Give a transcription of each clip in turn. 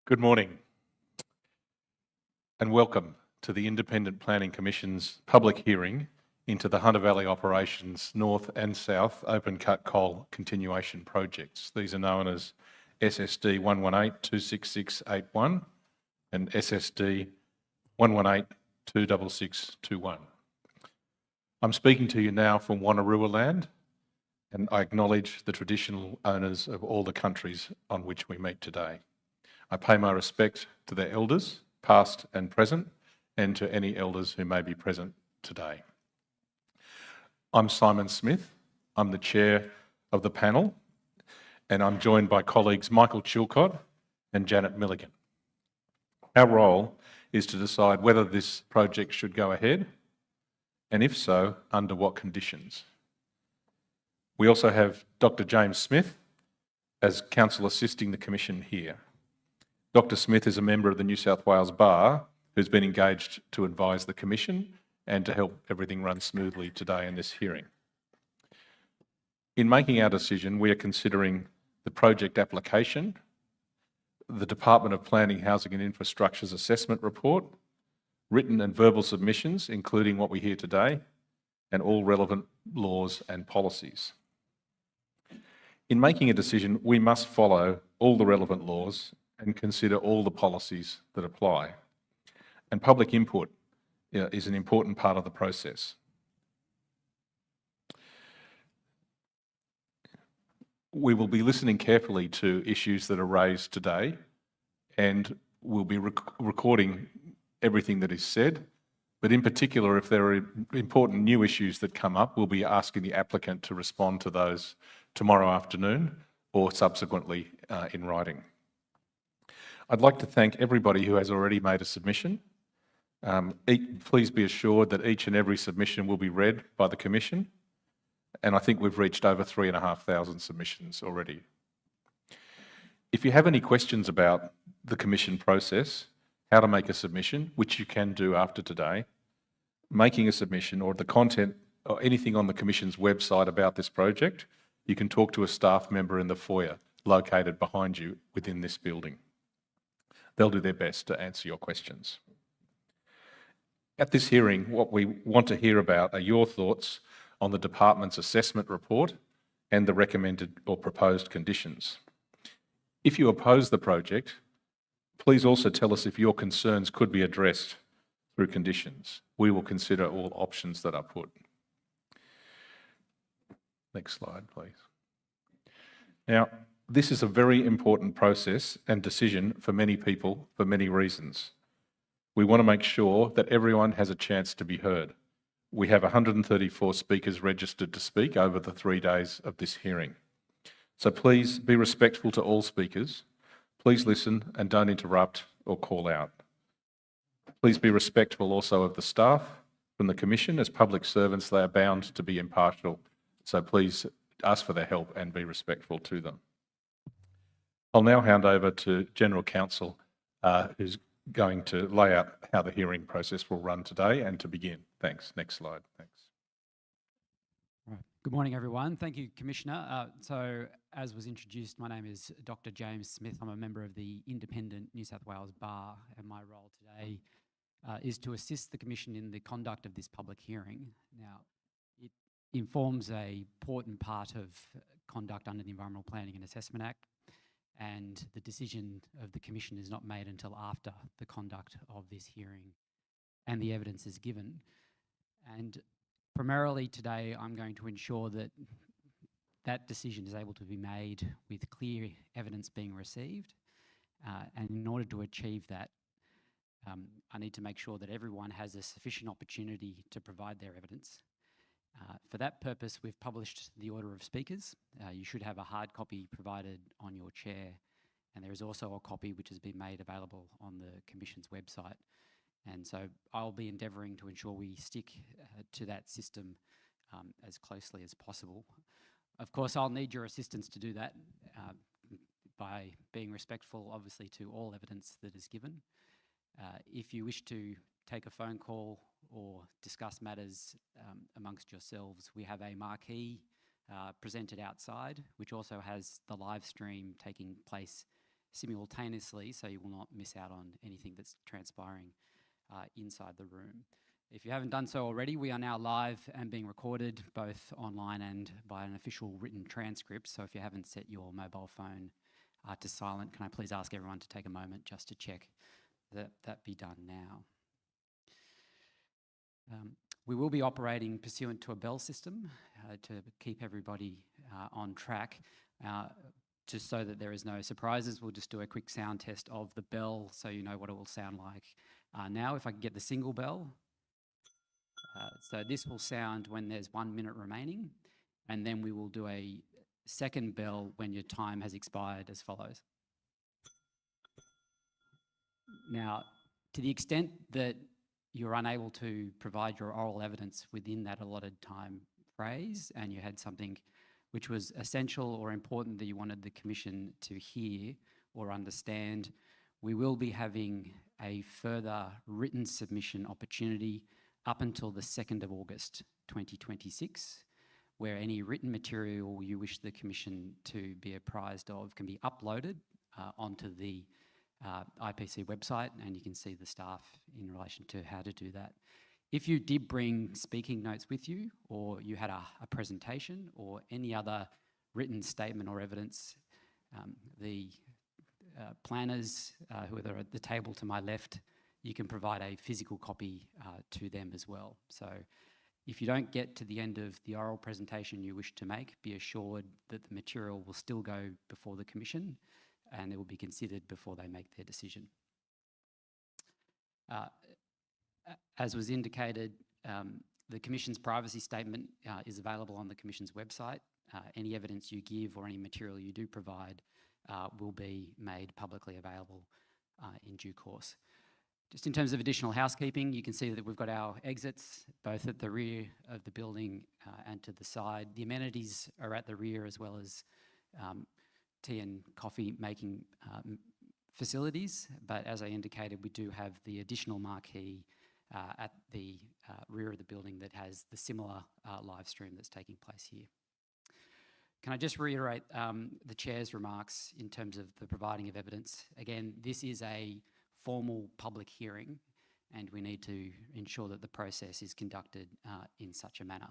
Good morning and welcome to the Independent Planning Commission's public hearing into the Hunter Valley Operations North and South Open Cut Coal Continuation Projects. These are known as SSD-11826681 and SSD-11826621. I'm speaking to you now from Wanneroo land, and I acknowledge the traditional owners of all the countries on which we meet today. I pay my respect to their elders, past and present, and to any elders who may be present today. I'm Simon Smith. I'm the chair of the panel, and I'm joined by colleagues Michael Chilcott and Janet Milligan. Our role is to decide whether this project should go ahead, and if so, under what conditions. We also have Dr. James Smith as counsel assisting the Commission here. Dr. Smith is a member of the New South Wales Bar who's been engaged to advise the Commission and to help everything run smoothly today in this hearing. In making our decision, we are considering the project application, the Department of Planning, Housing and Infrastructure's assessment report, written and verbal submissions, including what we hear today, and all relevant laws and policies. In making a decision, we must follow all the relevant laws and consider all the policies that apply. And public input is an important part of the process. We will be listening carefully to issues that are raised today, and we'll be recording everything that is said. But in particular, if there are important new issues that come up, we'll be asking the applicant to respond to those tomorrow afternoon or subsequently in writing. I'd like to thank everybody who has already made a submission. Please be assured that each and every submission will be read by the Commission, and I think we've reached over 3,500 submissions already. If you have any questions about the Commission process, how to make a submission, which you can do after today, making a submission or the content or anything on the Commission's website about this project, you can talk to a staff member in the foyer located behind you within this building. They'll do their best to answer your questions. At this hearing, what we want to hear about are your thoughts on the Department's assessment report and the recommended or proposed conditions. If you oppose the project, please also tell us if your concerns could be addressed through conditions. We will consider all options that are put. Next slide, please. Now, this is a very important process and decision for many people for many reasons. We want to make sure that everyone has a chance to be heard. We have 134 speakers registered to speak over the 3 days of this hearing. So please be respectful to all speakers. Please listen and don't interrupt or call out. Please be respectful also of the staff from the Commission. As public servants, they are bound to be impartial. So please ask for their help and be respectful to them. I'll now hand over to General Counsel, who's going to lay out how the hearing process will run today and to begin. Thanks. Next slide. Thanks. Right. Good morning, everyone. Thank you, Commissioner. So, as was introduced, my name is Dr. James Smith. I'm a member of the Independent New South Wales Bar, and my role today is to assist the Commission in the conduct of this public hearing. Now, it informs an important part of conduct under the Environmental Planning and Assessment Act, and the decision of the Commission is not made until after the conduct of this hearing and the evidence is given. And primarily today, I'm going to ensure that that decision is able to be made with clear evidence being received. And in order to achieve that, I need to make sure that everyone has a sufficient opportunity to provide their evidence. For that purpose, we've published the order of speakers. You should have a hard copy provided on your chair, and there is also a copy which has been made available on the Commission's website. And so I'll be endeavouring to ensure we stick to that system as closely as possible. Of course, I'll need your assistance to do that by being respectful, obviously, to all evidence that is given. If you wish to take a phone call or discuss matters amongst yourselves, we have a marquee presented outside, which also has the live stream taking place simultaneously, so you will not miss out on anything that's transpiring inside the room. If you haven't done so already, we are now live and being recorded both online and by an official written transcript. So if you haven't set your mobile phone to silent, can I please ask everyone to take a moment just to check that that be done now. We will be operating pursuant to a bell system to keep everybody on track. Just so that there is no surprises, we'll just do a quick sound test of the bell so you know what it will sound like. Now, if I can get the single bell. So this will sound when there's 1 minute remaining, and then we will do a second bell when your time has expired as follows. Now, to the extent that you're unable to provide your oral evidence within that allotted time phrase, and you had something which was essential or important that you wanted the Commission to hear or understand, we will be having a further written submission opportunity up until the 2nd of August 2026, where any written material you wish the Commission to be apprised of can be uploaded onto the IPC website, and you can see the staff in relation to how to do that. If you did bring speaking notes with you, or you had a presentation or any other written statement or evidence, the planners who are at the table to my left, you can provide a physical copy to them as well. So if you don't get to the end of the oral presentation you wish to make, be assured that the material will still go before the Commission and it will be considered before they make their decision. As was indicated, the Commission's privacy statement is available on the Commission's website. Any evidence you give or any material you do provide will be made publicly available in due course. Just in terms of additional housekeeping, you can see that we've got our exits both at the rear of the building and to the side. The amenities are at the rear, as well as tea and coffee making facilities, but as I indicated, we do have the additional marquee at the rear of the building that has the similar live stream that's taking place here. Can I just reiterate the Chair's remarks in terms of the providing of evidence? Again, this is a formal public hearing, and we need to ensure that the process is conducted in such a manner.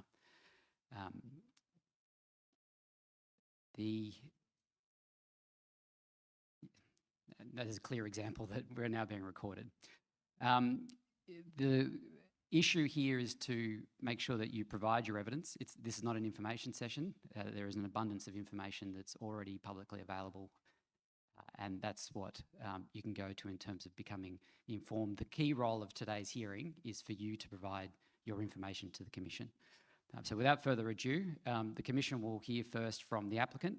That is a clear example that we're now being recorded. The issue here is to make sure that you provide your evidence. This is not an information session. There is an abundance of information that's already publicly available, and that's what you can go to in terms of becoming informed. The key role of today's hearing is for you to provide your information to the Commission. So without further ado, the Commission will hear first from the applicant,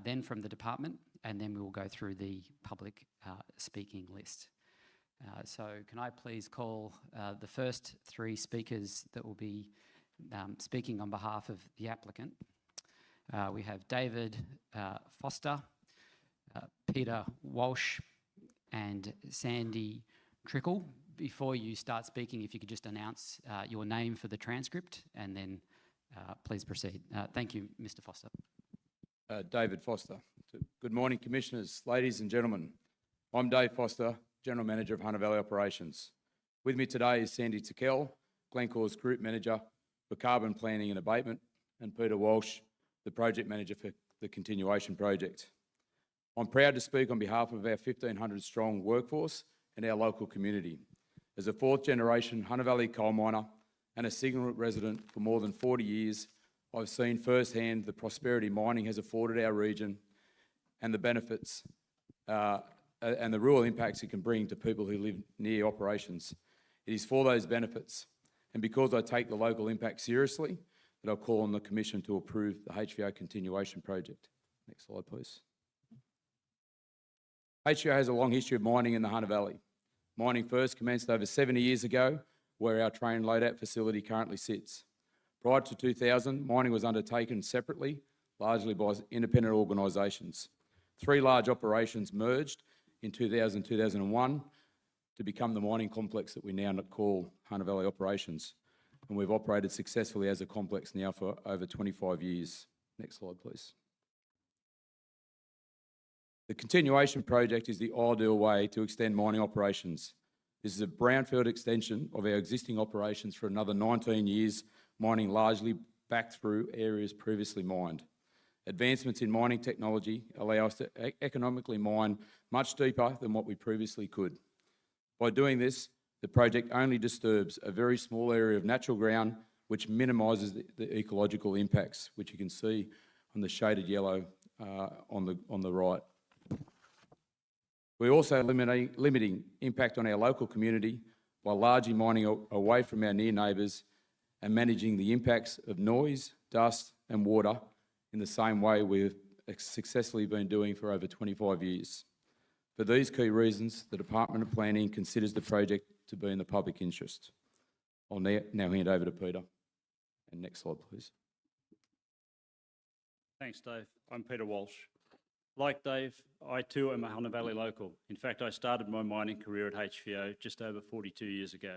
then from the department, and then we will go through the public speaking list. So can I please call the first three speakers that will be speaking on behalf of the applicant. We have David Foster, Peter Walsh, and Sandy Trickle. Before you start speaking, if you could just announce your name for the transcript, and then please proceed. Thank you, Mr. Foster. David Foster. Good morning, Commissioners, ladies and gentlemen. I'm Dave Foster, General Manager of Hunter Valley Operations. With me today is Sandy Tickell, Glencore's Group Manager for Carbon Planning and Abatement, and Peter Walsh, the Project Manager for the Continuation Project. I'm proud to speak on behalf of our 1,500 strong workforce and our local community. As a fourth generation Hunter Valley coal miner and a Signal resident for more than 40 years, I've seen firsthand the prosperity mining has afforded our region and the benefits and the real impacts it can bring to people who live near operations. It is for those benefits, and because I take the local impact seriously, that I'll call on the Commission to approve the HVO Continuation Project. Next slide, please. HVO has a long history of mining in the Hunter Valley. Mining first commenced over 70 years ago, where our train loadout facility currently sits. Prior to 2000, mining was undertaken separately, largely by independent organisations. 3 large operations merged in 2000-2001 to become the mining complex that we now call Hunter Valley Operations. And we've operated successfully as a complex now for over 25 years. Next slide, please. The continuation project is the ideal way to extend mining operations. This is a brownfield extension of our existing operations for another 19 years, mining largely back through areas previously mined. Advancements in mining technology allow us to economically mine much deeper than what we previously could. By doing this, the project only disturbs a very small area of natural ground, which minimises the ecological impacts, which you can see on the shaded yellow on the right. We're also limiting impact on our local community by largely mining away from our near neighbours and managing the impacts of noise, dust and water in the same way we've successfully been doing for over 25 years. For these key reasons, the Department of Planning considers the project to be in the public interest. I'll now hand over to Peter. And next slide, please. Thanks, Dave. I'm Peter Walsh. Like Dave, I too am a Hunter Valley local. In fact, I started my mining career at HVO just over 42 years ago.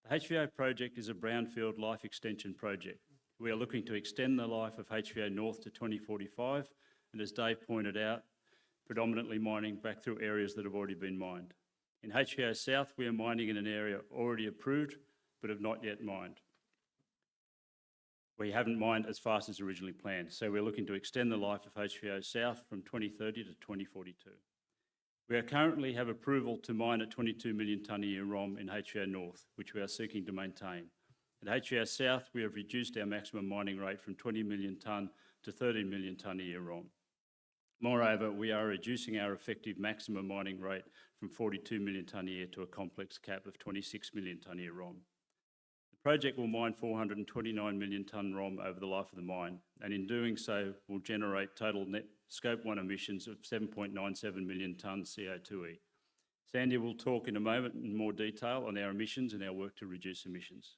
The HVO project is a brownfield life extension project. We are looking to extend the life of HVO North to 2045, and as Dave pointed out, predominantly mining back through areas that have already been mined. In HVO South, we are mining in an area already approved, but have not yet mined. We haven't mined as fast as originally planned, so we're looking to extend the life of HVO South from 2030 to 2042. We currently have approval to mine at 22 million tonne a year ROM in HVO North, which we are seeking to maintain. At HVO South, we have reduced our maximum mining rate from 20 million tonne to 13 million tonne a year ROM. Moreover, we are reducing our effective maximum mining rate from 42 million tonne a year to a complex cap of 26 million tonne a year ROM. The project will mine 429 million tonne ROM over the life of the mine, and in doing so will generate total net Scope 1 emissions of 7.97 million tonne CO2e. Sandy will talk in a moment in more detail on our emissions and our work to reduce emissions.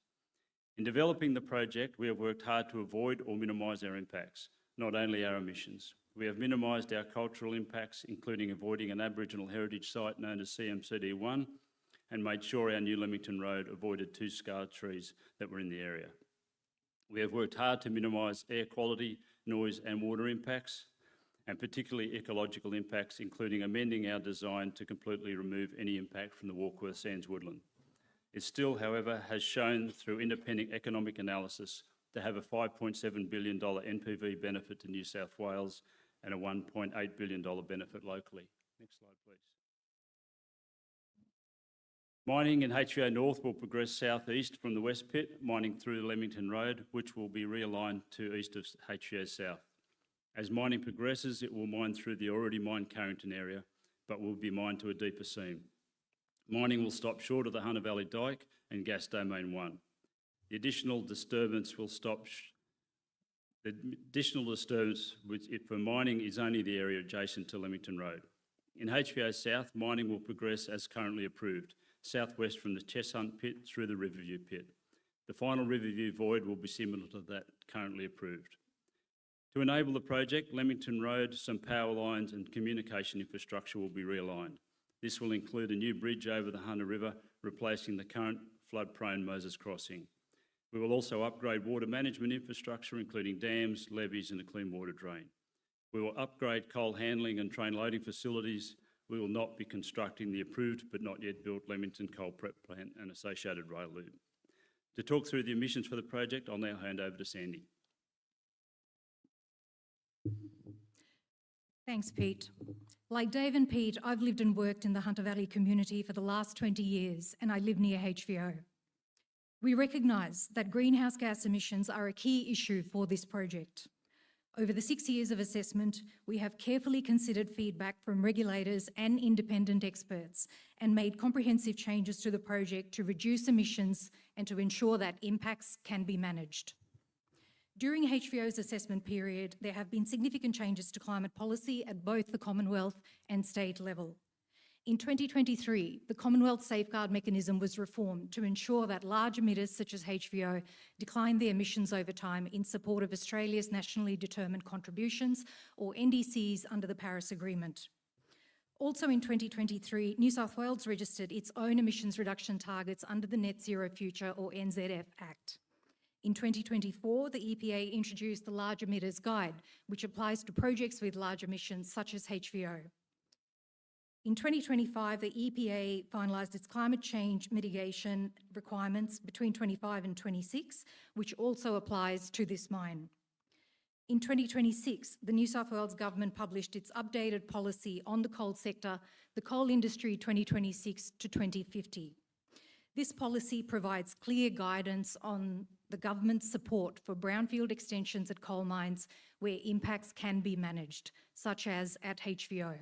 In developing the project, we have worked hard to avoid or minimise our impacts, not only our emissions. We have minimised our cultural impacts, including avoiding an Aboriginal heritage site known as CMCD1, and made sure our new Leamington Road avoided 2 scarred trees that were in the area. We have worked hard to minimise air quality, noise and water impacts, and particularly ecological impacts, including amending our design to completely remove any impact from the Warkworth Sands woodland. It still, however, has shown through independent economic analysis to have a $5.7 billion NPV benefit to New South Wales and a $1.8 billion benefit locally. Next slide, please. Mining in HVO North will progress southeast from the West Pit, mining through the Leamington Road, which will be realigned to east of HVO South. As mining progresses, it will mine through the already mined Carrington area, but will be mined to a deeper seam. Mining will stop short of the Hunter Valley Dyke and Gas Domain 1. The additional disturbance for mining is only the area adjacent to Leamington Road. In HVO South, mining will progress as currently approved, southwest from the Cheshunt Pit through the Riverview Pit. The final Riverview void will be similar to that currently approved. To enable the project, Leamington Road, some power lines and communication infrastructure will be realigned. This will include a new bridge over the Hunter River, replacing the current flood-prone Moses Crossing. We will also upgrade water management infrastructure, including dams, levees and a clean water drain. We will upgrade coal handling and train loading facilities. We will not be constructing the approved but not yet built Leamington Coal Prep Plant and associated rail loop. To talk through the emissions for the project, I'll now hand over to Sandy. Thanks, Pete. Like Dave and Pete, I've lived and worked in the Hunter Valley community for the last 20 years, and I live near HVO. We recognise that greenhouse gas emissions are a key issue for this project. Over the 6 years of assessment, we have carefully considered feedback from regulators and independent experts and made comprehensive changes to the project to reduce emissions and to ensure that impacts can be managed. During HVO's assessment period, there have been significant changes to climate policy at both the Commonwealth and state level. In 2023, the Commonwealth Safeguard Mechanism was reformed to ensure that large emitters such as HVO decline their emissions over time in support of Australia's nationally determined contributions, or NDCs, under the Paris Agreement. Also in 2023, New South Wales registered its own emissions reduction targets under the Net Zero Future or NZF Act. In 2024, the EPA introduced the Large Emitters Guide, which applies to projects with large emissions such as HVO. In 2025, the EPA finalised its climate change mitigation requirements between 25 and 26, which also applies to this mine. In 2026, the New South Wales Government published its updated policy on the coal sector, the Coal Industry 2026 to 2050. This policy provides clear guidance on the government's support for brownfield extensions at coal mines where impacts can be managed, such as at HVO.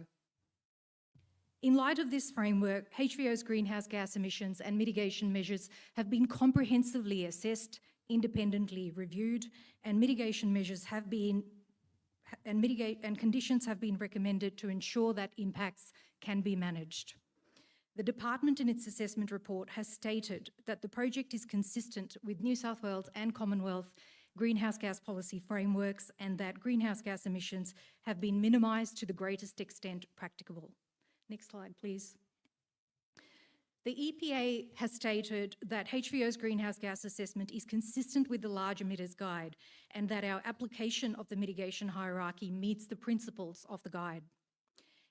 In light of this framework, HVO's greenhouse gas emissions and mitigation measures have been comprehensively assessed, independently reviewed, and mitigation measures have been and conditions have been recommended to ensure that impacts can be managed. The department in its assessment report has stated that the project is consistent with New South Wales and Commonwealth greenhouse gas policy frameworks and that greenhouse gas emissions have been minimised to the greatest extent practicable. Next slide, please. The EPA has stated that HVO's greenhouse gas assessment is consistent with the Large Emitters Guide and that our application of the mitigation hierarchy meets the principles of the guide.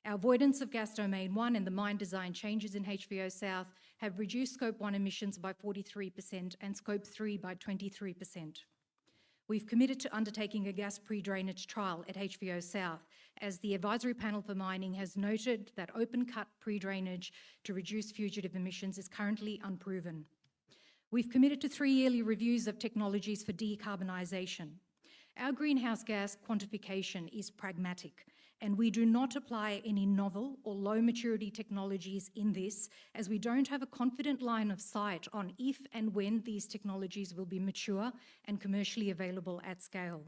Our avoidance of gas domain 1 and the mine design changes in HVO South have reduced Scope 1 emissions by 43% and Scope 3 by 23%. We've committed to undertaking a gas pre-drainage trial at HVO South, as the Advisory Panel for Mining has noted that open-cut pre-drainage to reduce fugitive emissions is currently unproven. We've committed to 3 yearly reviews of technologies for decarbonisation. Our greenhouse gas quantification is pragmatic, and we do not apply any novel or low maturity technologies in this, as we don't have a confident line of sight on if and when these technologies will be mature and commercially available at scale.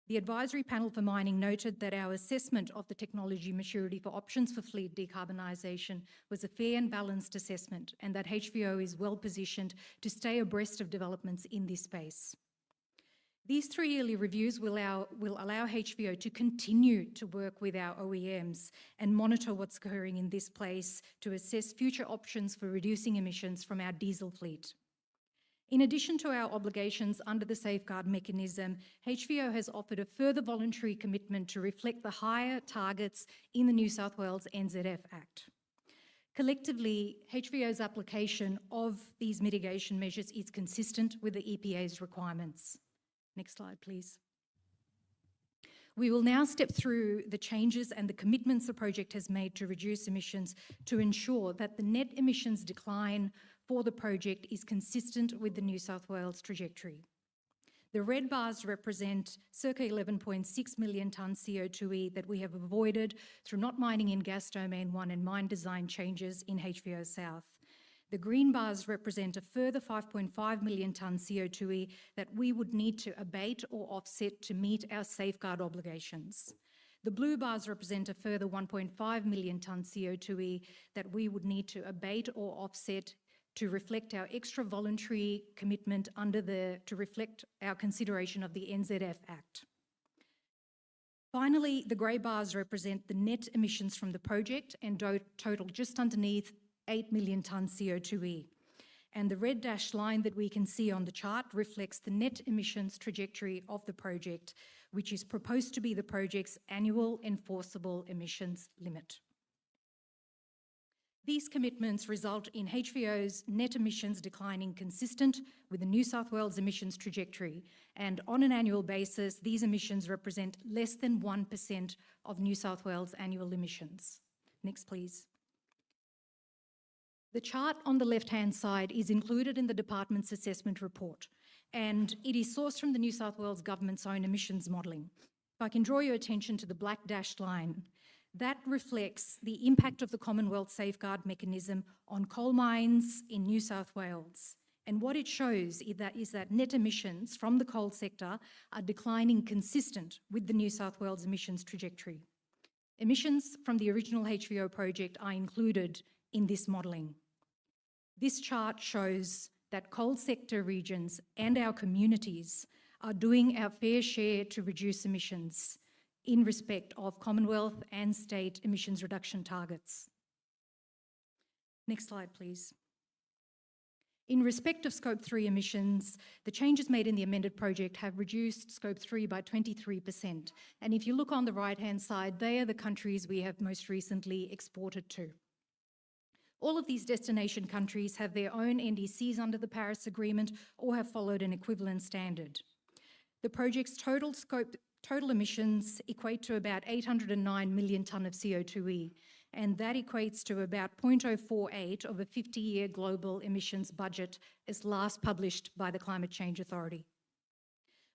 The Advisory Panel for Mining noted that our assessment of the technology maturity for options for fleet decarbonisation was a fair and balanced assessment, and that HVO is well positioned to stay abreast of developments in this space. These 3 yearly reviews will allow HVO to continue to work with our OEMs and monitor what's occurring in this place to assess future options for reducing emissions from our diesel fleet. In addition to our obligations under the safeguard mechanism, HVO has offered a further voluntary commitment to reflect the higher targets in the New South Wales NZF Act. Collectively, HVO's application of these mitigation measures is consistent with the EPA's requirements. Next slide, please. We will now step through the changes and the commitments the project has made to reduce emissions to ensure that the net emissions decline for the project is consistent with the New South Wales trajectory. The red bars represent circa 11.6 million tonnes CO2e that we have avoided through not mining in gas domain 1 and mine design changes in HVO South. The green bars represent a further 5.5 million tonnes CO2e that we would need to abate or offset to meet our safeguard obligations. The blue bars represent a further 1.5 million tonnes CO2e that we would need to abate or offset to reflect our extra voluntary commitment to reflect our consideration of the NZF Act. Finally, the grey bars represent the net emissions from the project and total just underneath 8 million tonnes CO2e. And the red dashed line that we can see on the chart reflects the net emissions trajectory of the project, which is proposed to be the project's annual enforceable emissions limit. These commitments result in HVO's net emissions declining consistent with the New South Wales emissions trajectory, and on an annual basis, these emissions represent less than 1% of New South Wales annual emissions. Next, please. The chart on the left-hand side is included in the department's assessment report, and it is sourced from the New South Wales Government's own emissions modelling. If I can draw your attention to the black dashed line, that reflects the impact of the Commonwealth Safeguard Mechanism on coal mines in New South Wales. And what it shows is that net emissions from the coal sector are declining consistent with the New South Wales emissions trajectory. Emissions from the original HVO project are included in this modelling. This chart shows that coal sector regions and our communities are doing our fair share to reduce emissions, in respect of Commonwealth and state emissions reduction targets. Next slide, please. In respect of Scope 3 emissions, the changes made in the amended project have reduced Scope 3 by 23%. And if you look on the right-hand side, they are the countries we have most recently exported to. All of these destination countries have their own NDCs under the Paris Agreement or have followed an equivalent standard. The project's total emissions equate to about 809 million tonne of CO2e, and that equates to about 0.048 of a 50-year global emissions budget as last published by the Climate Change Authority.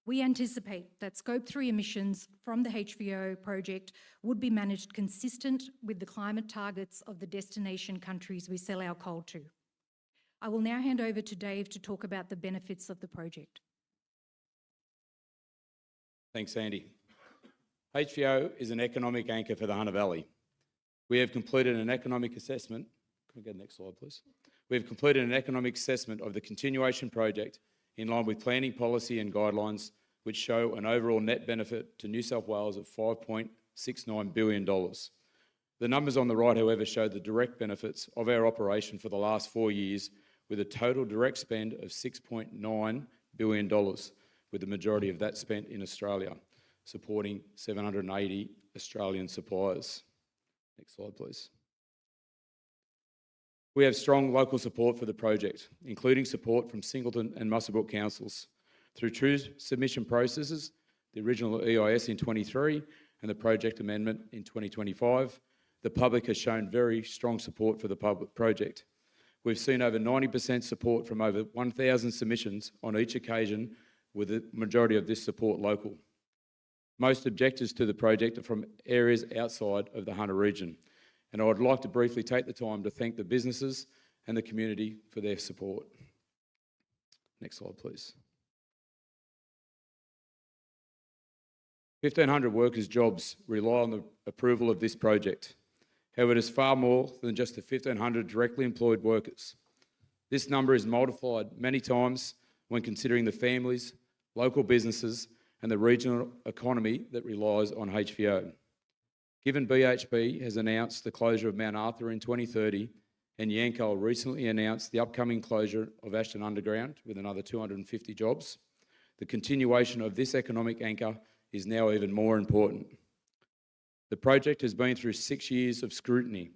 We anticipate that Scope 3 emissions from the HVO project would be managed consistent with the climate targets of the destination countries we sell our coal to. I will now hand over to Dave to talk about the benefits of the project. Thanks, Andy. HVO is an economic anchor for the Hunter Valley. We have completed an economic assessment. Can we go to the next slide, please? We have completed an economic assessment of the continuation project in line with planning policy and guidelines, which show an overall net benefit to New South Wales of $5.69 billion. The numbers on the right, however, show the direct benefits of our operation for the last 4 years, with a total direct spend of $6.9 billion, with the majority of that spent in Australia, supporting 780 Australian suppliers. Next slide, please. We have strong local support for the project, including support from Singleton and Muswellbrook councils. Through true submission processes, the original EIS in 23 and the project amendment in 2025, the public has shown very strong support for the project. We've seen over 90% support from over 1,000 submissions on each occasion, with the majority of this support local. Most objectors to the project are from areas outside of the Hunter region, and I would like to briefly take the time to thank the businesses and the community for their support. Next slide, please. 1,500 workers' jobs rely on the approval of this project. However, it is far more than just the 1,500 directly employed workers. This number is multiplied many times when considering the families, local businesses, and the regional economy that relies on HVO. Given BHP has announced the closure of Mount Arthur in 2030, and Yancoal recently announced the upcoming closure of Ashton Underground with another 250 jobs, the continuation of this economic anchor is now even more important. The project has been through 6 years of scrutiny.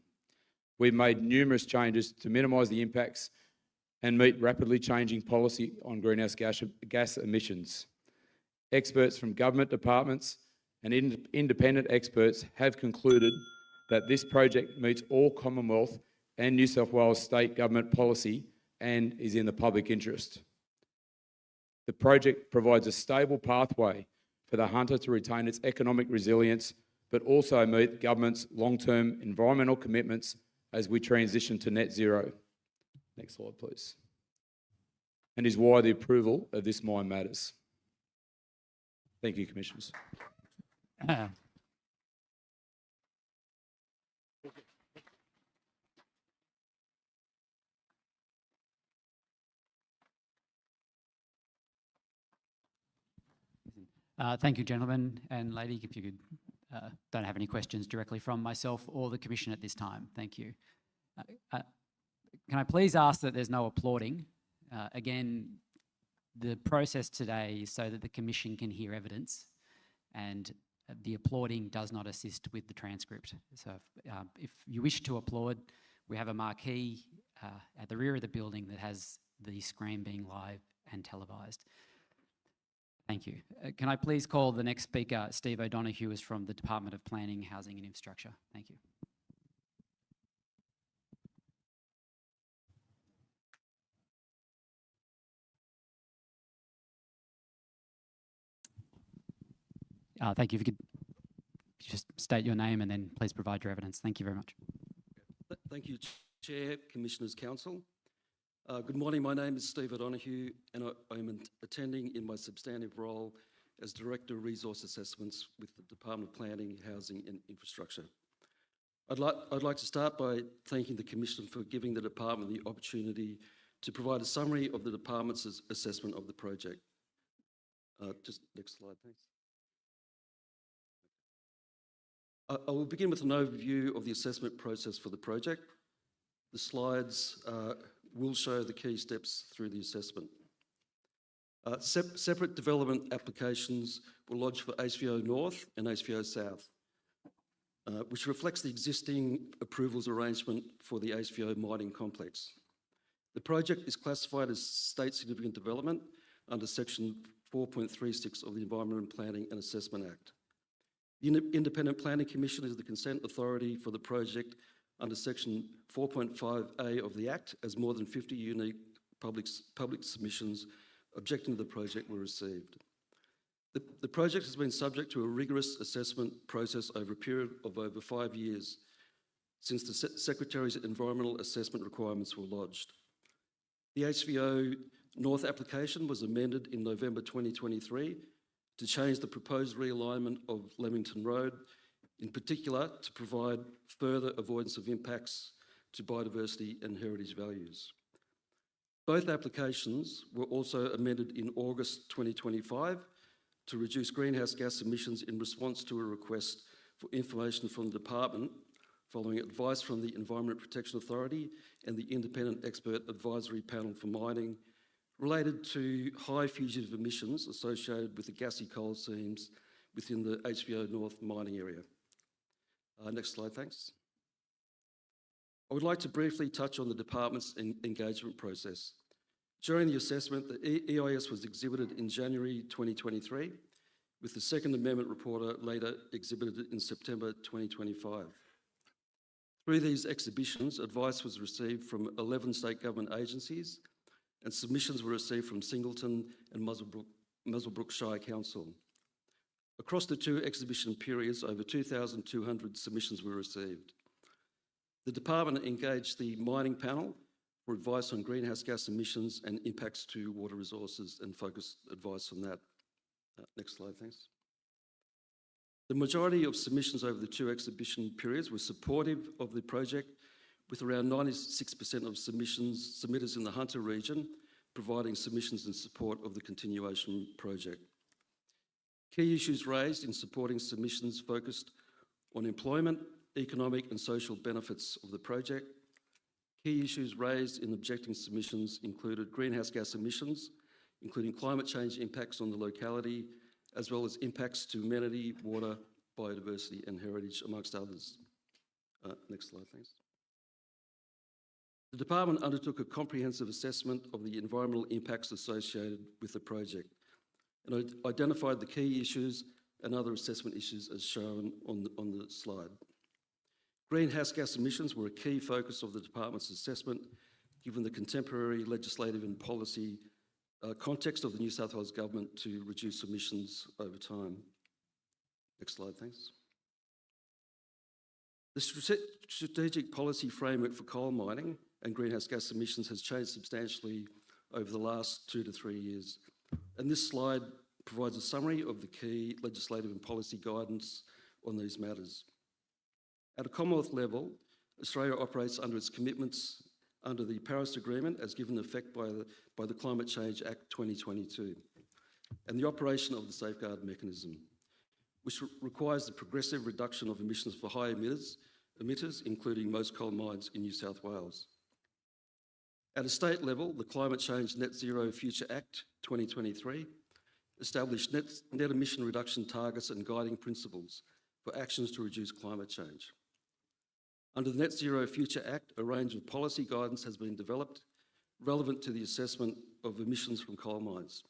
We've made numerous changes to minimise the impacts and meet rapidly changing policy on greenhouse gas emissions. Experts from government departments and independent experts have concluded that this project meets all Commonwealth and New South Wales state government policy and is in the public interest. The project provides a stable pathway for the Hunter to retain its economic resilience, but also meet government's long-term environmental commitments as we transition to net zero. Next slide, please. And is why the approval of this mine matters. Thank you, Commissioners. Thank you, gentlemen and lady. If you could, don't have any questions directly from myself or the Commission at this time. Thank you. Can I please ask that there's no applauding? Again, the process today is so that the Commission can hear evidence, and the applauding does not assist with the transcript. So if you wish to applaud, we have a marquee at the rear of the building that has the screen being live and televised. Thank you. Can I please call the next speaker, Steve O'Donoghue, who is from the Department of Planning, Housing and Infrastructure. Thank you. Thank you. If you could just state your name and then please provide your evidence. Thank you very much. Thank you, Chair, Commissioners Council. Good morning. My name is Steve O'Donoghue, and I'm attending in my substantive role as Director of Resource Assessments with the Department of Planning, Housing and Infrastructure. I'd like to start by thanking the Commission for giving the Department the opportunity to provide a summary of the Department's assessment of the project. Just next slide, thanks. I will begin with an overview of the assessment process for the project. The slides will show the key steps through the assessment. Separate development applications were lodged for HVO North and HVO South, which reflects the existing approvals arrangement for the HVO mining complex. The project is classified as State Significant Development under Section 4.36 of the Environment Planning and Assessment Act. The Independent Planning Commission is the consent authority for the project under Section 4.5A of the Act, as more than 50 unique public submissions objecting to the project were received. The project has been subject to a rigorous assessment process over a period of over 5 years since the Secretary's environmental assessment requirements were lodged. The HVO North application was amended in November 2023 to change the proposed realignment of Leamington Road, in particular to provide further avoidance of impacts to biodiversity and heritage values. Both applications were also amended in August 2025 to reduce greenhouse gas emissions in response to a request for information from the department following advice from the Environment Protection Authority and the Independent Expert Advisory Panel for Mining related to high fugitive emissions associated with the gassy coal seams within the HVO North mining area. Next slide, thanks. I would like to briefly touch on the department's engagement process. During the assessment, the EIS was exhibited in January 2023, with the Second Amendment reporter later exhibited in September 2025. Through these exhibitions, advice was received from 11 state government agencies and submissions were received from Singleton and Muswellbrook Shire Council. Across the two exhibition periods, over 2,200 submissions were received. The department engaged the mining panel for advice on greenhouse gas emissions and impacts to water resources and focused advice on that. Next slide, thanks. The majority of submissions over the two exhibition periods were supportive of the project, with around 96% of submitters in the Hunter region providing submissions in support of the continuation project. Key issues raised in supporting submissions focused on employment, economic and social benefits of the project. Key issues raised in objecting submissions included greenhouse gas emissions, including climate change impacts on the locality, as well as impacts to amenity, water, biodiversity and heritage, amongst others. Next slide, thanks. The department undertook a comprehensive assessment of the environmental impacts associated with the project and identified the key issues and other assessment issues as shown on the slide. Greenhouse gas emissions were a key focus of the department's assessment, given the contemporary legislative and policy context of the New South Wales government to reduce emissions over time. Next slide, thanks. The strategic policy framework for coal mining and greenhouse gas emissions has changed substantially over the last 2 to 3 years. And this slide provides a summary of the key legislative and policy guidance on these matters. At a Commonwealth level, Australia operates under its commitments under the Paris Agreement as given effect by the Climate Change Act 2022 and the operation of the Safeguard Mechanism, which requires the progressive reduction of emissions for high emitters, including most coal mines in New South Wales. At a state level, the Climate Change Net Zero Future Act 2023 established net emission reduction targets and guiding principles for actions to reduce climate change. Under the Net Zero Future Act, a range of policy guidance has been developed relevant to the assessment of emissions from coal mines.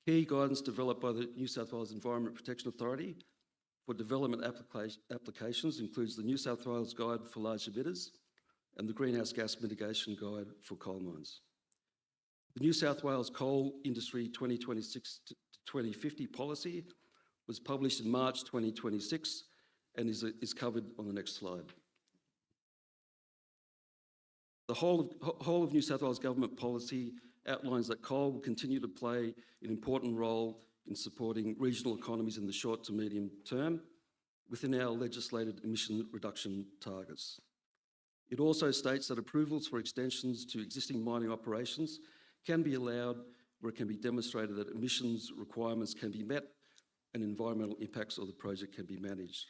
Key guidance developed by the New South Wales Environment Protection Authority for development applications includes the New South Wales Guide for Large Emitters and the Greenhouse Gas Mitigation Guide for coal mines. The New South Wales Coal Industry 2026 to 2050 policy was published in March 2026 and is covered on the next slide. The whole of New South Wales government policy outlines that coal will continue to play an important role in supporting regional economies in the short to medium term within our legislated emission reduction targets. It also states that approvals for extensions to existing mining operations can be allowed where it can be demonstrated that emissions requirements can be met and environmental impacts of the project can be managed.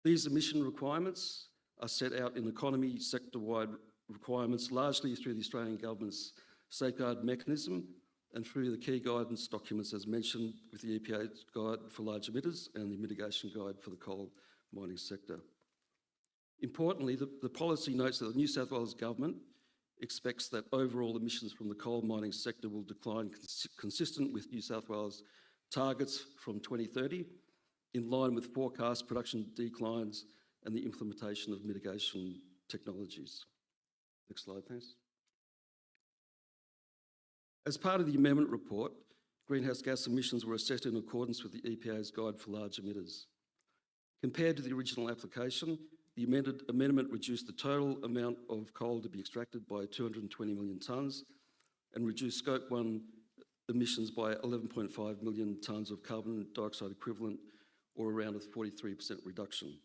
These emission requirements are set out in economy sector-wide requirements, largely through the Australian Government's safeguard mechanism and through the key guidance documents as mentioned with the EPA's Guide for Large Emitters and the Mitigation Guide for the coal mining sector. Importantly, the policy notes that the New South Wales Government expects that overall emissions from the coal mining sector will decline consistent with New South Wales targets from 2030, in line with forecast production declines and the implementation of mitigation technologies. Next slide, please. As part of the amendment report, greenhouse gas emissions were assessed in accordance with the EPA's Guide for Large Emitters. Compared to the original application, the amendment reduced the total amount of coal to be extracted by 220 million tonnes and reduced Scope 1 emissions by 11.5 million tonnes of carbon dioxide equivalent, or around a 43% reduction.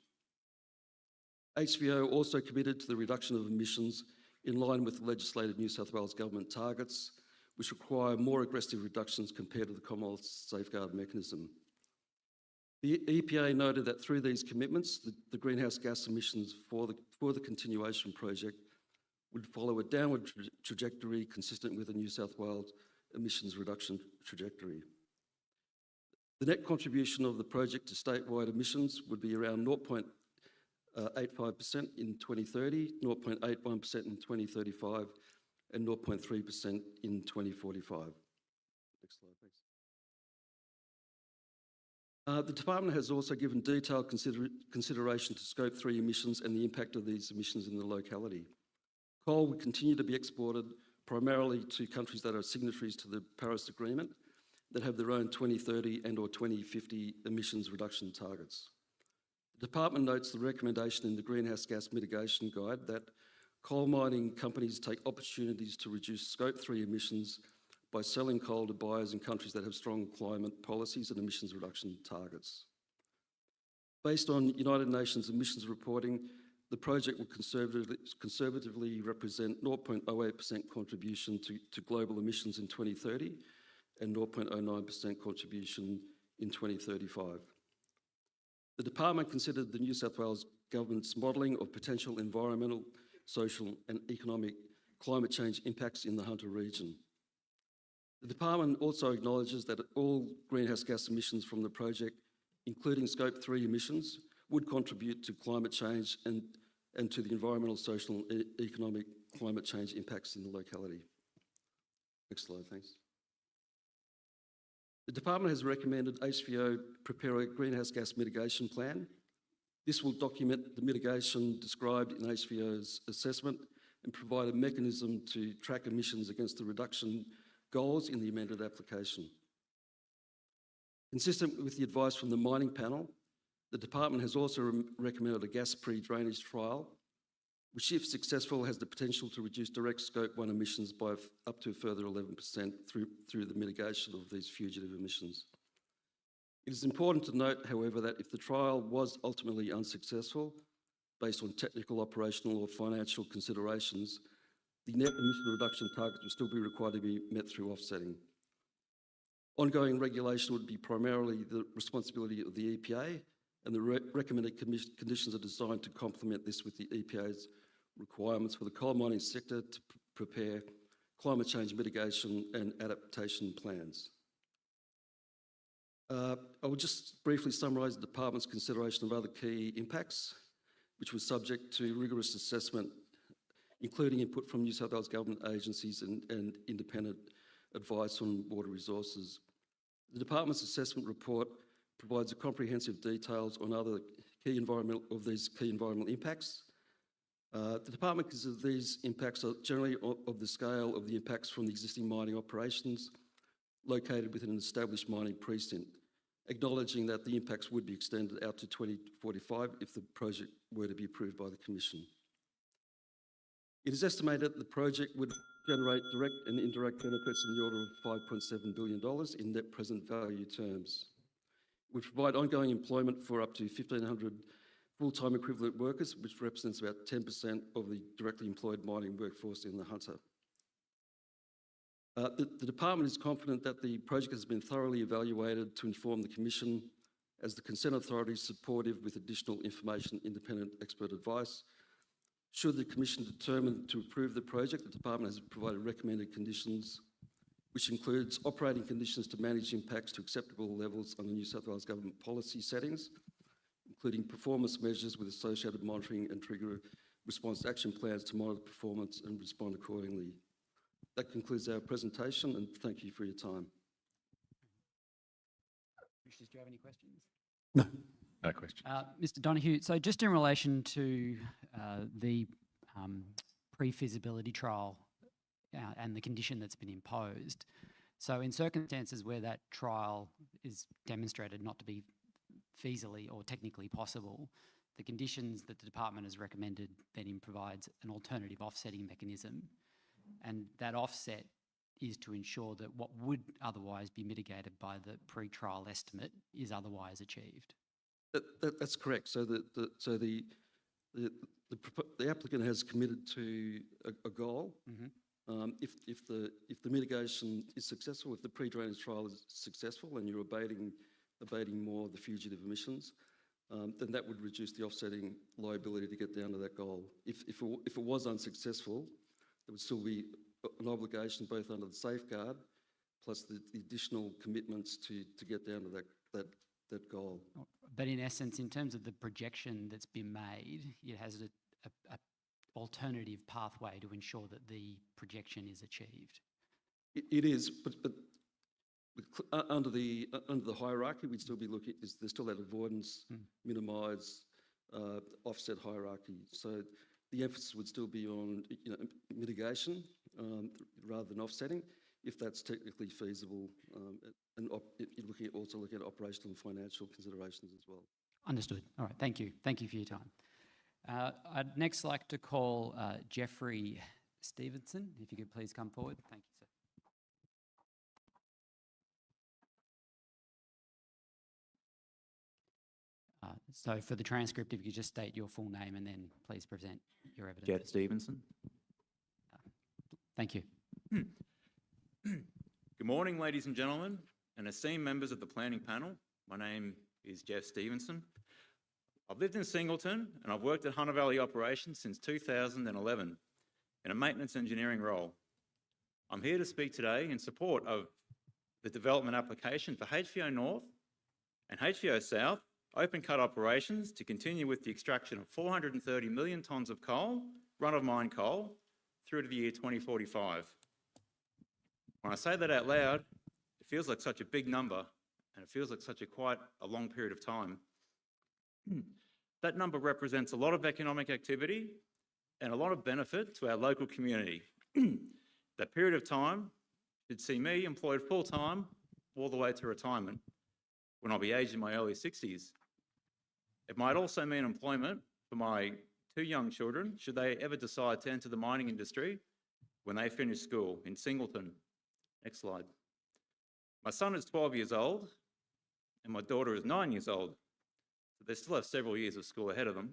HVO also committed to the reduction of emissions in line with the legislated New South Wales Government targets, which require more aggressive reductions compared to the Commonwealth Safeguard Mechanism. The EPA noted that through these commitments, the greenhouse gas emissions for the continuation project would follow a downward trajectory consistent with the New South Wales emissions reduction trajectory. The net contribution of the project to statewide emissions would be around 0.85% in 2030, 0.81% in 2035, and 0.3% in 2045. Next slide, please. The Department has also given detailed consideration to Scope 3 emissions and the impact of these emissions in the locality. Coal will continue to be exported primarily to countries that are signatories to the Paris Agreement that have their own 2030 and or 2050 emissions reduction targets. The Department notes the recommendation in the Greenhouse Gas Mitigation Guide that coal mining companies take opportunities to reduce Scope 3 emissions by selling coal to buyers in countries that have strong climate policies and emissions reduction targets. Based on United Nations emissions reporting, the project will conservatively represent 0.08% contribution to global emissions in 2030 and 0.09% contribution in 2035. The Department considered the New South Wales Government's modelling of potential environmental, social and economic climate change impacts in the Hunter region. The Department also acknowledges that all greenhouse gas emissions from the project, including Scope 3 emissions, would contribute to climate change and to the environmental, social and economic climate change impacts in the locality. Next slide, thanks. The Department has recommended HVO prepare a greenhouse gas mitigation plan. This will document the mitigation described in HVO's assessment and provide a mechanism to track emissions against the reduction goals in the amended application. Consistent with the advice from the mining panel, the Department has also recommended a gas pre-drainage trial, which, if successful, has the potential to reduce direct Scope 1 emissions by up to a further 11% through the mitigation of these fugitive emissions. It is important to note, however, that if the trial was ultimately unsuccessful, based on technical, operational or financial considerations, the net emission reduction targets will still be required to be met through offsetting. Ongoing regulation would be primarily the responsibility of the EPA, and the recommended conditions are designed to complement this with the EPA's requirements for the coal mining sector to prepare climate change mitigation and adaptation plans. I will just briefly summarise the Department's consideration of other key impacts, which was subject to rigorous assessment, including input from New South Wales government agencies and independent advice on water resources. The Department's assessment report provides a comprehensive details on these key environmental impacts. The Department considers these impacts are generally of the scale of the impacts from the existing mining operations located within an established mining precinct, acknowledging that the impacts would be extended out to 2045 if the project were to be approved by the Commission. It is estimated that the project would generate direct and indirect benefits in the order of $5.7 billion in net present value terms. It would provide ongoing employment for up to 1,500 full-time equivalent workers, which represents about 10% of the directly employed mining workforce in the Hunter. The Department is confident that the project has been thoroughly evaluated to inform the Commission as the consent authority is supportive with additional information, independent expert advice. Should the Commission determine to approve the project, the Department has provided recommended conditions, which includes operating conditions to manage impacts to acceptable levels under New South Wales Government policy settings, including performance measures with associated monitoring and trigger response action plans to monitor performance and respond accordingly. That concludes our presentation, and thank you for your time. Commissioners, do you have any questions? No question. Mr. Donoghue, so just in relation to the pre-feasibility trial and the condition that's been imposed, so in circumstances where that trial is demonstrated not to be feasibly or technically possible, the conditions that the department has recommended then provides an alternative offsetting mechanism, and that offset is to ensure that what would otherwise be mitigated by the pre-trial estimate is otherwise achieved. That's correct. So the applicant has committed to a goal. If the mitigation is successful, if the pre-drainage trial is successful and you're abating more of the fugitive emissions, then that would reduce the offsetting liability to get down to that goal. If it was unsuccessful, there would still be an obligation both under the safeguard plus the additional commitments to get down to that goal. But in essence, in terms of the projection that's been made, it has an alternative pathway to ensure that the projection is achieved. It is, but under the hierarchy, we'd still be looking. There's still that avoidance, minimise, offset hierarchy. So the emphasis would still be on mitigation rather than offsetting, if that's technically feasible, and also looking at operational and financial considerations as well. Understood. All right. Thank you. Thank you for your time. I'd next like to call Jeffrey Stevenson, if you could please come forward. Thank you, sir. So for the transcript, if you could just state your full name and then please present your evidence. Jeff Stevenson. Thank you. Good morning, ladies and gentlemen, and esteemed members of the planning panel. My name is Jeff Stevenson. I've lived in Singleton and I've worked at Hunter Valley Operations since 2011 in a maintenance engineering role. I'm here to speak today in support of the development application for HVO North and HVO South open cut operations to continue with the extraction of 430 million tonnes of coal, run-of-mine coal, through to the year 2045. When I say that out loud, it feels like such a big number and it feels like quite a long period of time. That number represents a lot of economic activity and a lot of benefit to our local community. That period of time should see me employed full-time all the way to retirement, when I'll be aged in my early 60s. It might also mean employment for my 2 young children, should they ever decide to enter the mining industry when they finish school in Singleton. Next slide. My son is 12 years old and my daughter is 9 years old, so they still have several years of school ahead of them.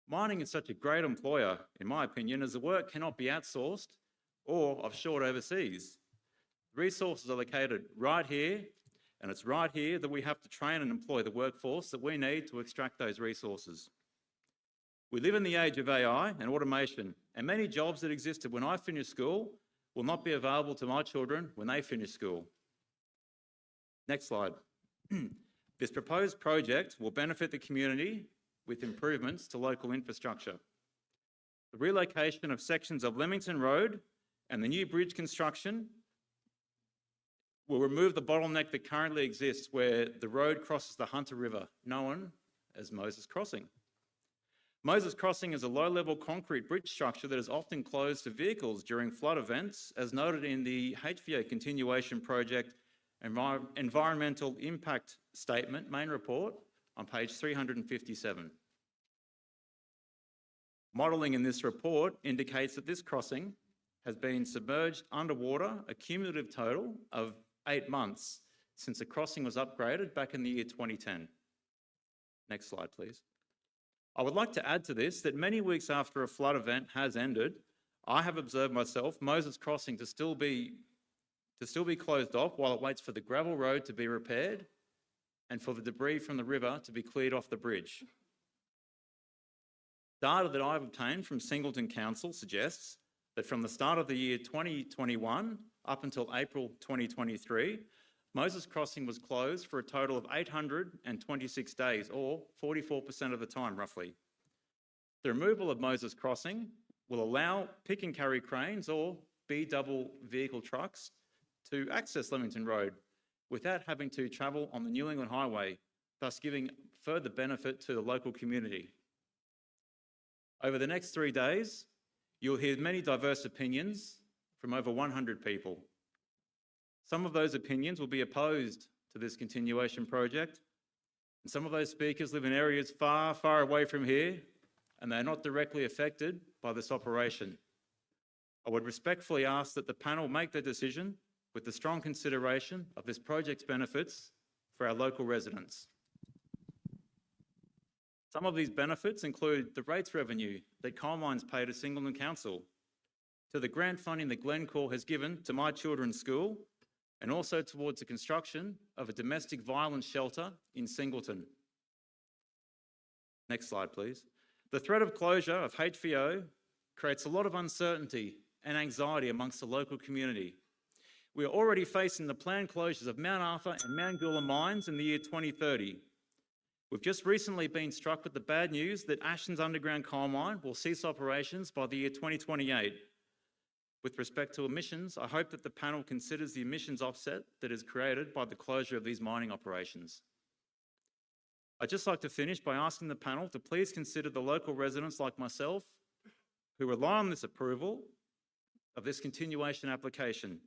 Mining is such a great employer, in my opinion, as the work cannot be outsourced or offshored overseas. The resources are located right here, and it's right here that we have to train and employ the workforce that we need to extract those resources. We live in the age of AI and automation, and many jobs that existed when I finished school will not be available to my children when they finish school. Next slide. This proposed project will benefit the community with improvements to local infrastructure. The relocation of sections of Leamington Road and the new bridge construction will remove the bottleneck that currently exists where the road crosses the Hunter River, known as Moses Crossing. Moses Crossing is a low-level concrete bridge structure that is often closed to vehicles during flood events, as noted in the HVO Continuation Project Environmental Impact Statement main report on page 357. Modelling in this report indicates that this crossing has been submerged underwater a cumulative total of 8 months since the crossing was upgraded back in the year 2010. Next slide, please. I would like to add to this that many weeks after a flood event has ended, I have observed myself Moses Crossing to still be closed off while it waits for the gravel road to be repaired and for the debris from the river to be cleared off the bridge. Data that I've obtained from Singleton Council suggests that from the start of the year 2021 up until April 2023, Moses Crossing was closed for a total of 826 days, or 44% of the time, roughly. The removal of Moses Crossing will allow pick and carry cranes or B-double vehicle trucks to access Leamington Road without having to travel on the New England Highway, thus giving further benefit to the local community. Over the next 3 days, you'll hear many diverse opinions from over 100 people. Some of those opinions will be opposed to this continuation project, and some of those speakers live in areas far, far away from here, and they're not directly affected by this operation. I would respectfully ask that the panel make their decision with the strong consideration of this project's benefits for our local residents. Some of these benefits include the rates revenue that coal mines pay to Singleton Council, to the grant funding that Glencore has given to my children's school, and also towards the construction of a domestic violence shelter in Singleton. Next slide, please. The threat of closure of HVO creates a lot of uncertainty and anxiety amongst the local community. We are already facing the planned closures of Mount Arthur and Mount Gula mines in the year 2030. We've just recently been struck with the bad news that Ashton's underground coal mine will cease operations by the year 2028. With respect to emissions, I hope that the panel considers the emissions offset that is created by the closure of these mining operations. I'd just like to finish by asking the panel to please consider the local residents like myself who rely on this approval of this continuation application.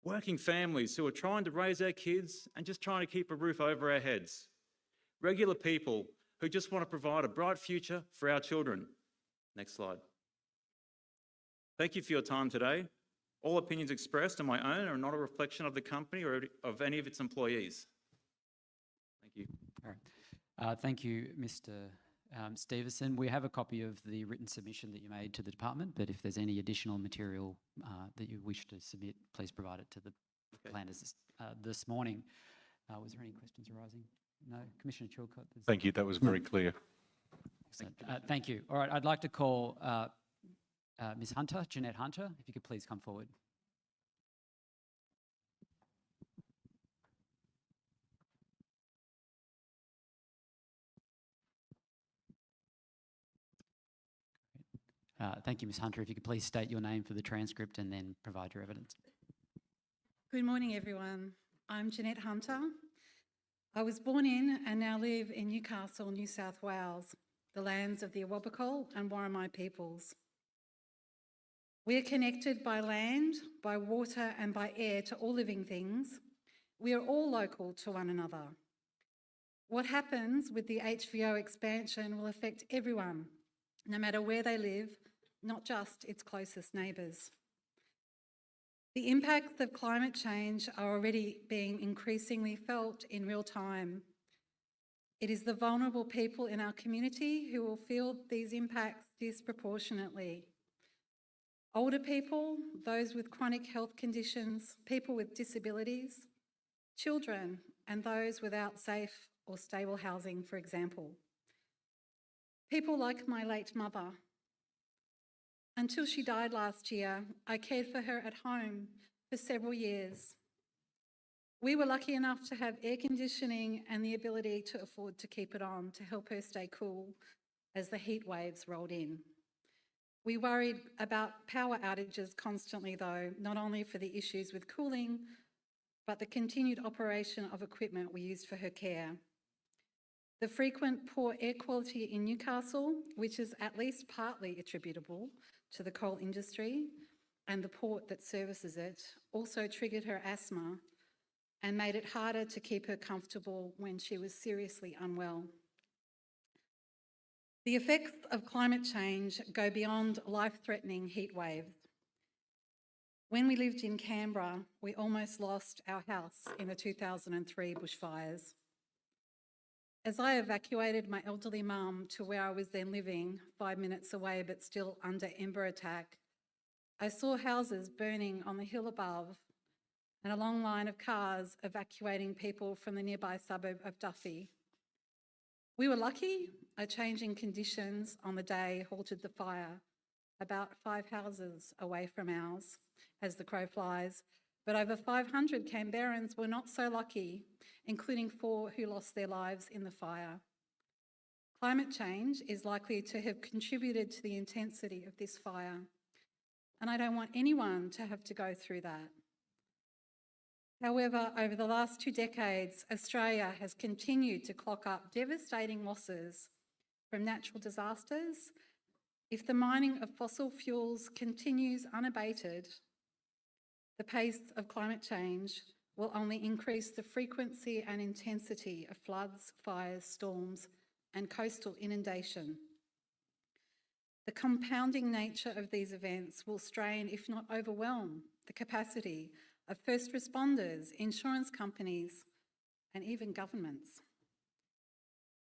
Working families who are trying to raise our kids and just trying to keep a roof over our heads. Regular people who just want to provide a bright future for our children. Next slide. Thank you for your time today. All opinions expressed are my own, are not a reflection of the company or of any of its employees. Thank you. All right. Thank you, Mr. Stevenson. We have a copy of the written submission that you made to the department, but if there's any additional material that you wish to submit, please provide it to the planners this morning. Was there any questions arising? No? Commissioner Chilcott? Thank you. That was very clear. Excellent. Thank you. All right, I'd like to call Ms. Hunter, Jeanette Hunter, if you could please come forward. Thank you, Ms. Hunter. If you could please state your name for the transcript and then provide your evidence. Good morning, everyone. I'm Jeanette Hunter. I was born in and now live in Newcastle, New South Wales, the lands of the Awabakal and Worimi peoples. We are connected by land, by water and by air to all living things. We are all local to one another. What happens with the HVO expansion will affect everyone, no matter where they live, not just its closest neighbours. The impacts of climate change are already being increasingly felt in real time. It is the vulnerable people in our community who will feel these impacts disproportionately. Older people, those with chronic health conditions, people with disabilities, children, and those without safe or stable housing, for example. People like my late mother. Until she died last year, I cared for her at home for several years. We were lucky enough to have air conditioning and the ability to afford to keep it on to help her stay cool as the heat waves rolled in. We worried about power outages constantly though, not only for the issues with cooling, but the continued operation of equipment we used for her care. The frequent poor air quality in Newcastle, which is at least partly attributable to the coal industry and the port that services it, also triggered her asthma and made it harder to keep her comfortable when she was seriously unwell. The effects of climate change go beyond life-threatening heat waves. When we lived in Canberra, we almost lost our house in the 2003 bushfires. As I evacuated my elderly mum to where I was then living, 5 minutes away but still under ember attack, I saw houses burning on the hill above and a long line of cars evacuating people from the nearby suburb of Duffy. We were lucky. A change in conditions on the day halted the fire, about 5 houses away from ours, as the crow flies. But over 500 Canberrans were not so lucky, including 4 who lost their lives in the fire. Climate change is likely to have contributed to the intensity of this fire, and I don't want anyone to have to go through that. However, over the last 2 decades, Australia has continued to clock up devastating losses from natural disasters. If the mining of fossil fuels continues unabated, the pace of climate change will only increase the frequency and intensity of floods, fires, storms, and coastal inundation. The compounding nature of these events will strain, if not overwhelm, the capacity of first responders, insurance companies, and even governments.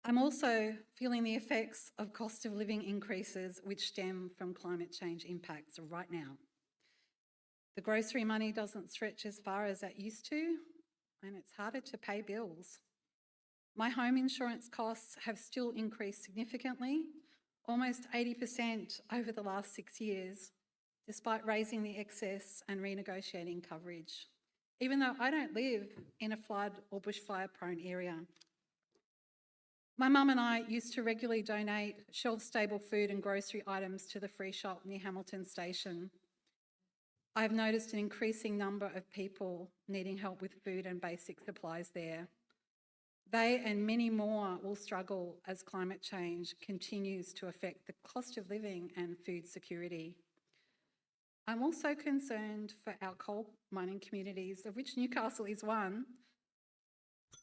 I'm also feeling the effects of cost of living increases which stem from climate change impacts right now. The grocery money doesn't stretch as far as it used to, and it's harder to pay bills. My home insurance costs have still increased significantly, almost 80% over the last 6 years, despite raising the excess and renegotiating coverage, even though I don't live in a flood or bushfire-prone area. My mum and I used to regularly donate shelf-stable food and grocery items to the free shop near Hamilton Station. I've noticed an increasing number of people needing help with food and basic supplies there. They and many more will struggle as climate change continues to affect the cost of living and food security. I'm also concerned for our coal mining communities, of which Newcastle is one,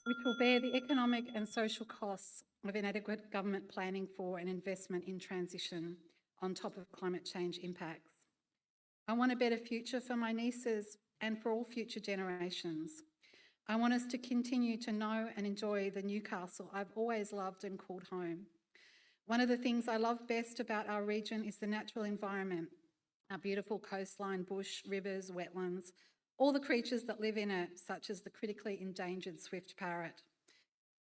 which will bear the economic and social costs of inadequate government planning for and investment in transition on top of climate change impacts. I want a better future for my nieces and for all future generations. I want us to continue to know and enjoy the Newcastle I've always loved and called home. One of the things I love best about our region is the natural environment, our beautiful coastline, bush, rivers, wetlands, all the creatures that live in it, such as the critically endangered swift parrot.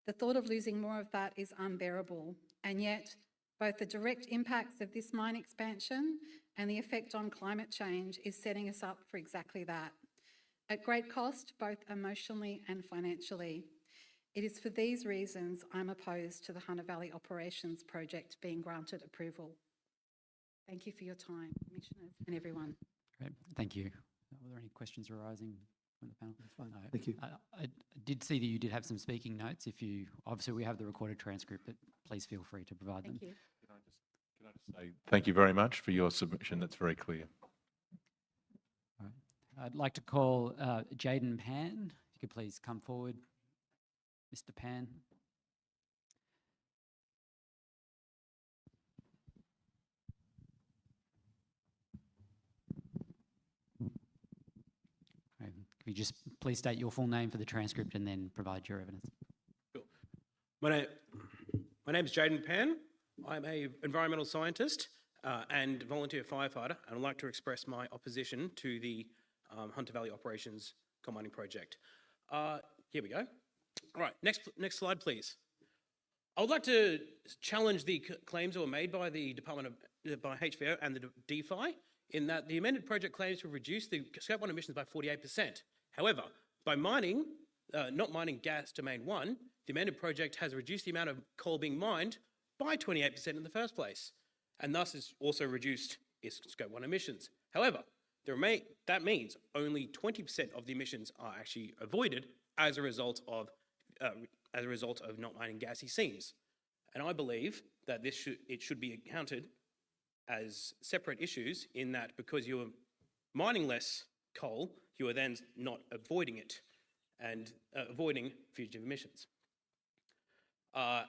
The thought of losing more of that is unbearable, and yet both the direct impacts of this mine expansion and the effect on climate change is setting us up for exactly that, at great cost, both emotionally and financially. It is for these reasons I'm opposed to the Hunter Valley Operations Project being granted approval. Thank you for your time, Commissioners and everyone. Great, thank you. Were there any questions arising from the panel? Fine. Thank you. I did see that you did have some speaking notes. Obviously we have the recorded transcript, but please feel free to provide them. Thank you. Can I just say thank you very much for your submission. That's very clear. All right. I'd like to call Jaden Pan. If you could please come forward, Mr. Pan. Could you just please state your full name for the transcript and then provide your evidence? Sure. My name is Jaden Pan. I'm an environmental scientist and volunteer firefighter, and I'd like to express my opposition to the Hunter Valley Operations Coal Mining Project. Here we go. All right, next slide, please. I would like to challenge the claims that were made by the by HVO and the DeFi, in that the amended project claims to reduce the Scope 1 emissions by 48%. However, by not mining gas domain 1, the amended project has reduced the amount of coal being mined by 28% in the first place, and thus has also reduced its Scope 1 emissions. However, that means only 20% of the emissions are actually avoided as a result of not mining gassy seams. And I believe that it should be accounted as separate issues, in that because you are mining less coal, you are then not avoiding it and avoiding fugitive emissions.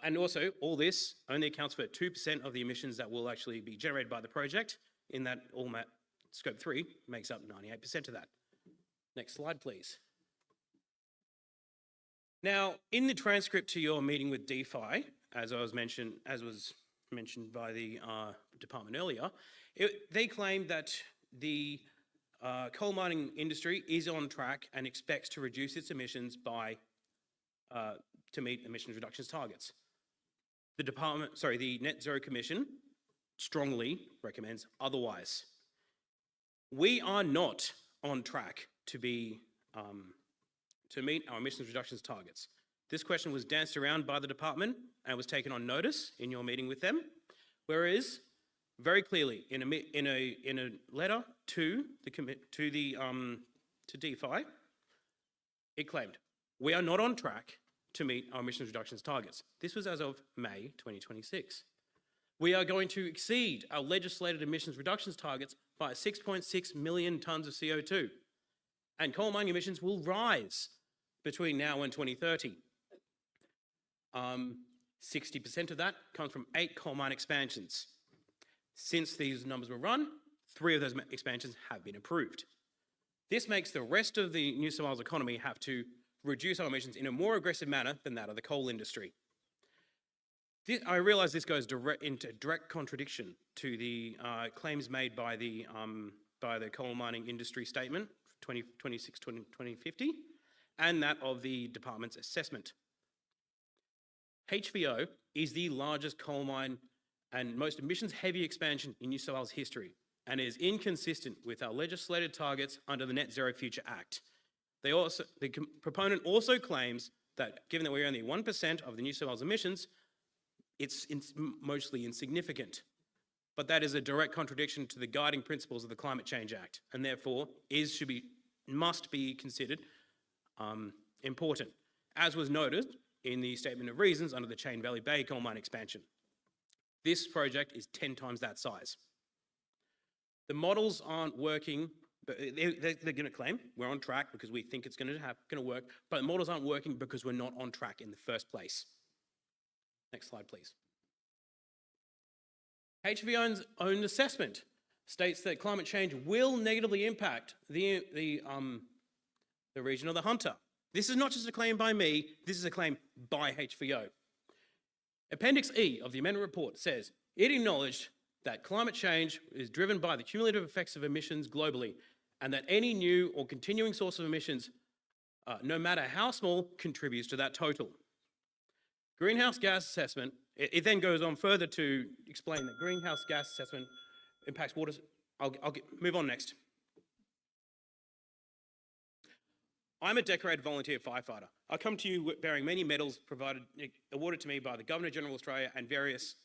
And also, all this only accounts for 2% of the emissions that will actually be generated by the project, in that Scope 3 makes up 98% of that. Next slide, please. Now, in the transcript to your meeting with DeFi, as was mentioned by the department earlier, they claimed that the coal mining industry is on track and expects to reduce its emissions to meet emissions reductions targets. The Net Zero Commission strongly recommends otherwise. We are not on track to meet our emissions reductions targets. This question was danced around by the department and was taken on notice in your meeting with them, whereas very clearly in a letter to DeFi, it claimed we are not on track to meet our emissions reductions targets. This was as of May 2026. We are going to exceed our legislated emissions reductions targets by 6.6 million tonnes of CO2, and coal mining emissions will rise between now and 2030. 60% of that comes from 8 coal mine expansions. Since these numbers were run, 3 of those expansions have been approved. This makes the rest of the New South Wales economy have to reduce our emissions in a more aggressive manner than that of the coal industry. I realise this goes into direct contradiction to the claims made by the coal mining industry statement 2026-2050 and that of the department's assessment. HVO is the largest coal mine and most emissions-heavy expansion in New South Wales history and is inconsistent with our legislated targets under the Net Zero Future Act. The proponent also claims that given that we're only 1% of the New South Wales emissions, it's mostly insignificant. But that is a direct contradiction to the guiding principles of the Climate Change Act and therefore must be considered important, as was noted in the Statement of Reasons under the Chain Valley Bay coal mine expansion. This project is 10 times that size. The models aren't working. They're going to claim we're on track because we think it's going to work, but the models aren't working because we're not on track in the first place. Next slide, please. HVO's own assessment states that climate change will negatively impact the region of the Hunter. This is not just a claim by me, this is a claim by HVO. Appendix E of the amendment report says, it acknowledged that climate change is driven by the cumulative effects of emissions globally and that any new or continuing source of emissions, no matter how small, contributes to that total. Greenhouse gas assessment, it then goes on further to explain that greenhouse gas assessment impacts water. Move on next. I'm a decorated volunteer firefighter. I come to you bearing many medals awarded to me by the Governor-General of Australia and various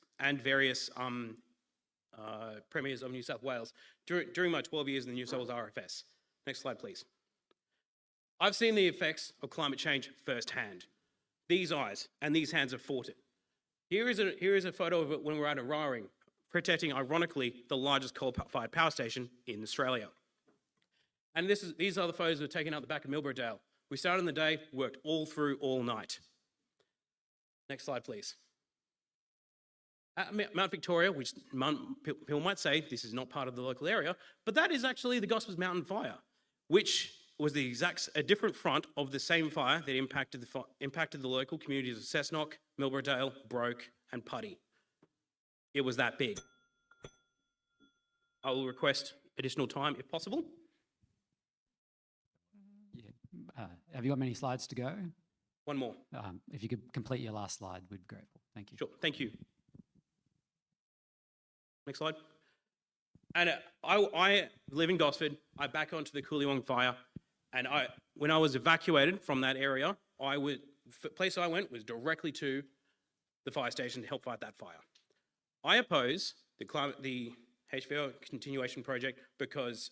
premiers of New South Wales during my 12 years in the New South Wales RFS. Next slide, please. I've seen the effects of climate change firsthand. These eyes and these hands have fought it. Here is a photo of it when we're at Araring, protecting, ironically, the largest coal-fired power station in Australia. And these are the photos that were taken out the back of Milbrodale. We started in the day, worked all night. Next slide, please. At Mount Victoria, which people might say this is not part of the local area, but that is actually the Gospers Mountain Fire, which was a different front of the same fire that impacted the local communities of Cessnock, Milbrodale, Broke, and Putty. It was that big. I will request additional time if possible. Yeah. Have you got many slides to go? One more. If you could complete your last slide, we'd be grateful. Thank you. Sure, thank you. Next slide. And I live in Gosford. I back onto the Coolewong fire. And when I was evacuated from that area, the place I went was directly to the fire station to help fight that fire. I oppose the HVO continuation project because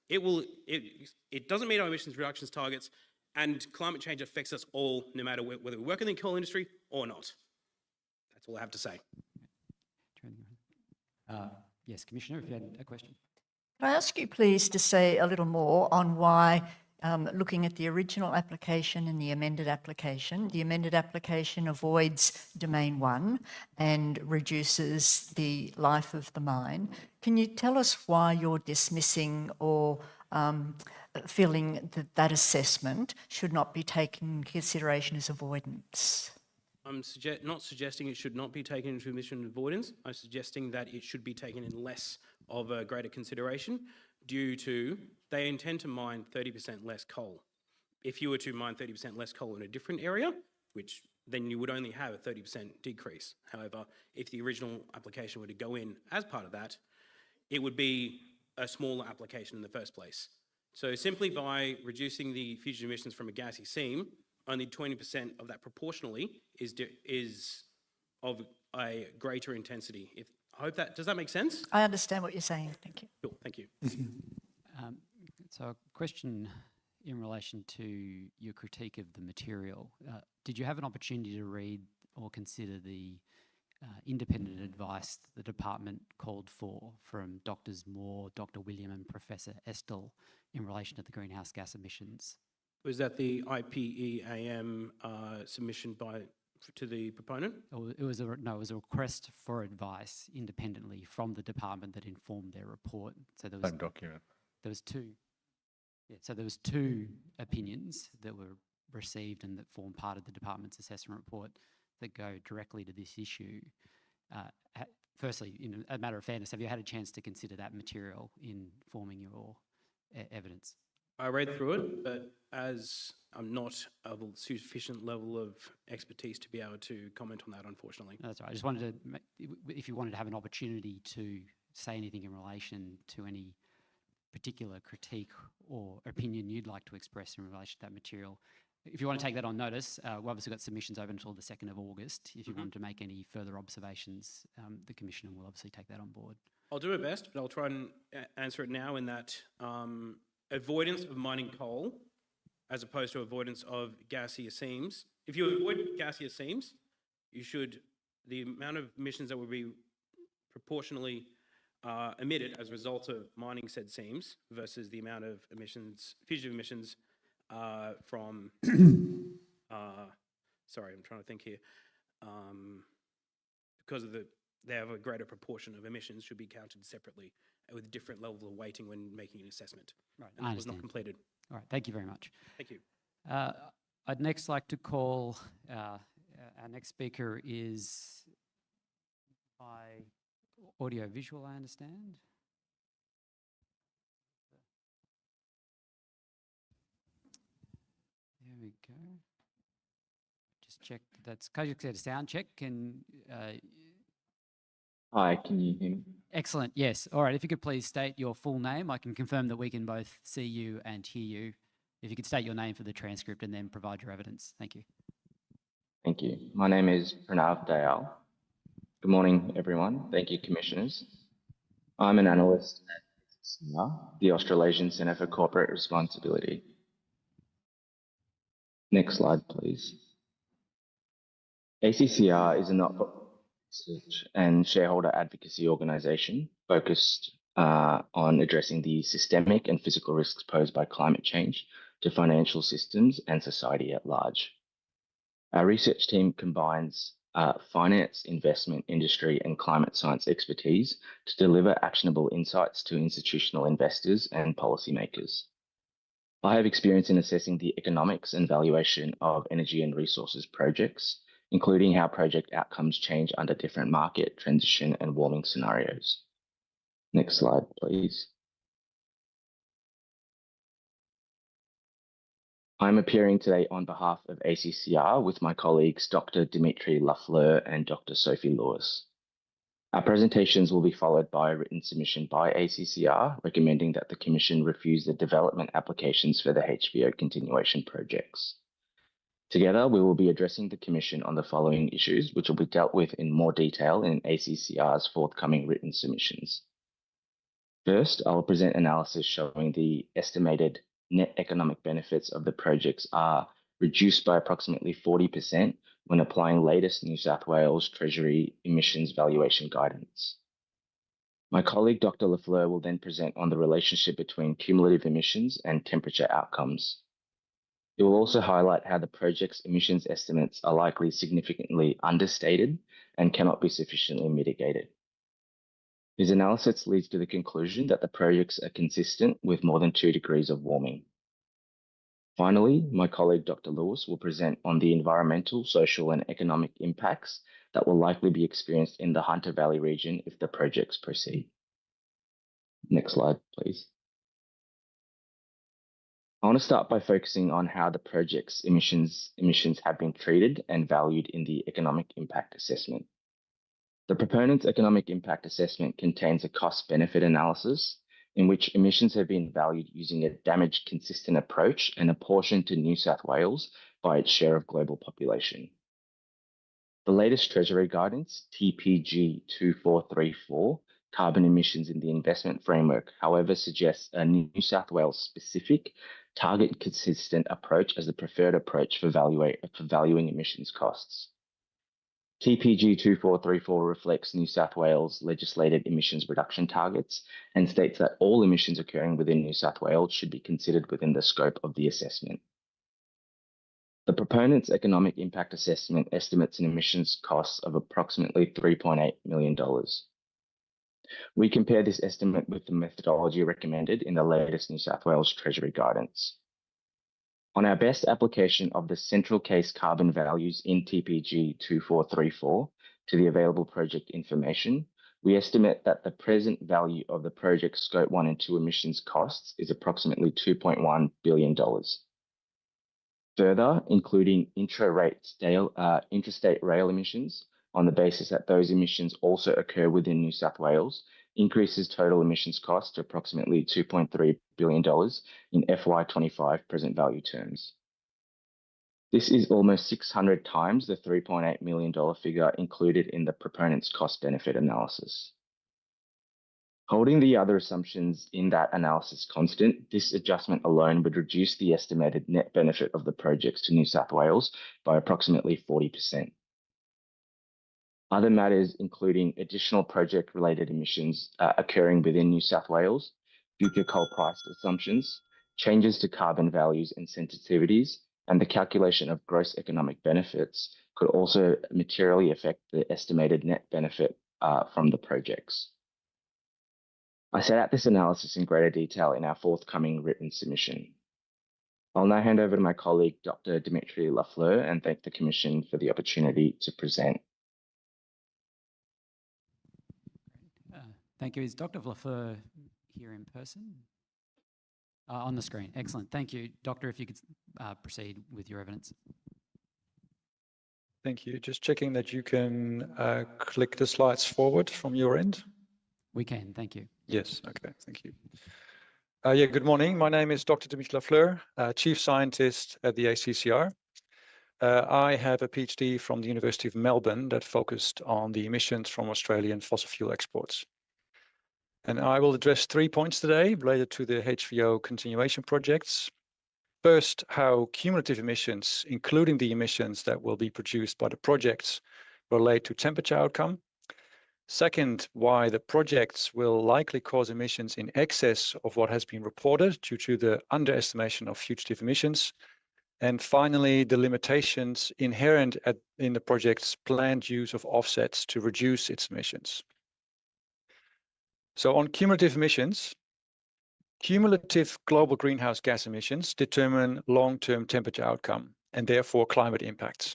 it doesn't meet our emissions reductions targets, and climate change affects us all, no matter whether we work in the coal industry or not. That's all I have to say. Yes, Commissioner, if you had a question. Can I ask you please to say a little more on why, looking at the original application and the amended application avoids Domain 1 and reduces the life of the mine. Can you tell us why you're dismissing or feeling that that assessment should not be taken into consideration as avoidance? I'm not suggesting it should not be taken into emission avoidance. I'm suggesting that it should be taken in less of a greater consideration due to they intend to mine 30% less coal. If you were to mine 30% less coal in a different area, which then you would only have a 30% decrease. However, if the original application were to go in as part of that, it would be a smaller application in the first place. So simply by reducing the fugitive emissions from a gassy seam, only 20% of that proportionally is of a greater intensity. Does that make sense? I understand what you're saying. Thank you. Cool, thank you. So a question in relation to your critique of the material. Did you have an opportunity to read or consider the independent advice the department called for from Drs. Moore, Dr. William and Professor Estel in relation to the greenhouse gas emissions? Was that the IPEAM submission to the proponent? It was a request for advice independently from the department that informed their report. So there was Same document. There was two. Yeah, so there was two opinions that were received and that form part of the department's assessment report that go directly to this issue. Firstly, in a matter of fairness, have you had a chance to consider that material in forming your evidence? I read through it, but as I'm not of a sufficient level of expertise to be able to comment on that, unfortunately. No, that's all right. I just wanted to, if you wanted to have an opportunity to say anything in relation to any particular critique or opinion you'd like to express in relation to that material. If you want to take that on notice, we've obviously got submissions open until the 2nd of August. If you want to make any further observations, the Commissioner will obviously take that on board. I'll do my best, but I'll try and answer it now in that avoidance of mining coal as opposed to avoidance of gaseous seams. If you avoid gaseous seams, the amount of emissions that would be proportionally emitted as a result of mining said seams versus the amount of fugitive emissions from, sorry, I'm trying to think here, because they have a greater proportion of emissions should be counted separately with different levels of weighting when making an assessment. Right, And that was not completed. All right, thank you very much. Thank you. I'd next like to call, our next speaker is by audio-visual, I understand. There we go. Just check that's, can you get a sound check? Hi, can you hear me? Excellent, yes. All right, if you could please state your full name, I can confirm that we can both see you and hear you. If you could state your name for the transcript and then provide your evidence. Thank you. Thank you. My name is Pranav Dayal. Good morning, everyone. Thank you, Commissioners. I'm an analyst at ACCR, the Australasian Centre for Corporate Responsibility. Next slide, please. ACCR is a not-for-profit research and shareholder advocacy organisation focused on addressing the systemic and physical risks posed by climate change to financial systems and society at large. Our research team combines finance, investment, industry, and climate science expertise to deliver actionable insights to institutional investors and policymakers. I have experience in assessing the economics and valuation of energy and resources projects, including how project outcomes change under different market, transition, and warming scenarios. Next slide, please. I'm appearing today on behalf of ACCR with my colleagues Dr. Dimitri Lafleur and Dr. Sophie Lewis. Our presentations will be followed by a written submission by ACCR recommending that the Commission refuse the development applications for the HVO continuation projects. Together, we will be addressing the Commission on the following issues, which will be dealt with in more detail in ACCR's forthcoming written submissions. First, I will present analysis showing the estimated net economic benefits of the projects are reduced by approximately 40% when applying latest New South Wales Treasury emissions valuation guidance. My colleague Dr. Lafleur will then present on the relationship between cumulative emissions and temperature outcomes. It will also highlight how the project's emissions estimates are likely significantly understated and cannot be sufficiently mitigated. His analysis leads to the conclusion that the projects are consistent with more than 2 degrees of warming. Finally, my colleague Dr. Lewis will present on the environmental, social, and economic impacts that will likely be experienced in the Hunter Valley region if the projects proceed. Next slide, please. I want to start by focusing on how the project's emissions have been treated and valued in the economic impact assessment. The proponent's economic impact assessment contains a cost-benefit analysis in which emissions have been valued using a damage consistent approach and apportioned to New South Wales by its share of global population. The latest Treasury guidance, TPG 2434, carbon emissions in the investment framework, however, suggests a New South Wales specific target consistent approach as the preferred approach for valuing emissions costs. TPG 2434 reflects New South Wales legislated emissions reduction targets and states that all emissions occurring within New South Wales should be considered within the scope of the assessment. The proponent's economic impact assessment estimates an emissions cost of approximately $3.8 million. We compare this estimate with the methodology recommended in the latest New South Wales Treasury guidance. On our best application of the central case carbon values in TPG 2434 to the available project information, we estimate that the present value of the project's Scope 1 and 2 emissions costs is approximately $2.1 billion. Further, including interstate rail emissions on the basis that those emissions also occur within New South Wales, increases total emissions cost to approximately $2.3 billion in FY25 present value terms. This is almost 600 times the $3.8 million figure included in the proponent's cost-benefit analysis. Holding the other assumptions in that analysis constant, this adjustment alone would reduce the estimated net benefit of the projects to New South Wales by approximately 40%. Other matters, including additional project-related emissions occurring within New South Wales, future coal price assumptions, changes to carbon values and sensitivities, and the calculation of gross economic benefits could also materially affect the estimated net benefit from the projects. I set out this analysis in greater detail in our forthcoming written submission. I'll now hand over to my colleague, Dr. Dimitri Lafleur, and thank the Commission for the opportunity to present. Thank you. Is Dr. Lafleur here in person? On the screen. Excellent. Thank you. Doctor, if you could proceed with your evidence. Thank you. Just checking that you can click the slides forward from your end. We can. Thank you. Yes. Okay. Thank you. Yeah, good morning. My name is Dr. Dimitri Lafleur, Chief Scientist at the ACCR. I have a PhD from the University of Melbourne that focused on the emissions from Australian fossil fuel exports. And I will address 3 points today related to the HVO continuation projects. First, how cumulative emissions, including the emissions that will be produced by the projects, relate to temperature outcome. Second, why the projects will likely cause emissions in excess of what has been reported due to the underestimation of fugitive emissions. And finally, the limitations inherent in the project's planned use of offsets to reduce its emissions. So on cumulative emissions, cumulative global greenhouse gas emissions determine long-term temperature outcome and therefore climate impacts.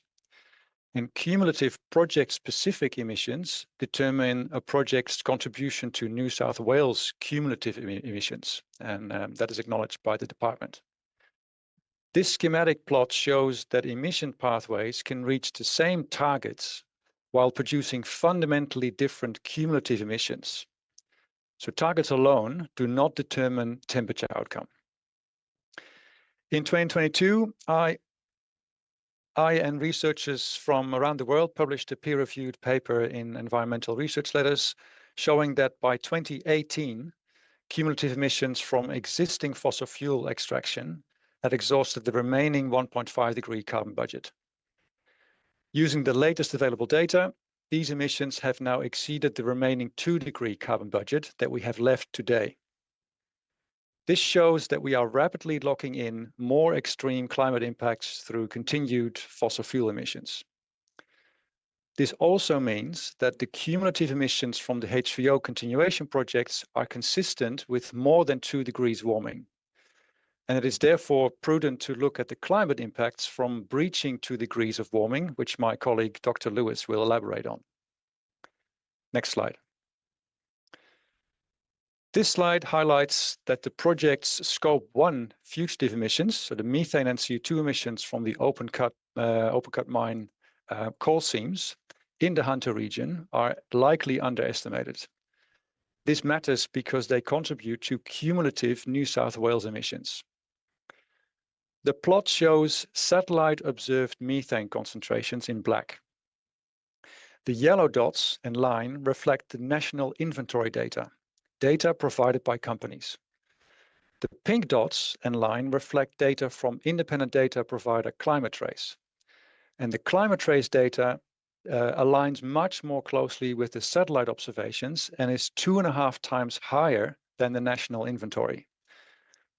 And cumulative project-specific emissions determine a project's contribution to New South Wales cumulative emissions, and that is acknowledged by the department. This schematic plot shows that emission pathways can reach the same targets while producing fundamentally different cumulative emissions. So targets alone do not determine temperature outcome. In 2022, I and researchers from around the world published a peer-reviewed paper in Environmental Research Letters showing that by 2018, cumulative emissions from existing fossil fuel extraction had exhausted the remaining 1.5-degree carbon budget. Using the latest available data, these emissions have now exceeded the remaining 2-degree carbon budget that we have left today. This shows that we are rapidly locking in more extreme climate impacts through continued fossil fuel emissions. This also means that the cumulative emissions from the HVO continuation projects are consistent with more than 2 degrees warming. And it is therefore prudent to look at the climate impacts from breaching 2 degrees of warming, which my colleague Dr. Lewis will elaborate on. Next slide. This slide highlights that the project's Scope 1 fugitive emissions, so the methane and CO2 emissions from the open cut mine coal seams in the Hunter region, are likely underestimated. This matters because they contribute to cumulative New South Wales emissions. The plot shows satellite-observed methane concentrations in black. The yellow dots and line reflect the national inventory data provided by companies. The pink dots and line reflect data from independent data provider Climate Trace. And the Climate Trace data aligns much more closely with the satellite observations and is 2.5 times higher than the national inventory.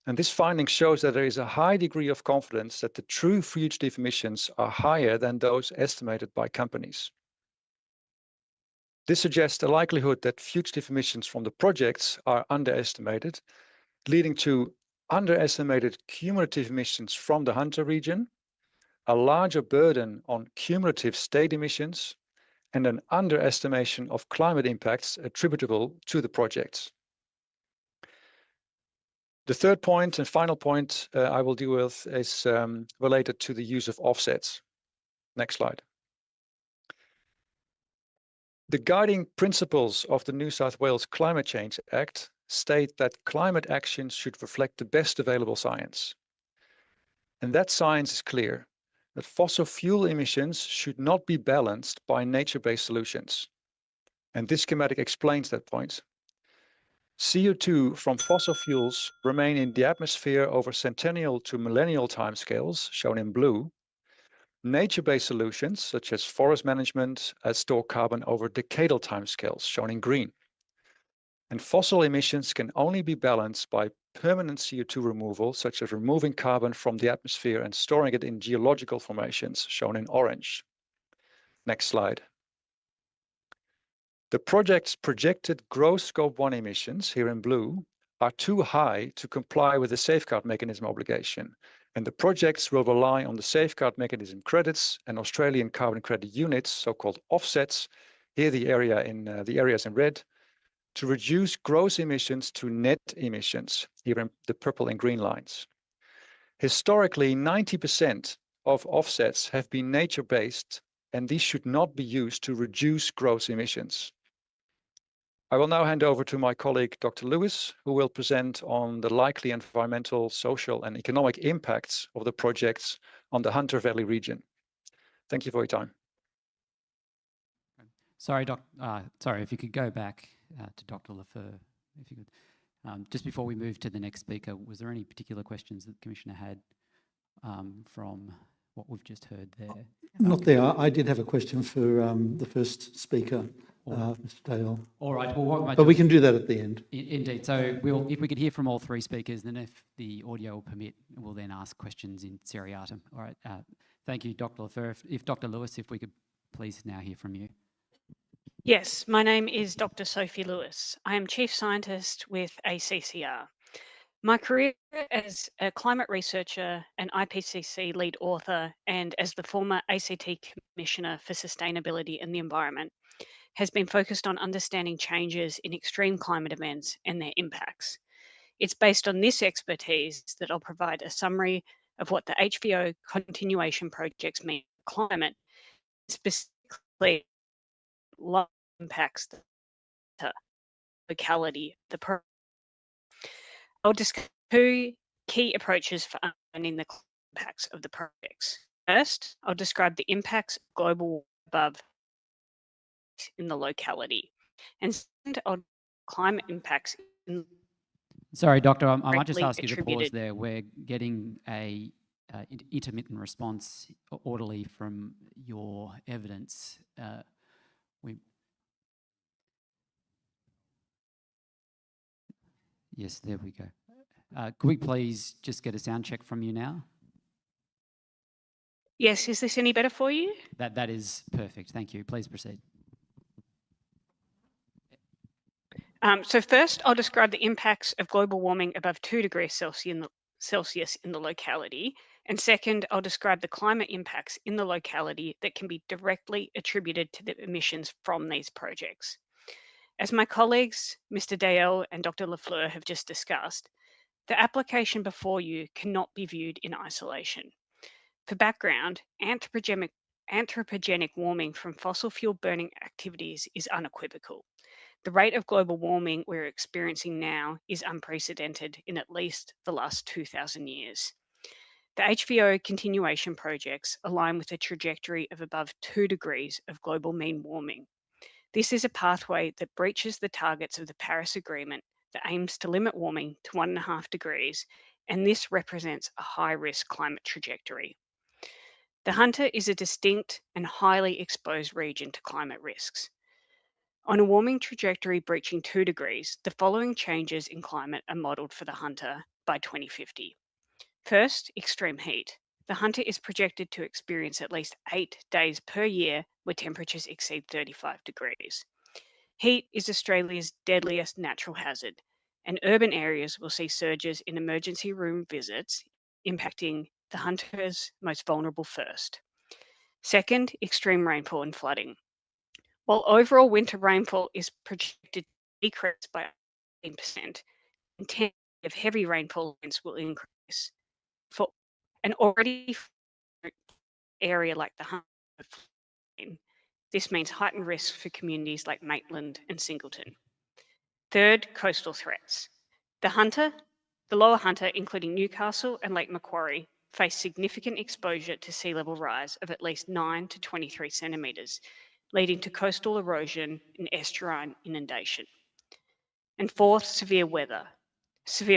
And this finding shows that there is a high degree of confidence that the true fugitive emissions are higher than those estimated by companies. This suggests a likelihood that fugitive emissions from the projects are underestimated, leading to underestimated cumulative emissions from the Hunter region, a larger burden on cumulative state emissions, and an underestimation of climate impacts attributable to the projects. The third point and final point I will deal with is related to the use of offsets. Next slide. The guiding principles of the New South Wales Climate Change Act state that climate actions should reflect the best available science. And that science is clear, that fossil fuel emissions should not be balanced by nature-based solutions. And this schematic explains that point. CO2 from fossil fuels remain in the atmosphere over centennial to millennial timescales, shown in blue. Nature-based solutions, such as forest management, store carbon over decadal timescales, shown in green. And fossil emissions can only be balanced by permanent CO2 removal, such as removing carbon from the atmosphere and storing it in geological formations, shown in orange. Next slide. The project's projected gross Scope 1 emissions, here in blue, are too high to comply with the Safeguard Mechanism obligation, and the projects will rely on the Safeguard Mechanism credits and Australian carbon credit units, so-called offsets, here the areas in red, to reduce gross emissions to net emissions, here in the purple and green lines. Historically, 90% of offsets have been nature-based, and these should not be used to reduce gross emissions. I will now hand over to my colleague, Dr. Lewis, who will present on the likely environmental, social, and economic impacts of the projects on the Hunter Valley region. Thank you for your time. Sorry, if you could go back to Dr. Lafleur, if you could. Just before we move to the next speaker, was there any particular questions that the Commissioner had from what we've just heard there? Not there. I did have a question for the first speaker, Mr. Dale. All right. Well, but we can do that at the end. Indeed. So if we could hear from all three speakers, then if the audio will permit, we'll then ask questions in seriatim. All right. Thank you, Dr. Lafleur. If Dr. Lewis, if we could please now hear from you. Yes, my name is Dr. Sophie Lewis. I am Chief Scientist with ACCR. My career as a climate researcher, an IPCC lead author, and as the former ACT Commissioner for Sustainability and the Environment has been focused on understanding changes in extreme climate events and their impacts. It's based on this expertise that I'll provide a summary of what the HVO continuation projects mean for climate, specifically low impacts to locality the project. I'll discuss two key approaches for understanding the impacts of the projects. First, I'll describe the impacts of global above in the locality. And second, I'll climate impacts. Sorry, Doctor, I might just ask you to pause there. We're getting a intermittent response orderly from your evidence. Yes, there we go. Could we please just get a sound check from you now? Yes, is this any better for you? That is perfect. Thank you. Please proceed. So first, I'll describe the impacts of global warming above 2 degrees Celsius in the locality. And second, I'll describe the climate impacts in the locality that can be directly attributed to the emissions from these projects. As my colleagues, Mr. Dale and Dr. Lafleur, have just discussed, the application before you cannot be viewed in isolation. For background, anthropogenic warming from fossil fuel burning activities is unequivocal. The rate of global warming we're experiencing now is unprecedented in at least the last 2,000 years. The HVO continuation projects align with a trajectory of above 2 degrees of global mean warming. This is a pathway that breaches the targets of the Paris Agreement that aims to limit warming to 1.5 degrees, and this represents a high-risk climate trajectory. The Hunter is a distinct and highly exposed region to climate risks. On a warming trajectory breaching 2 degrees, the following changes in climate are modelled for the Hunter by 2050. First, extreme heat. The Hunter is projected to experience at least 8 days per year where temperatures exceed 35 degrees. Heat is Australia's deadliest natural hazard, and urban areas will see surges in emergency room visits, impacting the Hunter's most vulnerable first. Second, extreme rainfall and flooding. While overall winter rainfall is projected to decrease by 18%, intensity of heavy rainfall events will increase. For an already area like the Hunter, this means heightened risk for communities like Maitland and Singleton. Third, coastal threats. The lower Hunter, including Newcastle and Lake Macquarie, face significant exposure to sea level rise of at least 9 to 23 centimetres, leading to coastal erosion and estuarine inundation. And fourth, severe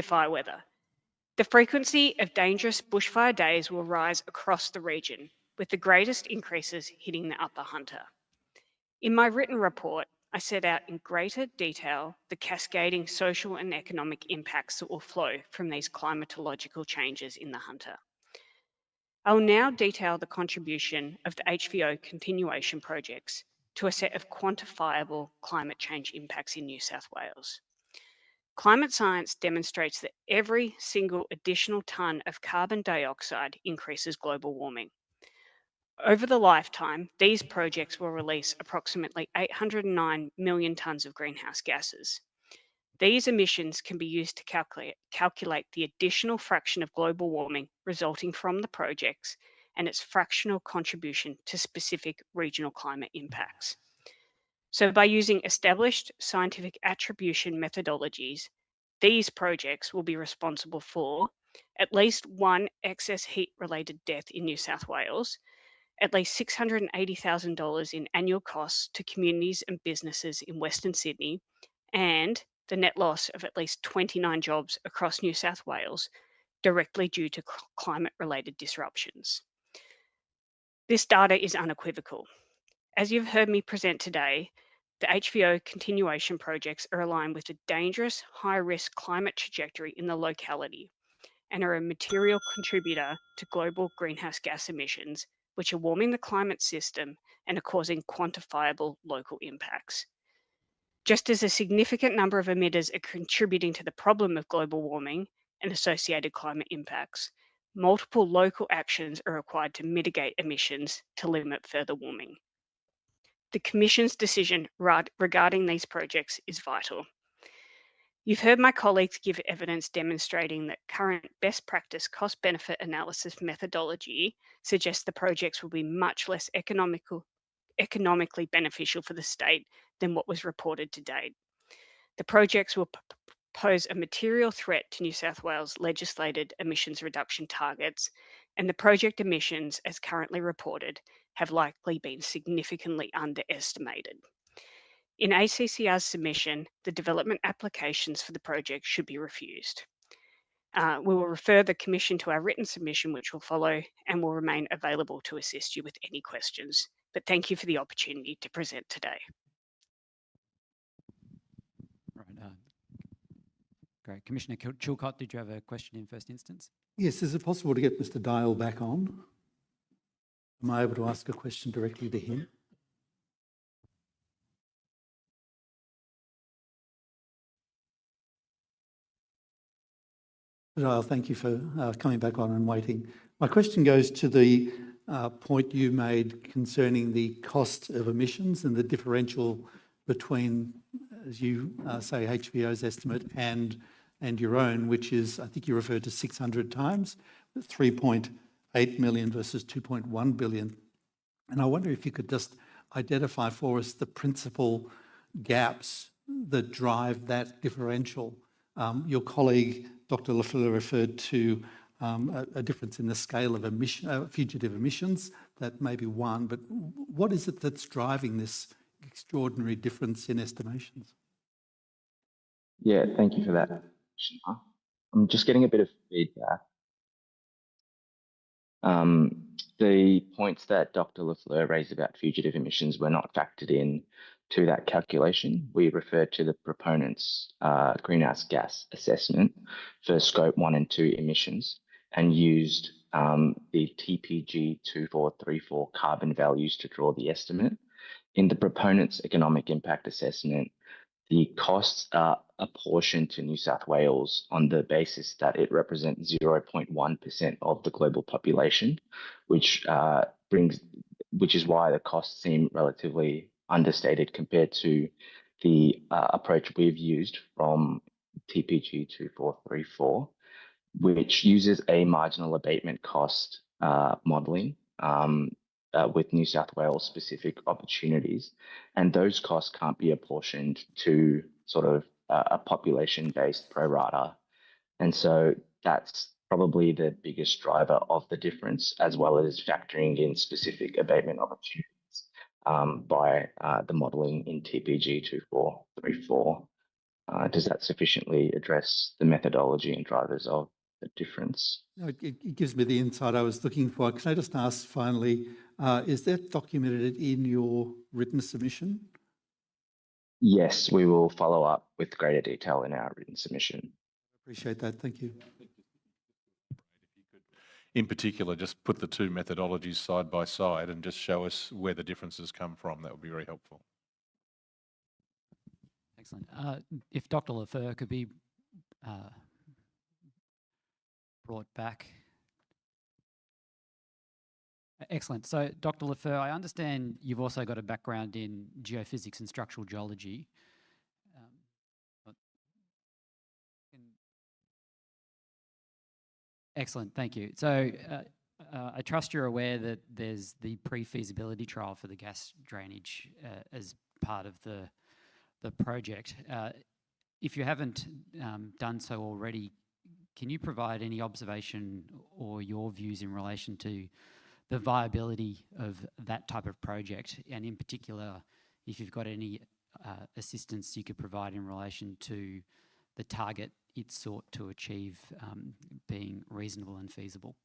fire weather. The frequency of dangerous bushfire days will rise across the region, with the greatest increases hitting the upper Hunter. In my written report, I set out in greater detail the cascading social and economic impacts that will flow from these climatological changes in the Hunter. I will now detail the contribution of the HVO continuation projects to a set of quantifiable climate change impacts in New South Wales. Climate science demonstrates that every single additional tonne of carbon dioxide increases global warming. Over the lifetime, these projects will release approximately 809 million tonnes of greenhouse gases. These emissions can be used to calculate the additional fraction of global warming resulting from the projects and its fractional contribution to specific regional climate impacts. So by using established scientific attribution methodologies, these projects will be responsible for at least one excess heat-related death in New South Wales, at least $680,000 in annual costs to communities and businesses in Western Sydney, and the net loss of at least 29 jobs across New South Wales directly due to climate-related disruptions. This data is unequivocal. As you've heard me present today, the HVO continuation projects are aligned with a dangerous, high-risk climate trajectory in the locality and are a material contributor to global greenhouse gas emissions, which are warming the climate system and are causing quantifiable local impacts. Just as a significant number of emitters are contributing to the problem of global warming and associated climate impacts, multiple local actions are required to mitigate emissions to limit further warming. The Commission's decision regarding these projects is vital. You've heard my colleagues give evidence demonstrating that current best practice cost-benefit analysis methodology suggests the projects will be much less economically beneficial for the state than what was reported to date. The projects will pose a material threat to New South Wales legislated emissions reduction targets, and the project emissions, as currently reported, have likely been significantly underestimated. In ACCR's submission, the development applications for the project should be refused. We will refer the Commission to our written submission, which will follow, and will remain available to assist you with any questions. But thank you for the opportunity to present today. Right. Great. Commissioner Chilcott, did you have a question in first instance? Yes, is it possible to get Mr. Dale back on? Am I able to ask a question directly to him? Dale, thank you for coming back on and waiting. My question goes to the point you made concerning the cost of emissions and the differential between as you say, HVO's estimate and your own, which is, I think you referred to 600 times, 3.8 million versus 2.1 billion. And I wonder if you could just identify for us the principal gaps that drive that differential. Your colleague, Dr. Lafleur, referred to a difference in the scale of fugitive emissions. That may be one, but what is it that's driving this extraordinary difference in estimations? Yeah, thank you for that, Commissioner. I'm just getting a bit of feedback. The points that Dr. Lafleur raised about fugitive emissions were not factored in to that calculation. We referred to the proponent's greenhouse gas assessment for scope 1 and 2 emissions and used the TPG 2434 carbon values to draw the estimate. In the proponent's economic impact assessment, the costs are apportioned to New South Wales on the basis that it represents 0.1% of the global population, which is why the costs seem relatively understated compared to the approach we've used from TPG 2434, which uses a marginal abatement cost modelling with New South Wales specific opportunities. And those costs can't be apportioned to sort of a population-based pro rata. And so that's probably the biggest driver of the difference, as well as factoring in specific abatement opportunities by the modelling in TPG 2434. Does that sufficiently address the methodology and drivers of the difference? No, it gives me the insight I was looking for. Can I just ask finally, is that documented in your written submission? Yes, we will follow up with greater detail in our written submission. Appreciate that. Thank you. In particular, just put the two methodologies side by side and just show us where the differences come from. That would be very helpful. Excellent. If Dr. Lafleur could be brought back. Excellent. So, Dr. Lafleur, I understand you've also got a background in geophysics and structural geology. Excellent, thank you. So, I trust you're aware that there's the pre-feasibility trial for the gas drainage as part of the project. If you haven't done so already, can you provide any observation or your views in relation to the viability of that type of project, and in particular, if you've got any assistance you could provide in relation to the target it sought to achieve being reasonable and feasible?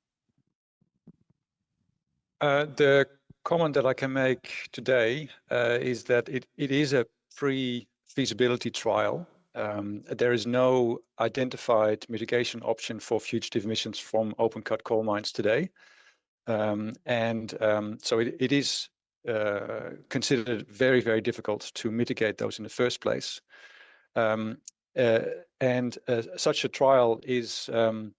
The comment that I can make today is that it is a pre-feasibility trial. There is no identified mitigation option for fugitive emissions from open-cut coal mines today. So it is considered very, very difficult to mitigate those in the first place. Such a trial is an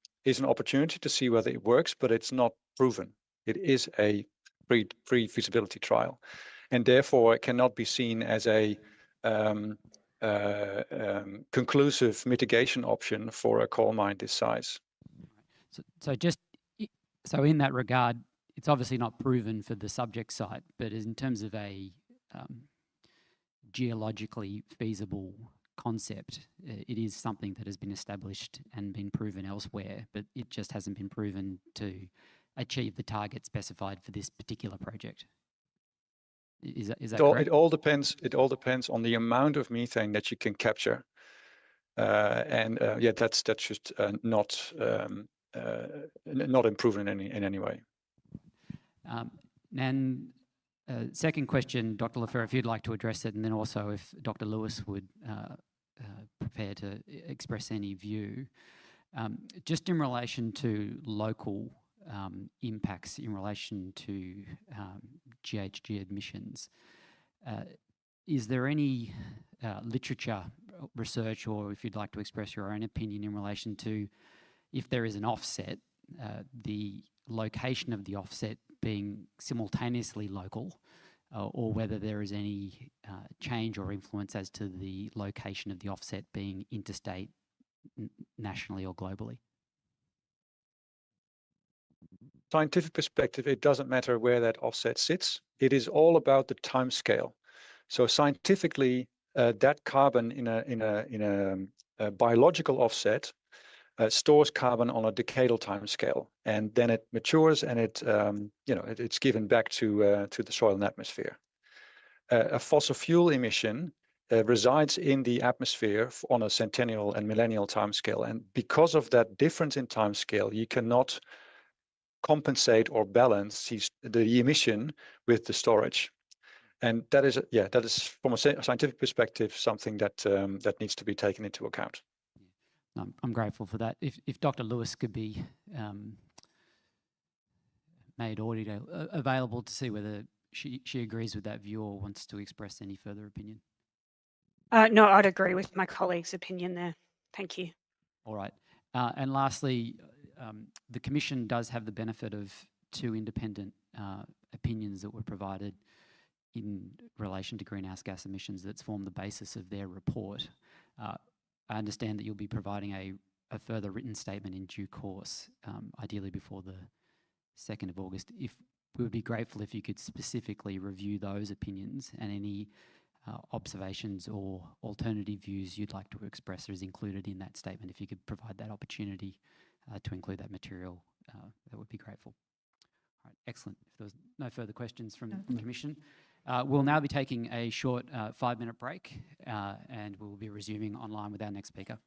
opportunity to see whether it works, but it's not proven. It is a pre-feasibility trial, and therefore it cannot be seen as a conclusive mitigation option for a coal mine this size. So in that regard, it's obviously not proven for the subject site, but in terms of a geologically feasible concept, it is something that has been established and been proven elsewhere, but it just hasn't been proven to achieve the target specified for this particular project. Is that correct? It all depends on the amount of methane that you can capture, that's just not improving in any way. And second question, Dr. Lafleur, if you'd like to address it, and then also if Dr. Lewis would prepare to express any view, just in relation to local impacts in relation to GHG emissions, is there any literature, research, or if you'd like to express your own opinion in relation to if there is an offset, the location of the offset being simultaneously local, or whether there is any change or influence as to the location of the offset being interstate, nationally or globally? Scientific perspective, it doesn't matter where that offset sits. It is all about the time scale. So scientifically, that carbon in a biological offset stores carbon on a decadal time scale, and then it matures and it's given back to the soil and atmosphere. A fossil fuel emission resides in the atmosphere on a centennial and millennial time scale, and because of that difference in time scale, you cannot compensate or balance the emission with the storage. And that is from a scientific perspective something that needs to be taken into account. I'm grateful for that. If Dr. Lewis could be made audio available to see whether she agrees with that view or wants to express any further opinion. No, I'd agree with my colleague's opinion there. Thank you. All right. And lastly, the Commission does have the benefit of two independent opinions that were provided in relation to greenhouse gas emissions that's formed the basis of their report. I understand that you'll be providing a further written statement in due course, ideally before the 2nd of August. We would be grateful if you could specifically review those opinions and any observations or alternative views you'd like to express is included in that statement. If you could provide that opportunity to include that material, that would be grateful. All right, excellent. If there's no further questions from the Commission, we'll now be taking a short 5-minute break and we'll be resuming online with our next speaker.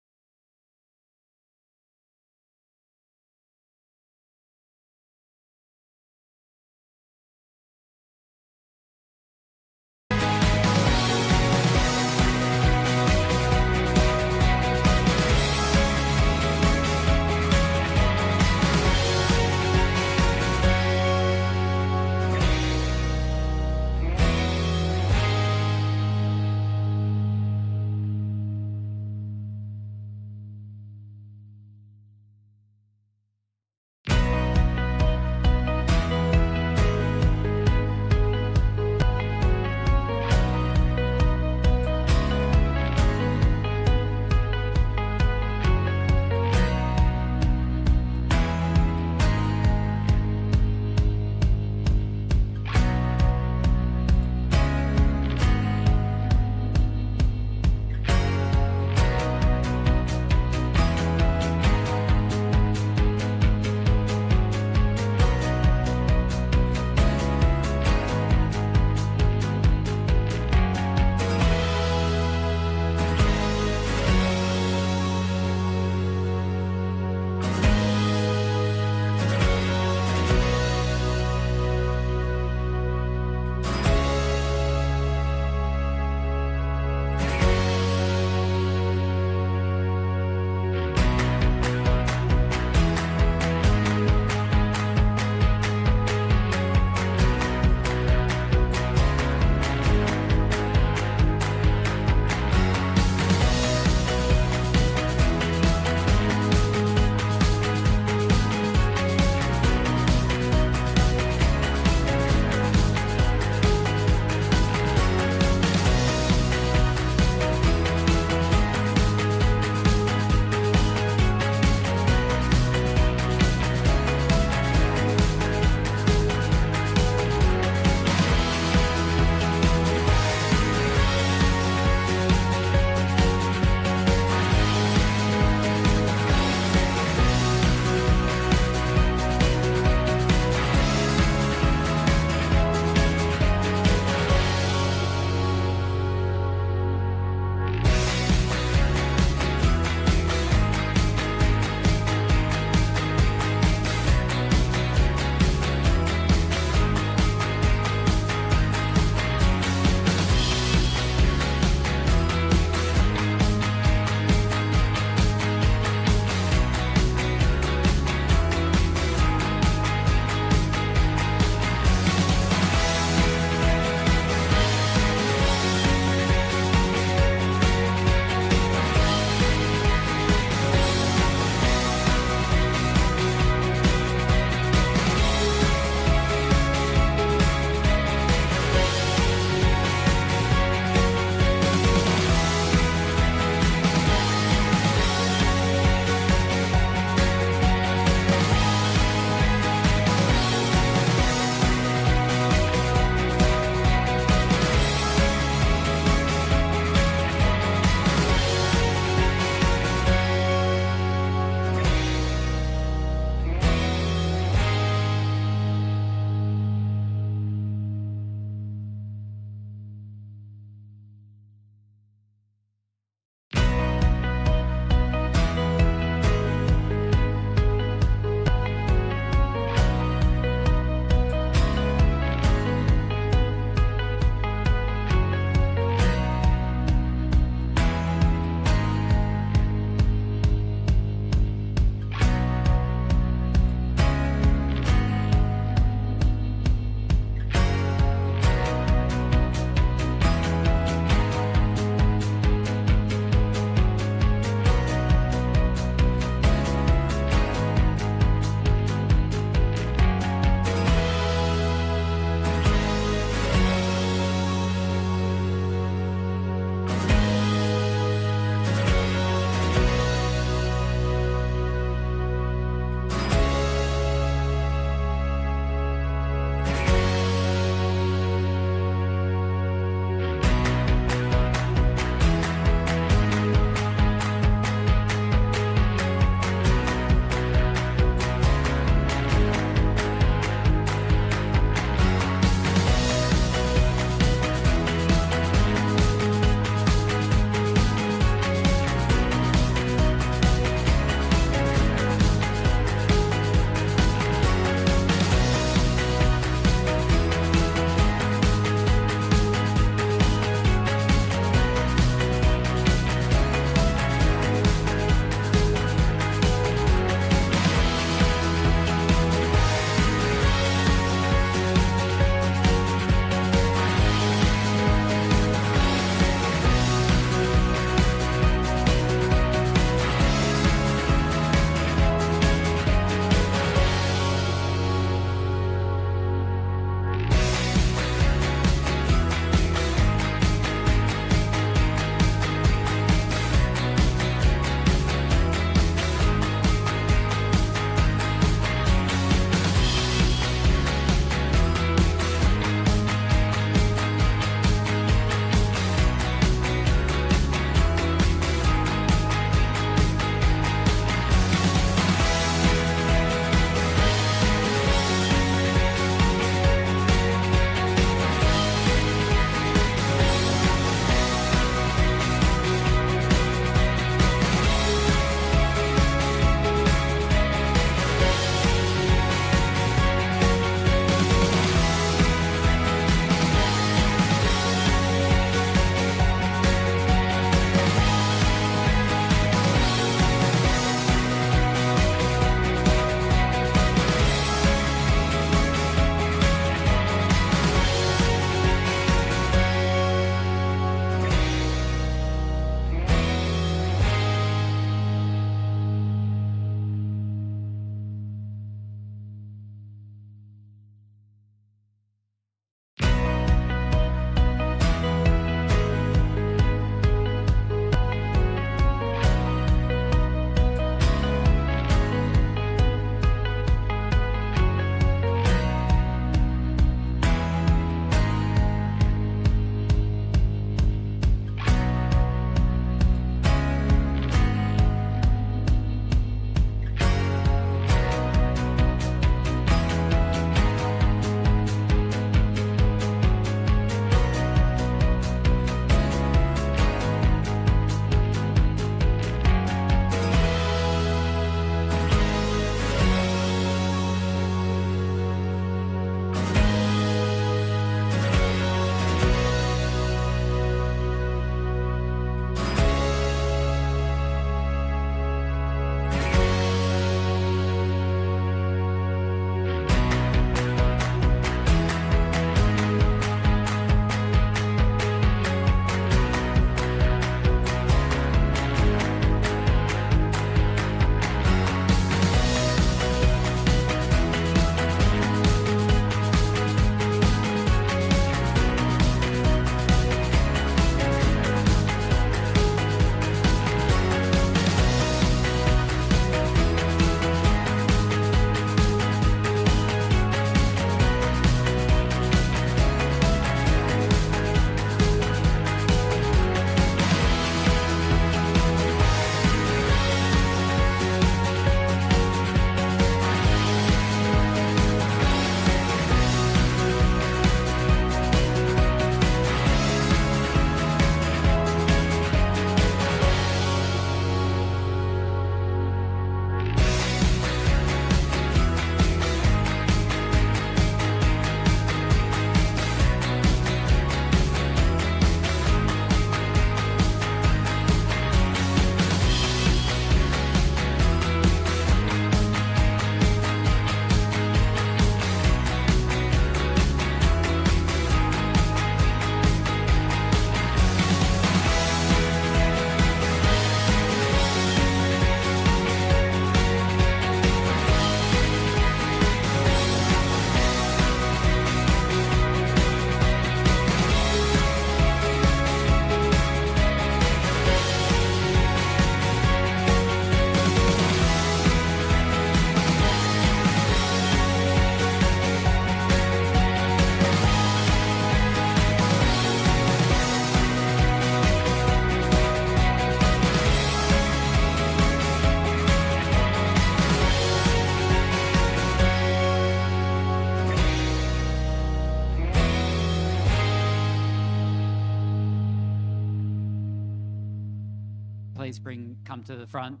please come to the front.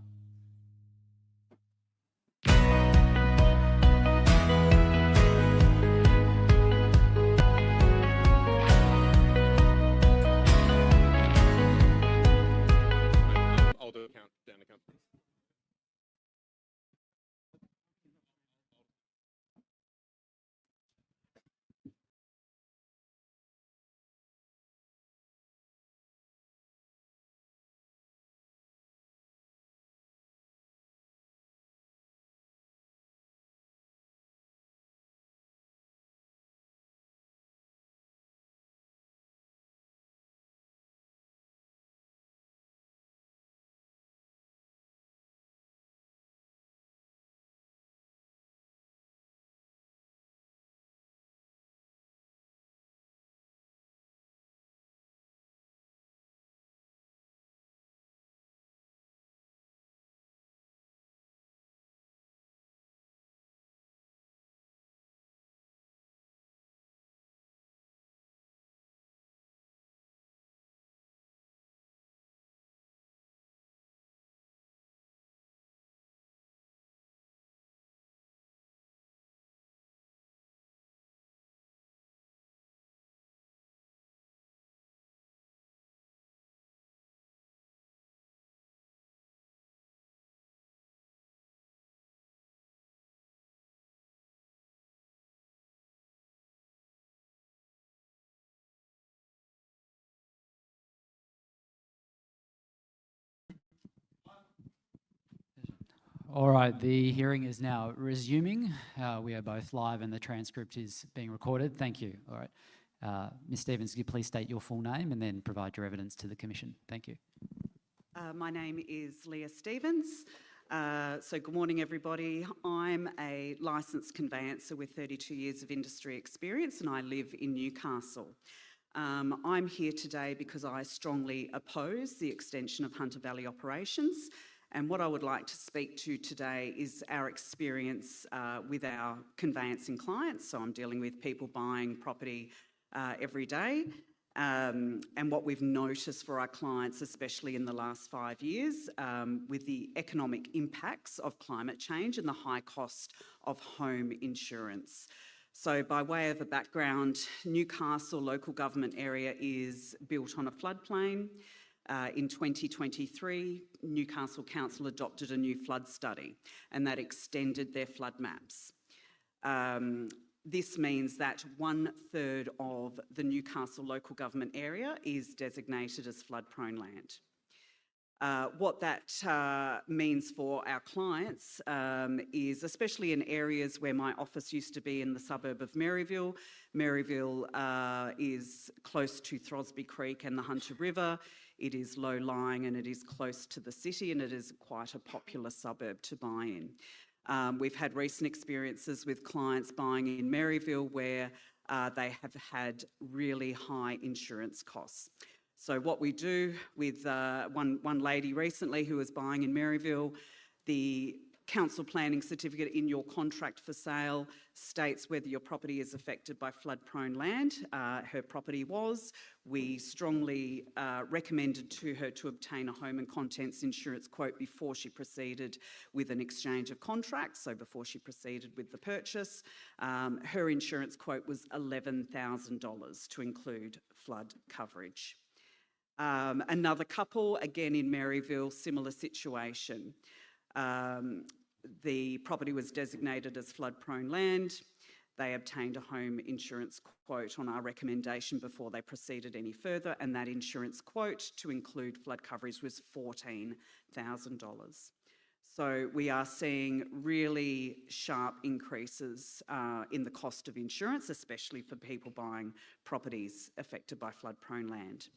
I'll do a count down to count. All right, the hearing is now resuming. We are both live and the transcript is being recorded. Thank you. All right. Ms Stevens, could you please state your full name and then provide your evidence to the Commission? Thank you. My name is Leah Stevens. So good morning, everybody. I'm a licensed conveyancer with 32 years of industry experience and I live in Newcastle. I'm here today because I strongly oppose the extension of Hunter Valley operations. And what I would like to speak to today is our experience with our conveyancing clients. So I'm dealing with people buying property every day. And what we've noticed for our clients, especially in the last 5 years, with the economic impacts of climate change and the high cost of home insurance. So by way of a background, Newcastle local government area is built on a floodplain. In 2023, Newcastle Council adopted a new flood study and that extended their flood maps. This means that 1/3 of the Newcastle local government area is designated as flood-prone land. What that means for our clients is, especially in areas where my office used to be in the suburb of Maryville. Maryville is close to Throsby Creek and the Hunter River. It is low-lying and it is close to the city and it is quite a popular suburb to buy in. We've had recent experiences with clients buying in Maryville where they have had really high insurance costs. So what we do with one lady recently who was buying in Maryville, the council planning certificate in your contract for sale states whether your property is affected by flood-prone land. Her property was. We strongly recommended to her to obtain a home and contents insurance quote before she proceeded with an exchange of contracts, so before she proceeded with the purchase. Her insurance quote was $11,000 to include flood coverage. Another couple, again in Maryville, similar situation. The property was designated as flood-prone land. They obtained a home insurance quote on our recommendation before they proceeded any further, and that insurance quote to include flood coverage was $14,000. So we are seeing really sharp increases in the cost of insurance, especially for people buying properties affected by flood-prone land.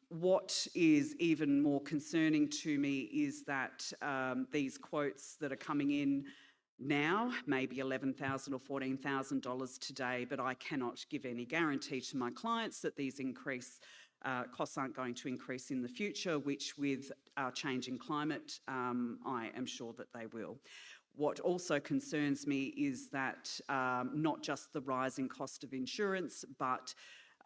What is even more concerning to me is that these quotes that are coming in now may be $11,000 or $14,000 today, but I cannot give any guarantee to my clients that these costs aren't going to increase in the future, which with our changing climate, I am sure that they will. What also concerns me is that not just the rising cost of insurance, but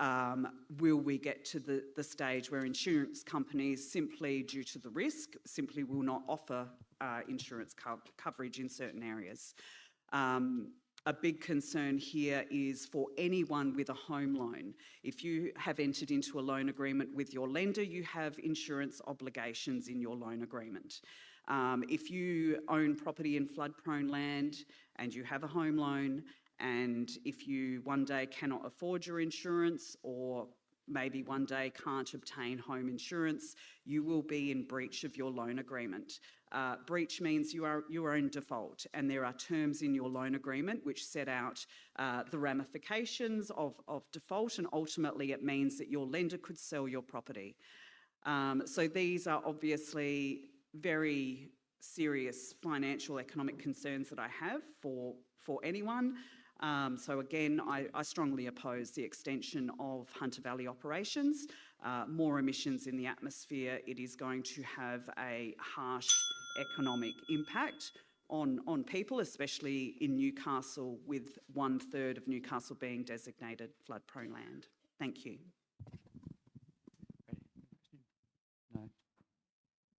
Will we get to the stage where insurance companies, simply due to the risk, simply will not offer insurance coverage in certain areas? A big concern here is for anyone with a home loan. If you have entered into a loan agreement with your lender, you have insurance obligations in your loan agreement. If you own property in flood-prone land and you have a home loan, and if you one day cannot afford your insurance, or maybe one day can't obtain home insurance, you will be in breach of your loan agreement. Breach means you are in default, and there are terms in your loan agreement which set out the ramifications of default, and ultimately it means that your lender could sell your property. So these are obviously very serious financial economic concerns that I have for anyone. So again, I strongly oppose the extension of Hunter Valley operations. More emissions in the atmosphere, it is going to have a harsh economic impact on people, especially in Newcastle, with 1/3 of Newcastle being designated flood-prone land. Thank you. No.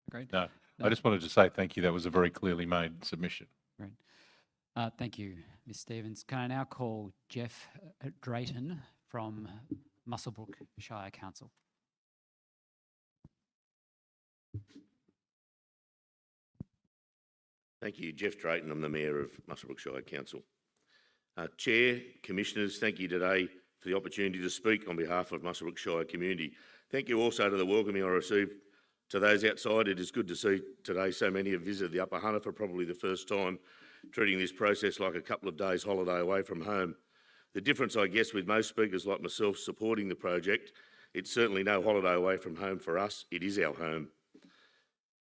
Great. No, I just wanted to say thank you. That was a very clearly made submission. Great. Thank you, Ms Stevens. Can I now call Jeff Drayton from Muswellbrook Shire Council? Thank you, Jeff Drayton. I'm the Mayor of Muswellbrook Shire Council. Chair, Commissioners, thank you today for the opportunity to speak on behalf of Muswellbrook Shire community. Thank you also to the welcoming I received to those outside. It is good to see today so many have visited the Upper Hunter for probably the first time, treating this process like a couple of days holiday away from home. The difference, I guess, with most speakers like myself supporting the project, it's certainly no holiday away from home for us. It is our home.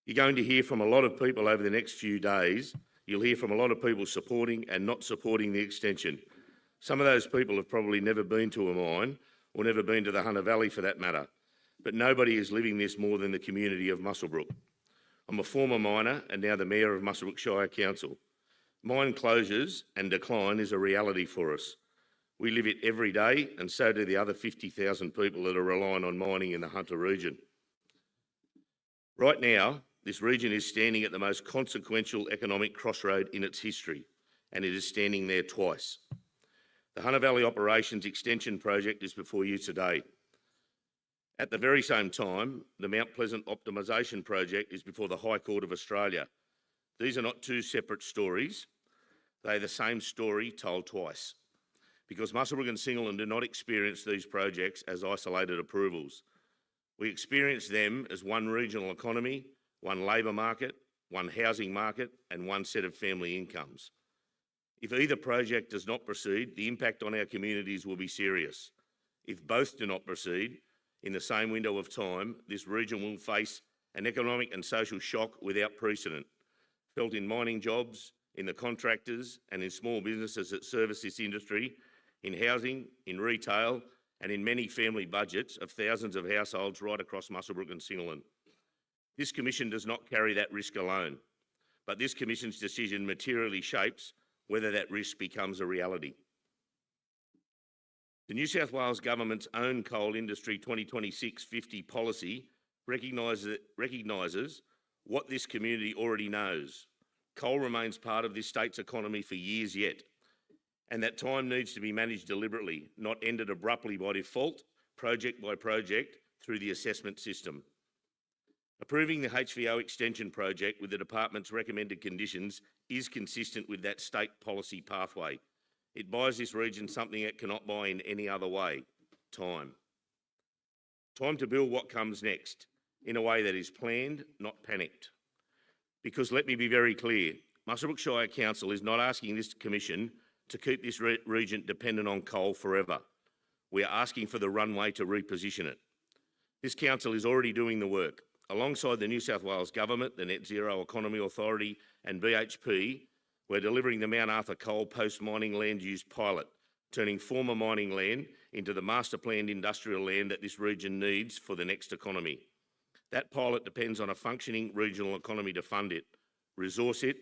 You're going to hear from a lot of people over the next few days. You'll hear from a lot of people supporting and not supporting the extension. Some of those people have probably never been to a mine or never been to the Hunter Valley for that matter, but nobody is living this more than the community of Muswellbrook. I'm a former miner and now the Mayor of Muswellbrook Shire Council. Mine closures and decline is a reality for us. We live it every day, and so do the other 50,000 people that are relying on mining in the Hunter region. Right now, this region is standing at the most consequential economic crossroad in its history, and it is standing there twice. The Hunter Valley Operations Extension Project is before you today. At the very same time, the Mount Pleasant Optimisation Project is before the High Court of Australia. These are not two separate stories. They are the same story told twice, because Muswellbrook and Singleton do not experience these projects as isolated approvals. We experience them as one regional economy, one labour market, one housing market, and one set of family incomes. If either project does not proceed, the impact on our communities will be serious. If both do not proceed, in the same window of time, this region will face an economic and social shock without precedent, felt in mining jobs, in the contractors and in small businesses that service this industry, in housing, in retail, and in many family budgets of thousands of households right across Muswellbrook and Singleton. This Commission does not carry that risk alone, but this Commission's decision materially shapes whether that risk becomes a reality. The New South Wales Government's own Coal Industry 2026-50 policy recognises what this community already knows. Coal remains part of this state's economy for years yet, and that time needs to be managed deliberately, not ended abruptly by default, project by project, through the assessment system. Approving the HVO extension project with the Department's recommended conditions is consistent with that state policy pathway. It buys this region something it cannot buy in any other way: time. Time to build what comes next, in a way that is planned, not panicked. Because let me be very clear, Muswellbrook Shire Council is not asking this Commission to keep this region dependent on coal forever. We are asking for the runway to reposition it. This council is already doing the work. Alongside the New South Wales Government, the Net Zero Economy Authority and BHP, we're delivering the Mount Arthur Coal Post-Mining Land Use Pilot, turning former mining land into the master planned industrial land that this region needs for the next economy. That pilot depends on a functioning regional economy to fund it, resource it,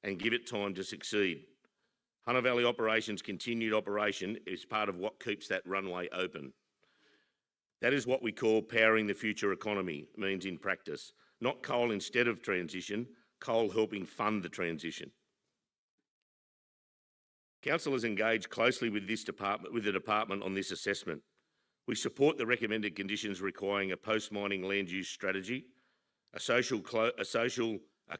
and give it time to succeed. Hunter Valley Operations' continued operation is part of what keeps that runway open. That is what we call powering the future economy, means in practice. Not coal instead of transition, coal helping fund the transition. Council has engaged closely with the department on this assessment. We support the recommended conditions requiring a post-mining land use strategy, a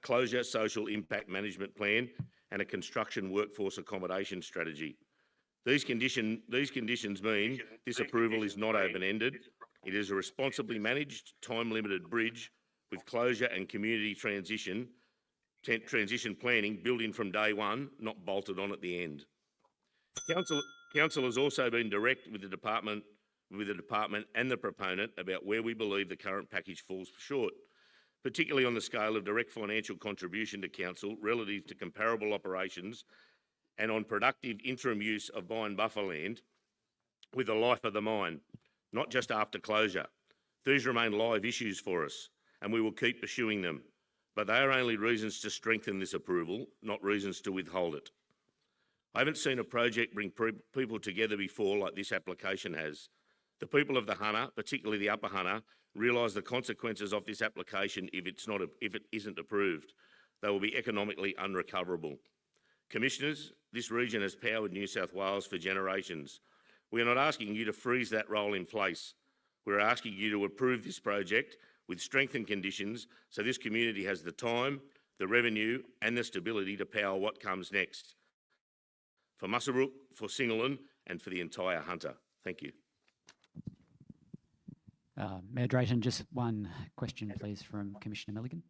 closure social impact management plan, and a construction workforce accommodation strategy. These conditions mean this approval is not open-ended. It is a responsibly managed, time-limited bridge with closure and community transition planning built in from day one, not bolted on at the end. Council has also been direct with the department and the proponent about where we believe the current package falls short, particularly on the scale of direct financial contribution to council relative to comparable operations and on productive interim use of mine buffer land with the life of the mine, not just after closure. These remain live issues for us, and we will keep pursuing them, but they are only reasons to strengthen this approval, not reasons to withhold it. I haven't seen a project bring people together before like this application has. The people of the Hunter, particularly the Upper Hunter, realise the consequences of this application if it isn't approved. They will be economically unrecoverable. Commissioners, this region has powered New South Wales for generations. We are not asking you to freeze that role in place. We're asking you to approve this project with strengthened conditions so this community has the time, the revenue and the stability to power what comes next. For Muswellbrook, for Singleton and for the entire Hunter. Thank you. Mayor Drayton, just one question, please, from Commissioner Milligan.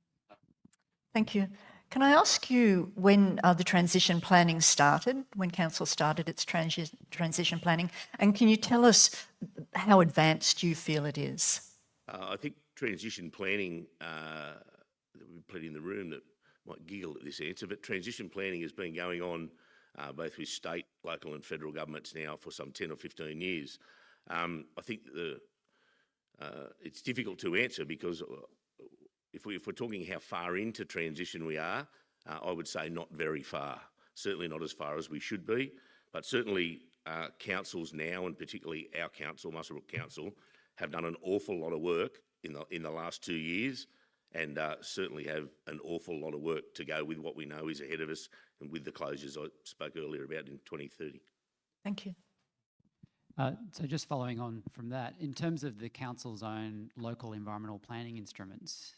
Thank you. Can I ask you when the transition planning started, when Council started its transition planning, and can you tell us how advanced you feel it is? I think transition planning, there will be plenty in the room that might giggle at this answer, but transition planning has been going on both with state, local and federal governments now for some 10 or 15 years. I think it's difficult to answer because if we're talking how far into transition we are, I would say not very far. Certainly not as far as we should be, but certainly councils now, and particularly our council, Muswellbrook Council, have done an awful lot of work in the last 2 years, and certainly have an awful lot of work to go with what we know is ahead of us and with the closures I spoke earlier about in 2030. Thank you. So just following on from that, in terms of the council's own local environmental planning instruments,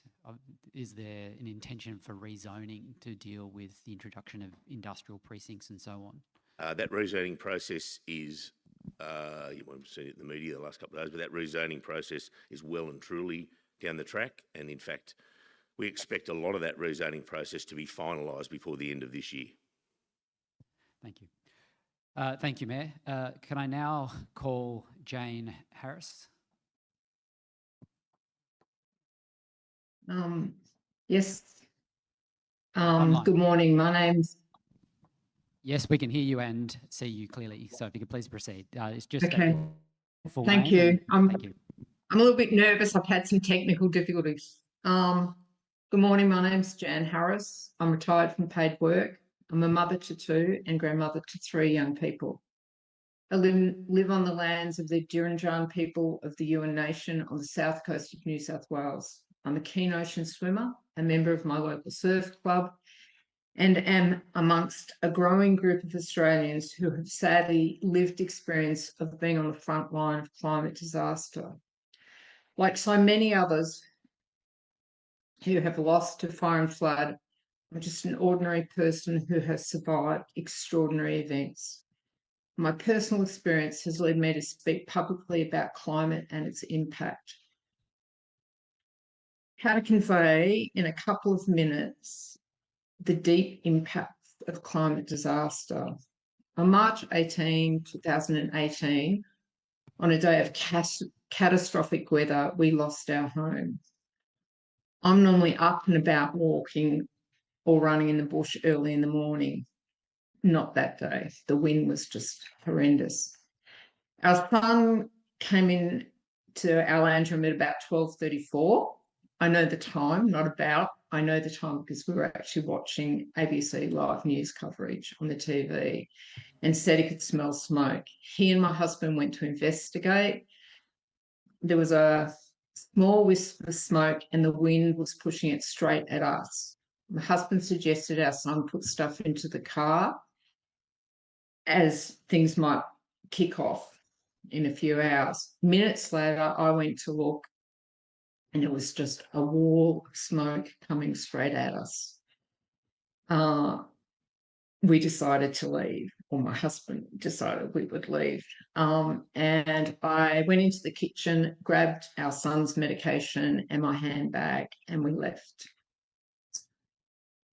is there an intention for rezoning to deal with the introduction of industrial precincts and so on? That rezoning process is, you might have seen it in the media the last couple of days, but that rezoning process is well and truly down the track. And in fact, we expect a lot of that rezoning process to be finalised before the end of this year. Thank you. Thank you, Mayor. Can I now call Jane Harris? Yes. Good morning. My name's... Yes, we can hear you and see you clearly. So if you could please proceed. It's just okay. Full Thank name you. thank you. I'm a little bit nervous. I've had some technical difficulties. Good morning. My name's Jan Harris. I'm retired from paid work. I'm a mother to 2 and grandmother to 3 young people. I live on the lands of the Diranjan people of the Yuin Nation on the south coast of New South Wales. I'm a keen ocean swimmer, a member of my local surf club, and am amongst a growing group of Australians who have sadly lived experience of being on the front line of climate disaster. Like so many others who have lost to fire and flood, I'm just an ordinary person who has survived extraordinary events. My personal experience has led me to speak publicly about climate and its impact. How to convey in a couple of minutes the deep impacts of climate disaster. On March 18, 2018, on a day of catastrophic weather, we lost our home. I'm normally up and about walking or running in the bush early in the morning. Not that day. The wind was just horrendous. Our son came in to our lounge room at about 12:34. I know the time, not about. I know the time because we were actually watching ABC live news coverage on the TV, and said he could smell smoke. He and my husband went to investigate. there was a small wisp of smoke and the wind was pushing it straight at us. My husband suggested our son put stuff into the car as things might kick off in a few hours. Minutes later, I went to look and it was just a wall of smoke coming straight at us. We decided to leave, or my husband decided we would leave. And I went into the kitchen, grabbed our son's medication and my handbag, and we left.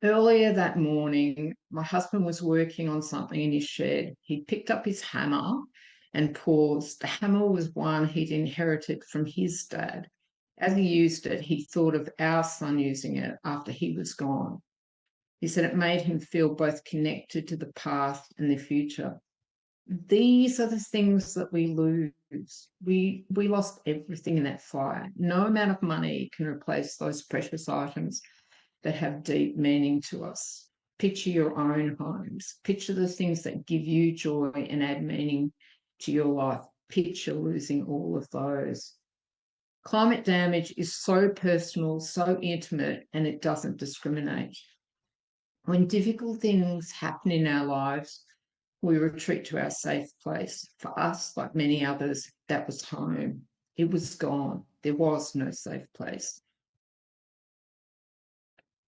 Earlier that morning, my husband was working on something in his shed. He picked up his hammer and paused. The hammer was one he'd inherited from his dad. As he used it, he thought of our son using it after he was gone. He said it made him feel both connected to the past and the future. These are the things that we lose. We lost everything in that fire. No amount of money can replace those precious items that have deep meaning to us. Picture your own homes. Picture the things that give you joy and add meaning to your life. Picture losing all of those. Climate damage is so personal, so intimate, and it doesn't discriminate. When difficult things happen in our lives, we retreat to our safe place. For us, like many others, that was home. It was gone. There was no safe place.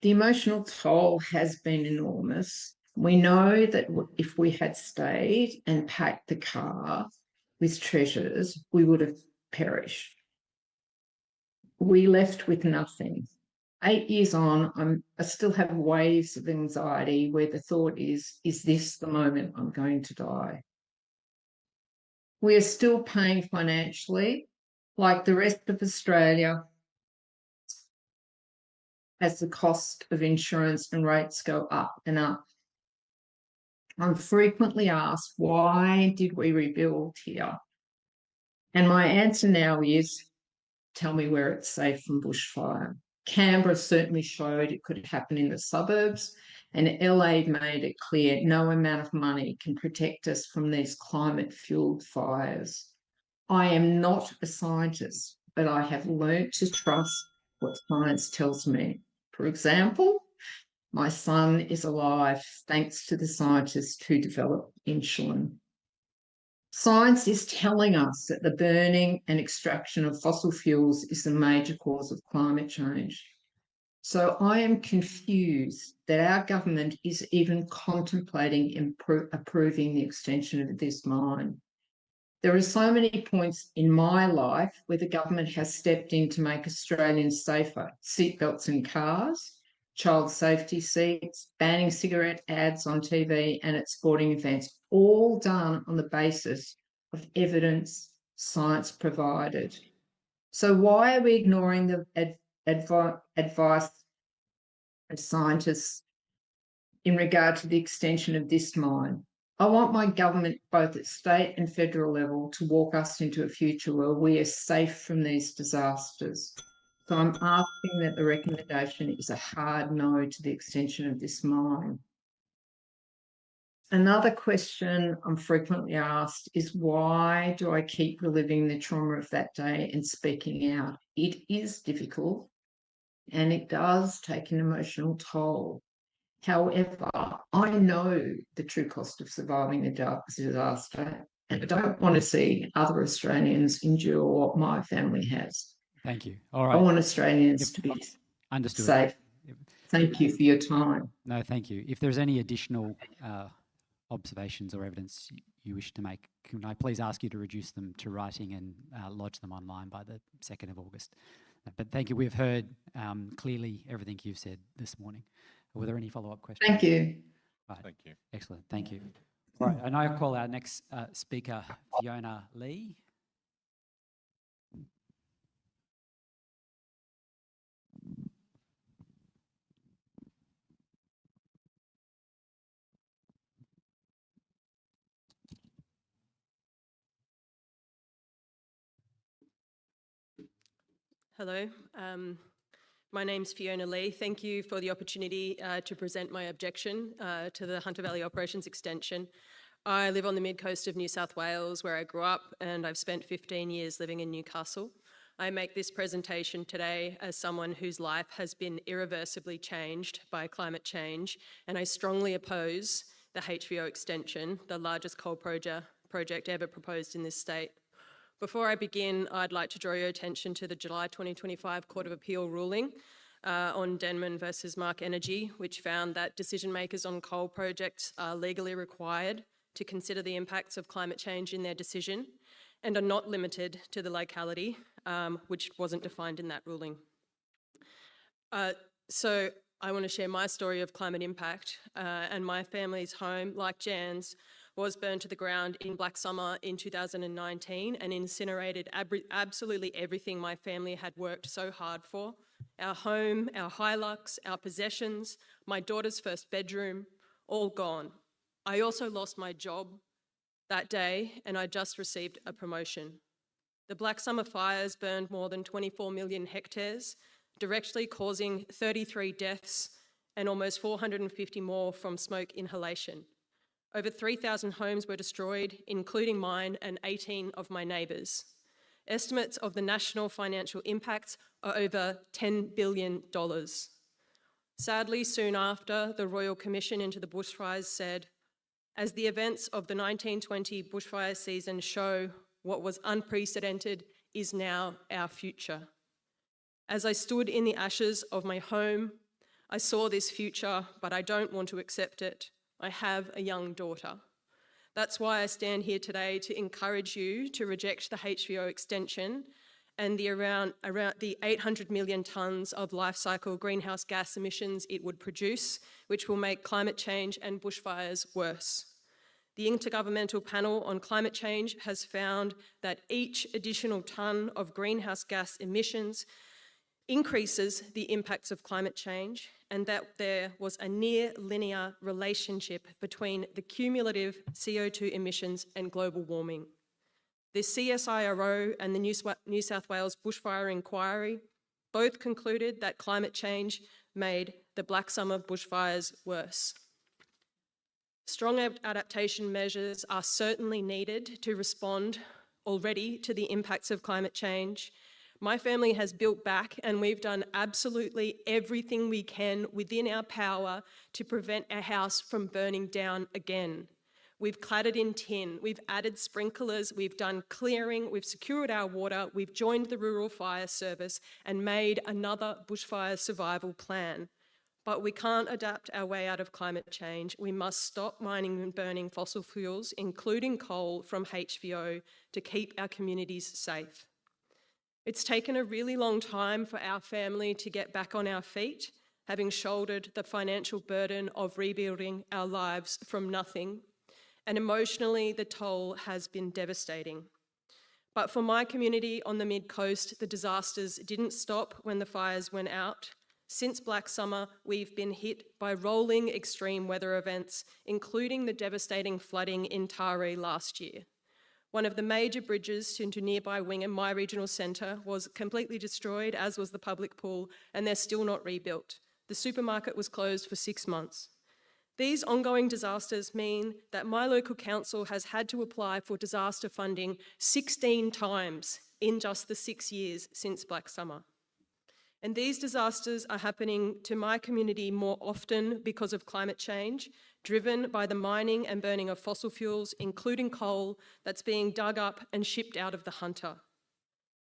The emotional toll has been enormous. We know that if we had stayed and packed the car with treasures, we would have perished. We left with nothing. 8 years on, I still have waves of anxiety where the thought is this the moment I'm going to die? We are still paying financially, like the rest of Australia, as the cost of insurance and rates go up and up. I'm frequently asked, why did we rebuild here? And my answer now is, tell me where it's safe from bushfire. Canberra certainly showed it could happen in the suburbs, and LA made it clear no amount of money can protect us from these climate-fueled fires. I am not a scientist, but I have learnt to trust what science tells me. For example, my son is alive thanks to the scientists who developed insulin. Science is telling us that the burning and extraction of fossil fuels is a major cause of climate change. So I am confused that our government is even contemplating approving the extension of this mine. There are so many points in my life where the government has stepped in to make Australians safer. Seatbelts in cars, child safety seats, banning cigarette ads on TV and at sporting events, all done on the basis of evidence science provided. So why are we ignoring the advice of scientists in regard to the extension of this mine? I want my government, both at state and federal level, to walk us into a future where we are safe from these disasters. So I'm asking that the recommendation is a hard no to the extension of this mine. Another question I'm frequently asked is, why do I keep reliving the trauma of that day and speaking out? It is difficult and it does take an emotional toll. However, I know the true cost of surviving the disaster, and I don't want to see other Australians endure what my family has. Thank you. All right. I want Australians to be safe. Thank you for your time. No, thank you. If there's any additional observations or evidence you wish to make, can I please ask you to reduce them to writing and lodge them online by the 2nd of August? But thank you. We've heard clearly everything you've said this morning. Were there any follow-up questions? Thank you. Right. Thank you. Excellent. Thank you. All right. And I call our next speaker, Fiona Lee. Hello, my name's Fiona Lee. Thank you for the opportunity to present my objection to the Hunter Valley Operations Extension. I live on the mid-coast of New South Wales where I grew up, and I've spent 15 years living in Newcastle. I make this presentation today as someone whose life has been irreversibly changed by climate change, and I strongly oppose the HVO extension, the largest coal project ever proposed in this state. Before I begin, I'd like to draw your attention to the July 2025 Court of Appeal ruling on Denman versus Mark Energy, which found that decision makers on coal projects are legally required to consider the impacts of climate change in their decision and are not limited to the locality, which wasn't defined in that ruling. So I want to share my story of climate impact, and my family's home, like Jan's, was burned to the ground in Black Summer in 2019 and incinerated absolutely everything my family had worked so hard for. Our home, our Hilux, our possessions, my daughter's first bedroom, all gone. I also lost my job that day, and I just received a promotion. The Black Summer fires burned more than 24 million hectares, directly causing 33 deaths and almost 450 more from smoke inhalation. Over 3,000 homes were destroyed, including mine and 18 of my neighbours. Estimates of the national financial impacts are over $10 billion. Sadly, soon after, the Royal Commission into the bushfires said, as the events of the 1920 bushfire season show, what was unprecedented is now our future. As I stood in the ashes of my home, I saw this future, but I don't want to accept it. I have a young daughter. That's why I stand here today to encourage you to reject the HVO extension and the around the 800 million tonnes of life cycle greenhouse gas emissions it would produce, which will make climate change and bushfires worse. The Intergovernmental Panel on Climate Change has found that each additional tonne of greenhouse gas emissions increases the impacts of climate change, and that there was a near linear relationship between the cumulative CO2 emissions and global warming. The CSIRO and the New South Wales Bushfire Inquiry both concluded that climate change made the Black Summer bushfires worse. Strong adaptation measures are certainly needed to respond already to the impacts of climate change. My family has built back, and we've done absolutely everything we can within our power to prevent our house from burning down again. We've cladded in tin, we've added sprinklers, we've done clearing, we've secured our water, we've joined the Rural Fire Service and made another bushfire survival plan. But we can't adapt our way out of climate change. We must stop mining and burning fossil fuels, including coal, from HVO to keep our communities safe. It's taken a really long time for our family to get back on our feet, having shouldered the financial burden of rebuilding our lives from nothing. And emotionally, the toll has been devastating. But for my community on the mid-coast, the disasters didn't stop when the fires went out. Since Black Summer, we've been hit by rolling extreme weather events, including the devastating flooding in Taree last year. One of the major bridges into nearby Wingham, my regional centre, was completely destroyed, as was the public pool, and they're still not rebuilt. The supermarket was closed for 6 months. These ongoing disasters mean that my local council has had to apply for disaster funding 16 times in just the 6 years since Black Summer. And these disasters are happening to my community more often because of climate change, driven by the mining and burning of fossil fuels, including coal, that's being dug up and shipped out of the Hunter.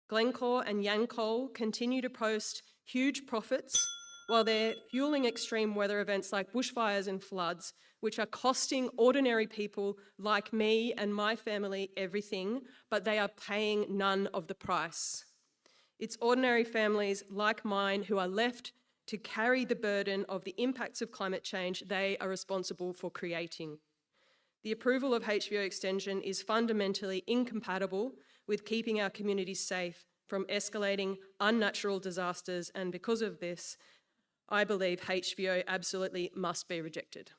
Glencore and Yancoal continue to post huge profits while they're fueling extreme weather events like bushfires and floods, which are costing ordinary people like me and my family everything, but they are paying none of the price. It's ordinary families like mine who are left to carry the burden of the impacts of climate change they are responsible for creating. The approval of HVO extension is fundamentally incompatible with keeping our communities safe from escalating unnatural disasters, and because of this, I believe HVO absolutely must be rejected.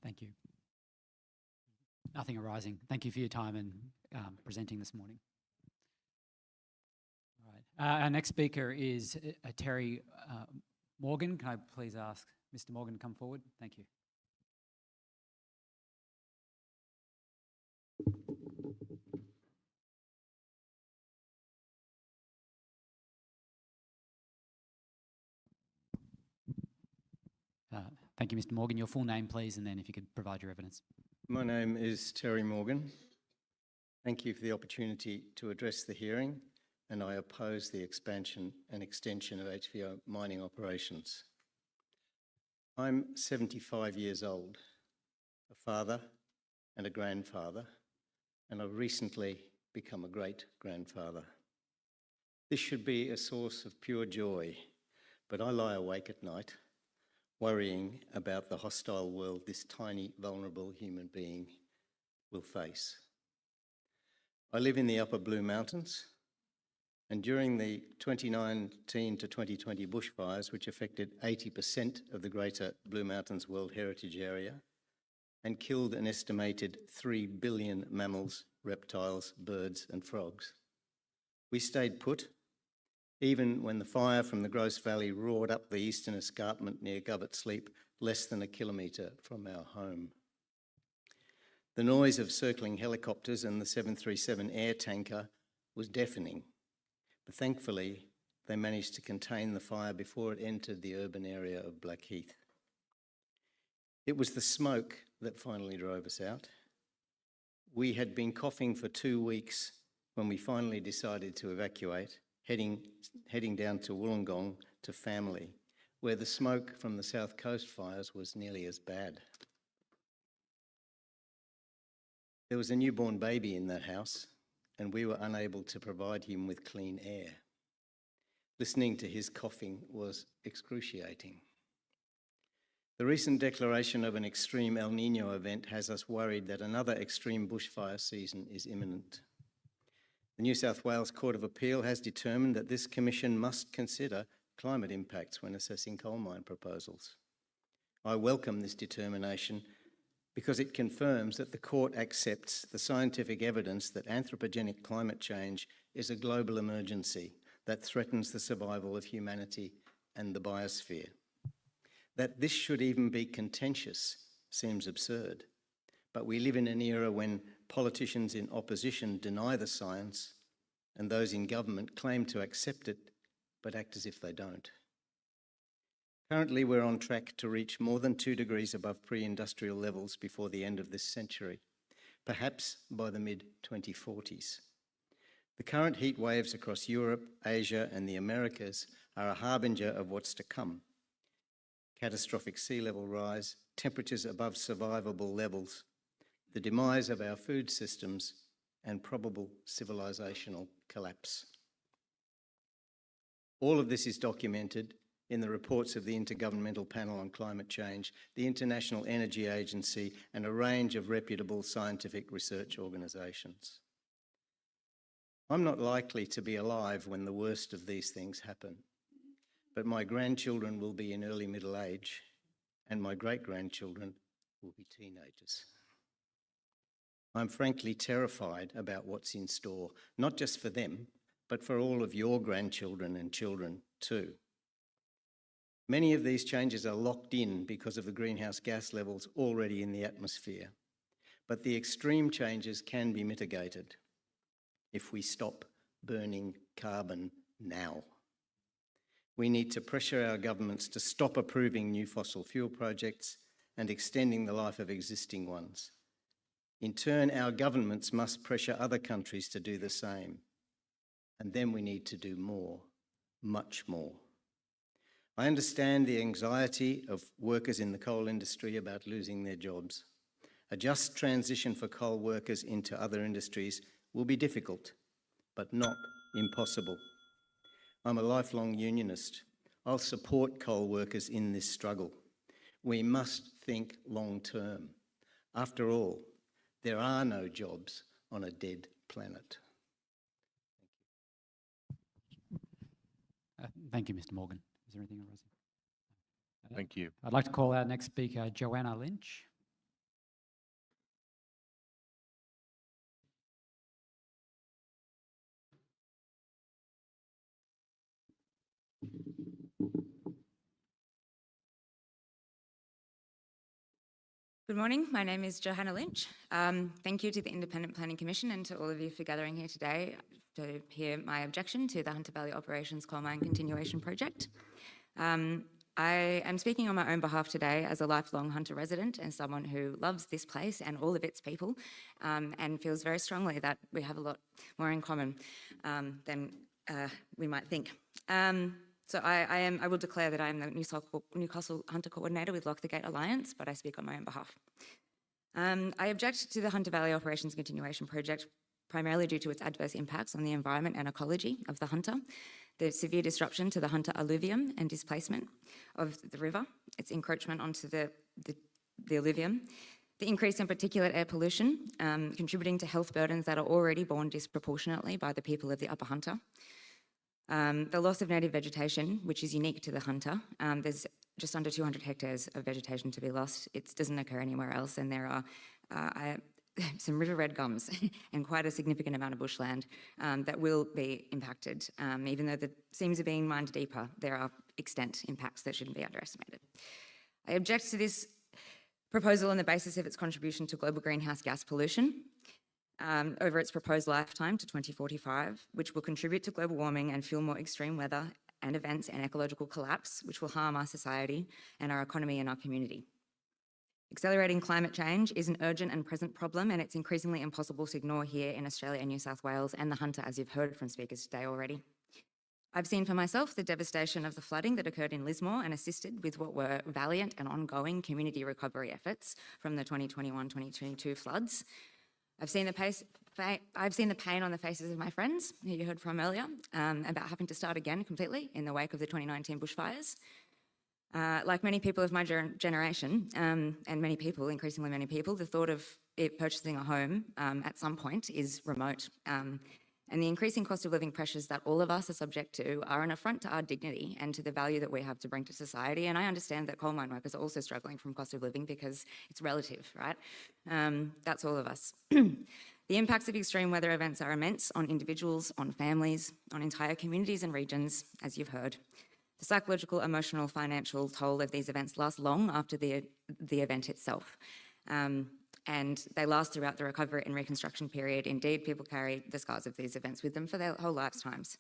Thank you. Nothing arising. Thank you for your time and presenting this morning. All right. Our next speaker is Terry Morgan. Can I please ask Mr. Morgan to come forward? Thank you. Thank you, Mr. Morgan. Your full name, please, and then if you could provide your evidence. My name is Terry Morgan. Thank you for the opportunity to address the hearing, and I oppose the expansion and extension of HVO mining operations. I'm 75 years old, a father and a grandfather, and I've recently become a great-grandfather. This should be a source of pure joy, but I lie awake at night worrying about the hostile world this tiny, vulnerable human being will face. I live in the Upper Blue Mountains, and during the 2019 to 2020 bushfires, which affected 80% of the Greater Blue Mountains World Heritage Area and killed an estimated 3 billion mammals, reptiles, birds and frogs, we stayed put, even when the fire from the Grosse Valley roared up the eastern escarpment near Govett Sleep, less than a kilometre from our home. The noise of circling helicopters and the 737 air tanker was deafening, but thankfully they managed to contain the fire before it entered the urban area of Blackheath. It was the smoke that finally drove us out. We had been coughing for 2 weeks when we finally decided to evacuate, heading down to Wollongong to family, where the smoke from the South Coast fires was nearly as bad. There was a newborn baby in that house, and we were unable to provide him with clean air. Listening to his coughing was excruciating. The recent declaration of an extreme El Niño event has us worried that another extreme bushfire season is imminent. The New South Wales Court of Appeal has determined that this Commission must consider climate impacts when assessing coal mine proposals. I welcome this determination because it confirms that the Court accepts the scientific evidence that anthropogenic climate change is a global emergency that threatens the survival of humanity and the biosphere. That this should even be contentious seems absurd, but we live in an era when politicians in opposition deny the science and those in government claim to accept it but act as if they don't. Currently, we're on track to reach more than 2 degrees above pre-industrial levels before the end of this century, perhaps by the mid-2040s. The current heat waves across Europe, Asia and the Americas are a harbinger of what's to come. Catastrophic sea level rise, temperatures above survivable levels, the demise of our food systems and probable civilizational collapse. All of this is documented in the reports of the Intergovernmental Panel on Climate Change, the International Energy Agency, and a range of reputable scientific research organisations. I'm not likely to be alive when the worst of these things happen, but my grandchildren will be in early middle age, and my great-grandchildren will be teenagers. I'm frankly terrified about what's in store, not just for them, but for all of your grandchildren and children too. Many of these changes are locked in because of the greenhouse gas levels already in the atmosphere, but the extreme changes can be mitigated if we stop burning carbon now. We need to pressure our governments to stop approving new fossil fuel projects and extending the life of existing ones. In turn, our governments must pressure other countries to do the same. And then we need to do more, much more. I understand the anxiety of workers in the coal industry about losing their jobs. A just transition for coal workers into other industries will be difficult, but not impossible. I'm a lifelong unionist. I'll support coal workers in this struggle. We must think long term. After all, there are no jobs on a dead planet. Thank you, Mr. Morgan. Is there anything else? Thank you. I'd like to call our next speaker, Joanna Lynch. Good morning, my name is Johanna Lynch. Thank you to the Independent Planning Commission and to all of you for gathering here today to hear my objection to the Hunter Valley Operations Coal Mine Continuation Project. I am speaking on my own behalf today as a lifelong Hunter resident and someone who loves this place and all of its people, and feels very strongly that we have a lot more in common than we might think. So I will declare that I am the Newcastle Hunter Coordinator with Lock the Gate Alliance, but I speak on my own behalf. I object to the Hunter Valley Operations Continuation Project primarily due to its adverse impacts on the environment and ecology of the Hunter, the severe disruption to the Hunter alluvium and displacement of the river, its encroachment onto the alluvium, the increase in particulate air pollution, contributing to health burdens that are already borne disproportionately by the people of the Upper Hunter, the loss of native vegetation, which is unique to the Hunter. There's just under 200 hectares of vegetation to be lost. It doesn't occur anywhere else, and there are some river red gums and quite a significant amount of bushland that will be impacted. Even though the seams are being mined deeper, there are extent impacts that shouldn't be underestimated. I object to this proposal on the basis of its contribution to global greenhouse gas pollution over its proposed lifetime to 2045, which will contribute to global warming and fuel more extreme weather and events and ecological collapse, which will harm our society and our economy and our community. Accelerating climate change is an urgent and present problem, and it's increasingly impossible to ignore here in Australia and New South Wales and the Hunter, as you've heard from speakers today already. I've seen for myself the devastation of the flooding that occurred in Lismore and assisted with what were valiant and ongoing community recovery efforts from the 2021-2022 floods. I've seen the pain on the faces of my friends, who you heard from earlier, about having to start again completely in the wake of the 2019 bushfires. Like many people of my generation, and many people, increasingly many people, the thought of purchasing a home at some point is remote. And the increasing cost of living pressures that all of us are subject to are an affront to our dignity and to the value that we have to bring to society. And I understand that coal mine workers are also struggling from cost of living because it's relative, right? That's all of us. The impacts of extreme weather events are immense on individuals, on families, on entire communities and regions, as you've heard. The psychological, emotional, financial toll of these events lasts long after the event itself. And they last throughout the recovery and reconstruction period. Indeed, people carry the scars of these events with them for their whole lifetimes.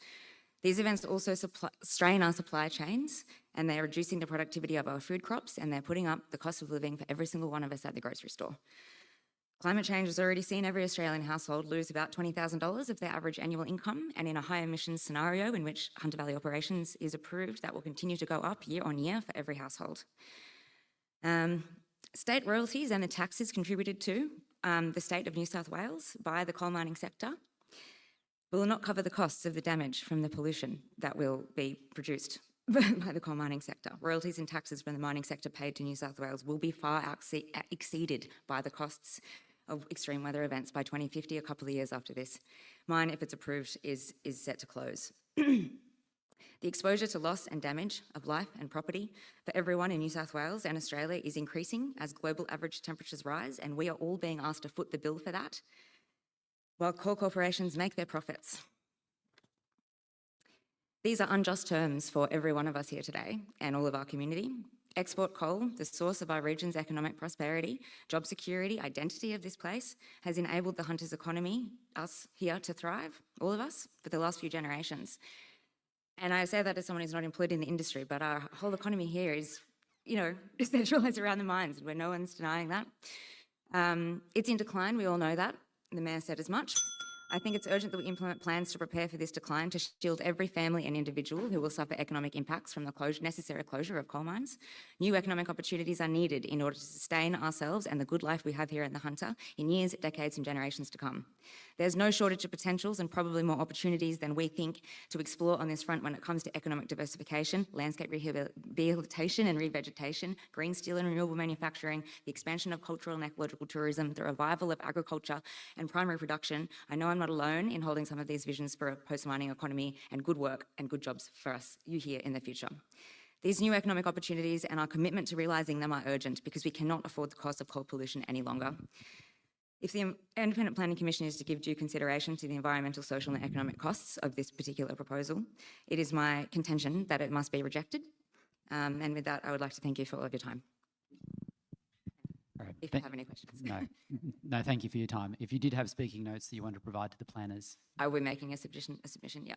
These events also strain our supply chains, and they're reducing the productivity of our food crops, and they're putting up the cost of living for every single one of us at the grocery store. Climate change has already seen every Australian household lose about $20,000 of their average annual income, and in a high emissions scenario in which Hunter Valley Operations is approved, that will continue to go up year on year for every household. State royalties and the taxes contributed to the state of New South Wales by the coal mining sector will not cover the costs of the damage from the pollution that will be produced by the coal mining sector. Royalties and taxes from the mining sector paid to New South Wales will be far exceeded by the costs of extreme weather events by 2050, a couple of years after this. Mine, if it's approved, is set to close. The exposure to loss and damage of life and property for everyone in New South Wales and Australia is increasing as global average temperatures rise, and we are all being asked to foot the bill for that, while coal corporations make their profits. These are unjust terms for every one of us here today and all of our community. Export coal, the source of our region's economic prosperity, job security, identity of this place, has enabled the Hunter's economy, us here, to thrive, all of us, for the last few generations. And I say that as someone who's not employed in the industry, but our whole economy here is, centralised around the mines, where no one's denying that. It's in decline, we all know that. The Mayor said as much. I think it's urgent that we implement plans to prepare for this decline, to shield every family and individual who will suffer economic impacts from the necessary closure of coal mines. New economic opportunities are needed in order to sustain ourselves and the good life we have here in the Hunter in years, decades and generations to come. There's no shortage of potentials and probably more opportunities than we think to explore on this front when it comes to economic diversification, landscape rehabilitation and revegetation, green steel and renewable manufacturing, the expansion of cultural and ecological tourism, the revival of agriculture and primary production. I know I'm not alone in holding some of these visions for a post-mining economy and good work and good jobs for us, you here in the future. These new economic opportunities and our commitment to realising them are urgent because we cannot afford the cost of coal pollution any longer. If the Independent Planning Commission is to give due consideration to the environmental, social and economic costs of this particular proposal, it is my contention that it must be rejected. And with that, I would like to thank you for all of your time. All right. If you have any questions. No, thank you for your time. If you did have speaking notes that you want to provide to the planners. I will be making a submission, yeah.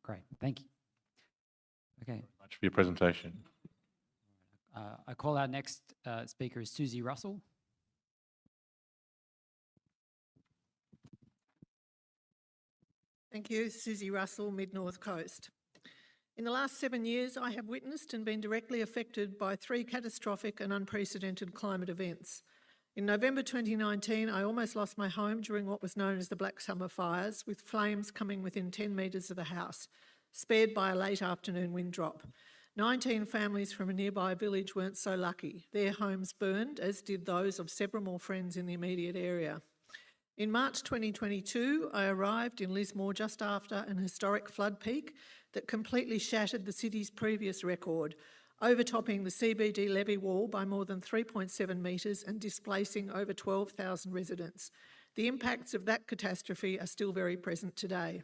Great, thank you. Okay. Much for your presentation. I call our next speaker is Susie Russell. Thank you, Susie Russell, Mid-North Coast. In the last 7 years, I have witnessed and been directly affected by 3 catastrophic and unprecedented climate events. In November 2019, I almost lost my home during what was known as the Black Summer fires, with flames coming within 10 metres of the house, spared by a late afternoon wind drop. 19 families from a nearby village weren't so lucky. Their homes burned, as did those of several more friends in the immediate area. In March 2022, I arrived in Lismore just after an historic flood peak that completely shattered the city's previous record, overtopping the CBD levee wall by more than 3.7 metres and displacing over 12,000 residents. The impacts of that catastrophe are still very present today.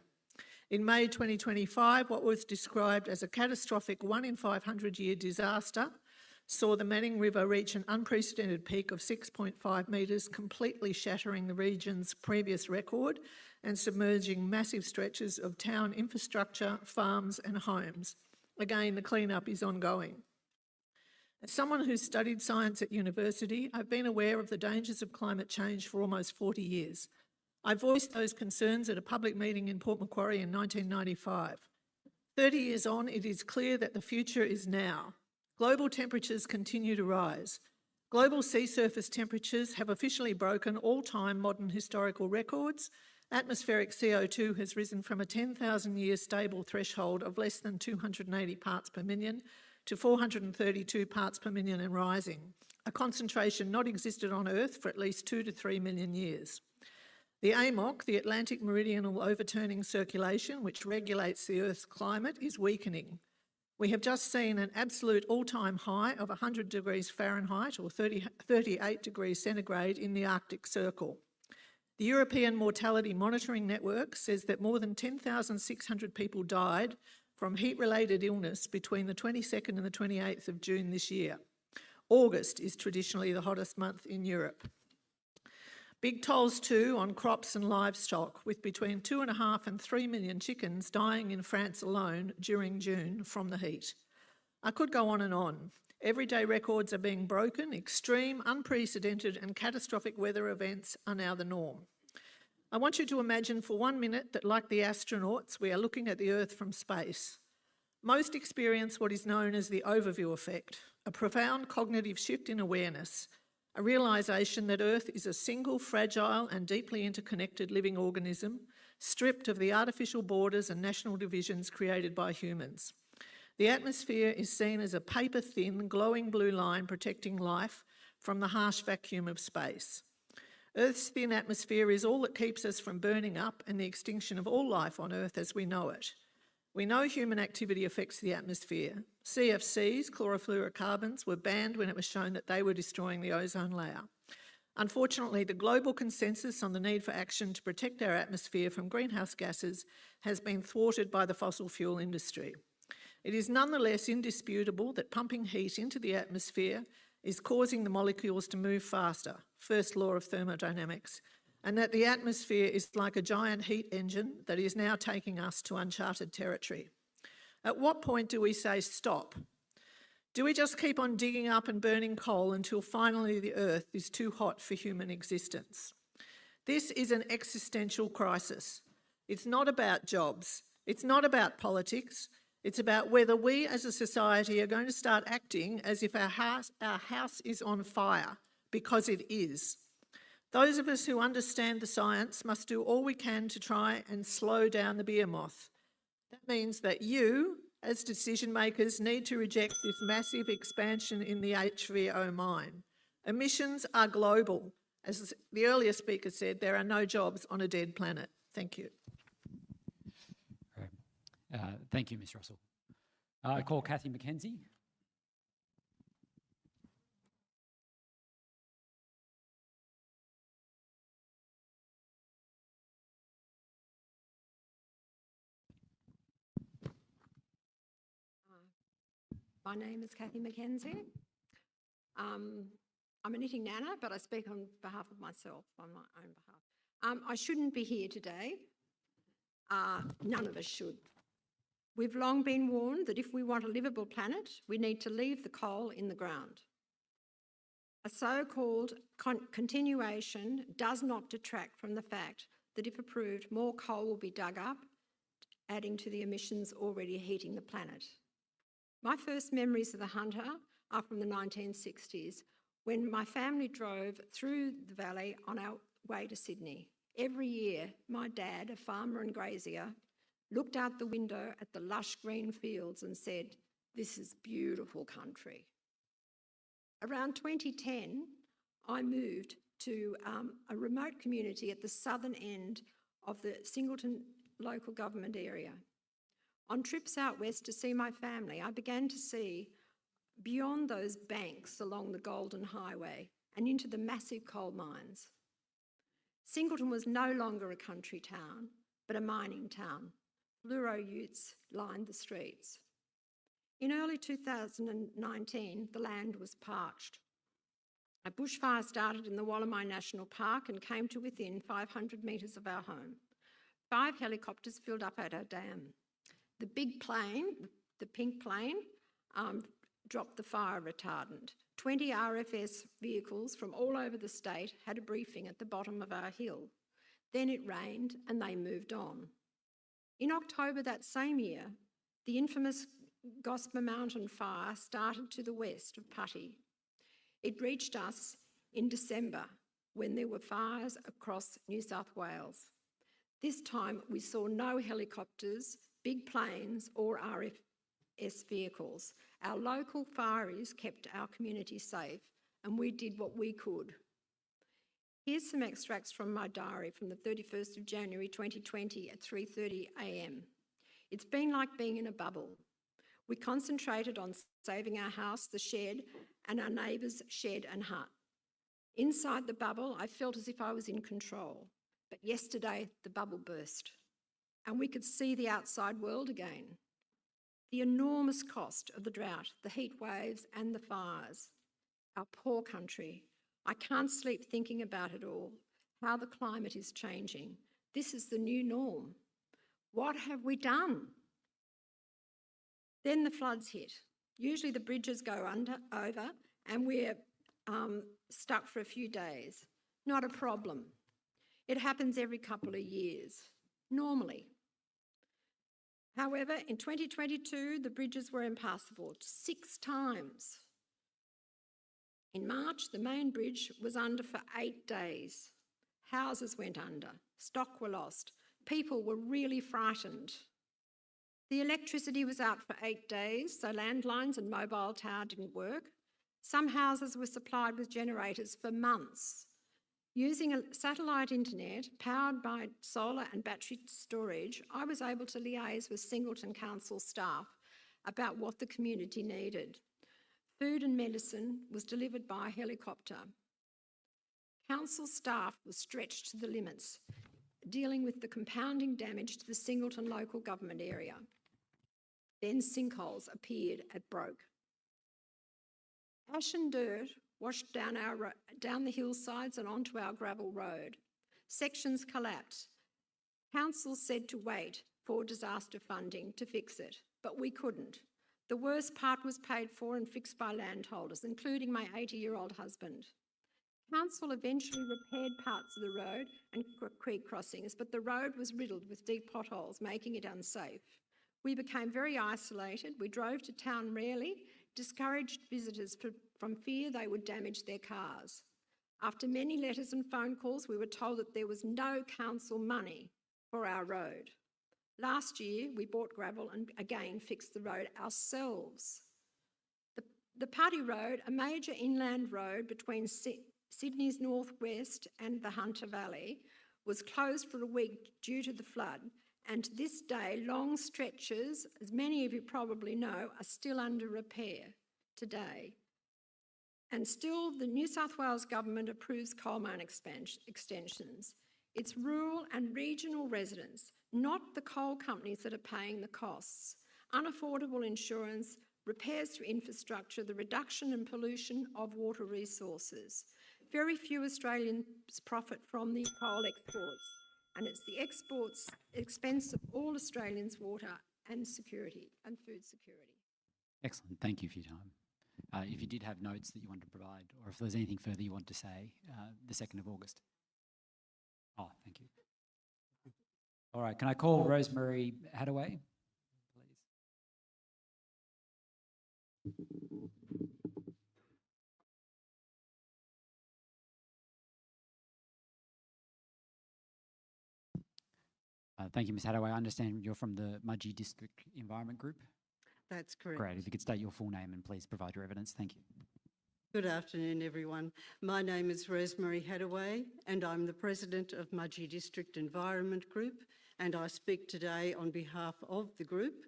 In May 2025, what was described as a catastrophic 1 in 500 year disaster saw the Manning River reach an unprecedented peak of 6.5 metres, completely shattering the region's previous record and submerging massive stretches of town infrastructure, farms and homes. Again, the cleanup is ongoing. As someone who's studied science at university, I've been aware of the dangers of climate change for almost 40 years. I voiced those concerns at a public meeting in Port Macquarie in 1995. 30 years on, it is clear that the future is now. Global temperatures continue to rise. Global sea surface temperatures have officially broken all-time modern historical records. Atmospheric CO2 has risen from a 10,000-year stable threshold of less than 280 parts per million to 432 parts per million and rising, a concentration not existed on Earth for at least 2 to 3 million years. The AMOC, the Atlantic Meridional Overturning Circulation, which regulates the Earth's climate, is weakening. We have just seen an absolute all-time high of 100 degrees Fahrenheit or 38 degrees centigrade in the Arctic Circle. The European Mortality Monitoring Network says that more than 10,600 people died from heat-related illness between the 22nd and the 28th of June this year. August is traditionally the hottest month in Europe. Big tolls too on crops and livestock, with between 2.5 and 3 million chickens dying in France alone during June from the heat. I could go on and on. Everyday records are being broken. Extreme, unprecedented and catastrophic weather events are now the norm. I want you to imagine for 1 minute that, like the astronauts, we are looking at the Earth from space. Most experience what is known as the overview effect, a profound cognitive shift in awareness, a realisation that Earth is a single, fragile and deeply interconnected living organism, stripped of the artificial borders and national divisions created by humans. The atmosphere is seen as a paper-thin, glowing blue line protecting life from the harsh vacuum of space. Earth's thin atmosphere is all that keeps us from burning up and the extinction of all life on Earth as we know it. We know human activity affects the atmosphere. CFCs, chlorofluorocarbons, were banned when it was shown that they were destroying the ozone layer. Unfortunately, the global consensus on the need for action to protect our atmosphere from greenhouse gases has been thwarted by the fossil fuel industry. It is nonetheless indisputable that pumping heat into the atmosphere is causing the molecules to move faster, first law of thermodynamics, and that the atmosphere is like a giant heat engine that is now taking us to uncharted territory. At what point do we say stop? Do we just keep on digging up and burning coal until finally the Earth is too hot for human existence? This is an existential crisis. It's not about jobs. It's not about politics. It's about whether we as a society are going to start acting as if our house is on fire, because it is. Those of us who understand the science must do all we can to try and slow down the behemoth. That means that you, as decision makers, need to reject this massive expansion in the HVO mine. Emissions are global. As the earlier speaker said, there are no jobs on a dead planet. Thank you. Thank you, Ms. Russell. I call Kathy McKenzie. My name is Kathy McKenzie. I'm a knitting nana, but I speak on behalf of myself, on my own behalf. I shouldn't be here today. None of us should. We've long been warned that if we want a livable planet, we need to leave the coal in the ground. A so-called continuation does not detract from the fact that if approved, more coal will be dug up, adding to the emissions already heating the planet. My first memories of the Hunter are from the 1960s, when my family drove through the valley on our way to Sydney. Every year, my dad, a farmer and grazier, looked out the window at the lush green fields and said, "This is beautiful country." Around 2010, I moved to a remote community at the southern end of the Singleton local government area. On trips out west to see my family, I began to see beyond those banks along the Golden Highway and into the massive coal mines. Singleton was no longer a country town, but a mining town. Fluoro utes lined the streets. In early 2019, the land was parched. A bushfire started in the Wallamai National Park and came to within 500 metres of our home. 5 helicopters filled up at our dam. The big plane, the pink plane, dropped the fire retardant. 20 RFS vehicles from all over the state had a briefing at the bottom of our hill. Then it rained and they moved on. In October that same year, the infamous Gosper Mountain fire started to the west of Putty. It reached us in December when there were fires across New South Wales. This time we saw no helicopters, big planes or RFS vehicles. Our local fireys kept our community safe and we did what we could. Here's some extracts from my diary from the 31st of January 2020 at 3:30 a.m. It's been like being in a bubble. We concentrated on saving our house, the shed, and our neighbours' shed and hut. Inside the bubble, I felt as if I was in control. But yesterday, the bubble burst, and we could see the outside world again. The enormous cost of the drought, the heat waves, and the fires. Our poor country. I can't sleep thinking about it all, how the climate is changing. This is the new norm. What have we done? Then the floods hit. Usually the bridges go over and we're stuck for a few days. Not a problem. It happens every couple of years, normally. However, in 2022, the bridges were impassable 6 times. In March, the main bridge was under for 8 days. Houses went under, stock were lost, people were really frightened. The electricity was out for 8 days, so landlines and mobile tower didn't work. Some houses were supplied with generators for months. Using a satellite internet powered by solar and battery storage, I was able to liaise with Singleton Council staff about what the community needed. Food and medicine was delivered by helicopter. Council staff was stretched to the limits, dealing with the compounding damage to the Singleton local government area. Then sinkholes appeared at Broke. Ash and dirt washed down the hillsides and onto our gravel road. Sections collapsed. Council said to wait for disaster funding to fix it, but we couldn't. The worst part was paid for and fixed by landholders, including my 80-year-old husband. Council eventually repaired parts of the road and creek crossings, but the road was riddled with deep potholes, making it unsafe. We became very isolated. We drove to town rarely, discouraged visitors from fear they would damage their cars. After many letters and phone calls, we were told that there was no council money for our road. Last year, we bought gravel and again fixed the road ourselves. The Putty Road, a major inland road between Sydney's northwest and the Hunter Valley, was closed for a week due to the flood, and to this day, long stretches, as many of you probably know, are still under repair today. And still, the New South Wales government approves coal mine extensions. It's rural and regional residents, not the coal companies, that are paying the costs. Unaffordable insurance, repairs to infrastructure, the reduction and pollution of water resources. Very few Australians profit from the coal exports, and it's the exports expense of all Australians' water and security and food security. Excellent. Thank you for your time. If you did have notes that you wanted to provide, or if there's anything further you want to say, the 2nd of August. Oh, thank you. All right, can I call Rosemary Hadaway, please? Thank you, Ms. Hadaway. I understand you're from the Mudgee District Environment Group. That's correct. Great. If you could state your full name and please provide your evidence. Thank you. Good afternoon, everyone. My name is Rosemary Hadaway, and I'm the President of Mudgee District Environment Group, and I speak today on behalf of the group,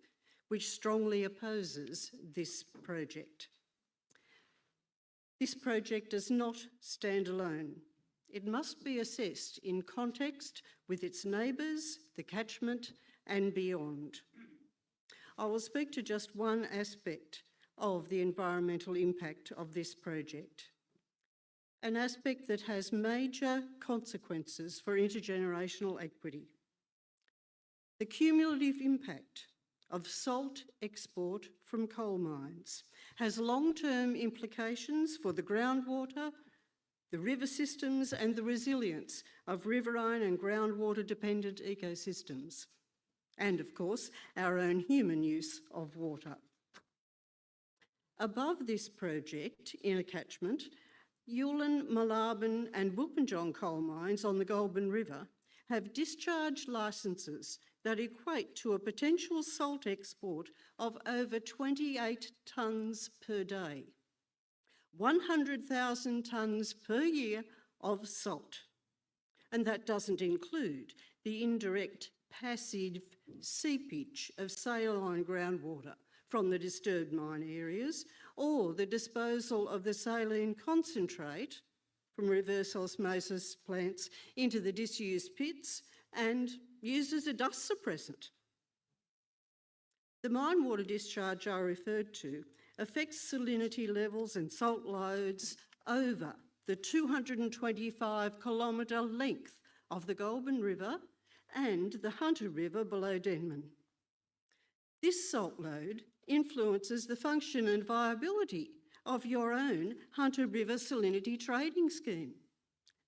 which strongly opposes this project. This project does not stand alone. It must be assessed in context with its neighbours, the catchment, and beyond. I will speak to just one aspect of the environmental impact of this project, an aspect that has major consequences for intergenerational equity. The cumulative impact of salt export from coal mines has long-term implications for the groundwater, the river systems and the resilience of riverine and groundwater-dependent ecosystems, and of course, our own human use of water. Above this project in a catchment, Yulin, Moolarben and Wilpinjong coal mines on the Goulburn River have discharge licences that equate to a potential salt export of over 28 tonnes per day. 100,000 tonnes per year of salt. And that doesn't include the indirect passive seepage of saline groundwater from the disturbed mine areas, or the disposal of the saline concentrate from reverse osmosis plants into the disused pits and used as a dust suppressant. The mine water discharge I referred to affects salinity levels and salt loads over the 225 kilometre length of the Goulburn River and the Hunter River below Denman. This salt load influences the function and viability of your own Hunter River salinity trading scheme.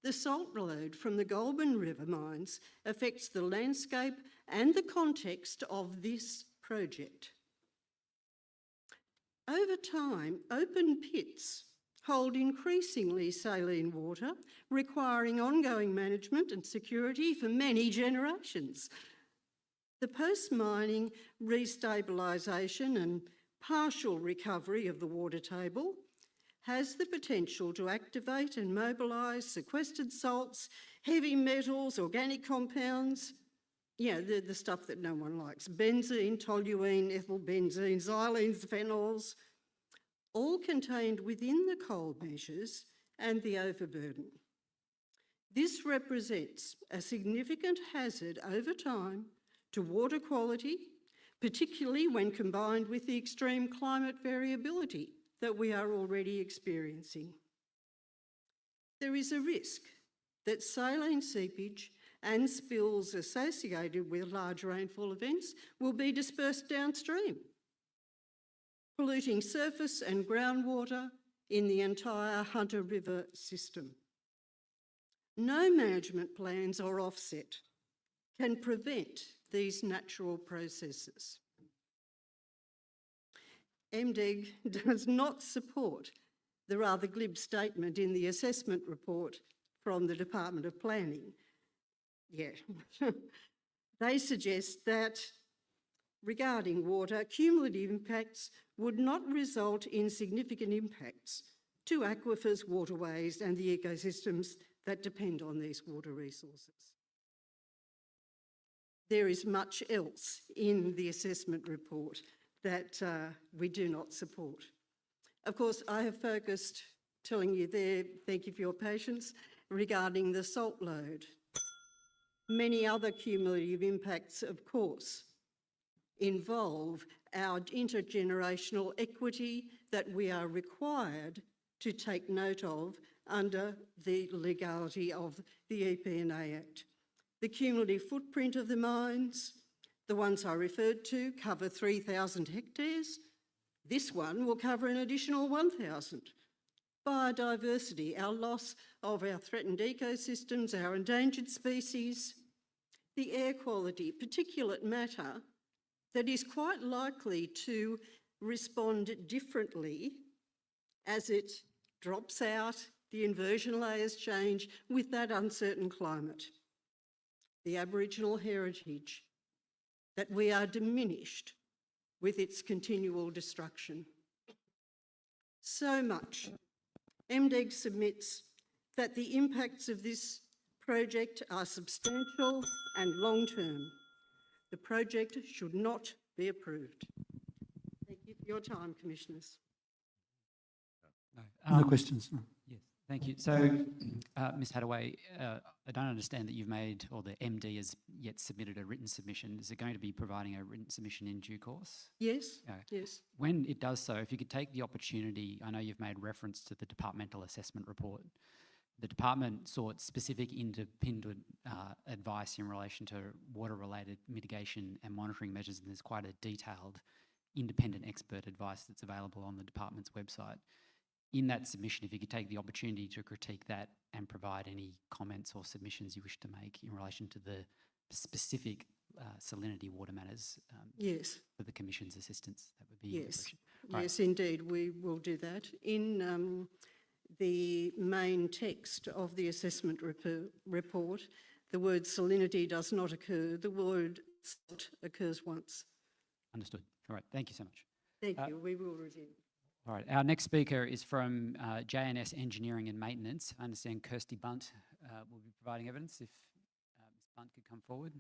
The salt load from the Goulburn River mines affects the landscape and the context of this project. Over time, open pits hold increasingly saline water, requiring ongoing management and security for many generations. The post-mining restabilisation and partial recovery of the water table has the potential to activate and mobilise sequestered salts, heavy metals, organic compounds, the stuff that no one likes, benzene, toluene, ethylbenzene, xylenes, phenols, all contained within the coal measures and the overburden. This represents a significant hazard over time to water quality, particularly when combined with the extreme climate variability that we are already experiencing. There is a risk that saline seepage and spills associated with large rainfall events will be dispersed downstream, polluting surface and groundwater in the entire Hunter River system. No management plans or offset can prevent these natural processes. MDEG does not support the rather glib statement in the assessment report from the Department of Planning. They suggest that regarding water, cumulative impacts would not result in significant impacts to aquifers, waterways and the ecosystems that depend on these water resources. There is much else in the assessment report that we do not support. Of course, I have focused, telling you there, thank you for your patience, regarding the salt load. Many other cumulative impacts, of course, involve our intergenerational equity that we are required to take note of under the legality of the EP&A Act. The cumulative footprint of the mines, The ones I referred to cover 3,000 hectares. This one will cover an additional 1,000. Biodiversity, our loss of our threatened ecosystems, our endangered species, the air quality, particulate matter that is quite likely to respond differently as it drops out, the inversion layers change with that uncertain climate. The Aboriginal heritage, that we are diminished with its continual destruction. So much. MDEG submits that the impacts of this project are substantial and long-term. The project should not be approved. Thank you for your time, Commissioners. No questions. No. Yes, thank you. So, Ms Hadaway, I don't understand that you've made, or the MD has yet submitted a written submission. Is it going to be providing a written submission in due course? Yes, Okay. yes. When it does so, if you could take the opportunity, I know you've made reference to the departmental assessment report. The department sought specific independent advice in relation to water-related mitigation and monitoring measures, and there's quite a detailed independent expert advice that's available on the department's website. In that submission, if you could take the opportunity to critique that and provide any comments or submissions you wish to make in relation to the specific salinity water matters Yes. for the Commission's assistance, that would be Yes, appreciated. Right. yes, indeed, we will do that. In the main text of the assessment report, the word salinity does not occur. The word salt occurs once. Understood. All right, thank you so much. Thank you, we will review. All right, our next speaker is from J&S Engineering and Maintenance. I understand Kirsty Bunt will be providing evidence. If Ms Bunt could come forward.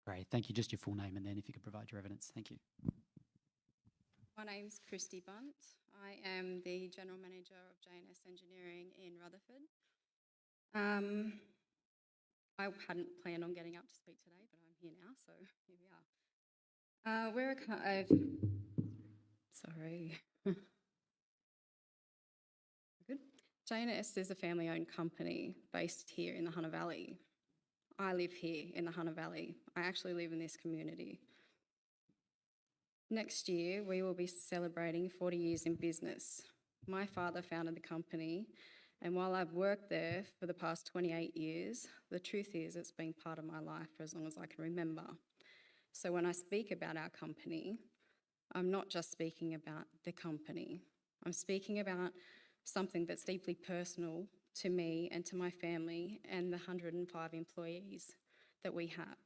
Great, thank you. Just your full name and then if you could provide your evidence. Thank you. My name's Kirsty Bunt. I am the General Manager of J&S Engineering in Rutherford. I hadn't planned on getting up to speak today, but I'm here now, so here we are. Sorry. Good. J&S is a family-owned company based here in the Hunter Valley. I live here in the Hunter Valley. I actually live in this community. Next year, we will be celebrating 40 years in business. My father founded the company, and while I've worked there for the past 28 years, the truth is it's been part of my life for as long as I can remember. So when I speak about our company, I'm not just speaking about the company. I'm speaking about something that's deeply personal to me and to my family and the 105 employees that we have.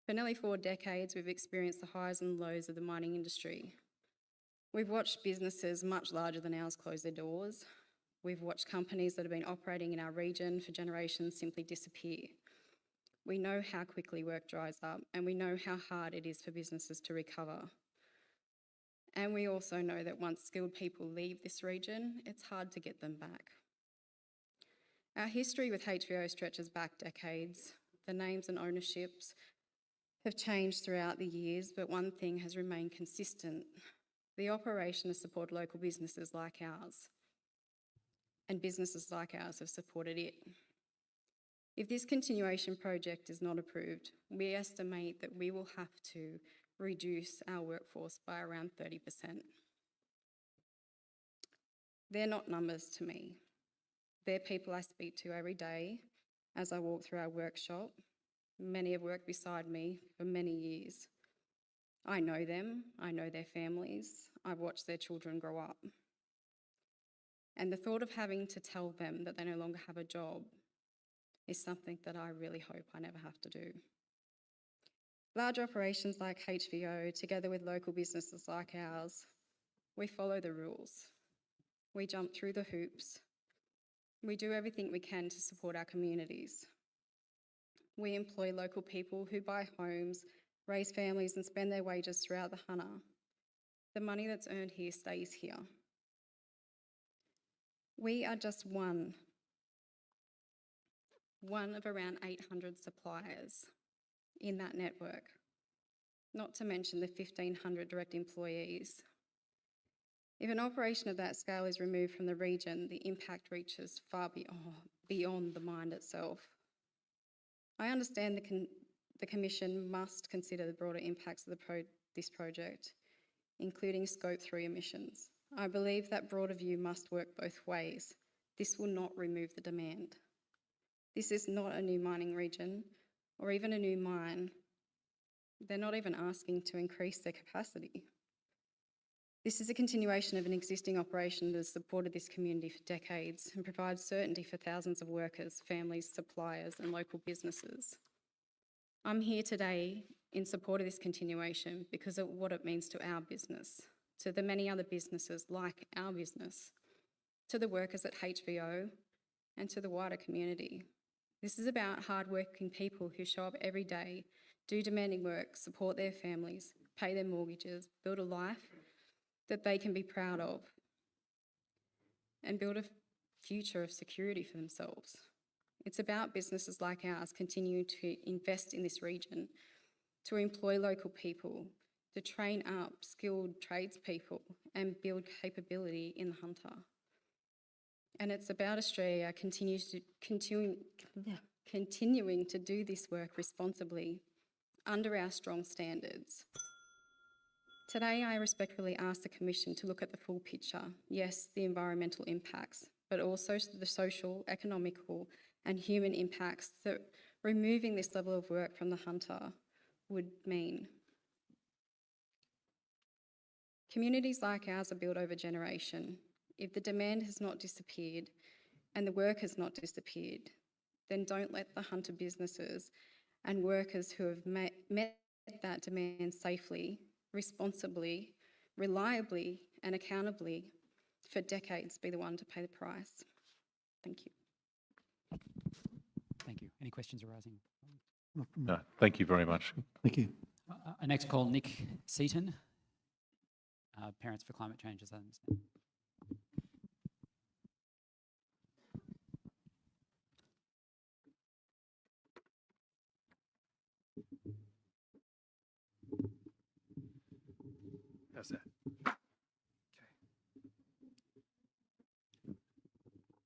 For nearly 4 decades, we've experienced the highs and lows of the mining industry. We've watched businesses much larger than ours close their doors. We've watched companies that have been operating in our region for generations simply disappear. We know how quickly work dries up, and we know how hard it is for businesses to recover. And we also know that once skilled people leave this region, it's hard to get them back. Our history with HVO stretches back decades. The names and ownerships have changed throughout the years, but one thing has remained consistent. The operation has supported local businesses like ours, and businesses like ours have supported it. If this continuation project is not approved, we estimate that we will have to reduce our workforce by around 30%. They're not numbers to me. They're people I speak to every day as I walk through our workshop. Many have worked beside me for many years. I know them, I know their families, I've watched their children grow up. And the thought of having to tell them that they no longer have a job is something that I really hope I never have to do. Large operations like HVO, together with local businesses like ours, we follow the rules. We jump through the hoops. We do everything we can to support our communities. We employ local people who buy homes, raise families and spend their wages throughout the Hunter. The money that's earned here stays here. We are just one of around 800 suppliers in that network. not to mention the 1,500 direct employees. If an operation of that scale is removed from the region, the impact reaches far beyond the mine itself. I understand the Commission must consider the broader impacts of this project, including Scope 3 emissions. I believe that broader view must work both ways. This will not remove the demand. This is not a new mining region or even a new mine. They're not even asking to increase their capacity. This is a continuation of an existing operation that has supported this community for decades and provides certainty for thousands of workers, families, suppliers, and local businesses. I'm here today in support of this continuation because of what it means to our business, to the many other businesses like our business, to the workers at HVO, and to the wider community. This is about hard-working people who show up every day, do demanding work, support their families, pay their mortgages, build a life that they can be proud of, and build a future of security for themselves. It's about businesses like ours continuing to invest in this region, to employ local people, to train up skilled tradespeople and build capability in the Hunter. And it's about Australia continuing to do this work responsibly under our strong standards. Today, I respectfully ask the Commission to look at the full picture. Yes, the environmental impacts, but also the social, economical, and human impacts that removing this level of work from the Hunter would mean. Communities like ours are built over generation. If the demand has not disappeared and the work has not disappeared, then don't let the Hunter businesses and workers who have met that demand safely, responsibly, reliably, and accountably for decades be the one to pay the price. Thank you. Thank you. Any questions arising? No, thank you very much. Thank you. I next call Nick Seaton, Parents for Climate Change, as I understand. How's that? Okay.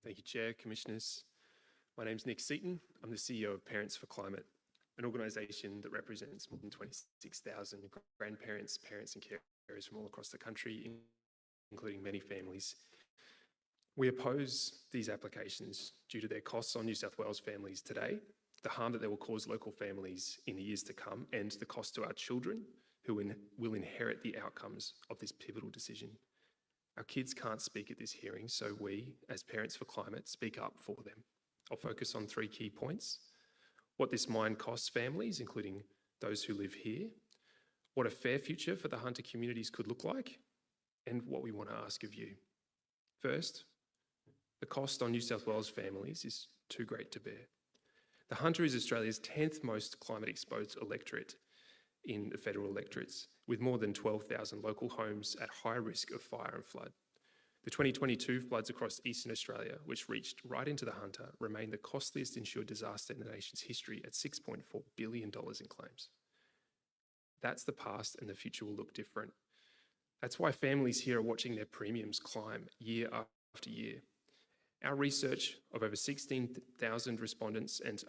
Thank you, Chair, Commissioners. My name's Nick Seaton. I'm the CEO of Parents for Climate, an organisation that represents more than 26,000 grandparents, parents and carers from all across the country, including many families. We oppose these applications due to their costs on New South Wales families today, the harm that they will cause local families in the years to come, and the cost to our children who will inherit the outcomes of this pivotal decision. Our kids can't speak at this hearing, so we, as Parents for Climate, speak up for them. I'll focus on 3 key points: what this mine costs families, including those who live here, what a fair future for the Hunter communities could look like, and what we want to ask of you. First, the cost on New South Wales families is too great to bear. The Hunter is Australia's 10th most climate-exposed electorate in the federal electorates, with more than 12,000 local homes at high risk of fire and flood. The 2022 floods across Eastern Australia, which reached right into the Hunter, remain the costliest insured disaster in the nation's history at $6.4 billion in claims. That's the past, and the future will look different. That's why families here are watching their premiums climb year after year. Our research of over 16,000 respondents and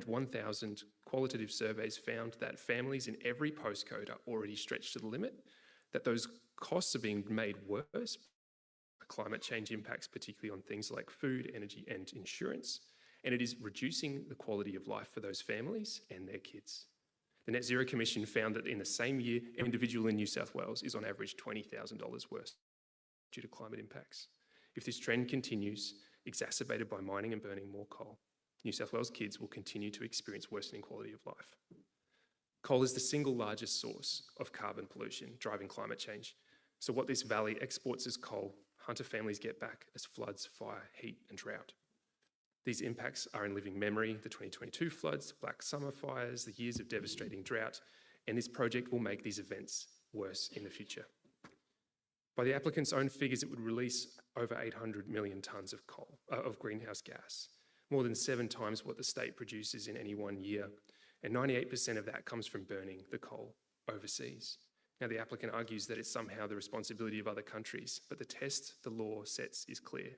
1,000 qualitative surveys found that families in every postcode are already stretched to the limit, that those costs are being made worse. Climate change impacts particularly on things like food, energy and insurance, and it is reducing the quality of life for those families and their kids. The Net Zero Commission found that in the same year, an individual in New South Wales is on average $20,000 worse due to climate impacts. If this trend continues, exacerbated by mining and burning more coal, New South Wales kids will continue to experience worsening quality of life. Coal is the single largest source of carbon pollution driving climate change. So what this valley exports as coal, Hunter families get back as floods, fire, heat and drought. These impacts are in living memory: the 2022 floods, the Black Summer fires, the years of devastating drought, and this project will make these events worse in the future. By the applicant's own figures, it would release over 800 million tonnes of greenhouse gas, more than 7 times what the state produces in any one year, and 98% of that comes from burning the coal. overseas. Now, the applicant argues that it's somehow the responsibility of other countries, but the test the law sets is clear.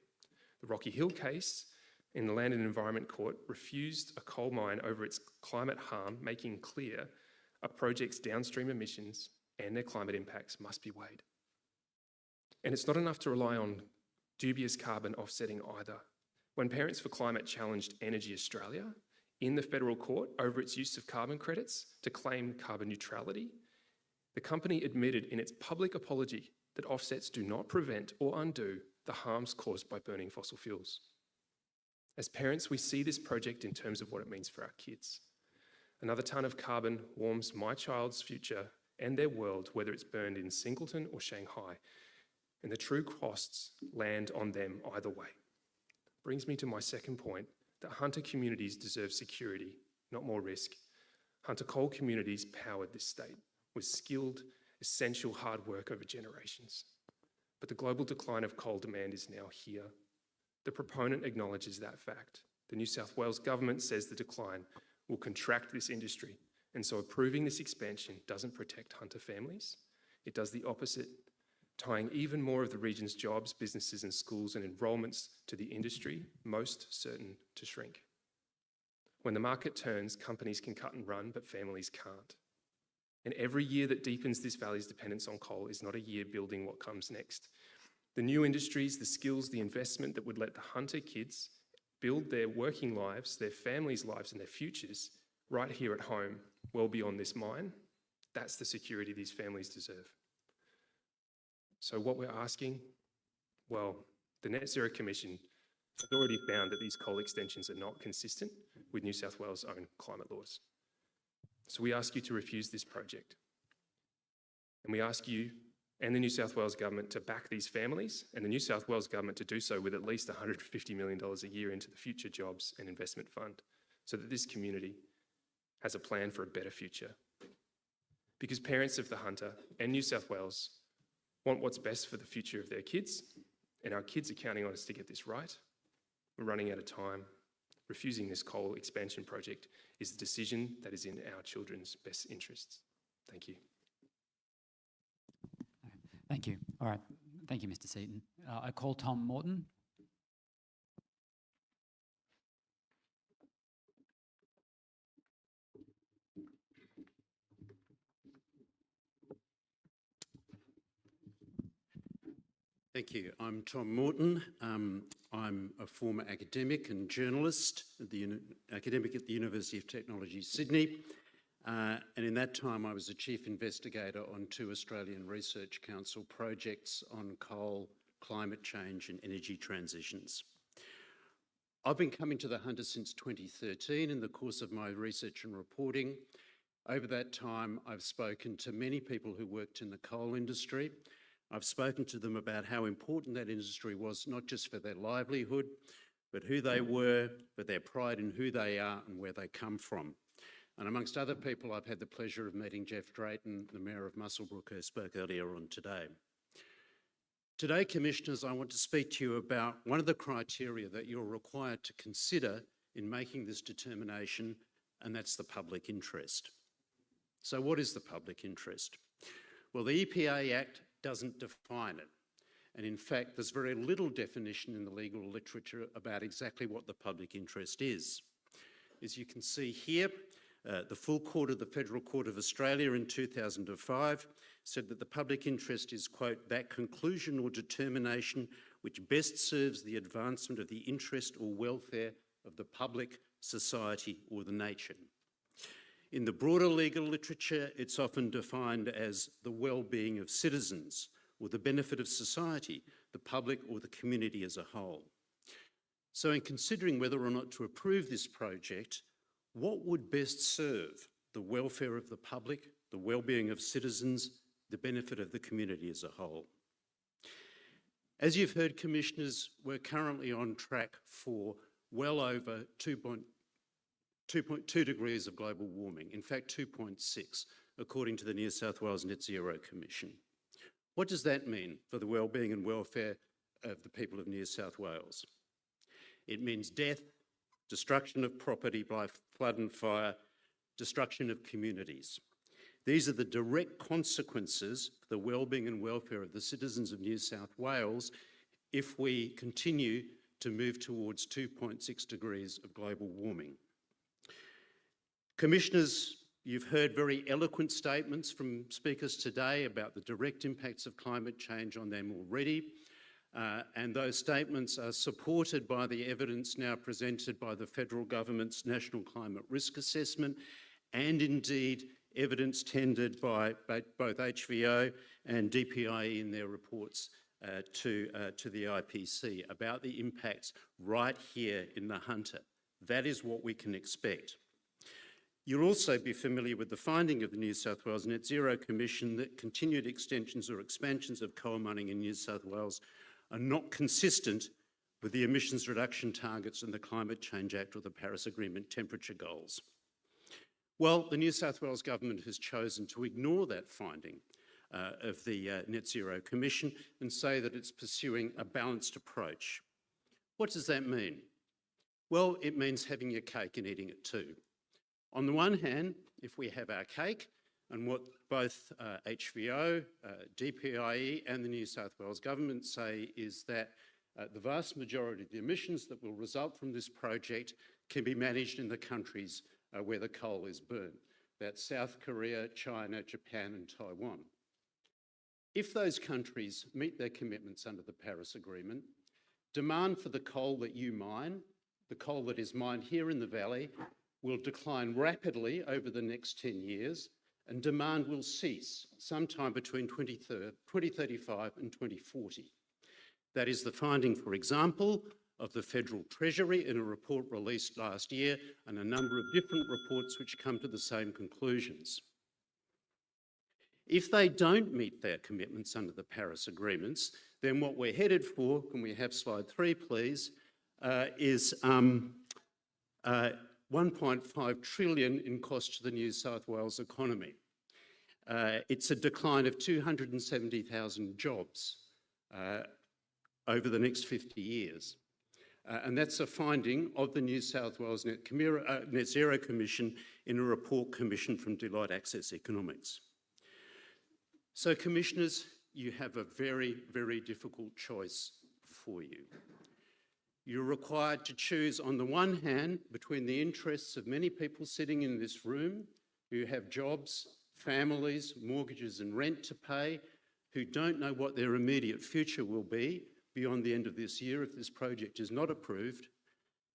The Rocky Hill case in the Land and Environment Court refused a coal mine over its climate harm, making clear a project's downstream emissions and their climate impacts must be weighed. And it's not enough to rely on dubious carbon offsetting either. When Parents for Climate challenged Energy Australia in the federal court over its use of carbon credits to claim carbon neutrality, the company admitted in its public apology that offsets do not prevent or undo the harms caused by burning fossil fuels. As parents, we see this project in terms of what it means for our kids. Another tonne of carbon warms my child's future and their world, whether it's burned in Singleton or Shanghai, and the true costs land on them either way. Brings me to my second point, that hunter communities deserve security, not more risk. Hunter coal communities powered this state with skilled, essential hard work over generations. But the global decline of coal demand is now here. The proponent acknowledges that fact. The New South Wales government says the decline will contract this industry, and so approving this expansion doesn't protect hunter families. It does the opposite, tying even more of the region's jobs, businesses and schools and enrolments to the industry, most certain to shrink. When the market turns, companies can cut and run, but families can't. And every year that deepens this valley's dependence on coal is not a year building what comes next. The new industries, the skills, the investment that would let the hunter kids build their working lives, their families' lives and their futures right here at home, well beyond this mine, that's the security these families deserve. So what we're asking, well, the Net Zero Commission has already found that these coal extensions are not consistent with New South Wales' own climate laws. So we ask you to refuse this project. And we ask you and the New South Wales government to back these families, and the New South Wales government to do so with at least $150 million a year into the Future Jobs and Investment Fund, so that this community has a plan for a better future. Because parents of the hunter and New South Wales want what's best for the future of their kids, and our kids are counting on us to get this right. We're running out of time. Refusing this coal expansion project is the decision that is in our children's best interests. Thank you. Thank you. All right. Thank you, Mr. Seaton. I call Tom Morton. Thank you. I'm Tom Morton. I'm a former academic and journalist, academic at the University of Technology, Sydney. And in that time, I was a chief investigator on 2 Australian Research Council projects on coal, climate change and energy transitions. I've been coming to the hunter since 2013 in the course of my research and reporting. Over that time, I've spoken to many people who worked in the coal industry. I've spoken to them about how important that industry was, not just for their livelihood, but who they were, for their pride in who they are and where they come from. And amongst other people, I've had the pleasure of meeting Jeff Drayton, the Mayor of Muswellbrook, who spoke earlier on today. Today, Commissioners, I want to speak to you about one of the criteria that you're required to consider in making this determination, and that's the public interest. So what is the public interest? Well, the EPA Act doesn't define it. And in fact, there's very little definition in the legal literature about exactly what the public interest is. As you can see here, the full court of the Federal Court of Australia in 2005 said that the public interest is, quote, that conclusion or determination which best serves the advancement of the interest or welfare of the public, society or the nation. In the broader legal literature, it's often defined as the well-being of citizens or the benefit of society, the public or the community as a whole. So in considering whether or not to approve this project, what would best serve the welfare of the public, the well-being of citizens, the benefit of the community as a whole? As you've heard, Commissioners, we're currently on track for well over 2.2 degrees of global warming, in fact 2.6, according to the New South Wales Net Zero Commission. What does that mean for the well-being and welfare of the people of New South Wales? It means death, destruction of property by flood and fire, destruction of communities. These are the direct consequences for the wellbeing and welfare of the citizens of New South Wales if we continue to move towards 2.6 degrees of global warming. Commissioners, you've heard very eloquent statements from speakers today about the direct impacts of climate change on them already, and those statements are supported by the evidence now presented by the federal government's National Climate Risk Assessment, and indeed evidence tendered by both HVO and DPIE in their reports to the IPC about the impacts right here in the Hunter. That is what we can expect. You'll also be familiar with the finding of the New South Wales Net Zero Commission that continued extensions or expansions of coal mining in New South Wales are not consistent with the emissions reduction targets in the Climate Change Act or the Paris Agreement temperature goals. Well, the New South Wales Government has chosen to ignore that finding of the Net Zero Commission and say that it's pursuing a balanced approach. What does that mean? Well, it means having your cake and eating it too. On the one hand, if we have our cake, and what both HVO, DPIE and the New South Wales Government say is that the vast majority of the emissions that will result from this project can be managed in the countries where the coal is burnt. That's South Korea, China, Japan and Taiwan. If those countries meet their commitments under the Paris Agreement, demand for the coal that you mine, the coal that is mined here in the valley, will decline rapidly over the next 10 years, and demand will cease sometime between 2035 and 2040. That is the finding, for example, of the Federal Treasury in a report released last year, and a number of different reports which come to the same conclusions. If they don't meet their commitments under the Paris Agreements, then what we're headed for, can we have slide 3 please, is 1.5 trillion in cost to the New South Wales economy. It's a decline of 270,000 jobs over the next 50 years. And that's a finding of the New South Wales Net Zero Commission in a report commissioned from Deloitte Access Economics. So, Commissioners, you have a very, very difficult choice before you. You're required to choose, on the one hand, between the interests of many people sitting in this room who have jobs, families, mortgages and rent to pay, who don't know what their immediate future will be beyond the end of this year if this project is not approved,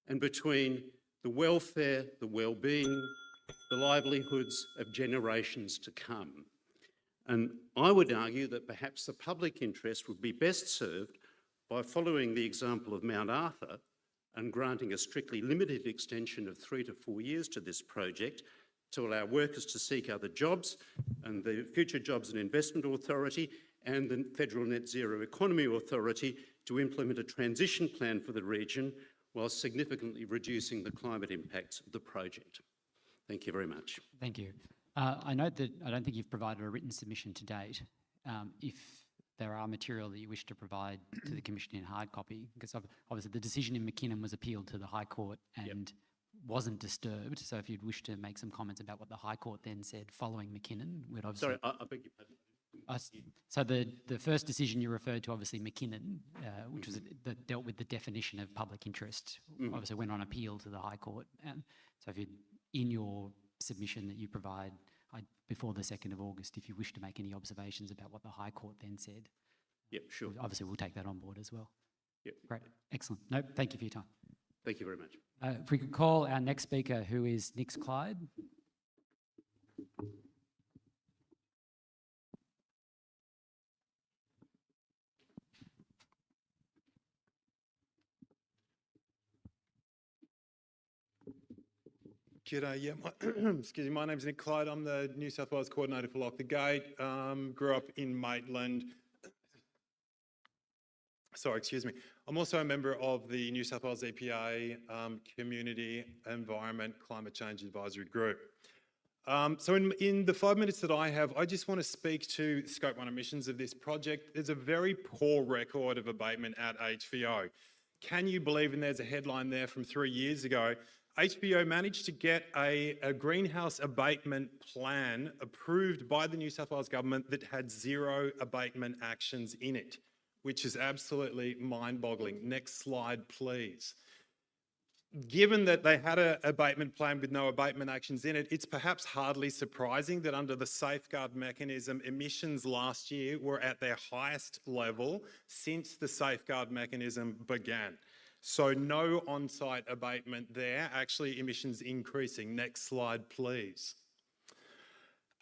and between the welfare, the well-being, the livelihoods of generations to come. And I would argue that perhaps the public interest would be best served by following the example of Mount Arthur and granting a strictly limited extension of 3 to 4 years to this project to allow workers to seek other jobs, and the Future Jobs and Investment Authority and the Federal Net Zero Economy Authority to implement a transition plan for the region while significantly reducing the climate impacts of the project. Thank you very much. Thank you. I note that I don't think you've provided a written submission to date. If there are material that you wish to provide to the Commission in hard copy, because obviously the decision in McKinnon was appealed to the High Court and wasn't disturbed. So if you'd wish to make some comments about what the High Court then said following McKinnon, we'd obviously... Sorry, I beg your pardon. So the first decision you referred to, obviously McKinnon, which was that dealt with the definition of public interest, obviously went on appeal to the High Court. So if you, in your submission that you provide before the 2nd of August, if you wish to make any observations about what the High Court then said, yep, sure. Obviously we'll take that on board as well. Yep. Great, excellent. No, thank you for your time. Thank you very much. If we could call our next speaker, who is Nix Clyde. G'day, excuse me, my name's Nick Clyde. I'm the New South Wales Coordinator for Lock the Gate. Grew up in Maitland. Sorry, excuse me. I'm also a member of the New South Wales EPA Community Environment Climate Change Advisory Group. So in the 5 minutes that I have, I just want to speak to Scope 1 emissions of this project. There's a very poor record of abatement at HVO. Can you believe, and there's a headline there from 3 years ago, HVO managed to get a greenhouse abatement plan approved by the New South Wales government that had 0 abatement actions in it, which is absolutely mind-boggling. Next slide, please. Given that they had an abatement plan with no abatement actions in it, it's perhaps hardly surprising that under the safeguard mechanism, emissions last year were at their highest level since the safeguard mechanism began. So no on-site abatement there, actually emissions increasing. Next slide, please.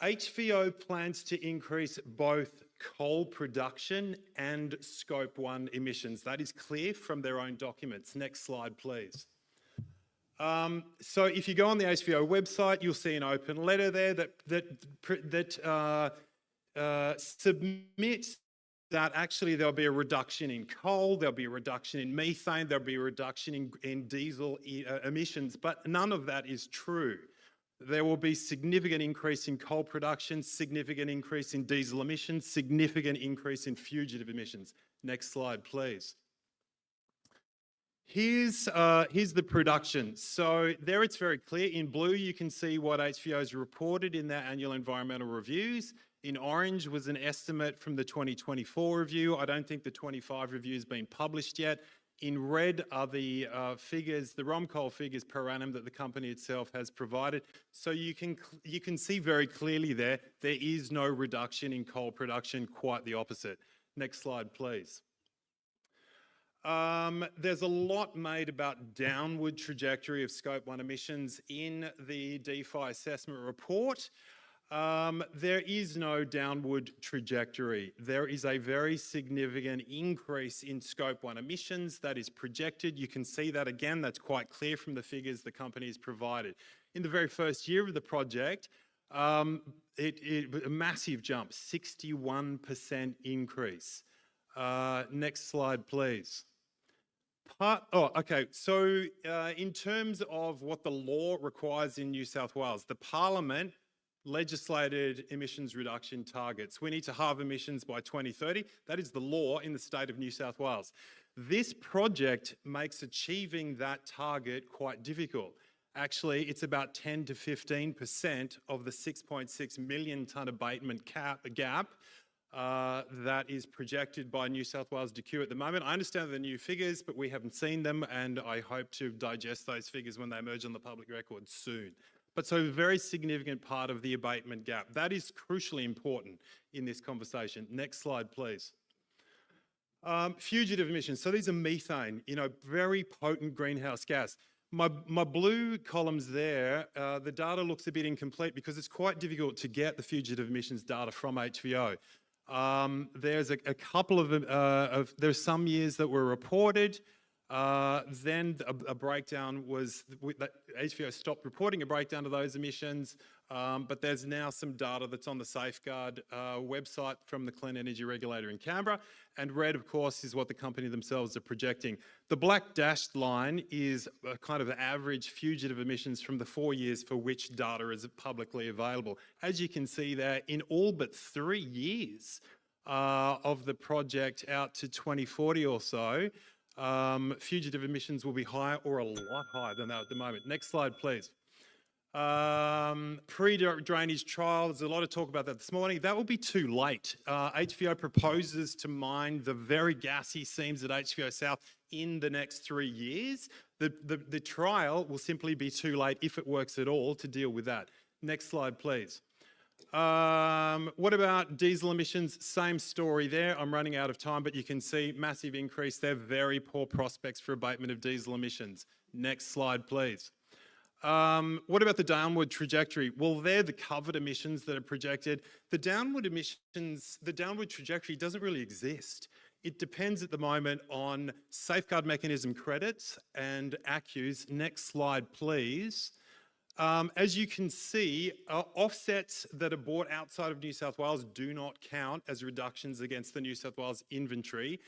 HVO plans to increase both coal production and Scope 1 emissions. That is clear from their own documents. Next slide, please. So if you go on the HVO website, you'll see an open letter there that submits that actually there'll be a reduction in coal, there'll be a reduction in methane, there'll be a reduction in diesel emissions, but none of that is true. There will be significant increase in coal production, significant increase in diesel emissions, significant increase in fugitive emissions. Next slide, please. Here's the production. So there it's very clear. In blue, you can see what HVO's reported in their annual environmental reviews. In orange was an estimate from the 2024 review. I don't think the 25 review has been published yet. In red are the figures, the ROM coal figures per annum that the company itself has provided. So you can see very clearly there is no reduction in coal production, quite the opposite. Next slide, please. There's a lot made about downward trajectory of Scope 1 emissions in the DeFi assessment report. There is no downward trajectory. There is a very significant increase in Scope 1 emissions that is projected. You can see that again, that's quite clear from the figures the company has provided. In the very first year of the project, a massive jump, 61% increase. Next slide, please. So in terms of what the law requires in New South Wales, the Parliament legislated emissions reduction targets. We need to halve emissions by 2030. That is the law in the state of New South Wales. This project makes achieving that target quite difficult. Actually, it's about 10 to 15% of the 6.6 million tonne abatement gap that is projected by New South Wales DQ at the moment. I understand the new figures, but we haven't seen them, and I hope to digest those figures when they emerge on the public record soon. But so a very significant part of the abatement gap. That is crucially important in this conversation. Next slide, please. Fugitive emissions. So these are methane, very potent greenhouse gas. My blue columns there, the data looks a bit incomplete because it's quite difficult to get the fugitive emissions data from HVO. There's a couple of there's some years that were reported. Then a breakdown was, HVO stopped reporting a breakdown of those emissions, but there's now some data that's on the Safeguard website from the Clean Energy Regulator in Canberra, and red, of course, is what the company themselves are projecting. The black dashed line is a kind of average fugitive emissions from the 4 years for which data is publicly available. As you can see there, in all but 3 years of the project out to 2040 or so, fugitive emissions will be higher or a lot higher than that at the moment. Next slide, please. Pre-drainage trial, there's a lot of talk about that this morning. That will be too late. HVO proposes to mine the very gassy seams at HVO South in the next 3 years. The trial will simply be too late, if it works at all, to deal with that. Next slide, please. What about diesel emissions? Same story there. I'm running out of time, but you can see massive increase there. Very poor prospects for abatement of diesel emissions. Next slide, please. What about the downward trajectory? Well, they're the covered emissions that are projected. The downward trajectory doesn't really exist. It depends at the moment on safeguard mechanism credits and ACCUs. Next slide, please. As you can see, offsets that are bought outside of New South Wales do not count as reductions against the New South Wales inventory,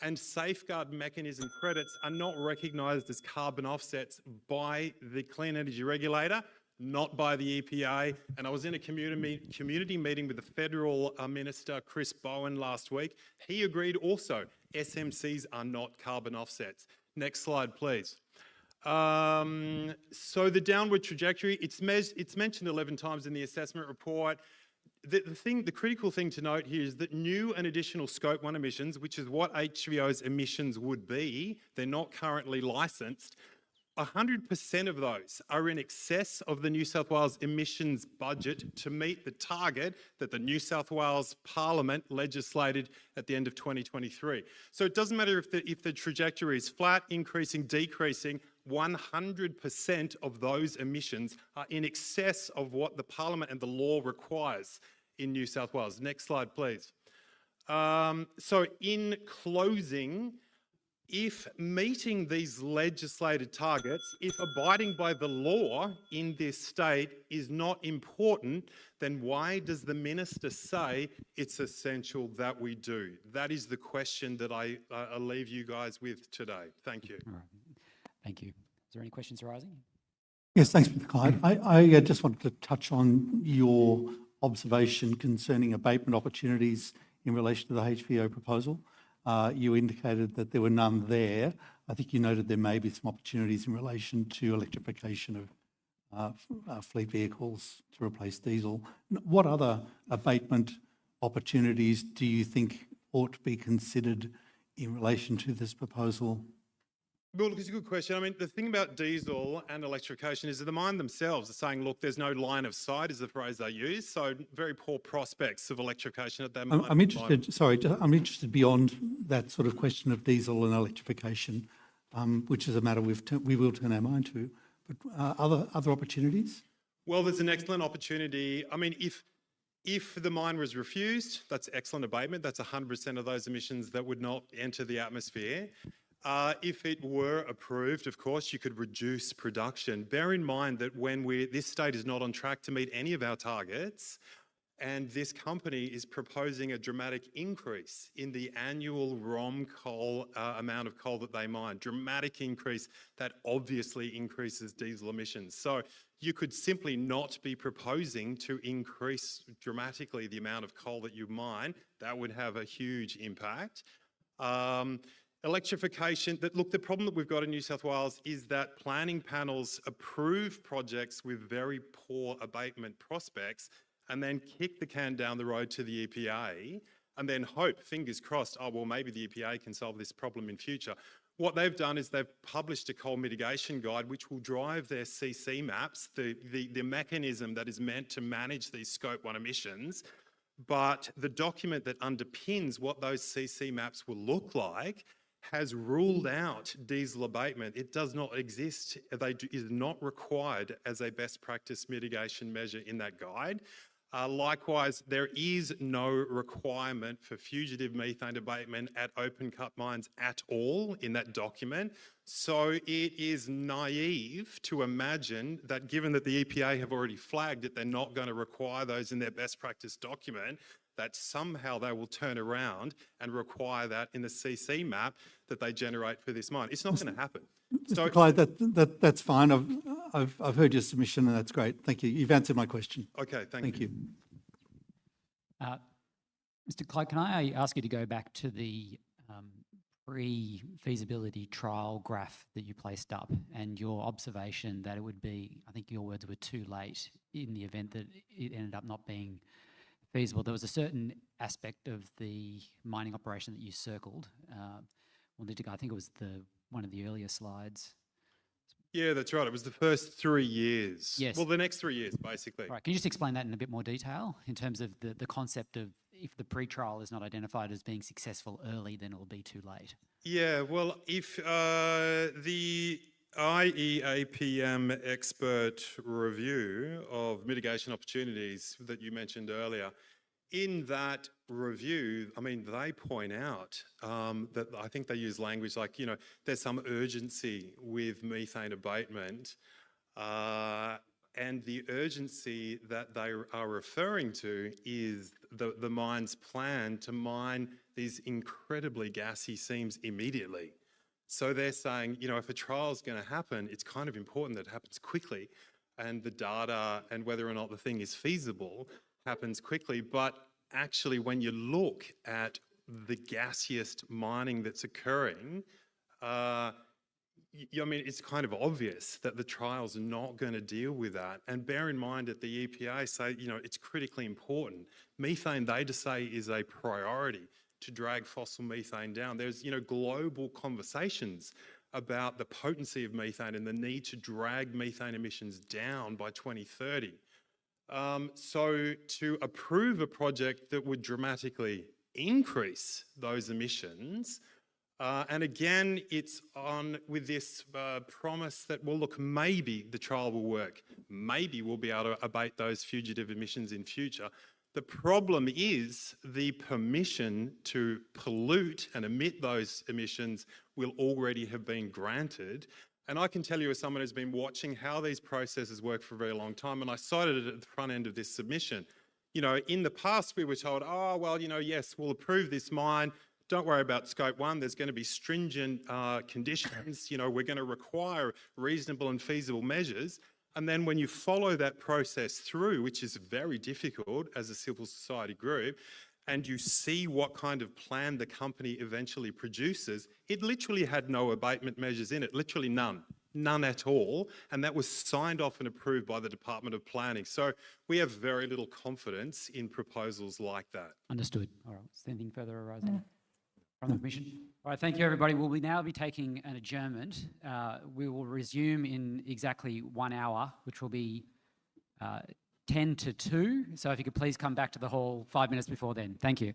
and safeguard mechanism credits are not recognised as carbon offsets by the Clean Energy Regulator, not by the EPA. And I was in a community meeting with the Federal Minister, Chris Bowen, last week. He agreed also, SMCs are not carbon offsets. Next slide, please. So the downward trajectory, it's mentioned 11 times in the assessment report. The critical thing to note here is that new and additional Scope 1 emissions, which is what HVO's emissions would be, they're not currently licensed, 100% of those are in excess of the New South Wales emissions budget to meet the target that the New South Wales Parliament legislated at the end of 2023. So it doesn't matter if the trajectory is flat, increasing, decreasing, 100% of those emissions are in excess of what the Parliament and the law requires in New South Wales. Next slide, please. So in closing, if meeting these legislated targets, if abiding by the law in this state is not important, then why does the minister say it's essential that we do? That is the question that I leave you guys with today. Thank you. All right. Thank you. Is there any questions arising? Yes, thanks, Mr. Clyde. I just wanted to touch on your observation concerning abatement opportunities in relation to the HVO proposal. You indicated that there were none there. I think you noted there may be some opportunities in relation to electrification of fleet vehicles to replace diesel. What other abatement opportunities do you think ought to be considered in relation to this proposal? Well, look, it's a good question. I mean, the thing about diesel and electrification is that the mine themselves are saying, look, there's no line of sight is the phrase they use, so very poor prospects of electrification at that moment. I'm interested beyond that sort of question of diesel and electrification, which is a matter we will turn our mind to, but other opportunities? Well, there's an excellent opportunity. I mean, if the mine was refused, that's excellent abatement. That's 100% of those emissions that would not enter the atmosphere. If it were approved, of course, you could reduce production. Bear in mind that this state is not on track to meet any of our targets, and this company is proposing a dramatic increase in the annual ROM coal amount of coal that they mine. Dramatic increase that obviously increases diesel emissions. So you could simply not be proposing to increase dramatically the amount of coal that you mine. That would have a huge impact. Electrification, look, the problem that we've got in New South Wales is that planning panels approve projects with very poor abatement prospects and then kick the can down the road to the EPA and then hope, fingers crossed, oh, well, maybe the EPA can solve this problem in future. What they've done is they've published a coal mitigation guide which will drive their CC maps, the mechanism that is meant to manage these Scope 1 emissions. But the document that underpins what those CC maps will look like has ruled out diesel abatement. It does not exist. It is not required as a best practice mitigation measure in that guide. Likewise, there is no requirement for fugitive methane abatement at open cut mines at all in that document. So it is naive to imagine that given that the EPA have already flagged that they're not going to require those in their best practice document, that somehow they will turn around and require that in the CC map that they generate for this mine. It's not going to happen. Mr. Clyde, that's fine. I've heard your submission and that's great. Thank you. You've answered my question. Okay, thank you. Mr. Clyde, can I ask you to go back to the pre-feasibility trial graph that you placed up and your observation that it would be, I think your words were too late in the event that it ended up not being feasible. There was a certain aspect of the mining operation that you circled. I think it was one of the earlier slides. Yeah, that's right. It was the first 3 years. Yes. Well, the next 3 years, basically. Right. Can you just explain that in a bit more detail in terms of the concept of if the pre-trial is not identified as being successful early, then it will be too late? Yeah, well, if the IEAPM expert review of mitigation opportunities that you mentioned earlier, in that review, I mean, they point out that I think they use language like, there's some urgency with methane abatement. And the urgency that they are referring to is the mine's plan to mine these incredibly gassy seams immediately. So they're saying, if a trial is going to happen, it's kind of important that it happens quickly and the data and whether or not the thing is feasible happens quickly. But actually, when you look at the gassiest mining that's occurring, I mean, it's kind of obvious that the trial's not going to deal with that. And bear in mind that the EPA say, it's critically important. Methane, they just say, is a priority to drag fossil methane down. There's, global conversations about the potency of methane and the need to drag methane emissions down by 2030. So to approve a project that would dramatically increase those emissions, and again, it's on with this promise that, well, look, maybe the trial will work. Maybe we'll be able to abate those fugitive emissions in future. The problem is the permission to pollute and emit those emissions will already have been granted. And I can tell you, as someone who's been watching how these processes work for a very long time, and I cited it at the front end of this submission, in the past we were told, oh, well, yes, we'll approve this mine. Don't worry about scope 1. There's going to be stringent conditions. We're going to require reasonable and feasible measures. And then when you follow that process through, which is very difficult as a civil society group, and you see what kind of plan the company eventually produces, it literally had no abatement measures in it, literally none at all. And that was signed off and approved by the Department of Planning. So we have very little confidence in proposals like that. Understood. All right. Is there anything further arising from the Commission? All right, thank you, everybody. We'll now be taking an adjournment. We will resume in exactly 1 hour, which will be 10 to 2. So if you could please come back to the hall 5 minutes before then. Thank you.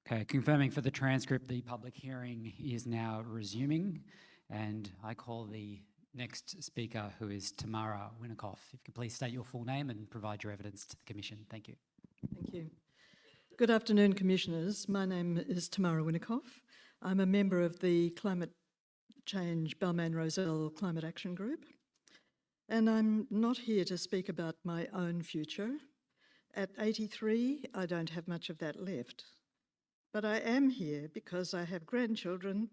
Okay, confirming for the transcript, the public hearing is now resuming, and I call the next speaker, who is Tamara Winikoff. If you could please state your full name and provide your evidence to the Commission. Thank you. Thank you. Good afternoon, Commissioners. My name is Tamara Winikoff. I'm a member of the Climate Change Balmain-Roselle Climate Action Group, and I'm not here to speak about my own future. At 83, I don't have much of that left. But I am here because I have grandchildren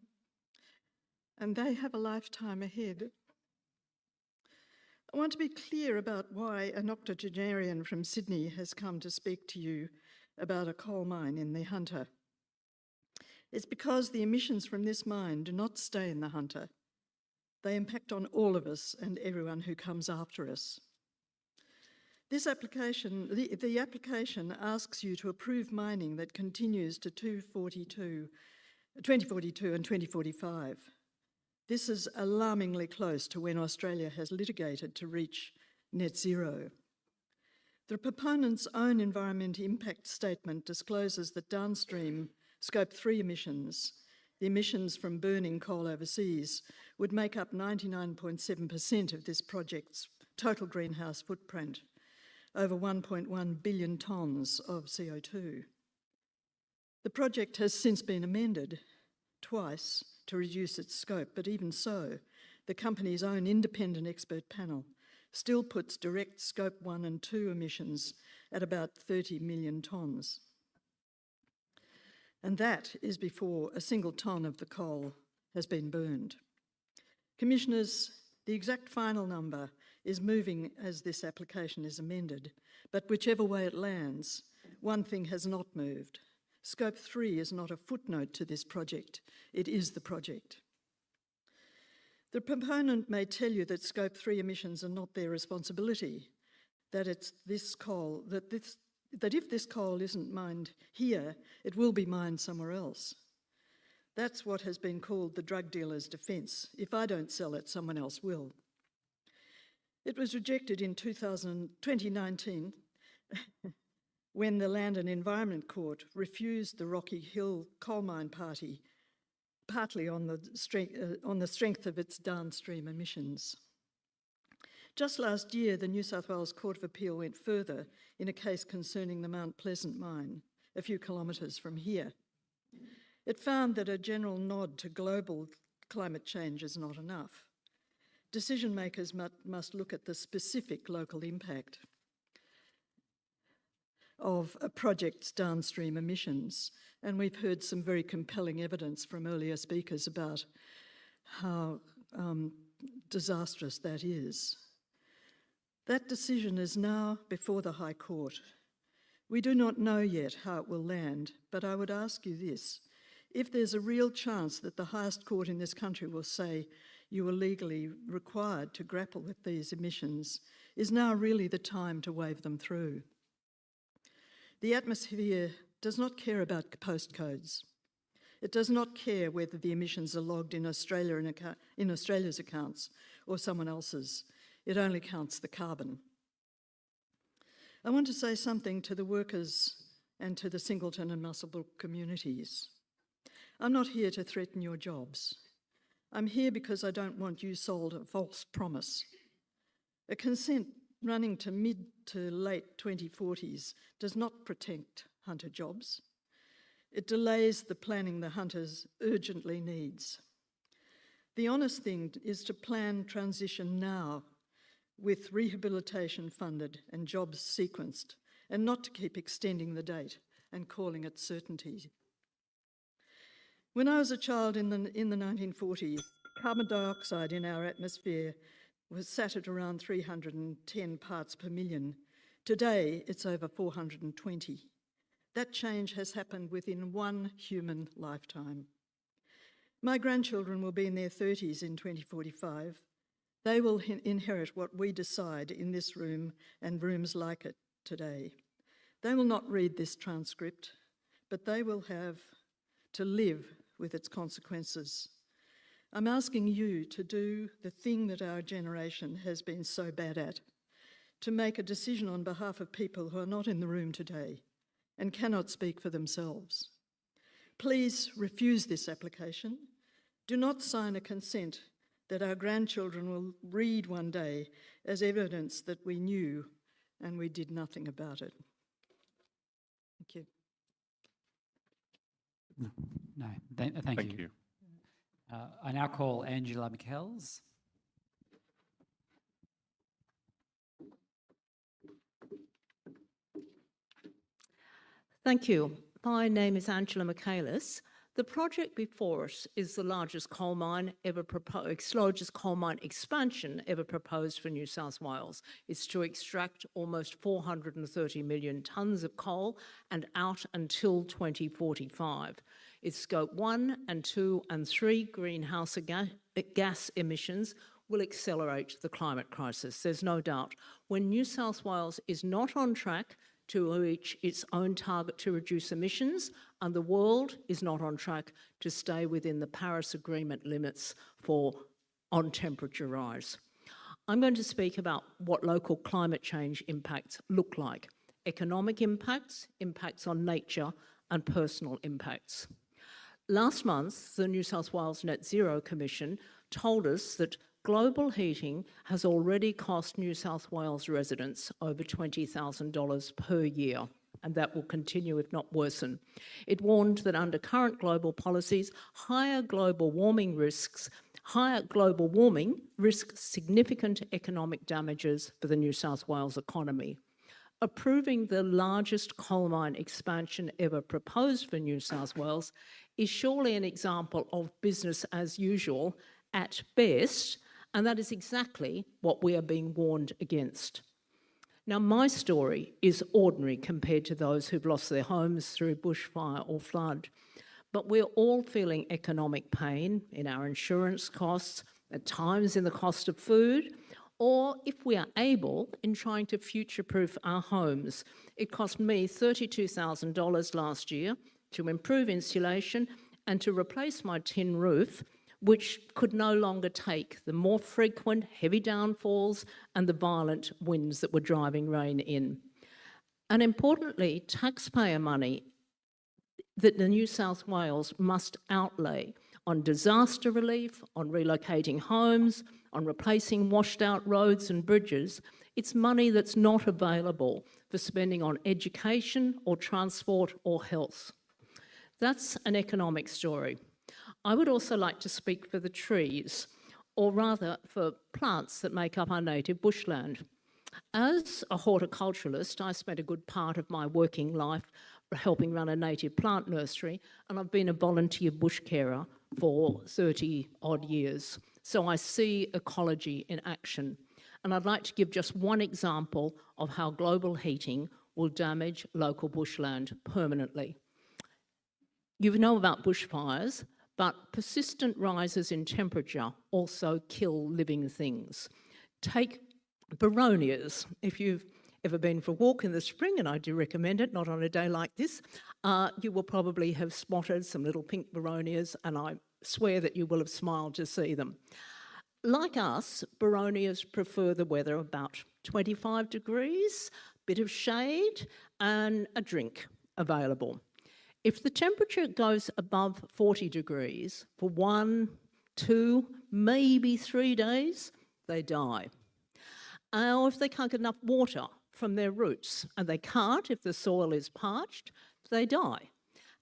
and they have a lifetime ahead. I want to be clear about why an octogenarian from Sydney has come to speak to you about a coal mine in the Hunter. It's because the emissions from this mine do not stay in the Hunter. They impact on all of us and everyone who comes after us. This application, the application asks you to approve mining that continues to 2042 and 2045. This is alarmingly close to when Australia has litigated to reach net zero. The proponent's own environment impact statement discloses that downstream Scope 3 emissions, the emissions from burning coal overseas, would make up 99.7% of this project's total greenhouse footprint, over 1.1 billion tonnes of CO2. The project has since been amended twice to reduce its scope, but even so, the company's own independent expert panel still puts direct Scope 1 and 2 emissions at about 30 million tonnes. And that is before a single tonne of the coal has been burned. Commissioners, the exact final number is moving as this application is amended, but whichever way it lands, one thing has not moved. Scope 3 is not a footnote to this project, it is the project. The proponent may tell you that Scope 3 emissions are not their responsibility, that it's this coal, that if this coal isn't mined here, it will be mined somewhere else. That's what has been called the drug dealer's defence. If I don't sell it, someone else will. It was rejected in 2019 when the Land and Environment Court refused the Rocky Hill coal mine party, partly on the strength of its downstream emissions. Just last year, the New South Wales Court of Appeal went further in a case concerning the Mount Pleasant mine, a few kilometres from here. It found that a general nod to global climate change is not enough. Decision makers must look at the specific local impact of a project's downstream emissions. And we've heard some very compelling evidence from earlier speakers about how disastrous that is. That decision is now before the High Court. We do not know yet how it will land, but I would ask you this. If there's a real chance that the highest court in this country will say you are legally required to grapple with these emissions, is now really the time to wave them through. The atmosphere does not care about postcodes. It does not care whether the emissions are logged in Australia's accounts or someone else's. It only counts the carbon. I want to say something to the workers and to the Singleton and Muswellbrook communities. I'm not here to threaten your jobs. I'm here because I don't want you sold a false promise. A consent running to mid to late 2040s does not protect Hunter jobs. It delays the planning the Hunters urgently needs. The honest thing is to plan transition now with rehabilitation funded and jobs sequenced, and not to keep extending the date and calling it certainty. When I was a child in the 1940s, carbon dioxide in our atmosphere was sat at around 310 parts per million. Today, it's over 420. That change has happened within one human lifetime. My grandchildren will be in their 30s in 2045. They will inherit what we decide in this room and rooms like it today. They will not read this transcript, but they will have to live with its consequences. I'm asking you to do the thing that our generation has been so bad at, to make a decision on behalf of people who are not in the room today and cannot speak for themselves. Please refuse this application. Do not sign a consent that our grandchildren will read one day as evidence that we knew and we did nothing about it. Thank you. No, thank you. I now call Angela McKells. Thank you. My name is Angela Michaelis. The project before us is the largest coal mine expansion ever proposed for New South Wales. It's to extract almost 430 million tonnes of coal and out until 2045. Its Scope 1 and 2 and 3 greenhouse gas emissions will accelerate the climate crisis. There's no doubt. When New South Wales is not on track to reach its own target to reduce emissions, and the world is not on track to stay within the Paris Agreement limits on temperature rise. I'm going to speak about what local climate change impacts look like: economic impacts, impacts on nature, and personal impacts. Last month, the New South Wales Net Zero Commission told us that global heating has already cost New South Wales residents over $20,000 per year, and that will continue if not worsen. It warned that under current global policies, higher global warming risks significant economic damages for the New South Wales economy. Approving the largest coal mine expansion ever proposed for New South Wales is surely an example of business as usual at best, and that is exactly what we are being warned against. Now, my story is ordinary compared to those who've lost their homes through bushfire or flood, but we're all feeling economic pain in our insurance costs, at times in the cost of food, or if we are able, in trying to future-proof our homes. It cost me $32,000 last year to improve insulation and to replace my tin roof, which could no longer take the more frequent heavy downfalls and the violent winds that were driving rain in. And importantly, taxpayer money that the New South Wales must outlay on disaster relief, on relocating homes, on replacing washed out roads and bridges, it's money that's not available for spending on education or transport or health. That's an economic story. I would also like to speak for the trees, or rather for plants that make up our native bushland. As a horticulturalist, I spent a good part of my working life helping run a native plant nursery, and I've been a volunteer bush carer for 30 odd years. So I see ecology in action. And I'd like to give just one example of how global heating will damage local bushland permanently. You know about bushfires, but persistent rises in temperature also kill living things. Take baronias. If you've ever been for a walk in the spring, and I do recommend it, not on a day like this, you will probably have spotted some little pink baronias, and I swear that you will have smiled to see them. Like us, baronias prefer the weather about 25 degrees, bit of shade, and a drink available. If the temperature goes above 40 degrees for 1, 2, maybe 3 days, they die. Or if they can't get enough water from their roots, and they can't if the soil is parched, they die.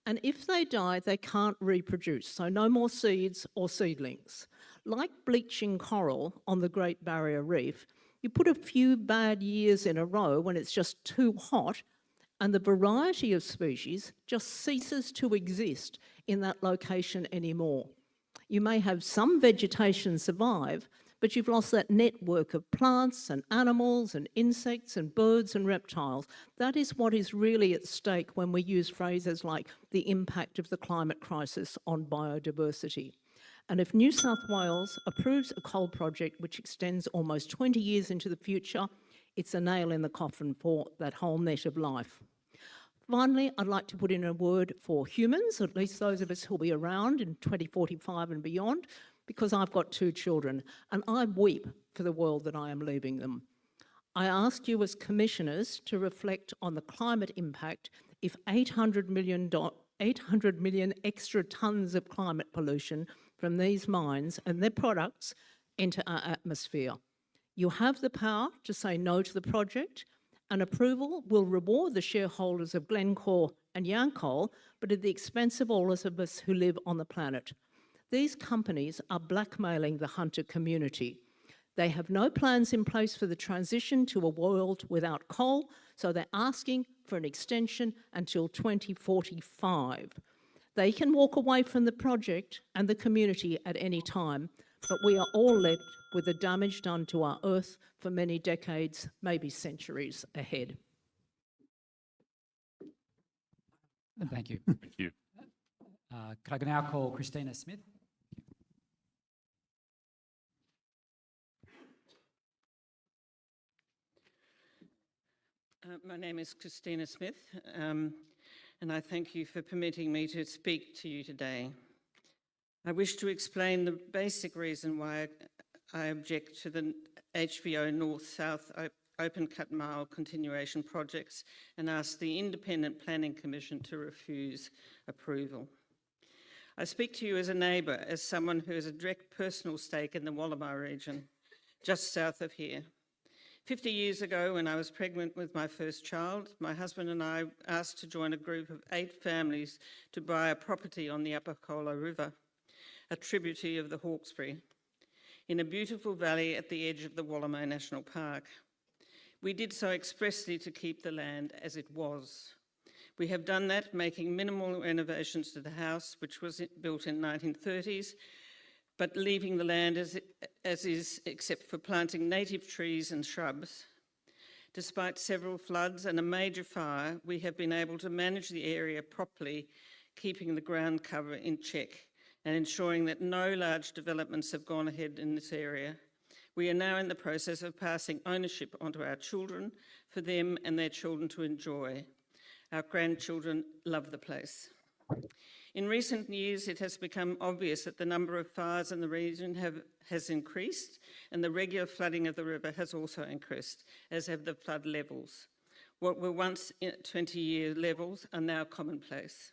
And if they die, they can't reproduce, so no more seeds or seedlings. Like bleaching coral on the Great Barrier Reef, you put a few bad years in a row when it's just too hot, and the variety of species just ceases to exist in that location anymore. You may have some vegetation survive, but you've lost that network of plants and animals and insects and birds and reptiles. That is what is really at stake when we use phrases like the impact of the climate crisis on biodiversity. And if New South Wales approves a coal project which extends almost 20 years into the future, it's a nail in the coffin for that whole net of life. Finally, I'd like to put in a word for humans, at least those of us who'll be around in 2045 and beyond, because I've got 2 children, and I weep for the world that I am leaving them. I ask you as commissioners to reflect on the climate impact if $800 million 800 million extra tonnes of climate pollution from these mines and their products into our atmosphere. You have the power to say no to the project, and approval will reward the shareholders of Glencore and Yancoal, but at the expense of all of us who live on the planet. These companies are blackmailing the hunter community. They have no plans in place for the transition to a world without coal, so they're asking for an extension until 2045. They can walk away from the project and the community at any time, but we are all left with the damage done to our Earth for many decades, maybe centuries ahead. Thank you. Thank you. Could I now call Christina Smith? My name is Christina Smith, and I thank you for permitting me to speak to you today. I wish to explain the basic reason why I object to the HVO North-South open cut mile continuation projects and ask the Independent Planning Commission to refuse approval. I speak to you as a neighbour, as someone who has a direct personal stake in the Wallumbah region, just south of here. 50 years ago, when I was pregnant with my first child, my husband and I asked to join a group of 8 families to buy a property on the Upper Colo River, a tributary of the Hawkesbury, in a beautiful valley at the edge of the Wallumbah National Park. We did so expressly to keep the land as it was. We have done that, making minimal renovations to the house, which was built in the 1930s, but leaving the land as is, except for planting native trees and shrubs. Despite several floods and a major fire, we have been able to manage the area properly, keeping the ground cover in check and ensuring that no large developments have gone ahead in this area. We are now in the process of passing ownership onto our children for them and their children to enjoy. Our grandchildren love the place. In recent years, it has become obvious that the number of fires in the region has increased, and the regular flooding of the river has also increased, as have the flood levels. What were once 20-year levels are now commonplace.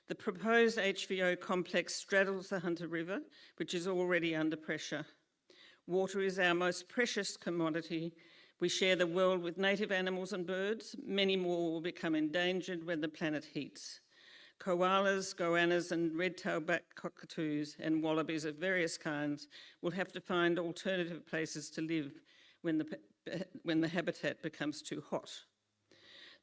The proposed HVO complex straddles the Hunter River, which is already under pressure. Water is our most precious commodity. We share the world with native animals and birds. Many more will become endangered when the planet heats. Koalas, goannas and red-tailed-backed cockatoos and wallabies of various kinds will have to find alternative places to live when the habitat becomes too hot.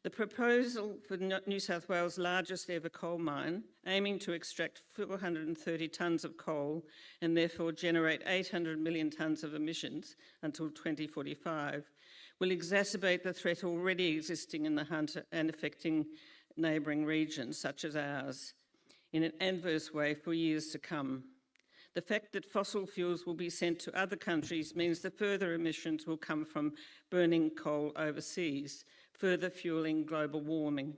The proposal for New South Wales' largest ever coal mine, aiming to extract 430 tonnes of coal and therefore generate 800 million tonnes of emissions until 2045, will exacerbate the threat already existing in the Hunter and affecting neighbouring regions such as ours in an adverse way for years to come. The fact that fossil fuels will be sent to other countries means the further emissions will come from burning coal overseas, further fuelling global warming.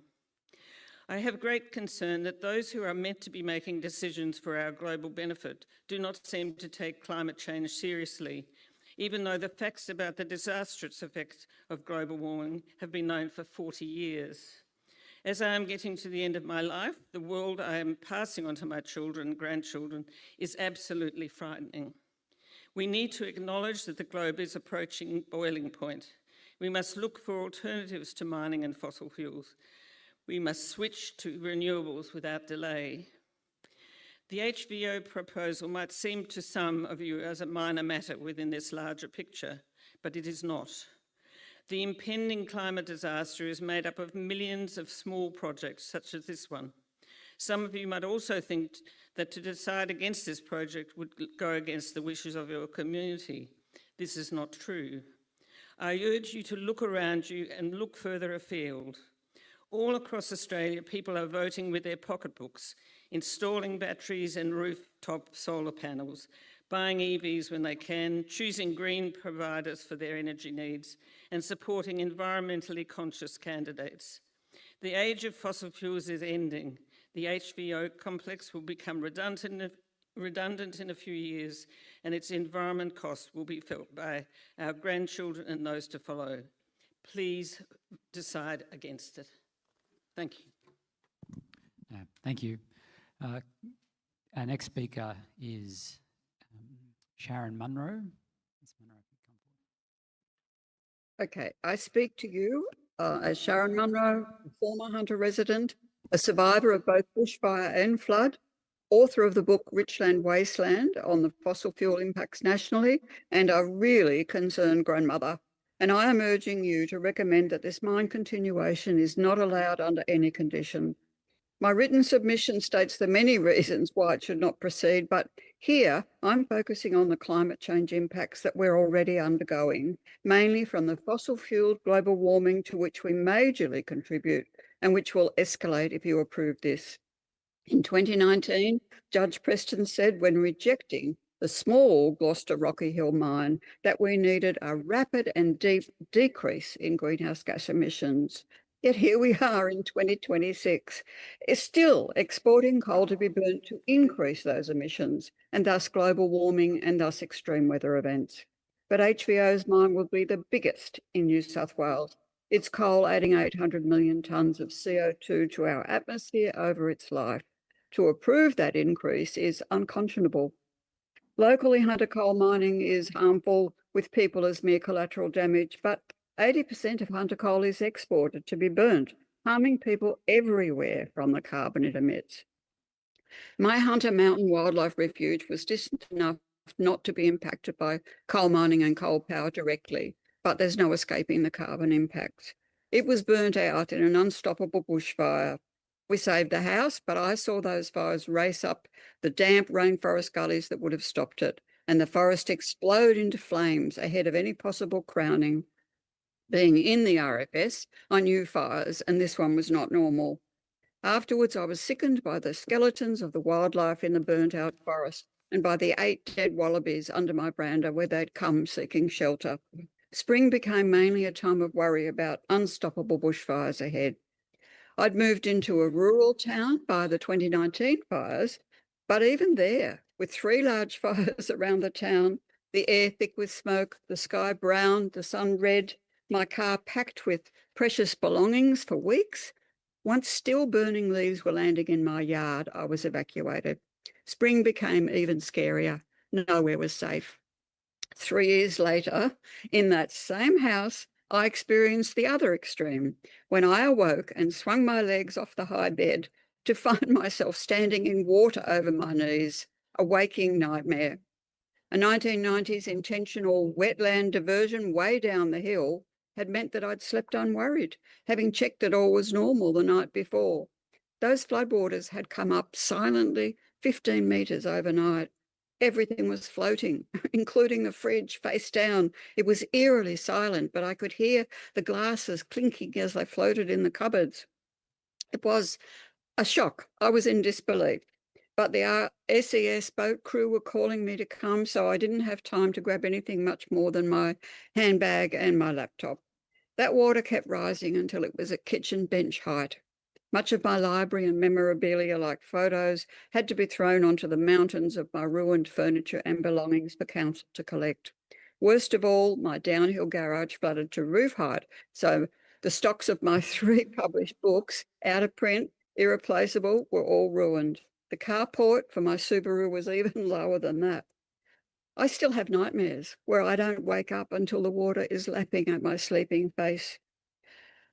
I have great concern that those who are meant to be making decisions for our global benefit do not seem to take climate change seriously, even though the facts about the disastrous effects of global warming have been known for 40 years. As I am getting to the end of my life, the world I am passing on to my children and grandchildren is absolutely frightening. We need to acknowledge that the globe is approaching boiling point. We must look for alternatives to mining and fossil fuels. We must switch to renewables without delay. The HVO proposal might seem to some of you as a minor matter within this larger picture, but it is not. The impending climate disaster is made up of millions of small projects such as this one. Some of you might also think that to decide against this project would go against the wishes of your community. This is not true. I urge you to look around you and look further afield. All across Australia, people are voting with their pocketbooks, installing batteries and rooftop solar panels, buying EVs when they can, choosing green providers for their energy needs, and supporting environmentally conscious candidates. The age of fossil fuels is ending. The HVO complex will become redundant in a few years, and its environment costs will be felt by our grandchildren and those to follow. Please decide against it. Thank you. Thank you. Our next speaker is Sharon Munro. Ms. Munro, if you come forward. Okay, I speak to you as Sharon Munro, a former Hunter resident, a survivor of both bushfire and flood, author of the book Richland Wasteland on the fossil fuel impacts nationally, and a really concerned grandmother. And I am urging you to recommend that this mine continuation is not allowed under any condition. My written submission states the many reasons why it should not proceed, but here I'm focusing on the climate change impacts that we're already undergoing, mainly from the fossil-fueled global warming to which we majorly contribute and which will escalate if you approve this. In 2019, Judge Preston said when rejecting the small Gloucester Rocky Hill mine that we needed a rapid and deep decrease in greenhouse gas emissions. Yet here we are in 2026, is still exporting coal to be burnt to increase those emissions and thus global warming and thus extreme weather events. But HVO's mine will be the biggest in New South Wales. Its coal adding 800 million tonnes of CO2 to our atmosphere over its life. To approve that increase is unconscionable. Locally, Hunter coal mining is harmful with people as mere collateral damage, but 80% of Hunter coal is exported to be burnt, harming people everywhere from the carbon it emits. My Hunter Mountain Wildlife Refuge was distant enough not to be impacted by coal mining and coal power directly, but there's no escaping the carbon impacts. It was burnt out in an unstoppable bushfire. We saved the house, but I saw those fires race up the damp rainforest gullies that would have stopped it, and the forest explode into flames ahead of any possible crowning. Being in the RFS, I knew fires, and this one was not normal. Afterwards, I was sickened by the skeletons of the wildlife in the burnt-out forest and by the 8 dead wallabies under my veranda where they'd come seeking shelter. Spring became mainly a time of worry about unstoppable bushfires ahead. I'd moved into a rural town by the 2019 fires, but even there, with 3 large fires around the town, the air thick with smoke, the sky brown, the sun red, my car packed with precious belongings for weeks. Once still burning leaves were landing in my yard, I was evacuated. Spring became even scarier. Nowhere was safe. 3 years later, in that same house, I experienced the other extreme when I awoke and swung my legs off the high bed to find myself standing in water over my knees, a waking nightmare. A 1990s intentional wetland diversion way down the hill had meant that I'd slept unworried, having checked that all was normal the night before. Those floodwaters had come up silently 15 metres overnight. Everything was floating, including the fridge face down. It was eerily silent, but I could hear the glasses clinking as they floated in the cupboards. It was a shock. I was in disbelief. But the SES boat crew were calling me to come, so I didn't have time to grab anything much more than my handbag and my laptop. That water kept rising until it was at kitchen bench height. Much of my library and memorabilia, like photos, had to be thrown onto the mountains of my ruined furniture and belongings for council to collect. Worst of all, my downhill garage flooded to roof height, so the stocks of my 3 published books, out of print, irreplaceable, were all ruined. The carport for my Subaru was even lower than that. I still have nightmares where I don't wake up until the water is lapping at my sleeping face.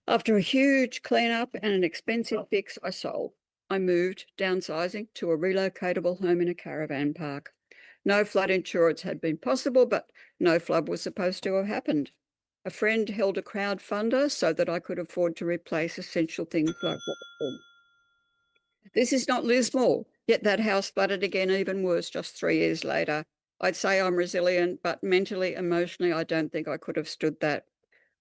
After a huge clean-up and an expensive fix, I sold. I moved, downsizing, to a relocatable home in a caravan park. No flood insurance had been possible, but no flood was supposed to have happened. A friend held a crowdfunder so that I could afford to replace essential things like water. This is not Lismore, yet that house flooded again, even worse, just 3 years later. I'd say I'm resilient, but mentally, emotionally, I don't think I could have stood that.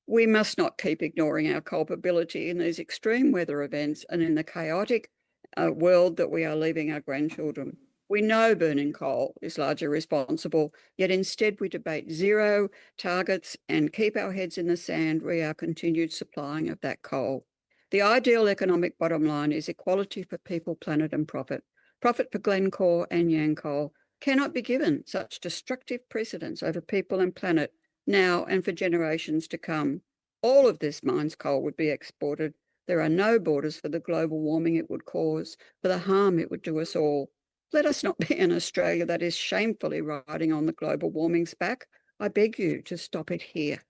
We must not keep ignoring our culpability in these extreme weather events and in the chaotic world that we are leaving our grandchildren. We know burning coal is largely responsible, yet instead we debate zero targets and keep our heads in the sand re our continued supplying of that coal. The ideal economic bottom line is equality for people, planet and profit. Profit for Glencore and Yancoal cannot be given such destructive precedence over people and planet now and for generations to come. All of this mine's coal would be exported There are no borders for the global warming it would cause, for the harm it would do us all. Let us not be an Australia that is shamefully riding on the global warming's back. I beg you to stop it here.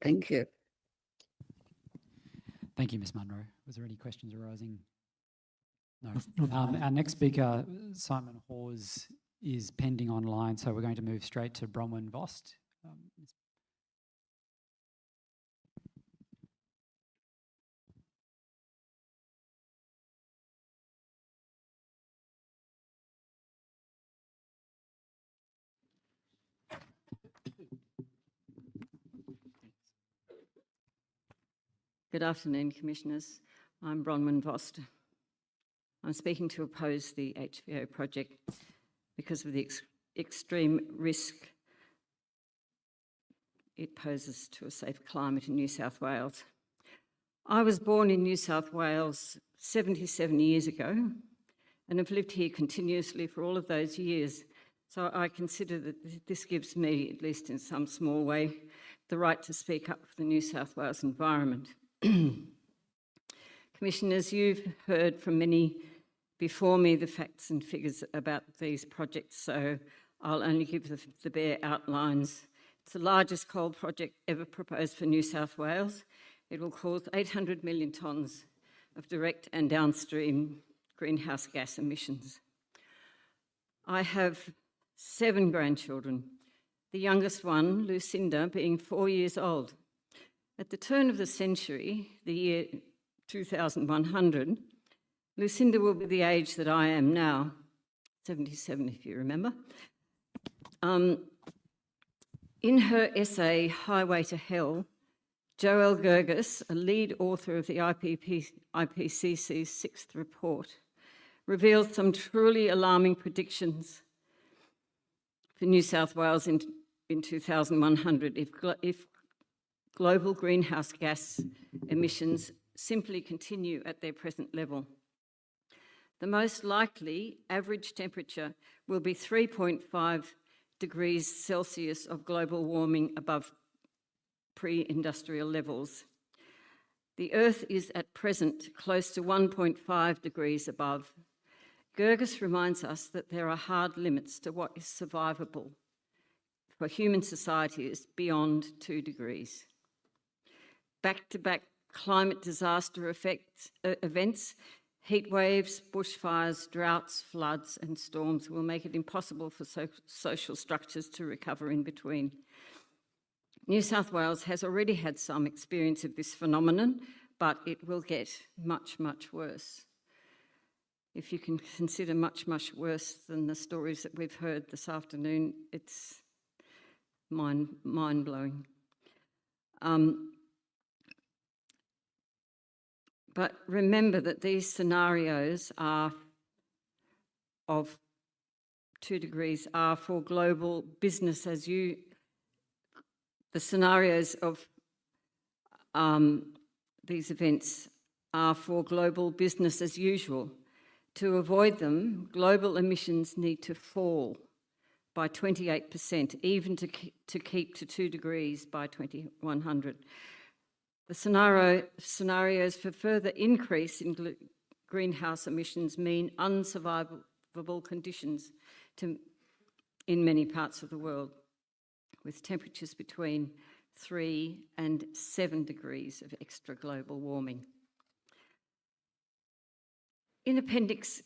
Thank you. Thank you, Ms Munro. Was there any questions arising? No. Our next speaker, Simon Hawes, is pending online, so we're going to move straight to Bronwyn Vost. Good afternoon, Commissioners. I'm Bronwyn Vost. I'm speaking to oppose the HVO project because of the extreme risk it poses to a safe climate in New South Wales. I was born in New South Wales 77 years ago and have lived here continuously for all of those years. So I consider that this gives me, at least in some small way, the right to speak up for the New South Wales environment. Commissioners, you've heard from many before me the facts and figures about these projects, so I'll only give the bare outlines. It's the largest coal project ever proposed for New South Wales. It will cause 800 million tonnes of direct and downstream greenhouse gas emissions. I have 7 grandchildren, the youngest one, Lucinda, being 4 years old. At the turn of the century, the year 2100, Lucinda will be the age that I am now, 77 if you remember. In her essay, Highway to Hell, Joelle Gergis, a lead author of the IPCC's 6th report, revealed some truly alarming predictions for New South Wales in 2100 if global greenhouse gas emissions simply continue at their present level. The most likely average temperature will be 3.5 degrees Celsius of global warming above pre-industrial levels. The Earth is at present close to 1.5 degrees above. Gergis reminds us that there are hard limits to what is survivable for human societies beyond 2 degrees. Back-to-back climate disaster events, heat waves, bushfires, droughts, floods and storms will make it impossible for social structures to recover in between. New South Wales has already had some experience of this phenomenon, but it will get much, much worse. If you can consider much, much worse than the stories that we've heard this afternoon, it's mind-blowing. But remember that these scenarios are of 2 degrees are for global business as you. The scenarios of these events are for global business as usual. To avoid them, global emissions need to fall by 28%, even to keep to 2 degrees by 2100. The scenarios for further increase in greenhouse emissions mean unsurvivable conditions in many parts of the world, with temperatures between 3 and 7 degrees of extra global warming. In Appendix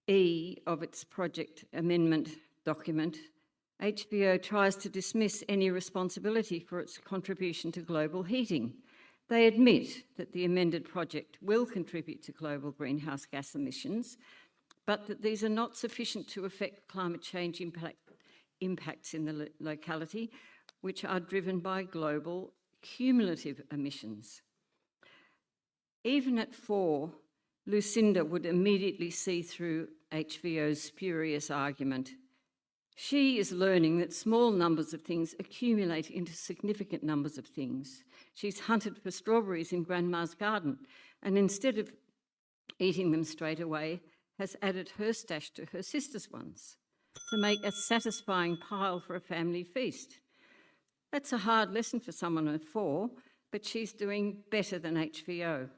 E of its project amendment document, HVO tries to dismiss any responsibility for its contribution to global heating. They admit that the amended project will contribute to global greenhouse gas emissions, but that these are not sufficient to affect climate change impacts in the locality, which are driven by global cumulative emissions. Even at 4, Lucinda would immediately see through HVO's spurious argument. She is learning that small numbers of things accumulate into significant numbers of things. She's hunted for strawberries in Grandma's garden, and instead of eating them straight away, has added her stash to her sister's ones to make a satisfying pile for a family feast. That's a hard lesson for someone at 4, but she's doing better than HVO.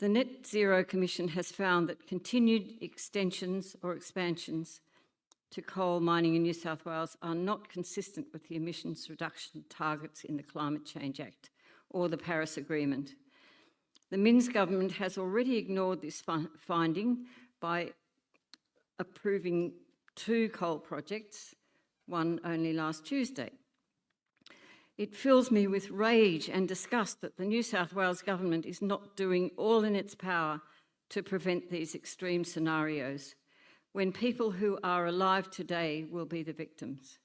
The Net Zero Commission has found that continued extensions or expansions to coal mining in New South Wales are not consistent with the emissions reduction targets in the Climate Change Act or the Paris Agreement. The Minns government has already ignored this finding by approving 2 coal projects, one only last Tuesday. It fills me with rage and disgust that the New South Wales government is not doing all in its power to prevent these extreme scenarios, when people who are alive today will be the victims.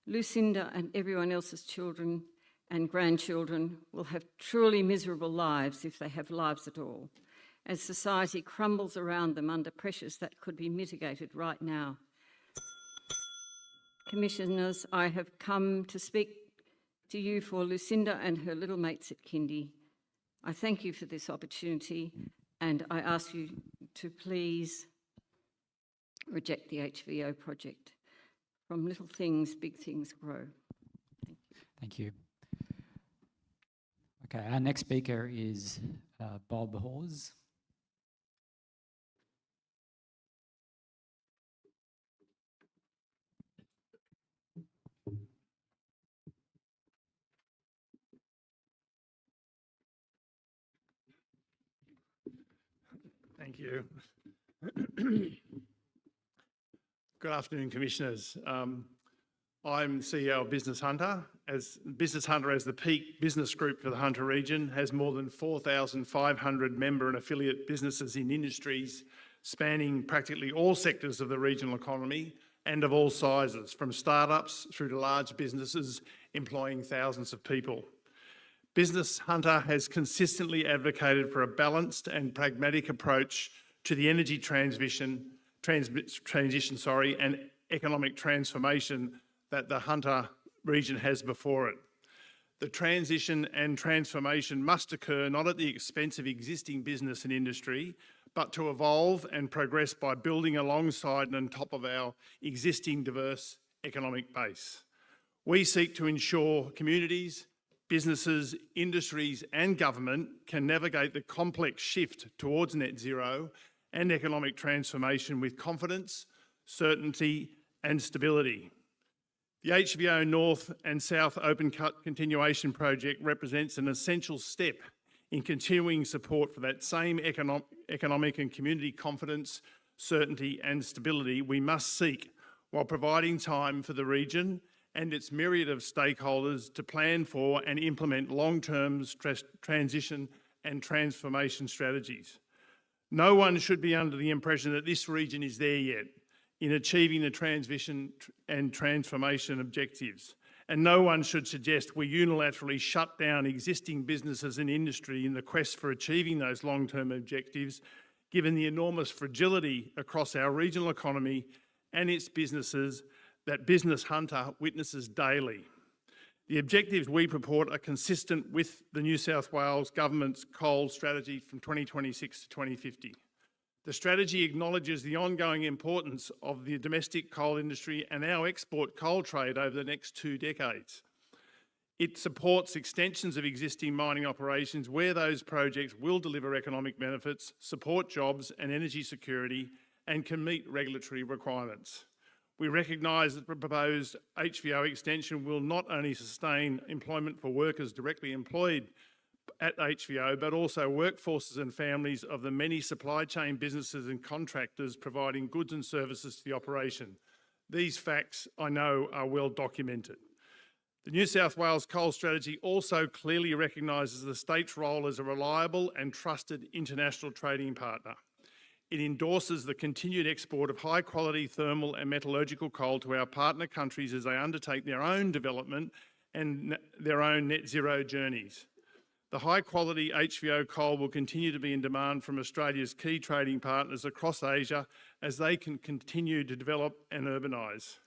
Lucinda and everyone else's children and grandchildren will have truly miserable lives, if they have lives at all, as society crumbles around them under pressures that could be mitigated right now. Commissioners, I have come to speak to you for Lucinda and her little mates at Kindy. I thank you for this opportunity, and I ask you to please reject the HVO project. From little things, big things grow. Thank you. Okay, our next speaker is Bob Hawes. Thank you. Good afternoon, Commissioners. I'm CEO of Business Hunter. Business Hunter, as the peak business group for the Hunter region, has more than 4,500 member and affiliate businesses in industries spanning practically all sectors of the regional economy and of all sizes, from startups through to large businesses employing thousands of people. Business Hunter has consistently advocated for a balanced and pragmatic approach to the energy transition and economic transformation that the Hunter region has before it. The transition and transformation must occur not at the expense of existing business and industry, but to evolve and progress by building alongside and on top of our existing diverse economic base. We seek to ensure communities, businesses, industries and government can navigate the complex shift towards net zero and economic transformation with confidence, certainty and stability. The HVO North and South Open Cut Continuation Project represents an essential step in continuing support for that same economic and community confidence, certainty and stability we must seek, while providing time for the region and its myriad of stakeholders to plan for and implement long-term transition and transformation strategies. No one should be under the impression that this region is there yet in achieving the transition and transformation objectives. And no one should suggest we unilaterally shut down existing businesses and industry in the quest for achieving those long-term objectives, given the enormous fragility across our regional economy and its businesses that Business Hunter witnesses daily. The objectives we purport are consistent with the New South Wales Government's coal strategy from 2026 to 2050. The strategy acknowledges the ongoing importance of the domestic coal industry and our export coal trade over the next 2 decades. It supports extensions of existing mining operations where those projects will deliver economic benefits, support jobs and energy security, and can meet regulatory requirements. We recognise that the proposed HVO extension will not only sustain employment for workers directly employed at HVO, but also workforces and families of the many supply chain businesses and contractors providing goods and services to the operation. These facts, I know, are well documented. The New South Wales Coal Strategy also clearly recognises the state's role as a reliable and trusted international trading partner. It endorses the continued export of high-quality thermal and metallurgical coal to our partner countries as they undertake their own development and their own net zero journeys. The high-quality HVO coal will continue to be in demand from Australia's key trading partners across Asia as they can continue to develop and urbanise.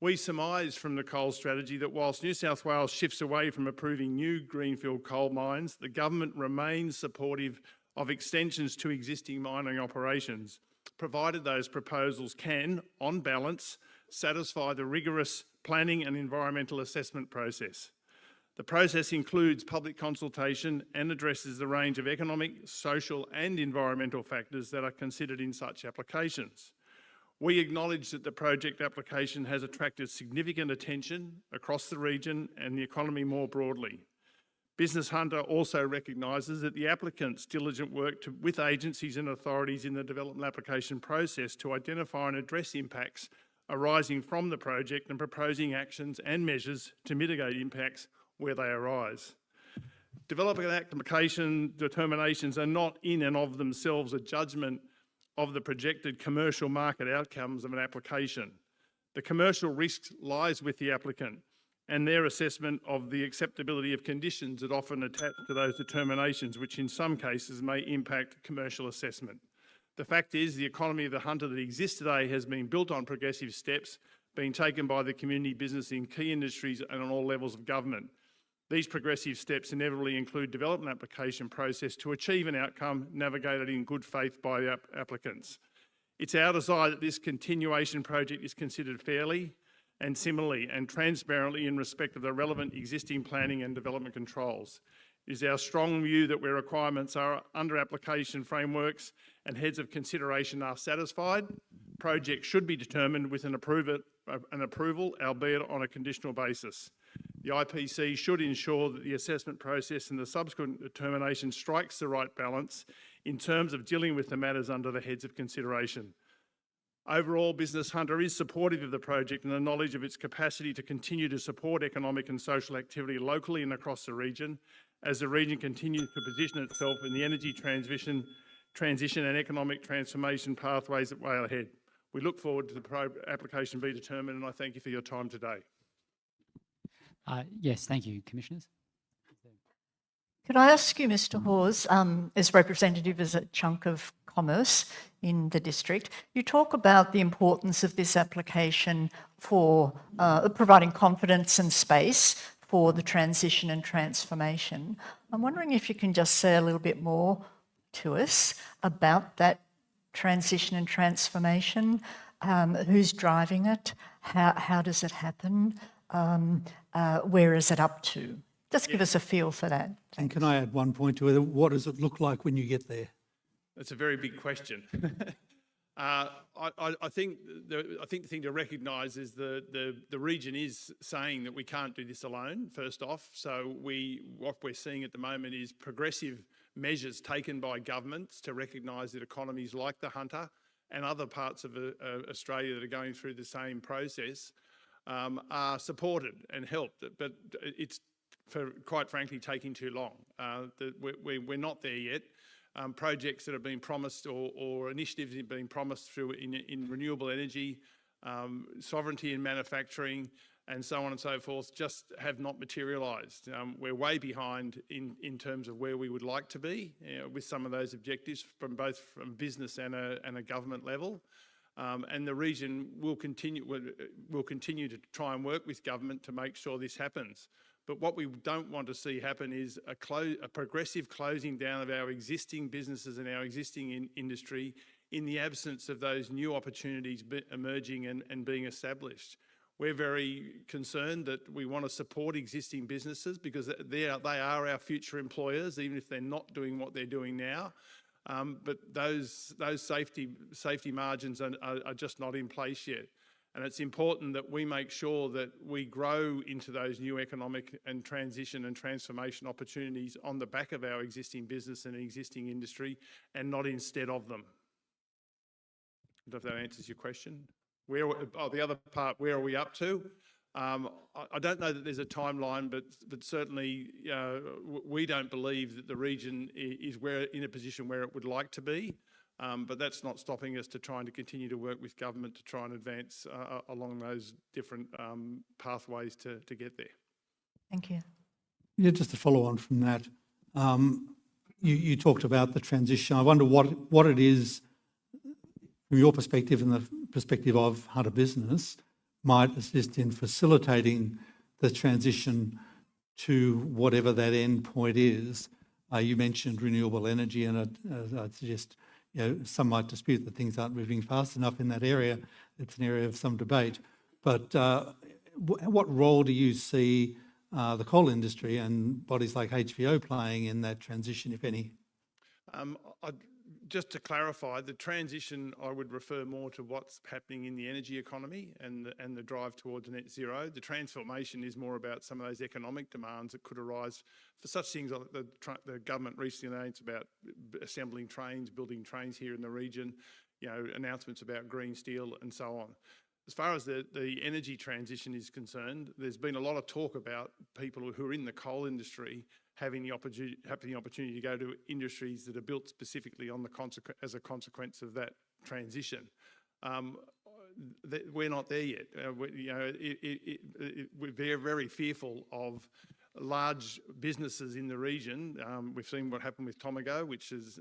We surmise from the coal strategy that whilst New South Wales shifts away from approving new greenfield coal mines, the government remains supportive of extensions to existing mining operations, provided those proposals can, on balance, satisfy the rigorous planning and environmental assessment process. The process includes public consultation and addresses the range of economic, social and environmental factors that are considered in such applications. We acknowledge that the project application has attracted significant attention across the region and the economy more broadly. Business Hunter also recognises that the applicant's diligent work with agencies and authorities in the development application process to identify and address impacts arising from the project and proposing actions and measures to mitigate impacts where they arise. Development application determinations are not in and of themselves a judgment of the projected commercial market outcomes of an application. The commercial risk lies with the applicant and their assessment of the acceptability of conditions that often attach to those determinations, which in some cases may impact commercial assessment. The fact is, the economy of the Hunter that exists today has been built on progressive steps being taken by the community, business in key industries and on all levels of government. These progressive steps inevitably include development application process to achieve an outcome navigated in good faith by the applicants. It's our desire that this continuation project is considered fairly and similarly and transparently in respect of the relevant existing planning and development controls. It is our strong view that where requirements are under application frameworks and heads of consideration are satisfied, projects should be determined with an approval, albeit on a conditional basis. The IPC should ensure that the assessment process and the subsequent determination strikes the right balance in terms of dealing with the matters under the heads of consideration. Overall, Business Hunter is supportive of the project and the knowledge of its capacity to continue to support economic and social activity locally and across the region as the region continues to position itself in the energy transition and economic transformation pathways that lie ahead. We look forward to the application being determined, and I thank you for your time today. Yes, thank you, Commissioners. Could I ask you, Mr. Hawes, as representative of a chunk of commerce in the district, you talk about the importance of this application for providing confidence and space for the transition and transformation. I'm wondering if you can just say a little bit more to us about that transition and transformation, who's driving it, how does it happen, where is it up to? Just give us a feel for that. And can I add one point to it? What does it look like when you get there? That's a very big question. I think the thing to recognise is the region is saying that we can't do this alone, first off. So what we're seeing at the moment is progressive measures taken by governments to recognise that economies like the Hunter and other parts of Australia that are going through the same process are supported and helped. But it's, quite frankly, taking too long. We're not there yet. Projects that have been promised or initiatives that have been promised through in renewable energy, sovereignty in manufacturing, and so on and so forth, just have not materialised. We're way behind in terms of where we would like to be with some of those objectives from both business and a government level. And the region will continue to try and work with government to make sure this happens. But what we don't want to see happen is a progressive closing down of our existing businesses and our existing industry in the absence of those new opportunities emerging and being established. We're very concerned that we want to support existing businesses because they are our future employers, even if they're not doing what they're doing now. But those safety margins are just not in place yet. And it's important that we make sure that we grow into those new economic and transition and transformation opportunities on the back of our existing business and existing industry and not instead of them. I don't know if that answers your question. The other part, where are we up to? I don't know that there's a timeline, but certainly we don't believe that the region is in a position where it would like to be. But that's not stopping us to trying to continue to work with government to try and advance along those different pathways to get there. Thank you. Yeah, just to follow on from that, you talked about the transition. I wonder what it is, from your perspective and the perspective of Hunter Business, might assist in facilitating the transition to whatever that end point is. You mentioned renewable energy, and I'd suggest some might dispute that things aren't moving fast enough in that area. It's an area of some debate. But what role do you see the coal industry and bodies like HVO playing in that transition, if any? Just to clarify, the transition, I would refer more to what's happening in the energy economy and the drive towards net zero. The transformation is more about some of those economic demands that could arise for such things like the government recently announced about assembling trains, building trains here in the region, announcements about green steel and so on. As far as the energy transition is concerned, there's been a lot of talk about people who are in the coal industry having the opportunity to go to industries that are built specifically on as a consequence of that transition. We're not there yet. We're very, very fearful of large businesses in the region. We've seen what happened with Tomago, which is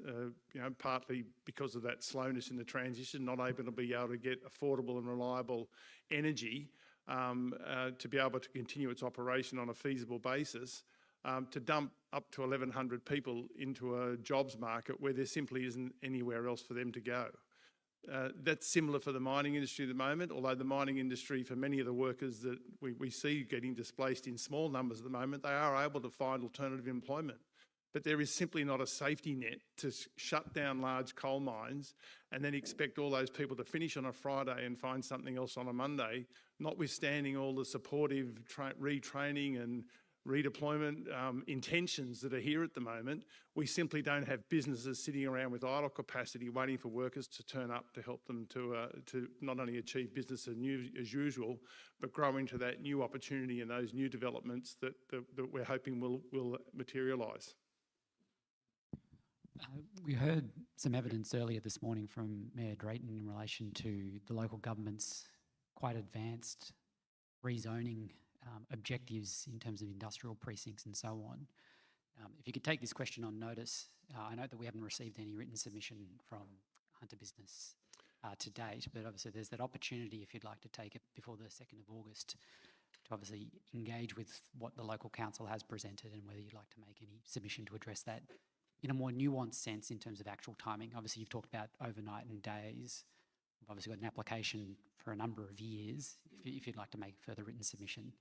partly because of that slowness in the transition, not able to get affordable and reliable energy to be able to continue its operation on a feasible basis. To dump up to 1,100 people into a jobs market where there simply isn't anywhere else for them to go. That's similar for the mining industry at the moment, although the mining industry, for many of the workers that we see getting displaced in small numbers at the moment, they are able to find alternative employment. But there is simply not a safety net to shut down large coal mines and then expect all those people to finish on a Friday and find something else on a Monday, notwithstanding all the supportive retraining and redeployment intentions that are here at the moment. We simply don't have businesses sitting around with idle capacity waiting for workers to turn up to help them to not only achieve business as usual, but grow into that new opportunity and those new developments that we're hoping will materialise. We heard some evidence earlier this morning from Mayor Drayton in relation to the local government's quite advanced rezoning objectives in terms of industrial precincts and so on. If you could take this question on notice, I know that we haven't received any written submission from Hunter Business to date, but obviously there's that opportunity if you'd like to take it before the 2nd of August to obviously engage with what the local council has presented and whether you'd like to make any submission to address that in a more nuanced sense in terms of actual timing. Obviously you've talked about overnight and days. We've obviously got an application for a number of years. If you'd like to make further written submission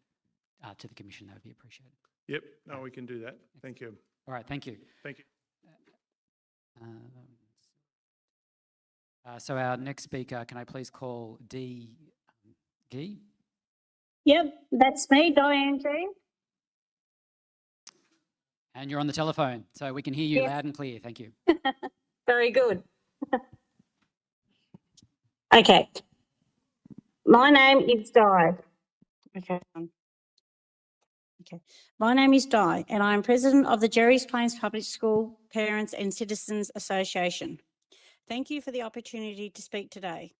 to the Commission, that would be appreciated. Yep, no, we can do that. Thank you. All right, thank you. Thank you. So our next speaker, can I please call Dee Gee? Yep, that's me, Diane G. And you're on the telephone, so we can hear you Yep. loud and clear. Thank you. Very good. Okay. My name is Di. Okay. Okay. My name is Di, and I am president of the Jerry's Plains Public School Parents and Citizens Association. Thank you for the opportunity to speak today.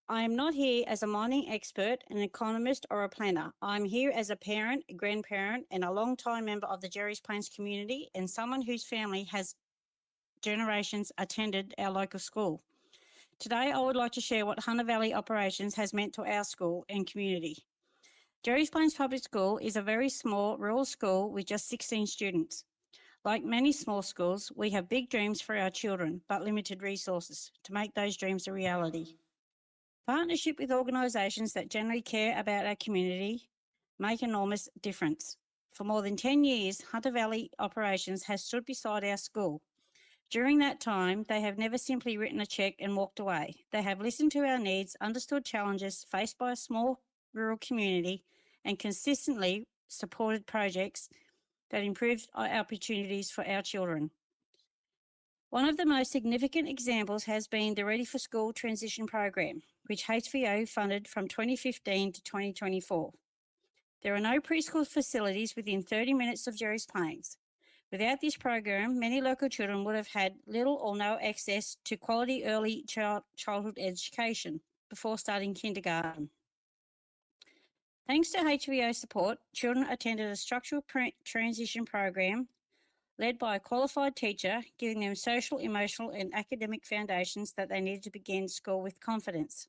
I am not here as a mining expert, an economist, or a planner. I'm here as a parent, a grandparent, and a long-time member of the Jerry's Plains community, and someone whose family has generations attended our local school. Today, I would like to share what Hunter Valley Operations has meant to our school and community. Jerry's Plains Public School is a very small rural school with just 16 students. Like many small schools, we have big dreams for our children, but limited resources to make those dreams a reality. Partnership with organisations that generally care about our community make an enormous difference. For more than 10 years, Hunter Valley Operations has stood beside our school. During that time, they have never simply written a cheque and walked away. They have listened to our needs, understood challenges faced by a small rural community, and consistently supported projects that improved opportunities for our children. One of the most significant examples has been the Ready for School Transition Program, which HVO funded from 2015 to 2024. There are no preschool facilities within 30 minutes of Jerry's Plains. Without this program, many local children would have had little or no access to quality early childhood education before starting kindergarten. Thanks to HVO support, children attended a structural transition program led by a qualified teacher, giving them social, emotional, and academic foundations that they needed to begin school with confidence.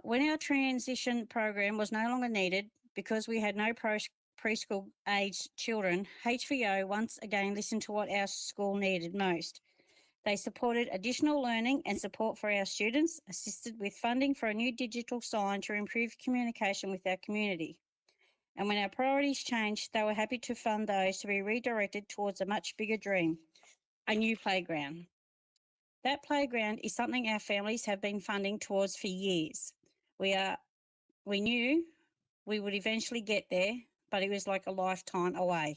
When our transition program was no longer needed because we had no preschool aged children, HVO once again listened to what our school needed most. They supported additional learning and support for our students, assisted with funding for a new digital sign to improve communication with our community. And when our priorities changed, they were happy to fund those to be redirected towards a much bigger dream, a new playground. That playground is something our families have been funding towards for years. We knew we would eventually get there, but it was like a lifetime away.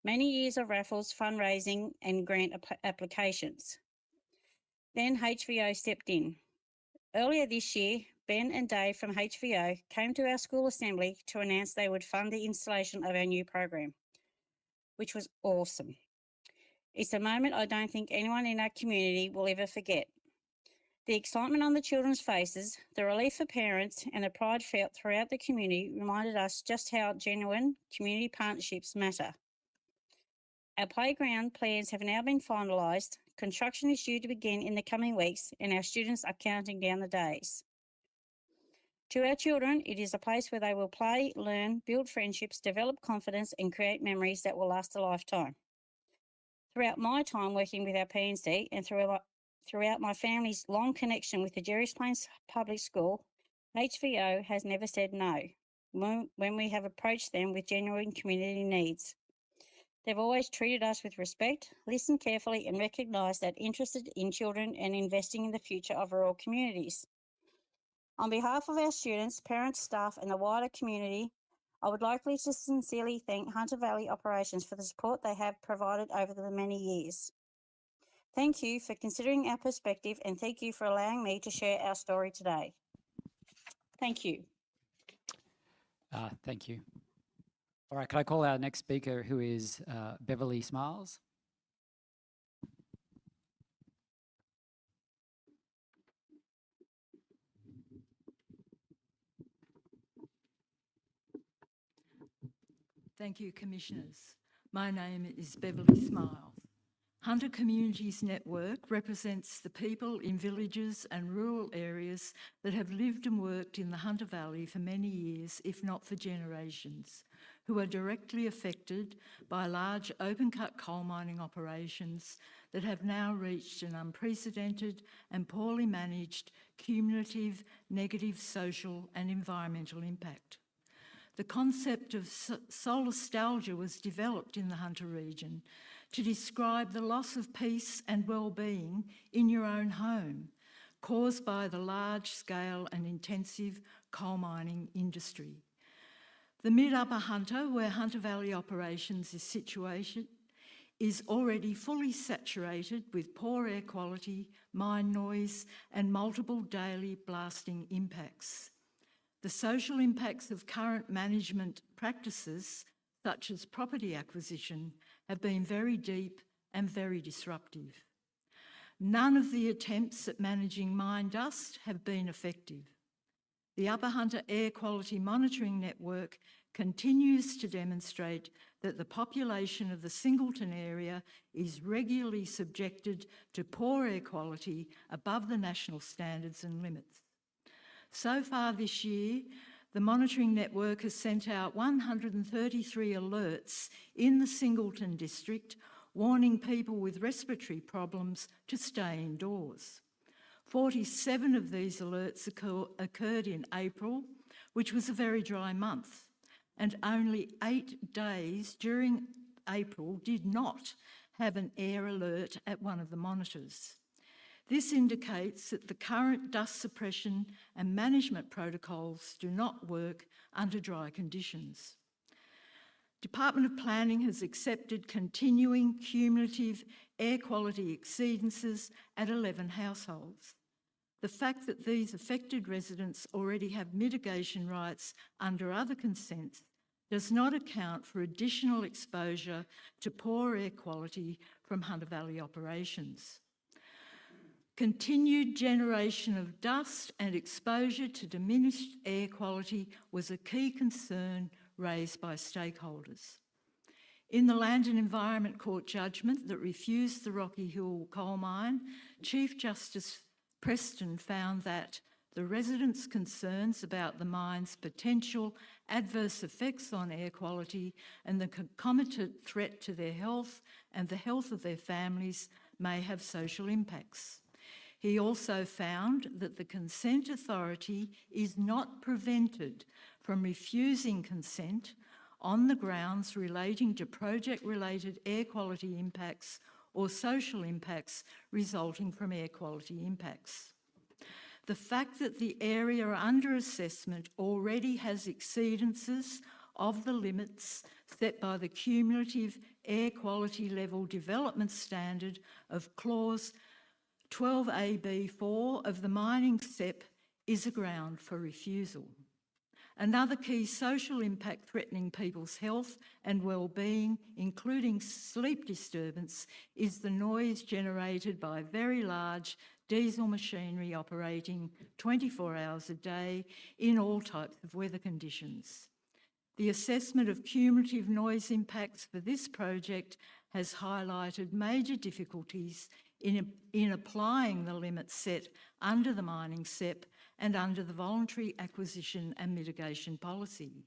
Many years of raffles, fundraising and grant applications. Then HVO stepped in. Earlier this year, Ben and Dave from HVO came to our school assembly to announce they would fund the installation of our new program, which was awesome. It's a moment I don't think anyone in our community will ever forget. The excitement on the children's faces, the relief for parents and the pride felt throughout the community reminded us just how genuine community partnerships matter. Our playground plans have now been finalised. Construction is due to begin in the coming weeks and our students are counting down the days. To our children, it is a place where they will play, learn, build friendships, develop confidence and create memories that will last a lifetime. Throughout my time working with our P&C and throughout my family's long connection with the Jerry's Plains Public School, HVO has never said no when we have approached them with genuine community needs. They've always treated us with respect, listened carefully and recognised that interested in children and investing in the future of rural communities. On behalf of our students, parents, staff and the wider community, I would like to sincerely thank Hunter Valley Operations for the support they have provided over the many years. Thank you for considering our perspective and thank you for allowing me to share our story today. Thank you. Thank you. All right, can I call our next speaker, who is Beverly Smiles? Thank you, Commissioners. My name is Beverly Smiles. Hunter Communities Network represents the people in villages and rural areas that have lived and worked in the Hunter Valley for many years, if not for generations, who are directly affected by large open-cut coal mining operations that have now reached an unprecedented and poorly managed cumulative negative social and environmental impact. The concept of solastalgia was developed in the Hunter region to describe the loss of peace and well-being in your own home caused by the large-scale and intensive coal mining industry. The mid-upper Hunter, where Hunter Valley Operations is situated, is already fully saturated with poor air quality, mine noise and multiple daily blasting impacts. The social impacts of current management practices, such as property acquisition, have been very deep and very disruptive. None of the attempts at managing mine dust have been effective. The Upper Hunter Air Quality Monitoring Network continues to demonstrate that the population of the Singleton area is regularly subjected to poor air quality above the national standards and limits. So far this year, the monitoring network has sent out 133 alerts in the Singleton district, warning people with respiratory problems to stay indoors. 47 of these alerts occurred in April, which was a very dry month, and only 8 days during April did not have an air alert at one of the monitors. This indicates that the current dust suppression and management protocols do not work under dry conditions. Department of Planning has accepted continuing cumulative air quality exceedances at 11 households. The fact that these affected residents already have mitigation rights under other consents does not account for additional exposure to poor air quality from Hunter Valley Operations. Continued generation of dust and exposure to diminished air quality was a key concern raised by stakeholders. In the Land and Environment Court judgment that refused the Rocky Hill coal mine, Chief Justice Preston found that the residents' concerns about the mine's potential adverse effects on air quality and the concomitant threat to their health and the health of their families may have social impacts. He also found that the consent authority is not prevented from refusing consent on the grounds relating to project-related air quality impacts or social impacts resulting from air quality impacts. The fact that the area under assessment already has exceedances of the limits set by the cumulative air quality level development standard of clause 12AB4 of the mining SEP is a ground for refusal. Another key social impact threatening people's health and well-being, including sleep disturbance, is the noise generated by very large diesel machinery operating 24 hours a day in all types of weather conditions. The assessment of cumulative noise impacts for this project has highlighted major difficulties in applying the limits set under the mining SEP and under the voluntary acquisition and mitigation policy.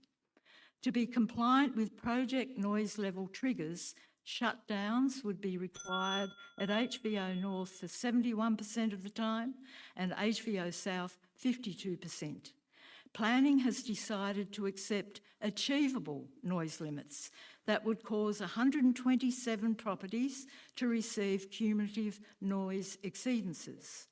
To be compliant with project noise level triggers, shutdowns would be required at HVO North for 71% of the time and HVO South 52%. Planning has decided to accept achievable noise limits that would cause 127 properties to receive cumulative noise exceedances.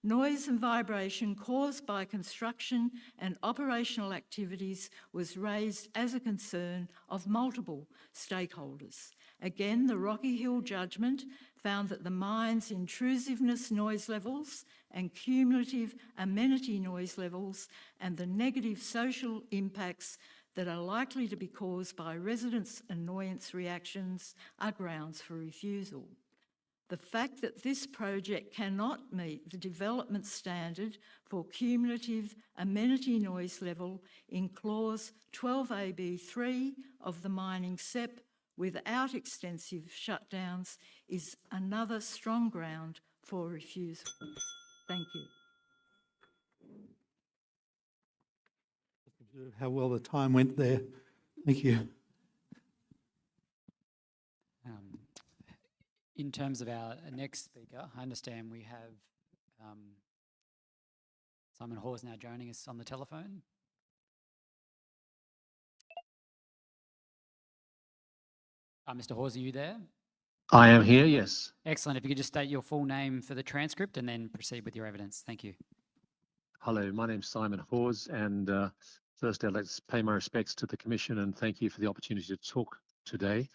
Noise and vibration caused by construction and operational activities was raised as a concern of multiple stakeholders. Again, the Rocky Hill judgment found that the mine's intrusiveness noise levels and cumulative amenity noise levels and the negative social impacts that are likely to be caused by residents' annoyance reactions are grounds for refusal. The fact that this project cannot meet the development standard for cumulative amenity noise level in clause 12AB3 of the mining SEP without extensive shutdowns is another strong ground for refusal. Thank you. How well the time went there. Thank you. In terms of our next speaker, I understand we have Simon Hawes now joining us on the telephone. Mr. Hawes, are you there? I am here, yes. Excellent. If you could just state your full name for the transcript and then proceed with your evidence. Thank you. Hello, my name's Simon Hawes, and first I'd like to pay my respects to the Commission and thank you for the opportunity to talk today.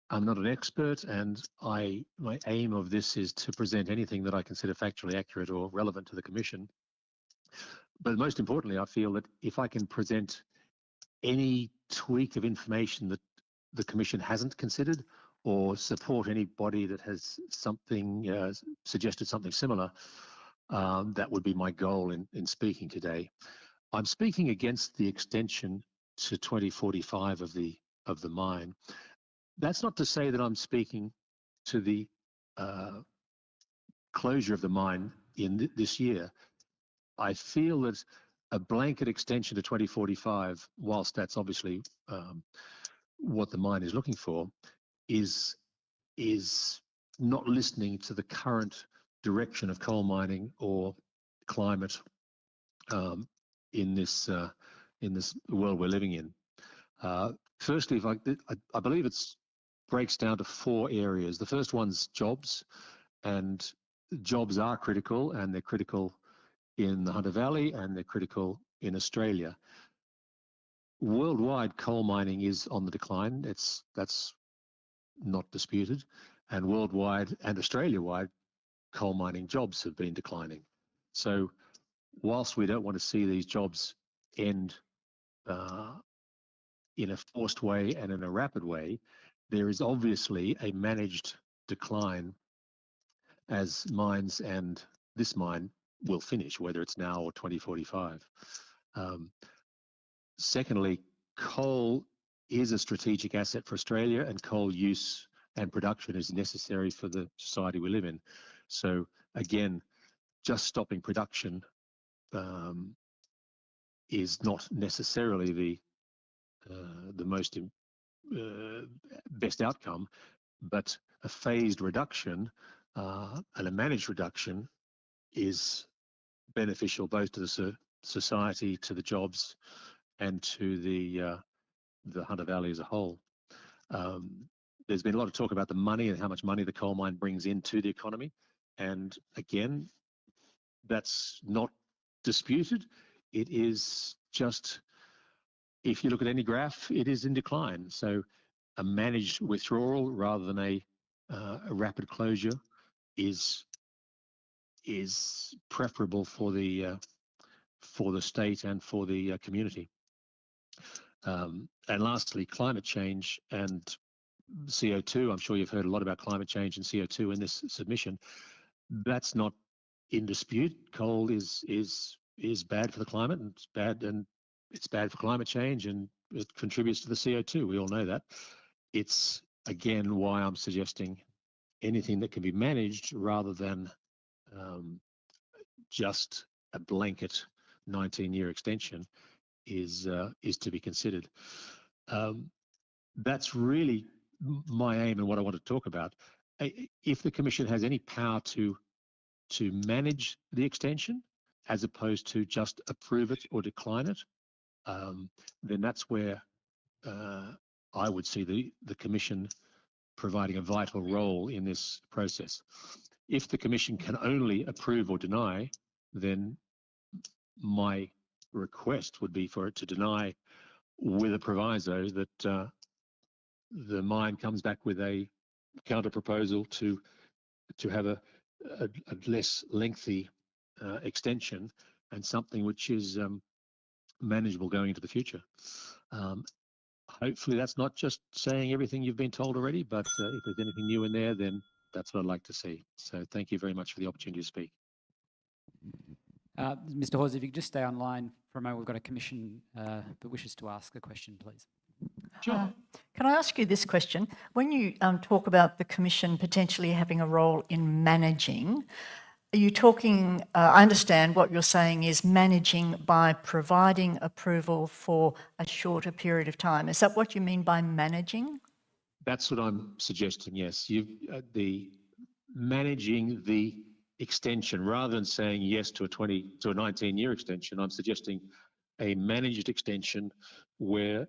I'm not an expert, and my aim of this is to present anything that I consider factually accurate or relevant to the Commission. But most importantly, I feel that if I can present any tweak of information that the Commission hasn't considered or support anybody that has something suggested something similar, that would be my goal in speaking today. I'm speaking against the extension to 2045 of the mine. That's not to say that I'm speaking to the closure of the mine in this year. I feel that a blanket extension to 2045, whilst that's obviously what the mine is looking for, is not listening to the current direction of coal mining or climate in this world we're living in. Firstly, I believe it breaks down to 4 areas. The first one's jobs, and jobs are critical, and they're critical in the Hunter Valley and they're critical in Australia. Worldwide, coal mining is on the decline. That's not disputed. And worldwide and Australia-wide, coal mining jobs have been declining. So whilst we don't want to see these jobs end in a forced way and in a rapid way, there is obviously a managed decline as mines, and this mine will finish, whether it's now or 2045. Secondly, coal is a strategic asset for Australia, and coal use and production is necessary for the society we live in. So again, just stopping production is not necessarily the most best outcome, but a phased reduction and a managed reduction is beneficial both to the society, to the jobs, and to the Hunter Valley as a whole. There's been a lot of talk about the money and how much money the coal mine brings into the economy. And again, that's not disputed. It is just, if you look at any graph, it is in decline. So a managed withdrawal rather than a rapid closure is preferable for the state and for the community. And lastly, climate change and CO2. I'm sure you've heard a lot about climate change and CO2 in this submission. That's not in dispute. Coal is bad for the climate, and it's bad for climate change, and it contributes to the CO2. We all know that. It's again why I'm suggesting anything that can be managed rather than just a blanket 19-year extension is to be considered. That's really my aim and what I want to talk about. If the Commission has any power to manage the extension as opposed to just approve it or decline it, then that's where I would see the Commission providing a vital role in this process. If the Commission can only approve or deny, then my request would be for it to deny with a proviso that the mine comes back with a counter proposal to have a less lengthy extension and something which is manageable going into the future. Hopefully that's not just saying everything you've been told already, but if there's anything new in there, then that's what I'd like to see. So thank you very much for the opportunity to speak. Mr. Hawes, if you could just stay online for a moment. We've got a commission that wishes to ask a question, please. Sure. Can I ask you this question? When you talk about the Commission potentially having a role in managing, are you talking, I understand what you're saying is managing by providing approval for a shorter period of time. Is that what you mean by managing? That's what I'm suggesting, yes. The managing the extension, rather than saying yes to a 19-year extension, I'm suggesting a managed extension where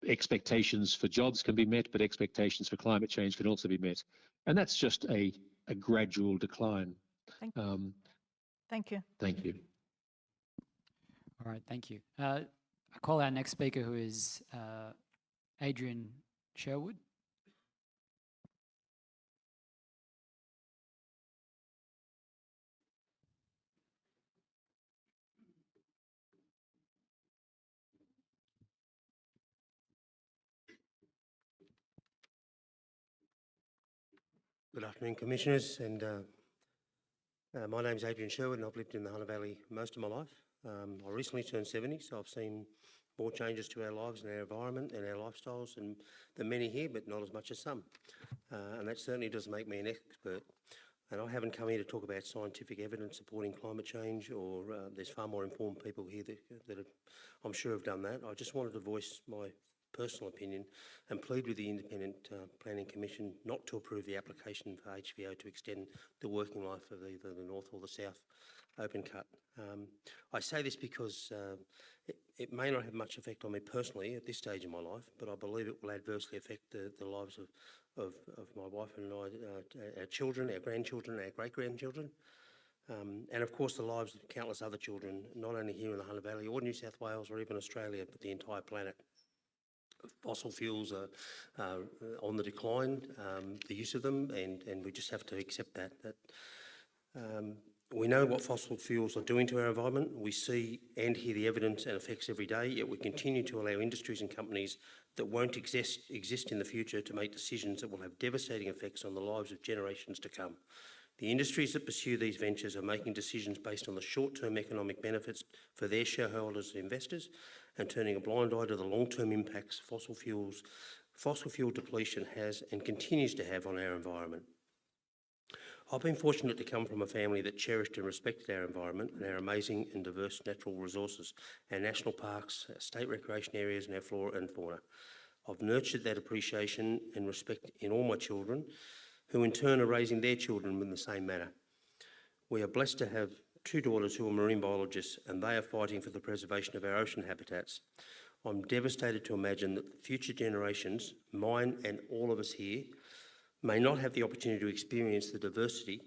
expectations for jobs can be met, but expectations for climate change can also be met. And that's just a gradual decline. Thank you. Thank you. Thank you. All right, thank you. I call our next speaker, who is Adrian Sherwood. Good afternoon, Commissioners, and my name's Adrian Sherwood and I've lived in the Hunter Valley most of my life. I recently turned 70, so I've seen more changes to our lives and our environment and our lifestyles than many here, but not as much as some. And that certainly does make me an expert. And I haven't come here to talk about scientific evidence supporting climate change, or there's far more informed people here that I'm sure have done that. I just wanted to voice my personal opinion and plead with the Independent Planning Commission not to approve the application for HVO to extend the working life of either the North or the South open cut. I say this because it may not have much effect on me personally at this stage in my life, but I believe it will adversely affect the lives of my wife and I, our children, our grandchildren, our great-grandchildren, and of course the lives of countless other children, not only here in the Hunter Valley or New South Wales or even Australia, but the entire planet. Fossil fuels are on the decline, the use of them, and we just have to accept that. We know what fossil fuels are doing to our environment. We see and hear the evidence and effects every day, yet we continue to allow industries and companies that won't exist in the future to make decisions that will have devastating effects on the lives of generations to come. The industries that pursue these ventures are making decisions based on the short-term economic benefits for their shareholders and investors, and turning a blind eye to the long-term impacts fossil fuel depletion has and continues to have on our environment. I've been fortunate to come from a family that cherished and respected our environment and our amazing and diverse natural resources, our national parks, our state recreation areas and our flora and fauna. I've nurtured that appreciation and respect in all my children, who in turn are raising their children in the same manner. We are blessed to have two daughters who are marine biologists, and they are fighting for the preservation of our ocean habitats. I'm devastated to imagine that future generations, mine and all of us here, may not have the opportunity to experience the diversity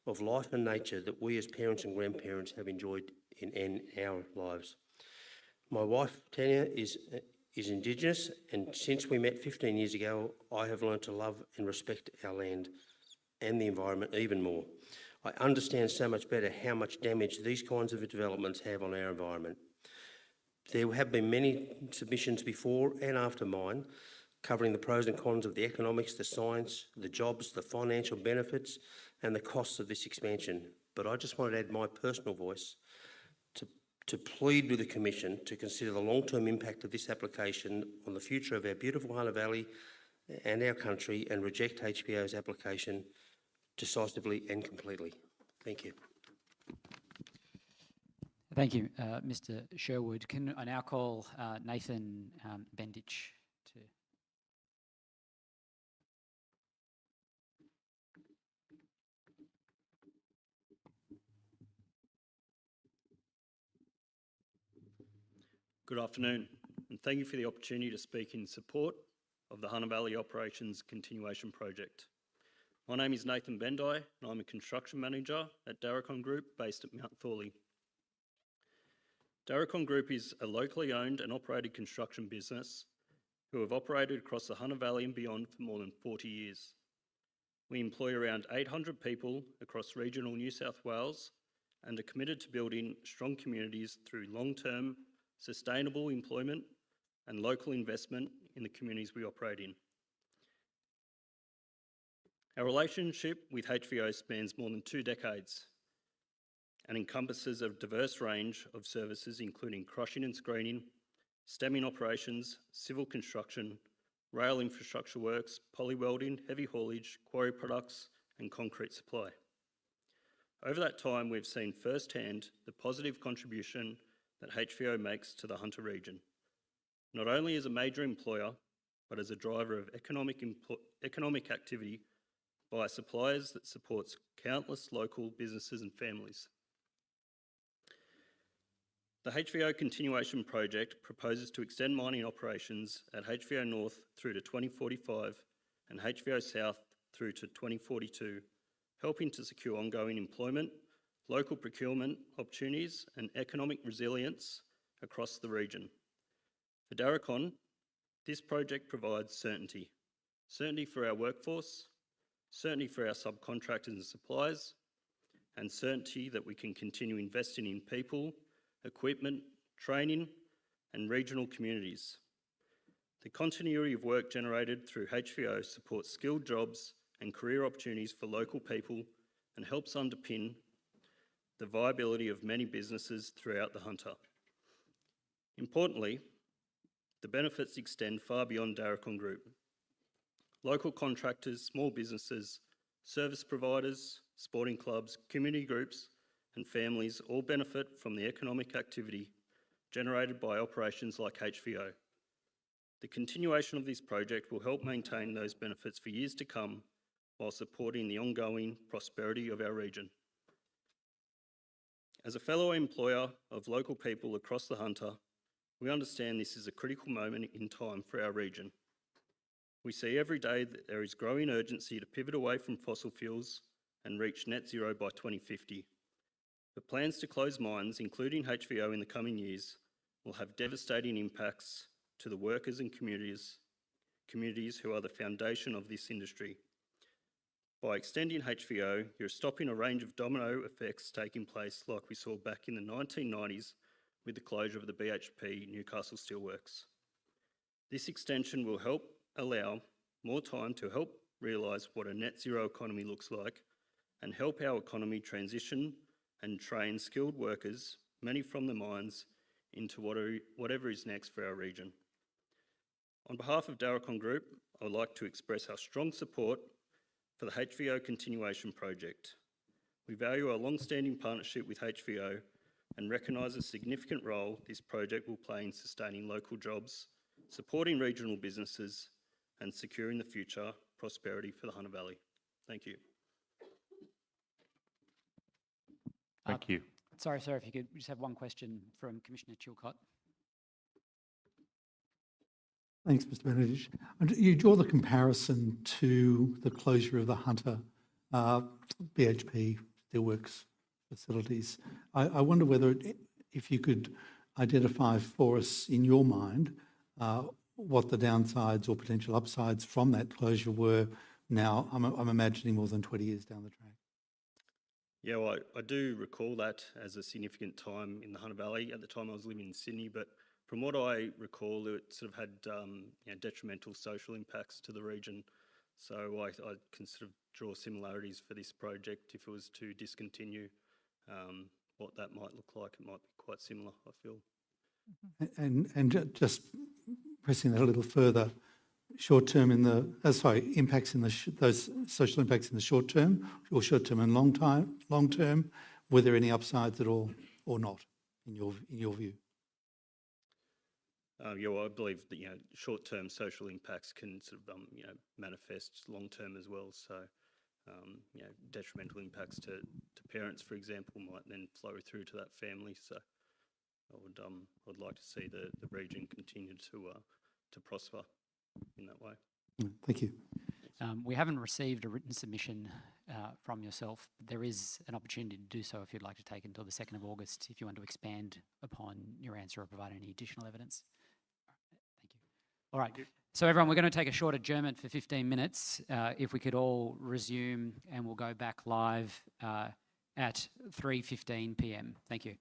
of life and nature that we as parents and grandparents have enjoyed in our lives. My wife, Tanya, is Indigenous, and since we met 15 years ago, I have learned to love and respect our land and the environment even more. I understand so much better how much damage these kinds of developments have on our environment. There have been many submissions before and after mine covering the pros and cons of the economics, the science, the jobs, the financial benefits and the costs of this expansion. But I just wanted to add my personal voice to plead with the Commission to consider the long-term impact of this application on the future of our beautiful Hunter Valley and our country, and reject HVO's application decisively and completely. Thank you. Thank you, Mr. Sherwood. Can I now call Nathan Bendich to... Good afternoon, and thank you for the opportunity to speak in support of the Hunter Valley Operations Continuation Project. My name is Nathan Bendai, and I'm a construction manager at Darracon Group based at Mount Thorley. Darracon Group is a locally owned and operated construction business who have operated across the Hunter Valley and beyond for more than 40 years. We employ around 800 people across regional New South Wales and are committed to building strong communities through long-term sustainable employment and local investment in the communities we operate in. Our relationship with HVO spans more than 2 decades and encompasses a diverse range of services including crushing and screening, stemming operations, civil construction, rail infrastructure works, poly welding, heavy haulage, quarry products and concrete supply. Over that time, we've seen firsthand the positive contribution that HVO makes to the Hunter region, not only as a major employer, but as a driver of economic activity via suppliers that supports countless local businesses and families. The HVO Continuation Project proposes to extend mining operations at HVO North through to 2045 and HVO South through to 2042, helping to secure ongoing employment, local procurement opportunities and economic resilience across the region. For Darracon, this project provides certainty. Certainty for our workforce, certainty for our subcontractors and suppliers, and certainty that we can continue investing in people, equipment, training, and regional communities. The continuity of work generated through HVO supports skilled jobs and career opportunities for local people and helps underpin the viability of many businesses throughout the Hunter. Importantly, the benefits extend far beyond Darracon Group. Local contractors, small businesses, service providers, sporting clubs, community groups and families all benefit from the economic activity generated by operations like HVO. The continuation of this project will help maintain those benefits for years to come while supporting the ongoing prosperity of our region. As a fellow employer of local people across the Hunter, we understand this is a critical moment in time for our region. We see every day that there is growing urgency to pivot away from fossil fuels and reach net zero by 2050. The plans to close mines, including HVO in the coming years, will have devastating impacts to the workers and communities who are the foundation of this industry. By extending HVO, you're stopping a range of domino effects taking place like we saw back in the 1990s with the closure of the BHP Newcastle Steelworks. This extension will help allow more time to help realise what a net zero economy looks like and help our economy transition and train skilled workers, many from the mines, into whatever is next for our region. On behalf of Darracon Group, I would like to express our strong support for the HVO Continuation Project. We value our long-standing partnership with HVO and recognise the significant role this project will play in sustaining local jobs, supporting regional businesses and securing the future prosperity for the Hunter Valley. Thank you. Thank you. Sorry, sir, if you could just have one question from Commissioner Chilcott. Thanks, Mr. Benedict. You draw the comparison to the closure of the Hunter BHP Steelworks facilities. I wonder whether, if you could identify for us in your mind what the downsides or potential upsides from that closure were now, I'm imagining more than 20 years down the track. Yeah, well, I do recall that as a significant time in the Hunter Valley. At the time I was living in Sydney, but from what I recall, it sort of had detrimental social impacts to the region. So I can sort of draw similarities for this project. If it was to discontinue, what that might look like, it might be quite similar, I feel. And just pressing that a little further, short-term in the, impacts in the, those social impacts in the short term, or short-term and long-term, were there any upsides at all or not, in your view? Yeah, well, I believe that short-term social impacts can sort of manifest long-term as well. So detrimental impacts to parents, for example, might then flow through to that family. So I'd like to see the region continue to prosper in that way. Thank you. We haven't received a written submission from yourself. There is an opportunity to do so if you'd like to take until the 2nd of August if you want to expand upon your answer or provide any additional evidence. Thank you. All right. So everyone, we're going to take a short adjournment for 15 minutes. If we could all resume, and we'll go back live at 3:15 p.m. Thank you.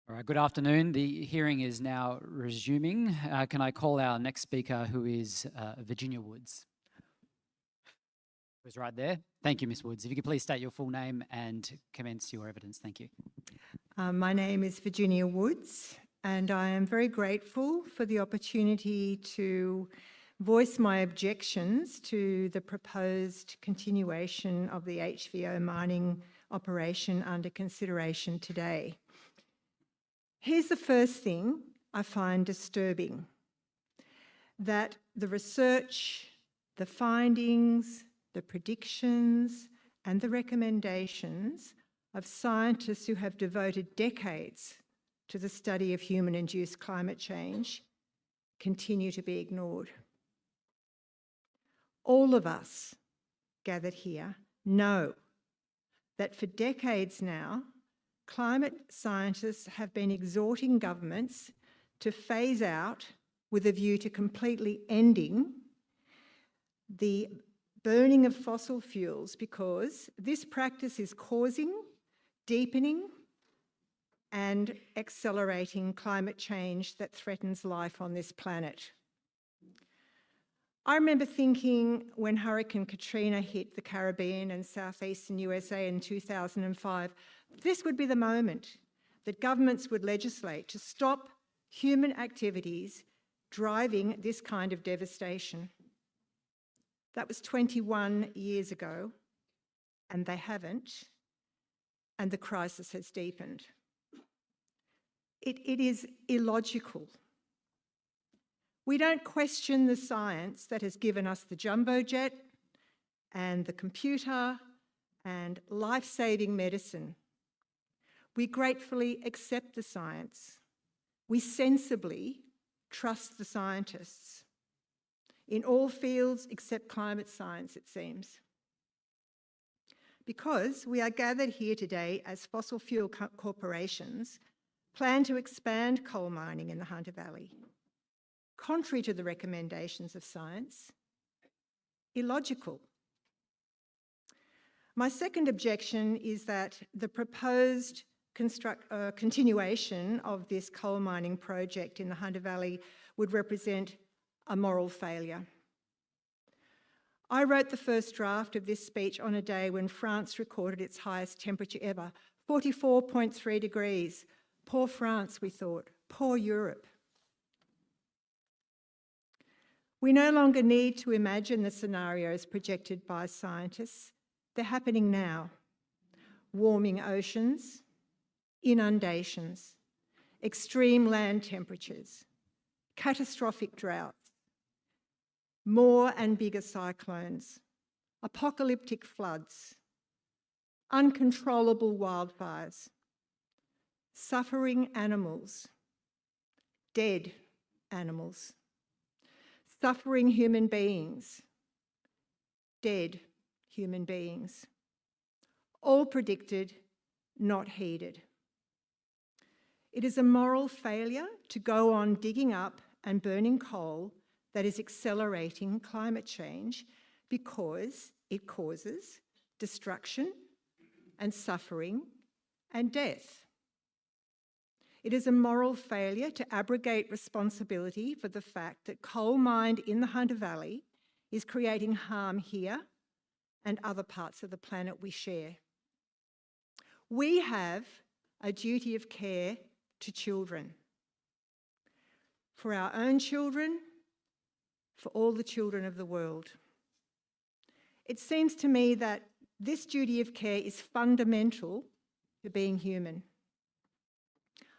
All right, good afternoon. The hearing is now resuming. Can I call our next speaker, who is Virginia Woods? Who's right there? Thank you, Ms. Woods. If you could please state your full name and commence your evidence. Thank you. My name is Virginia Woods, and I am very grateful for the opportunity to voice my objections to the proposed continuation of the HVO mining operation under consideration today. Here's the first thing I find disturbing: that the research, the findings, the predictions, and the recommendations of scientists who have devoted decades to the study of human-induced climate change continue to be ignored. All of us gathered here know that for decades now, climate scientists have been exhorting governments to phase out, with a view to completely ending, the burning of fossil fuels, because this practice is causing, deepening, and accelerating climate change that threatens life on this planet. I remember thinking when Hurricane Katrina hit the Caribbean and southeastern USA in 2005, this would be the moment that governments would legislate to stop human activities driving this kind of devastation. That was 21 years ago, and they haven't, and the crisis has deepened. It is illogical. We don't question the science that has given us the jumbo jet and the computer and life-saving medicine. We gratefully accept the science. We sensibly trust the scientists in all fields except climate science, it seems. Because we are gathered here today as fossil fuel corporations plan to expand coal mining in the Hunter Valley, contrary to the recommendations of science, illogical. My second objection is that the proposed continuation of this coal mining project in the Hunter Valley would represent a moral failure. I wrote the first draft of this speech on a day when France recorded its highest temperature ever, 44.3 degrees. Poor France, we thought. Poor Europe. We no longer need to imagine the scenarios projected by scientists. They're happening now. Warming oceans, inundations, extreme land temperatures, catastrophic droughts, more and bigger cyclones, apocalyptic floods, uncontrollable wildfires, suffering animals, dead animals, suffering human beings, dead human beings, all predicted, not heeded. It is a moral failure to go on digging up and burning coal that is accelerating climate change because it causes destruction and suffering and death. It is a moral failure to abrogate responsibility for the fact that coal mined in the Hunter Valley is creating harm here and other parts of the planet we share. We have a duty of care to children, for our own children, for all the children of the world. It seems to me that this duty of care is fundamental to being human.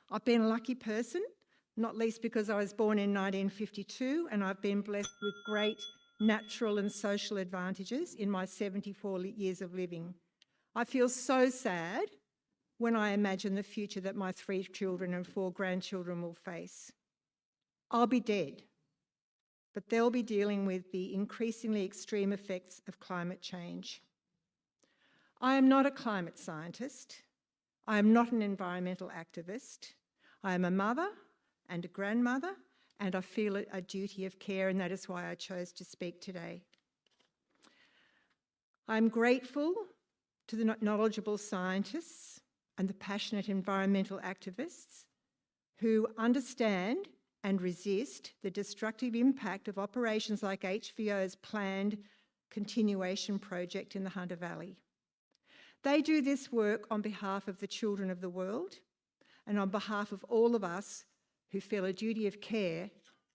I've been a lucky person, not least because I was born in 1952, and I've been blessed with great natural and social advantages in my 74 years of living. I feel so sad when I imagine the future that my 3 children and 4 grandchildren will face. I'll be dead, but they'll be dealing with the increasingly extreme effects of climate change. I am not a climate scientist. I am not an environmental activist. I am a mother and a grandmother, and I feel a duty of care, and that is why I chose to speak today. I'm grateful to the knowledgeable scientists and the passionate environmental activists who understand and resist the destructive impact of operations like HVO's planned continuation project in the Hunter Valley. They do this work on behalf of the children of the world and on behalf of all of us who feel a duty of care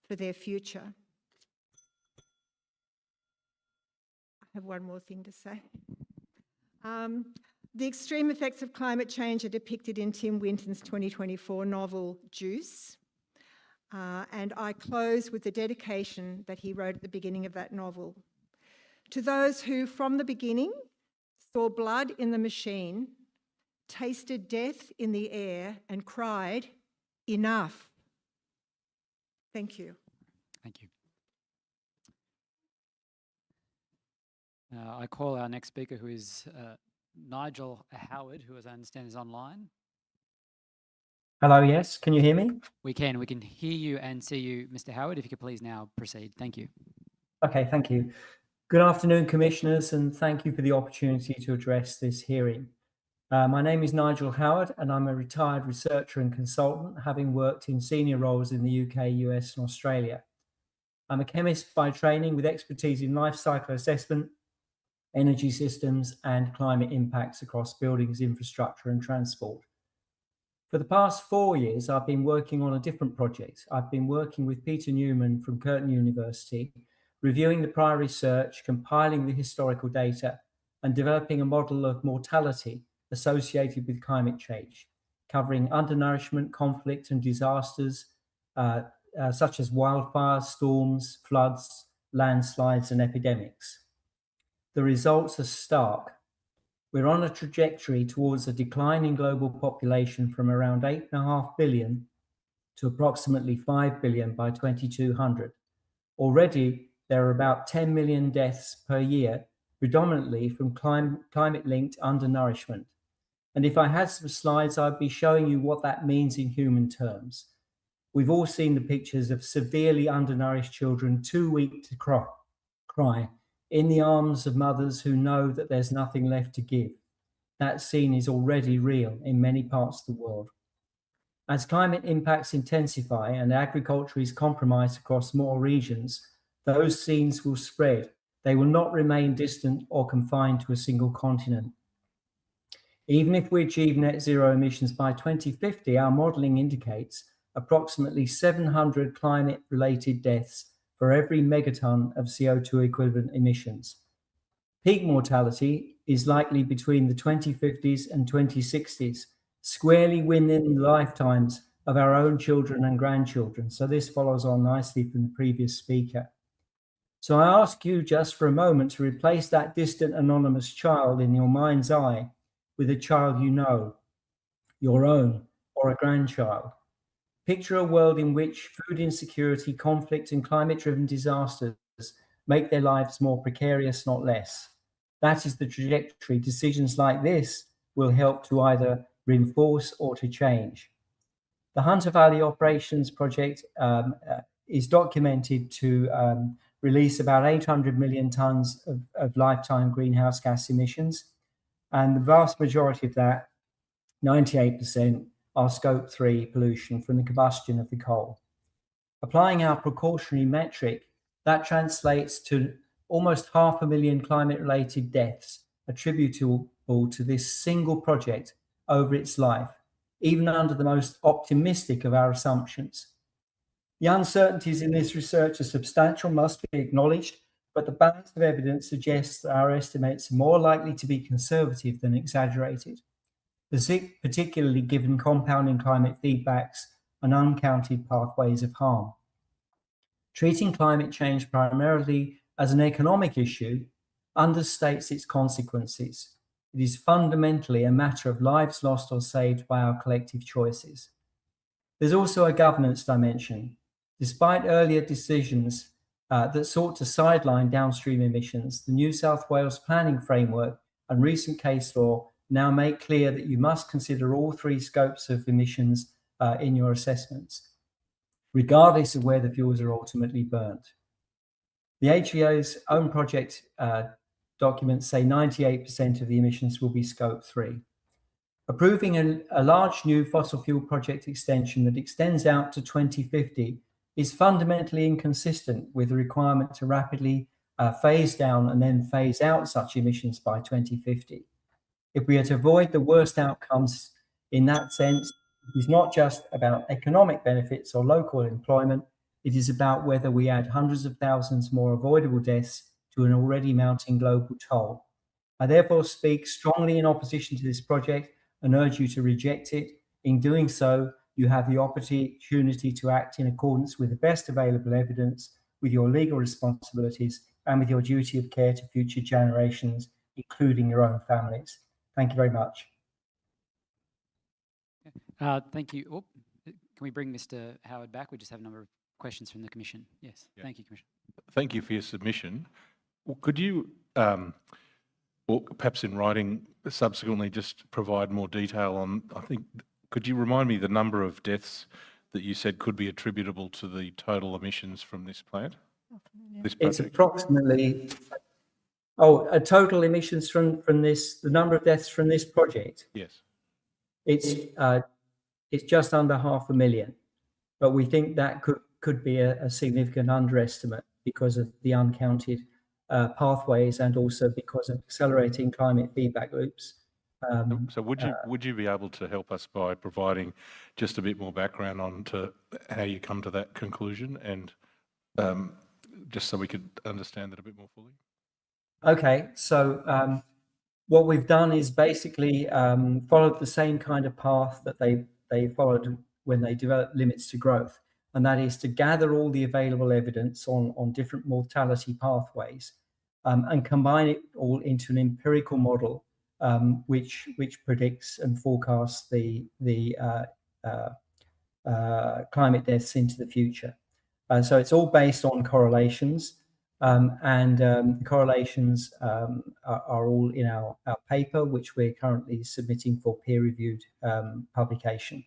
for their future. I have one more thing to say. The extreme effects of climate change are depicted in Tim Winton's 2024 novel, Juice. And I close with the dedication that he wrote at the beginning of that novel. To those who, from the beginning, saw blood in the machine, tasted death in the air, and cried, "Enough." Thank you. Thank you. I call our next speaker, who is Nigel Howard, who, as I understand, is online. Hello, yes. Can you hear me? We can hear you and see you, Mr. Howard. If you could please now proceed. Thank you. Okay, thank you. Good afternoon, Commissioners, and thank you for the opportunity to address this hearing. My name is Nigel Howard, and I'm a retired researcher and consultant, having worked in senior roles in the UK, US, and Australia. I'm a chemist by training with expertise in life cycle assessment, energy systems, and climate impacts across buildings, infrastructure, and transport. For the past 4 years, I've been working on a different project. I've been working with Peter Newman from Curtin University, reviewing the prior research, compiling the historical data, and developing a model of mortality associated with climate change, covering undernourishment, conflict, and disasters such as wildfires, storms, floods, landslides, and epidemics. The results are stark. We're on a trajectory towards a decline in global population from around 8.5 billion to approximately 5 billion by 2200. Already, there are about 10 million deaths per year, predominantly from climate-linked undernourishment. And if I had some slides, I'd be showing you what that means in human terms. We've all seen the pictures of severely undernourished children too weak to cry in the arms of mothers who know that there's nothing left to give. That scene is already real in many parts of the world. As climate impacts intensify and agriculture is compromised across more regions, those scenes will spread. They will not remain distant or confined to a single continent. Even if we achieve net zero emissions by 2050, our modelling indicates approximately 700 climate-related deaths for every megaton of CO2 equivalent emissions. Peak mortality is likely between the 2050s and 2060s, squarely within the lifetimes of our own children and grandchildren. So this follows on nicely from the previous speaker. So I ask you just for a moment to replace that distant anonymous child in your mind's eye with a child you know, your own, or a grandchild. Picture a world in which food insecurity, conflict, and climate-driven disasters make their lives more precarious, not less. That is the trajectory decisions like this will help to either reinforce or to change. The Hunter Valley Operations Project is documented to release about 800 million tonnes of lifetime greenhouse gas emissions, and the vast majority of that, 98%, are Scope 3 pollution from the combustion of the coal. Applying our precautionary metric, that translates to almost 500,000 climate-related deaths attributable to this single project over its life, even under the most optimistic of our assumptions. The uncertainties in this research are substantial, must be acknowledged, but the balance of evidence suggests that our estimates are more likely to be conservative than exaggerated, particularly given compounding climate feedbacks and uncounted pathways of harm. Treating climate change primarily as an economic issue understates its consequences. It is fundamentally a matter of lives lost or saved by our collective choices. There's also a governance dimension. Despite earlier decisions that sought to sideline downstream emissions, the New South Wales planning framework and recent case law now make clear that you must consider all three scopes of emissions in your assessments, regardless of where the fuels are ultimately burnt. The HVO's own project documents say 98% of the emissions will be Scope 3. Approving a large new fossil fuel project extension that extends out to 2050 is fundamentally inconsistent with the requirement to rapidly phase down and then phase out such emissions by 2050. If we are to avoid the worst outcomes in that sense, it is not just about economic benefits or local employment, it is about whether we add hundreds of thousands more avoidable deaths to an already mounting global toll. I therefore speak strongly in opposition to this project and urge you to reject it. In doing so, you have the opportunity to act in accordance with the best available evidence, with your legal responsibilities, and with your duty of care to future generations, including your own families. Thank you very much. Thank you. Oh, can we bring Mr. Howard back? We just have a number of questions from the Commission. Yes, yeah. Thank you, Commissioner. Thank you for your submission. Well, could you, or perhaps in writing subsequently, just provide more detail on, could you remind me the number of deaths that you said could be attributable to the total emissions from this plant? It's approximately, total emissions from this, the number of deaths from this project? Yes. It's just under 500,000, but we think that could be a significant underestimate because of the uncounted pathways and also because of accelerating climate feedback loops. So would you be able to help us by providing just a bit more background on to how you come to that conclusion, and just so we could understand it a bit more fully? Okay, so what we've done is basically followed the same kind of path that they followed when they developed limits to growth, and that is to gather all the available evidence on different mortality pathways and combine it all into an empirical model which predicts and forecasts the climate deaths into the future. So it's all based on correlations, and the correlations are all in our paper, which we're currently submitting for peer-reviewed publication.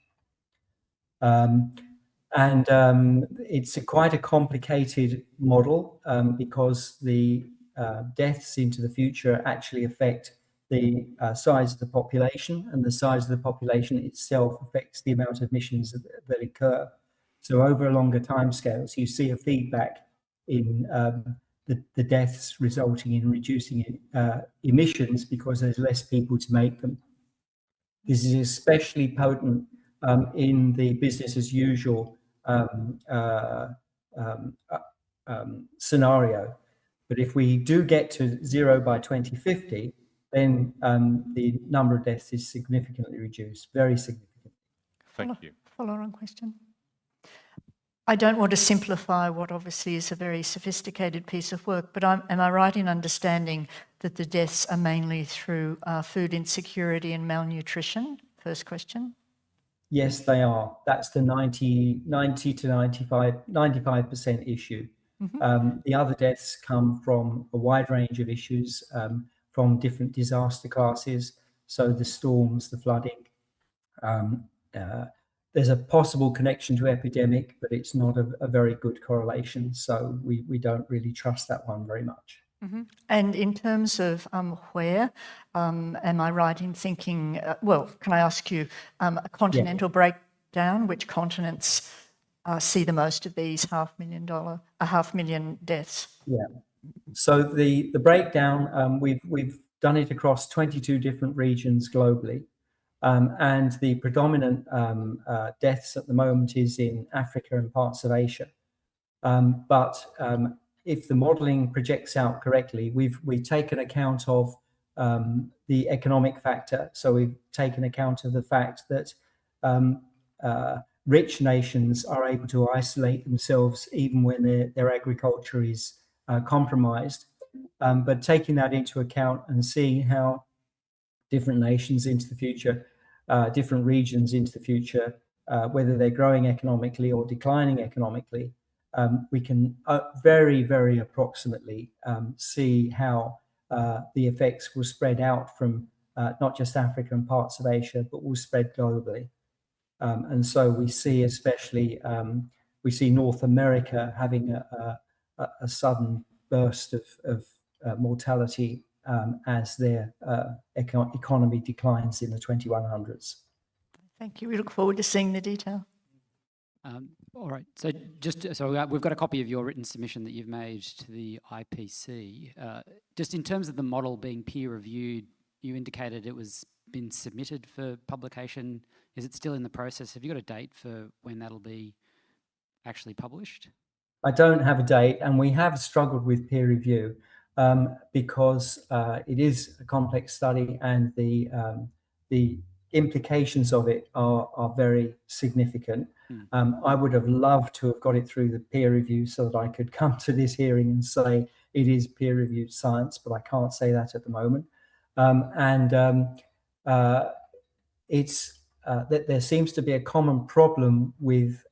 It's quite a complicated model because the deaths into the future actually affect the size of the population, and the size of the population itself affects the amount of emissions that occur. So over longer timescales, you see a feedback in the deaths resulting in reducing emissions because there's less people to make them. This is especially potent in the business as usual scenario. But if we do get to zero by 2050, then the number of deaths is significantly reduced, very significantly. Thank you. Follow-on question. I don't want to simplify what obviously is a very sophisticated piece of work, but am I right in understanding that the deaths are mainly through food insecurity and malnutrition? First question. Yes, they are. That's the 90 to 95% issue. Mm-hmm. The other deaths come from a wide range of issues, from different disaster classes. So the storms, the flooding. There's a possible connection to epidemic, but it's not a very good correlation. So we don't really trust that one very much. Mm-hmm. And in terms of where, am I right in thinking, well, can I ask you a continental breakdown? Which continents see the most of these 500,000 deaths? Yeah. So the breakdown, we've done it across 22 different regions globally. And the predominant deaths at the moment is in Africa and parts of Asia. But if the modelling projects out correctly, we've taken account of the economic factor. So we've taken account of the fact that rich nations are able to isolate themselves even when their agriculture is compromised. But taking that into account and seeing how different nations into the future, different regions into the future, whether they're growing economically or declining economically, we can very, very approximately see how the effects will spread out from not just Africa and parts of Asia, but will spread globally. And so we see especially, we see North America having a sudden burst of mortality as their economy declines in the 2100s. Thank you. We look forward to seeing the detail. All right. So we've got a copy of your written submission that you've made to the IPC. Just in terms of the model being peer reviewed, you indicated it was been submitted for publication. Is it still in the process? Have you got a date for when that'll be actually published? I don't have a date, and we have struggled with peer review because it is a complex study, and the implications of it are very significant. I would have loved to have got it through the peer review so that I could come to this hearing and say it is peer-reviewed science, but I can't say that at the moment. There seems to be a common problem with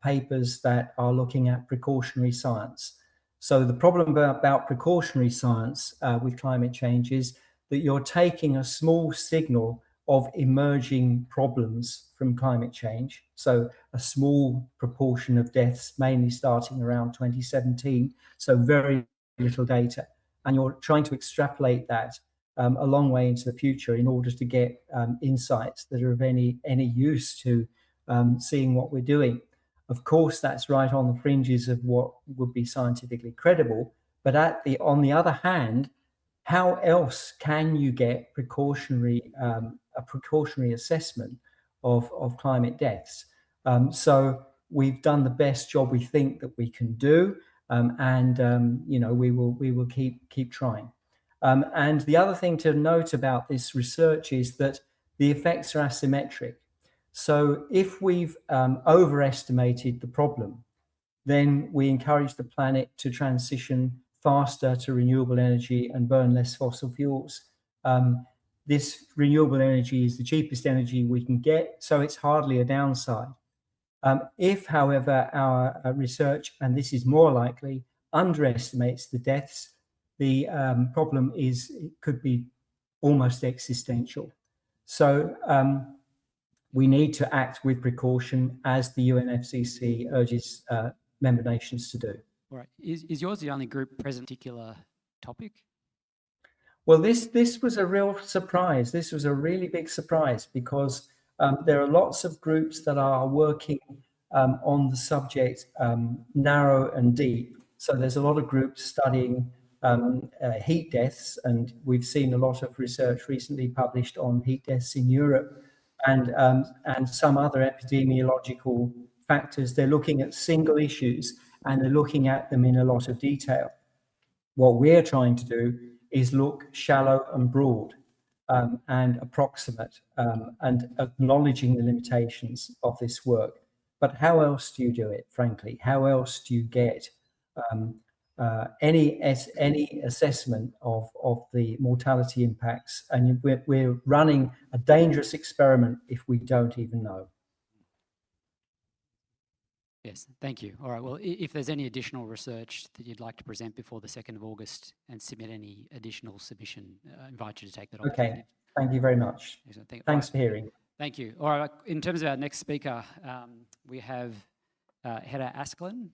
papers that are looking at precautionary science. So the problem about precautionary science with climate change is that you're taking a small signal of emerging problems from climate change. So a small proportion of deaths, mainly starting around 2017, so very little data. And you're trying to extrapolate that a long way into the future in order to get insights that are of any use to seeing what we're doing. Of course, that's right on the fringes of what would be scientifically credible. But on the other hand, how else can you get a precautionary assessment of climate deaths? So we've done the best job we think that we can do, we will keep trying. And the other thing to note about this research is that the effects are asymmetric. So if we've overestimated the problem, then we encourage the planet to transition faster to renewable energy and burn less fossil fuels. This renewable energy is the cheapest energy we can get, so it's hardly a downside. If, however, our research, and this is more likely, underestimates the deaths, the problem could be almost existential. So we need to act with precaution, as the UNFCCC urges member nations to do. All right. Is yours the only group present particular topic? Well, this was a real surprise. This was a really big surprise because there are lots of groups that are working on the subject narrow and deep. So there's a lot of groups studying heat deaths, and we've seen a lot of research recently published on heat deaths in Europe and some other epidemiological factors. They're looking at single issues and they're looking at them in a lot of detail. What we're trying to do is look shallow and broad and approximate and acknowledging the limitations of this work. But how else do you do it, frankly? How else do you get any assessment of the mortality impacts? And we're running a dangerous experiment if we don't even know. Yes, thank you. All right, well, if there's any additional research that you'd like to present before the 2nd of August and submit any additional submission, I invite you to take that opportunity. Okay, thank you very much. Thanks for hearing. Thank you. All right, in terms of our next speaker, we have Hedda Askelin.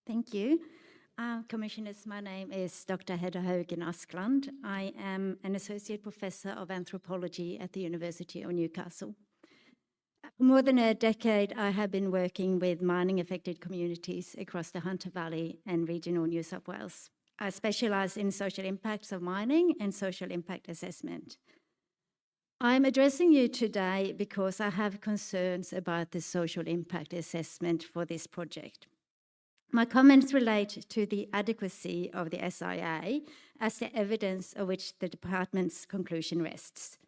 Thank you. Commissioners, my name is Dr. Hedda Haugen-Askland. I am an Associate Professor of Anthropology at the University of Newcastle. For more than a decade, I have been working with mining-affected communities across the Hunter Valley and regional New South Wales. I specialise in social impacts of mining and social impact assessment. I'm addressing you today because I have concerns about the social impact assessment for this project. My comments relate to the adequacy of the SIA as the evidence of which the department's conclusion rests.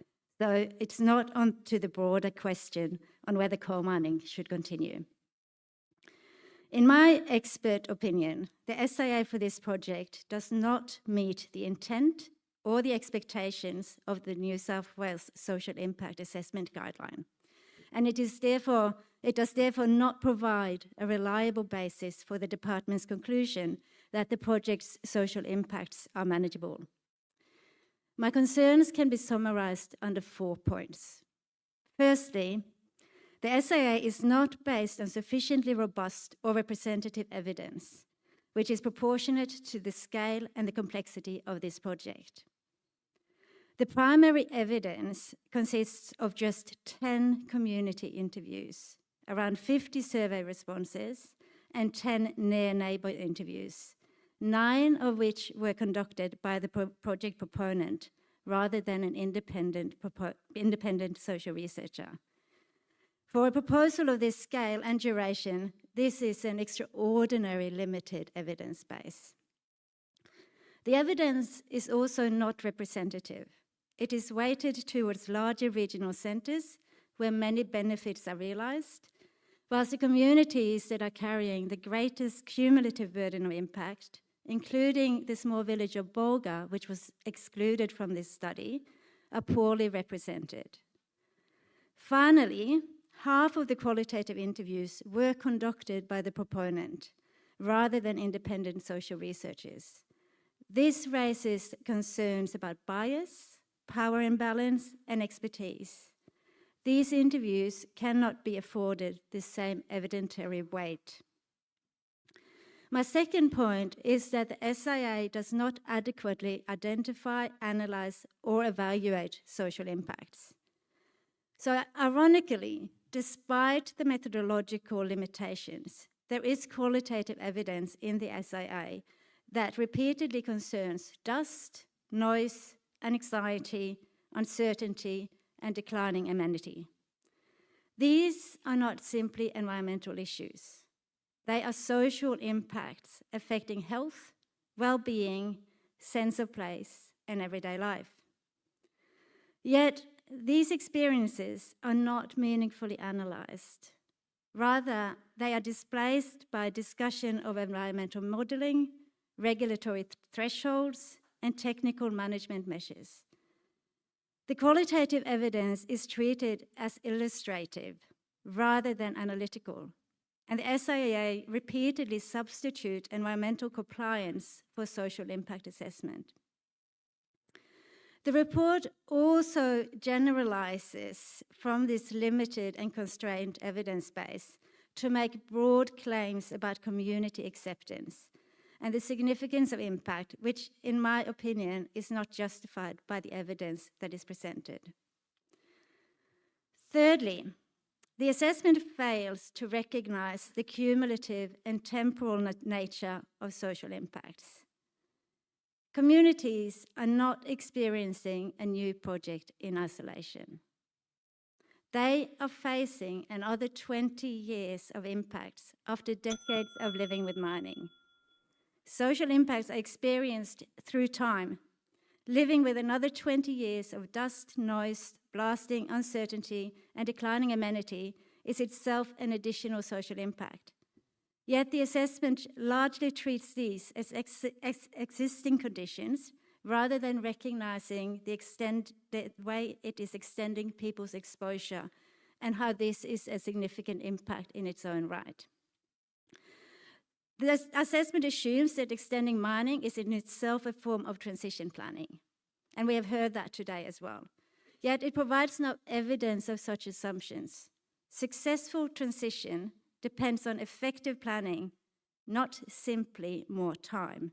So it's not on to the broader question on whether coal mining should continue. In my expert opinion, the SIA for this project does not meet the intent or the expectations of the New South Wales Social Impact Assessment Guideline. And it does therefore not provide a reliable basis for the department's conclusion that the project's social impacts are manageable. My concerns can be summarised under 4 points. Firstly, the SIA is not based on sufficiently robust or representative evidence, which is proportionate to the scale and the complexity of this project. The primary evidence consists of just 10 community interviews, around 50 survey responses, and 10 near-neighbour interviews, 9 of which were conducted by the project proponent rather than an independent social researcher. For a proposal of this scale and duration, this is an extraordinary limited evidence base. The evidence is also not representative. It is weighted towards larger regional centres where many benefits are realised, whilst the communities that are carrying the greatest cumulative burden of impact, including the small village of Bolga, which was excluded from this study, are poorly represented. Finally, half of the qualitative interviews were conducted by the proponent rather than independent social researchers. This raises concerns about bias, power imbalance, and expertise. These interviews cannot be afforded the same evidentiary weight. My second point is that the SIA does not adequately identify, analyse, or evaluate social impacts. So ironically, despite the methodological limitations, there is qualitative evidence in the SIA that repeatedly concerns dust, noise, anxiety, uncertainty, and declining amenity. These are not simply environmental issues. They are social impacts affecting health, well-being, sense of place, and everyday life. Yet, these experiences are not meaningfully analysed. Rather, they are displaced by discussion of environmental modelling, regulatory thresholds, and technical management measures. The qualitative evidence is treated as illustrative rather than analytical, and the SIA repeatedly substitute environmental compliance for social impact assessment. The report also generalizes from this limited and constrained evidence base to make broad claims about community acceptance and the significance of impact, which, in my opinion, is not justified by the evidence that is presented. Thirdly, the assessment fails to recognize the cumulative and temporal nature of social impacts. Communities are not experiencing a new project in isolation. They are facing another 20 years of impacts after decades of living with mining. Social impacts are experienced through time. Living with another 20 years of dust, noise, blasting, uncertainty, and declining amenity is itself an additional social impact. Yet the assessment largely treats these as existing conditions rather than recognizing the way it is extending people's exposure and how this is a significant impact in its own right. The assessment assumes that extending mining is in itself a form of transition planning, and we have heard that today as well. Yet it provides no evidence of such assumptions. Successful transition depends on effective planning, not simply more time.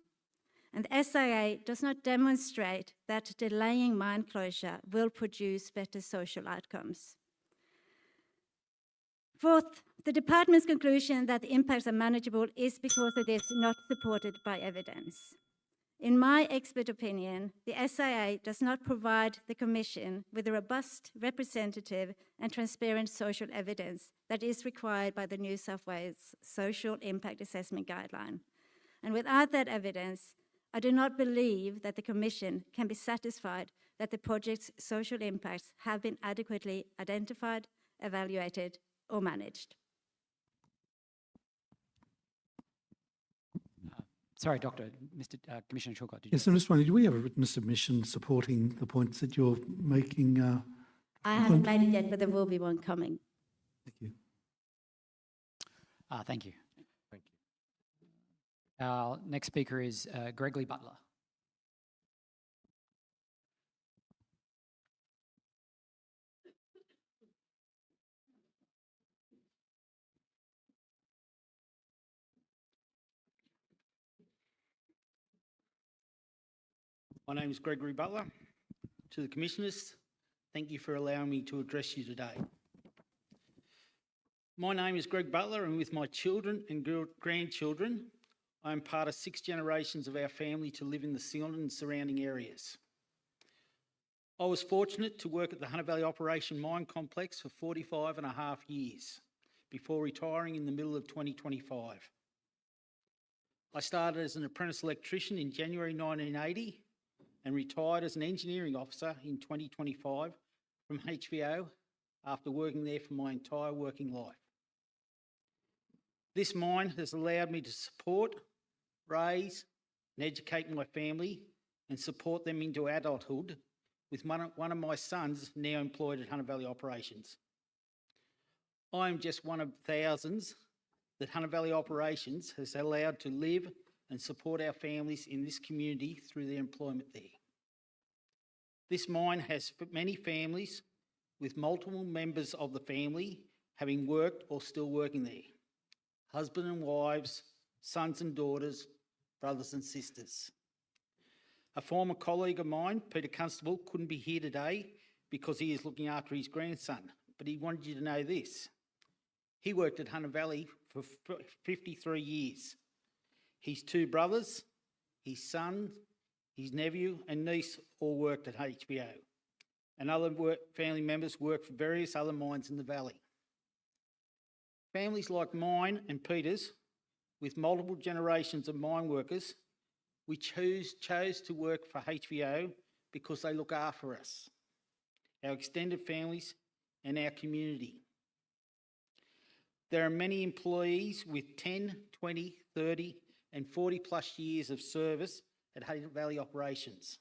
And the SIA does not demonstrate that delaying mine closure will produce better social outcomes. Fourth, the department's conclusion that the impacts are manageable is because it is not supported by evidence. In my expert opinion, the SIA does not provide the Commission with a robust, representative, and transparent social evidence that is required by the New South Wales Social Impact Assessment Guideline. And without that evidence, I do not believe that the Commission can be satisfied that the project's social impacts have been adequately identified, evaluated, or managed. Sorry, Doctor, Commissioner Chilcott. Yes, I'm just wondering, do we have a written submission supporting the points that you're making? I haven't made it yet, but there will be one coming. Thank you. Thank you. Thank you. Our next speaker is Gregory Butler. My name is Gregory Butler. To the Commissioners, thank you for allowing me to address you today. My name is Greg Butler, and with my children and grandchildren, I am part of 6 generations of our family to live in the Sealand and surrounding areas. I was fortunate to work at the Hunter Valley Operation Mine Complex for 45 and a half years before retiring in the middle of 2025. I started as an apprentice electrician in January 1980 and retired as an engineering officer in 2025 from HVO after working there for my entire working life. This mine has allowed me to support, raise and educate my family and support them into adulthood, with one of my sons now employed at Hunter Valley Operations. I am just one of thousands that Hunter Valley Operations has allowed to live and support our families in this community through their employment there. This mine has many families, with multiple members of the family having worked or still working there. Husband and wives, sons and daughters, brothers and sisters. A former colleague of mine, Peter Constable, couldn't be here today because he is looking after his grandson, but he wanted you to know this. He worked at Hunter Valley for 53 years. His 2 brothers, his son, his nephew and niece all worked at HVO, and other family members worked for various other mines in the valley. Families like mine and Peter's, with multiple generations of mine workers, we chose to work for HVO because they look after us, our extended families and our community. There are many employees with 10, 20, 30 and 40 plus years of service at Hunter Valley Operations.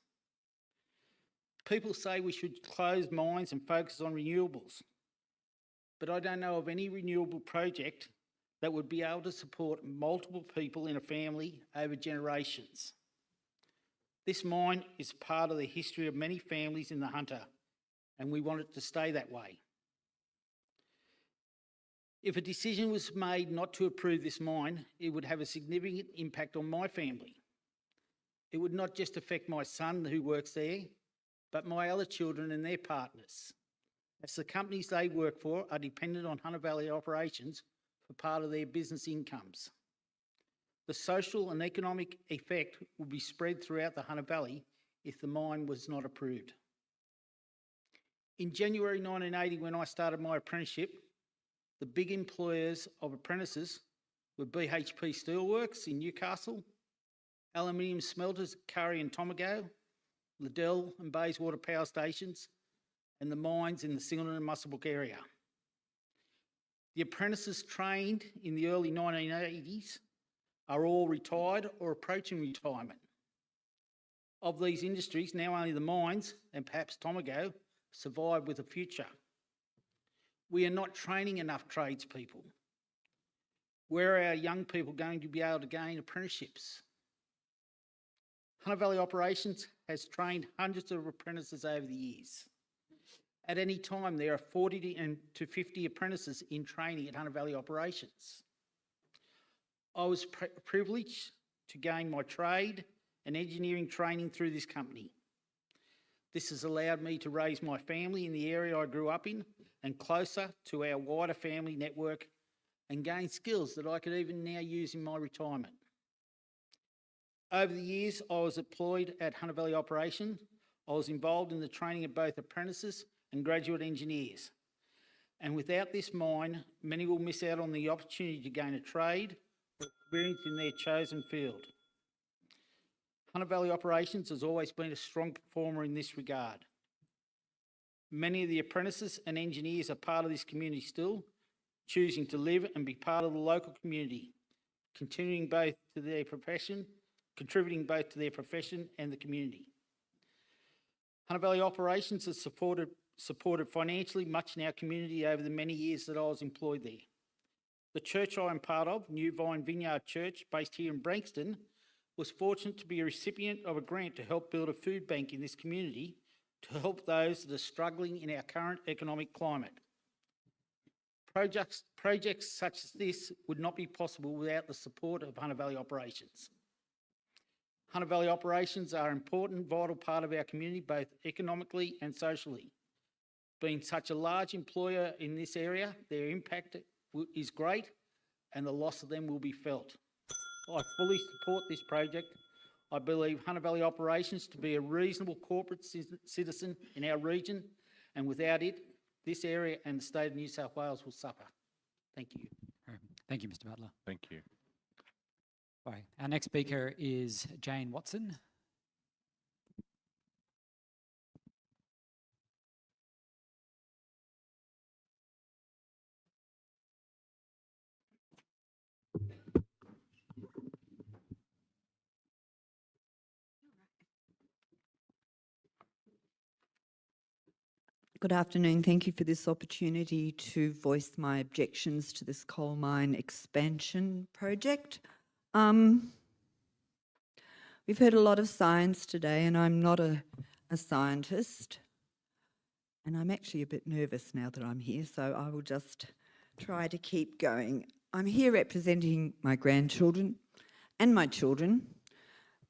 People say we should close mines and focus on renewables, but I don't know of any renewable project that would be able to support multiple people in a family over generations. This mine is part of the history of many families in the Hunter, and we want it to stay that way. If a decision was made not to approve this mine, it would have a significant impact on my family. It would not just affect my son who works there, but my other children and their partners, as the companies they work for are dependent on Hunter Valley Operations for part of their business incomes. The social and economic effect would be spread throughout the Hunter Valley if the mine was not approved. In January 1980, when I started my apprenticeship, the big employers of apprentices were BHP Steelworks in Newcastle, aluminium smelters at Curry and Tomago, Liddell and Bayswater power stations, and the mines in the Sealand and Muswellbrook area. The apprentices trained in the early 1980s are all retired or approaching retirement. Of these industries, now only the mines and perhaps Tomago survive with a future. We are not training enough tradespeople. Where are our young people going to be able to gain apprenticeships? Hunter Valley Operations has trained hundreds of apprentices over the years. At any time, there are 40 to 50 apprentices in training at Hunter Valley Operations. I was privileged to gain my trade and engineering training through this company. This has allowed me to raise my family in the area I grew up in and closer to our wider family network, and gain skills that I could even now use in my retirement. Over the years I was employed at Hunter Valley Operations, I was involved in the training of both apprentices and graduate engineers. And without this mine, many will miss out on the opportunity to gain a trade or experience in their chosen field. Hunter Valley Operations has always been a strong performer in this regard. Many of the apprentices and engineers are part of this community still, choosing to live and be part of the local community, contributing both to their profession and the community. Hunter Valley Operations has supported financially much in our community over the many years that I was employed there. The church I am part of, New Vine Vineyard Church, based here in Branxton, was fortunate to be a recipient of a grant to help build a food bank in this community to help those that are struggling in our current economic climate. Projects such as this would not be possible without the support of Hunter Valley Operations. Hunter Valley operations are an important, vital part of our community, both economically and socially. Being such a large employer in this area, their impact is great and the loss of them will be felt. I fully support this project. I believe Hunter Valley operations to be a reasonable corporate citizen in our region, and without it, this area and the state of New South Wales will suffer. Thank you. Thank you, Mr. Butler. Thank you. Right. Our next speaker is Jane Watson. Good afternoon. Thank you for this opportunity to voice my objections to this coal mine expansion project. We've heard a lot of science today, and I'm not a scientist. And I'm actually a bit nervous now that I'm here, so I will just try to keep going. I'm here representing my grandchildren and my children,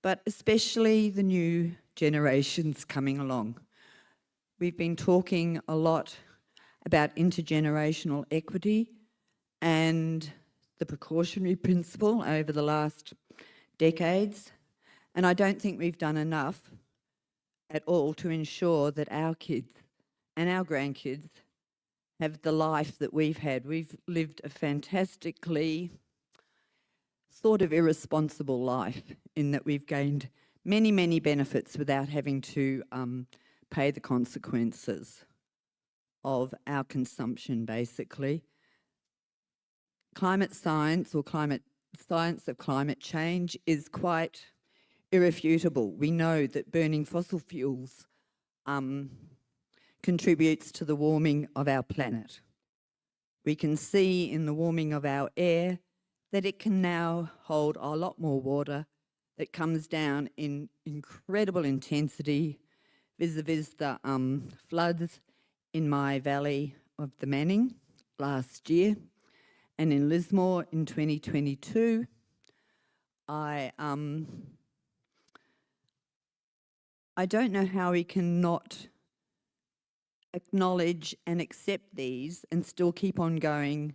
but especially the new generations coming along. We've been talking a lot about intergenerational equity and the precautionary principle over the last decades, and I don't think we've done enough at all to ensure that our kids and our grandkids have the life that we've had. We've lived a fantastically sort of irresponsible life in that we've gained many, many benefits without having to pay the consequences of our consumption, basically. Climate science, or science of climate change, is quite irrefutable. We know that burning fossil fuels contributes to the warming of our planet. We can see in the warming of our air that it can now hold a lot more water that comes down in incredible intensity vis-a-vis the floods in my valley of the Manning last year, and in Lismore in 2022. I don't know how we can not acknowledge and accept these and still keep on going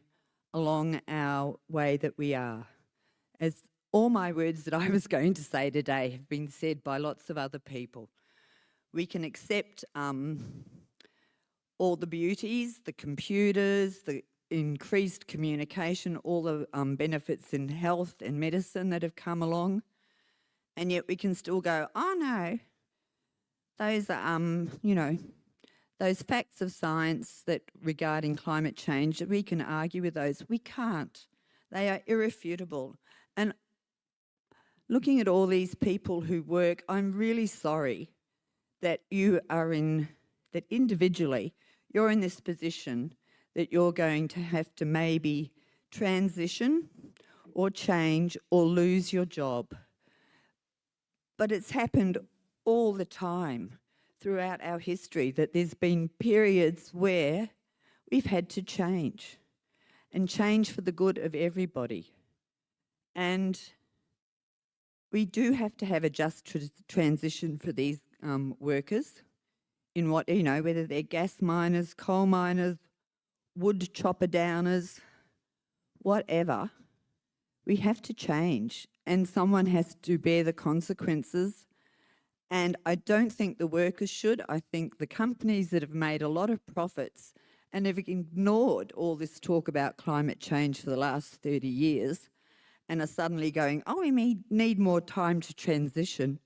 along our way that we are. As all my words that I was going to say today have been said by lots of other people. We can accept all the beauties, the computers, the increased communication, all the benefits in health and medicine that have come along, and yet we can still go, oh no, those are, those facts of science that regarding climate change, we can argue with those. We can't. They are irrefutable. And looking at all these people who work, I'm really sorry that you are that individually, you're in this position that you're going to have to maybe transition or change or lose your job. But it's happened all the time throughout our history that there's been periods where we've had to change, and change for the good of everybody. And we do have to have a just transition for these workers in what, whether they're gas miners, coal miners, wood chopper downers, whatever. We have to change, and someone has to bear the consequences. And I don't think the workers should. I think the companies that have made a lot of profits and have ignored all this talk about climate change for the last 30 years and are suddenly going, oh, we need more time to transition.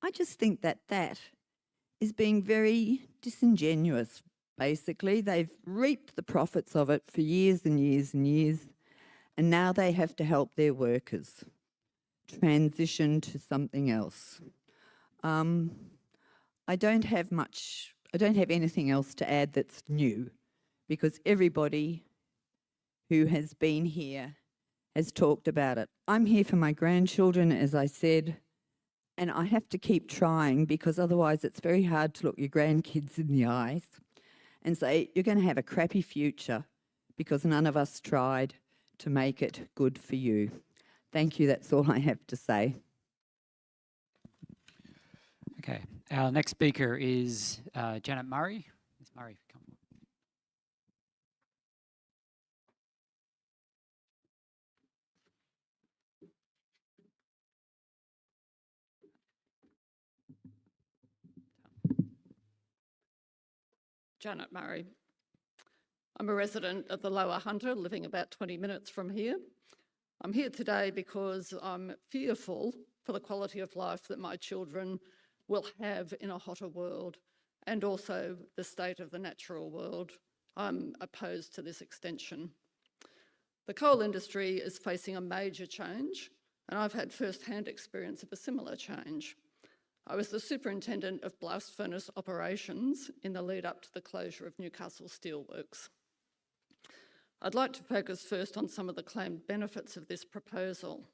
I just think that is being very disingenuous, basically. They've reaped the profits of it for years and years and years, and now they have to help their workers transition to something else. I don't have anything else to add that's new, because everybody who has been here has talked about it. I'm here for my grandchildren, as I said, and I have to keep trying, because otherwise it's very hard to look your grandkids in the eyes and say, you're going to have a crappy future because none of us tried to make it good for you. Thank you, that's all I have to say. Okay, our next speaker is Janet Murray. Ms. Murray, come on. Janet Murray. I'm a resident of the Lower Hunter, living about 20 minutes from here. I'm here today because I'm fearful for the quality of life that my children will have in a hotter world, and also the state of the natural world. I'm opposed to this extension. The coal industry is facing a major change, and I've had first-hand experience of a similar change. I was the superintendent of blast furnace operations in the lead up to the closure of Newcastle Steelworks. I'd like to focus first on some of the claimed benefits of this proposal.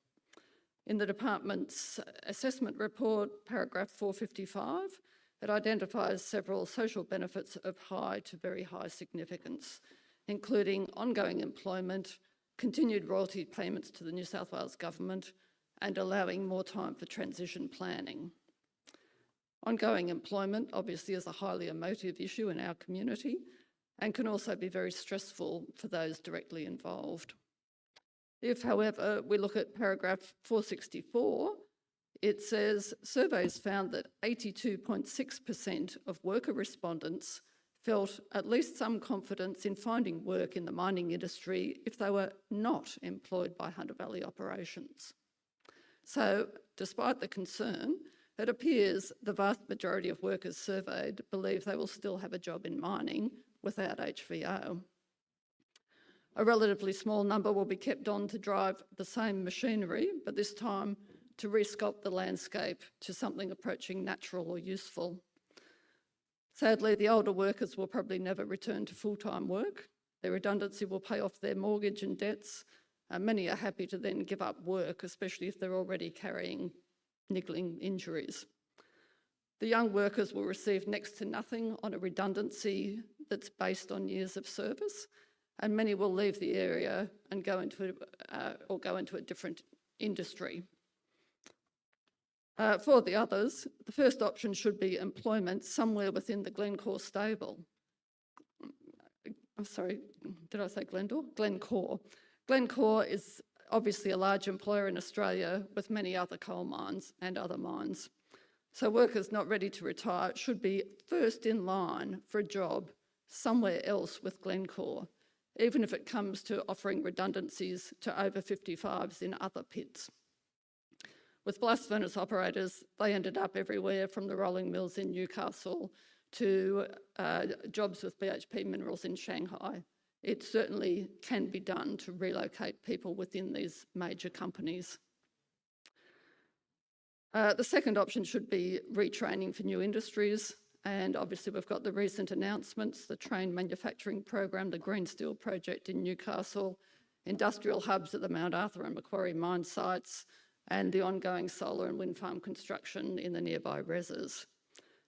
In the department's assessment report, paragraph 455, it identifies several social benefits of high to very high significance, including ongoing employment, continued royalty payments to the New South Wales Government, and allowing more time for transition planning. Ongoing employment obviously is a highly emotive issue in our community and can also be very stressful for those directly involved. If, however, we look at paragraph 464, it says surveys found that 82.6% of worker respondents felt at least some confidence in finding work in the mining industry if they were not employed by Hunter Valley Operations. So, despite the concern, it appears the vast majority of workers surveyed believe they will still have a job in mining without HVO. A relatively small number will be kept on to drive the same machinery, but this time to resculpt the landscape to something approaching natural or useful. Sadly, the older workers will probably never return to full-time work. Their redundancy will pay off their mortgage and debts. Many are happy to then give up work, especially if they're already carrying niggling injuries. The young workers will receive next to nothing on a redundancy that's based on years of service, and many will leave the area and go into a different industry. For the others, the first option should be employment somewhere within the Glencore stable. I'm sorry, did I say Glendor? Glencore. Glencore is obviously a large employer in Australia with many other coal mines and other mines. So workers not ready to retire should be first in line for a job somewhere else with Glencore, even if it comes to offering redundancies to over 55s in other pits. With blast furnace operators, they ended up everywhere from the rolling mills in Newcastle to jobs with BHP Minerals in Shanghai. It certainly can be done to relocate people within these major companies. The second option should be retraining for new industries. And obviously we've got the recent announcements, the train manufacturing program, the Green Steel project in Newcastle, industrial hubs at the Mount Arthur and Macquarie mine sites, and the ongoing solar and wind farm construction in the nearby reses.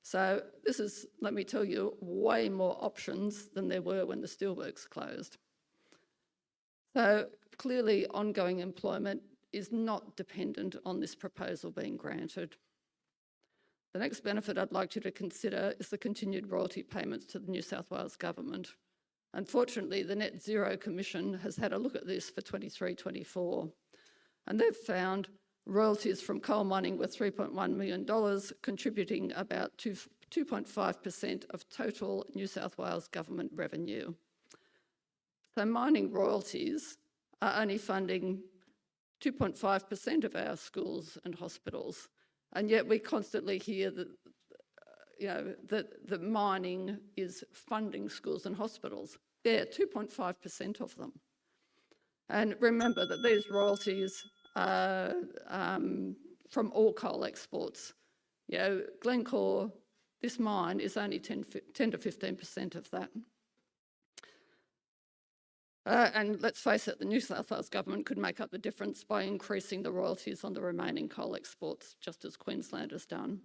So this is, let me tell you, way more options than there were when the steelworks closed. So clearly ongoing employment is not dependent on this proposal being granted. The next benefit I'd like you to consider is the continued royalty payments to the New South Wales Government. Unfortunately, the Net Zero Commission has had a look at this for 23-24, and they've found royalties from coal mining were $3.1 million, contributing about 2.5% of total New South Wales Government revenue. So mining royalties are only funding 2.5% of our schools and hospitals. And yet we constantly hear that, that mining is funding schools and hospitals. Yeah, 2.5% of them. And remember that these royalties are from all coal exports. Glencore, this mine is only 10 to 15% of that. And let's face it, the New South Wales Government could make up the difference by increasing the royalties on the remaining coal exports, just as Queensland has done.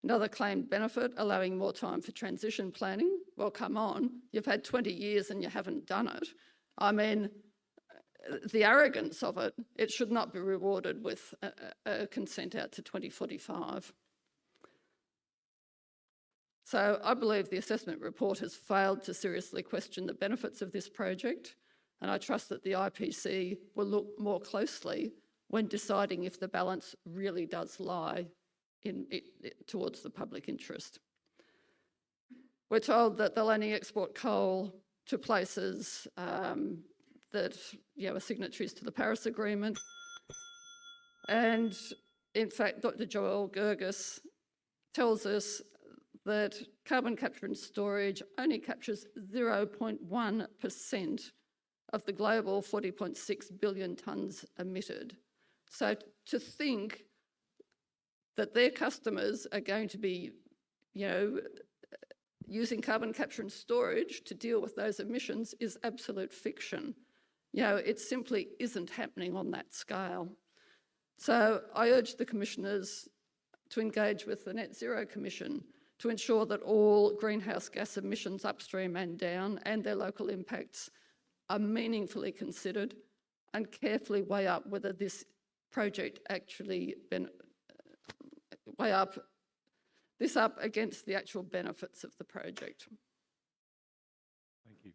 Another claimed benefit, allowing more time for transition planning. Well, come on, you've had 20 years and you haven't done it. I mean, the arrogance of it, it should not be rewarded with a consent out to 2045. So I believe the assessment report has failed to seriously question the benefits of this project, and I trust that the IPC will look more closely when deciding if the balance really does lie towards the public interest. We're told that they'll only export coal to places that are signatories to the Paris Agreement. And in fact, Dr. Joel Gergis tells us that carbon capture and storage only captures 0.1% of the global 40.6 billion tonnes emitted. So to think that their customers are going to be, using carbon capture and storage to deal with those emissions is absolute fiction. It simply isn't happening on that scale. So I urge the commissioners to engage with the Net Zero Commission to ensure that all greenhouse gas emissions upstream and down and their local impacts are meaningfully considered and carefully weigh up whether this project actually weigh up against the actual benefits of the project. Thank you.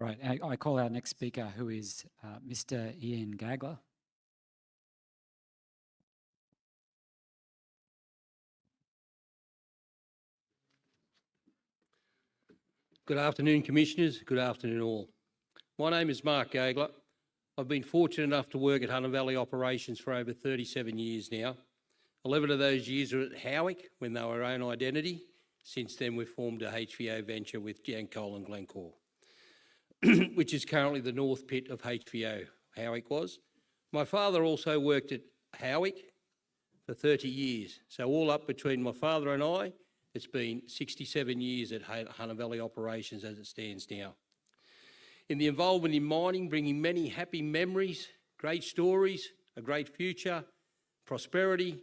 All right, I call our next speaker, who is Mr. Ian Gagler. Good afternoon, Commissioners. Good afternoon all. My name is Mark Gagler. I've been fortunate enough to work at Hunter Valley Operations for over 37 years now. 11 of those years were at Howick when they were our own identity. Since then, we've formed a HVO venture with Yancoal and Glencore, which is currently the North Pit of HVO, Howick was. My father also worked at Howick for 30 years. So all up between my father and I, it's been 67 years at Hunter Valley Operations as it stands now. In the involvement in mining, bringing many happy memories, great stories, a great future, prosperity,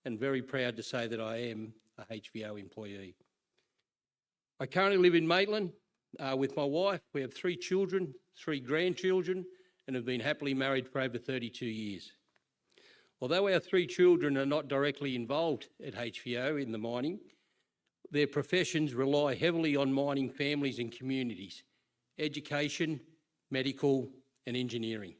and very proud to say that I am a HVO employee. I currently live in Maitland with my wife. We have 3 children, 3 grandchildren, and have been happily married for over 32 years. Although our 3 children are not directly involved at HVO in the mining, their professions rely heavily on mining families and communities, education, medical and engineering.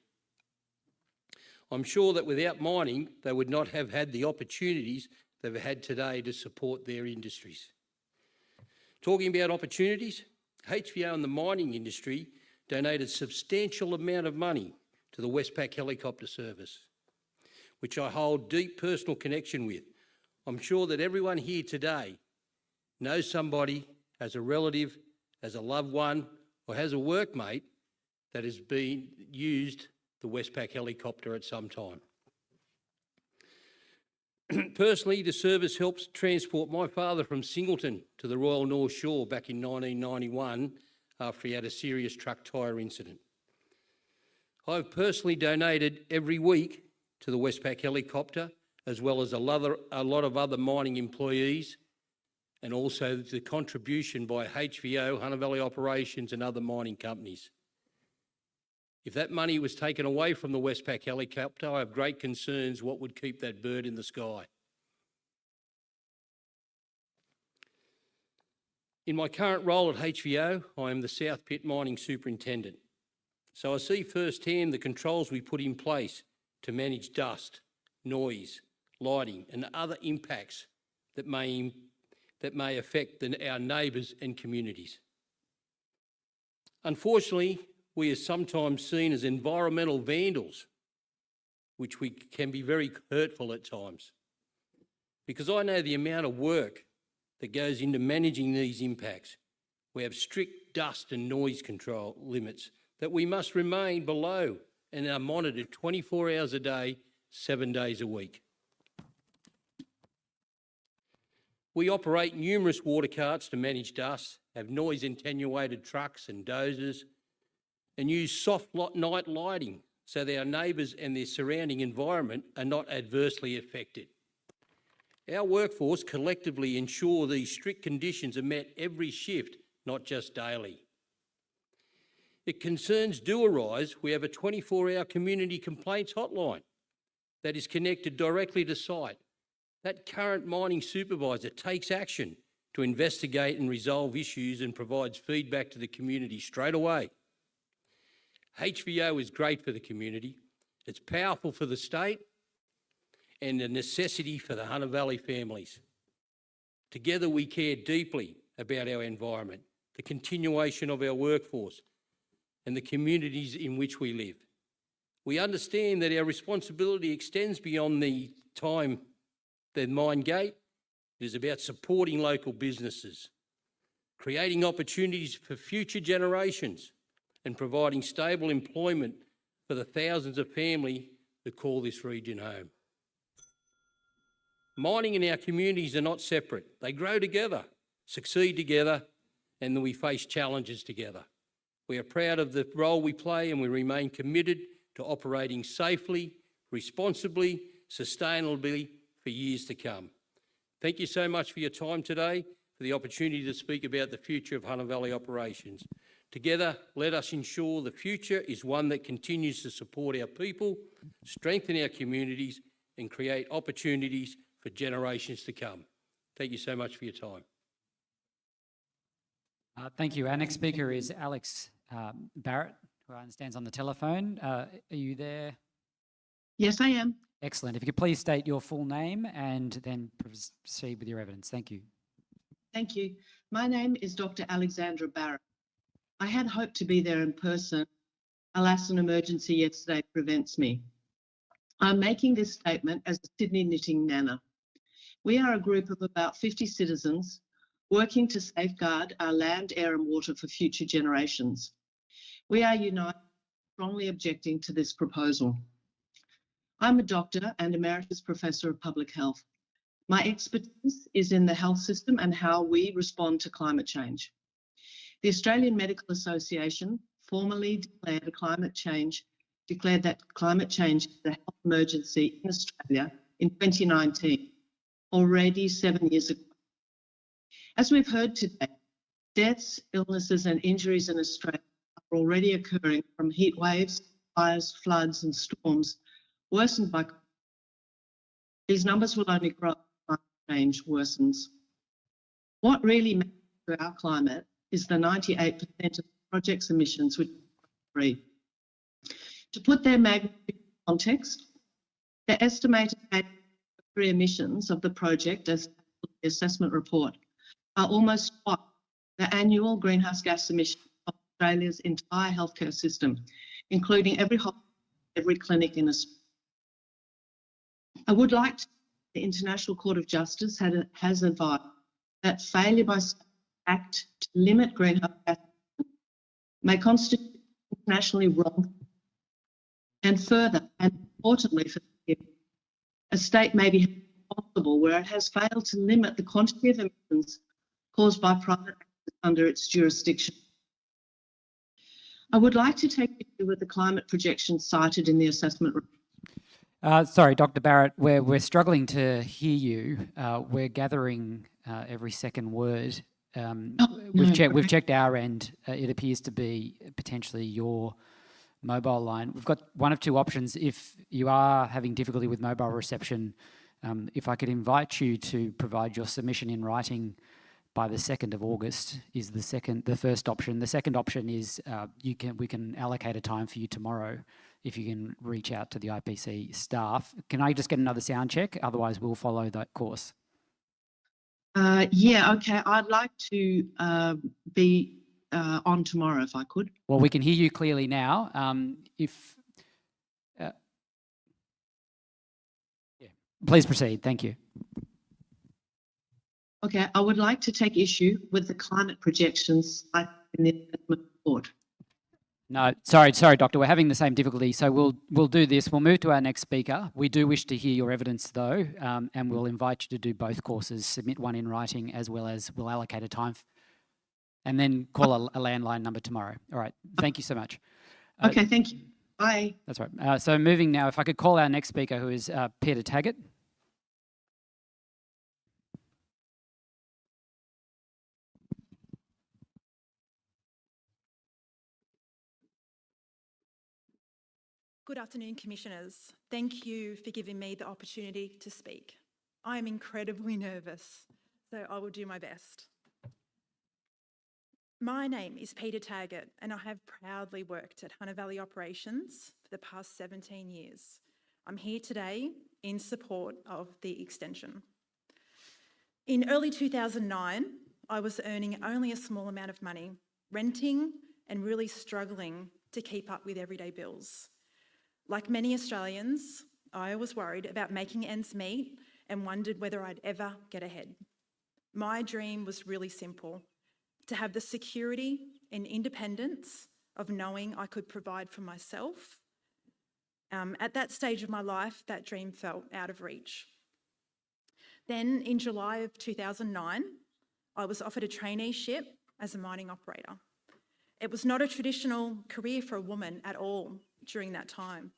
I'm sure that without mining, they would not have had the opportunities they've had today to support their industries. Talking about opportunities, HVO and the mining industry donated a substantial amount of money to the Westpac helicopter service, which I hold deep personal connection with. I'm sure that everyone here today knows somebody, has a relative, has a loved one, or has a workmate that has been used the Westpac helicopter at some time. Personally, the service helps transport my father from Singleton to the Royal North Shore back in 1991 after he had a serious truck tyre incident. I've personally donated every week to the Westpac helicopter, as well as a lot of other mining employees, and also the contribution by HVO, Hunter Valley Operations and other mining companies. If that money was taken away from the Westpac helicopter, I have great concerns what would keep that bird in the sky. In my current role at HVO, I am the South Pit Mining Superintendent. So I see firsthand the controls we put in place to manage dust, noise, lighting and other impacts that may affect our neighbours and communities. Unfortunately, we are sometimes seen as environmental vandals, which can be very hurtful at times. Because I know the amount of work that goes into managing these impacts. We have strict dust and noise control limits that we must remain below and are monitored 24 hours a day, 7 days a week. We operate numerous water carts to manage dust, have noise attenuated trucks and dozers, and use soft night lighting so that our neighbours and their surrounding environment are not adversely affected. Our workforce collectively ensure these strict conditions are met every shift, not just daily. If concerns do arise, we have a 24-hour community complaints hotline that is connected directly to site That current mining supervisor takes action to investigate and resolve issues and provides feedback to the community straight away. HVO is great for the community. It's powerful for the state and a necessity for the Hunter Valley families. Together we care deeply about our environment, the continuation of our workforce and the communities in which we live. We understand that our responsibility extends beyond the time the mine gate. It is about supporting local businesses, creating opportunities for future generations and providing stable employment for the thousands of families that call this region home. Mining in our communities are not separate. They grow together, succeed together, and we face challenges together. We are proud of the role we play and we remain committed to operating safely, responsibly, sustainably for years to come. Thank you so much for your time today, for the opportunity to speak about the future of Hunter Valley operations. Together, let us ensure the future is one that continues to support our people, strengthen our communities, and create opportunities for generations to come. Thank you so much for your time. Thank you. Our next speaker is Alex Barrett, who I understand is on the telephone. Are you there? Yes, I am. Excellent. If you could please state your full name and then proceed with your evidence. Thank you. Thank you. My name is Dr. Alexandra Barrett. I had hoped to be there in person. Alas, an emergency yesterday prevents me. I'm making this statement as a Sydney knitting nana. We are a group of about 50 citizens working to safeguard our land, air and water for future generations. We are united, strongly objecting to this proposal. I'm a doctor and Emeritus Professor of Public Health. My expertise is in the health system and how we respond to climate change. The Australian Medical Association formally declared that climate change is a health emergency in Australia in 2019, already 7 years ago. As we've heard today, deaths, illnesses and injuries in Australia are already occurring from heat waves, fires, floods and storms worsened by climate. These numbers will only grow as climate change worsens. What really matters to our climate is the 98% of the project's emissions which are free. To put their magnitude in context, the estimated emissions of the project as the assessment report are almost twice the annual greenhouse gas emissions of Australia's entire healthcare system, including every hospital, every clinic in Australia. I would like to the International Court of Justice has advised that failure by state to act to limit greenhouse gas may constitute internationally wrong. And further, and importantly for the a state may be responsible where it has failed to limit the quantity of emissions caused by private actors under its jurisdiction. I would like to take issue with the climate projections cited in the assessment report. Sorry, Dr. Barrett, we're struggling to hear you. We're gathering every second word. We've checked our end. It appears to be potentially your mobile line. We've got one of two options. If you are having difficulty with mobile reception, if I could invite you to provide your submission in writing by the 2nd of August is the first option. The second option is we can allocate a time for you tomorrow if you can reach out to the IPC staff. Can I just get another sound check? Otherwise, we'll follow that course. Yeah, okay. I'd like to be on tomorrow if I could. Well, we can hear you clearly now. Please proceed. Thank you. Okay, I would like to take issue with the climate projections cited in the assessment report. No, sorry, Doctor. We're having the same difficulty. So we'll do this. We'll move to our next speaker. We do wish to hear your evidence, though, and we'll invite you to do both courses. Submit one in writing, as well as we'll allocate a time, and then call a landline number tomorrow. All right. Thank you so much. Okay. Thank you. Bye. That's right. So moving now, if I could call our next speaker, who is Peter Taggart. Good afternoon, Commissioners. Thank you for giving me the opportunity to speak. I am incredibly nervous, so I will do my best. My name is Peter Taggart, and I have proudly worked at Hunter Valley Operations for the past 17 years. I'm here today in support of the extension. In early 2009, I was earning only a small amount of money, renting and really struggling to keep up with everyday bills. Like many Australians, I was worried about making ends meet and wondered whether I'd ever get ahead. My dream was really simple: to have the security and independence of knowing I could provide for myself. At that stage of my life, that dream felt out of reach. Then in July of 2009, I was offered a traineeship as a mining operator. It was not a traditional career for a woman at all during that time.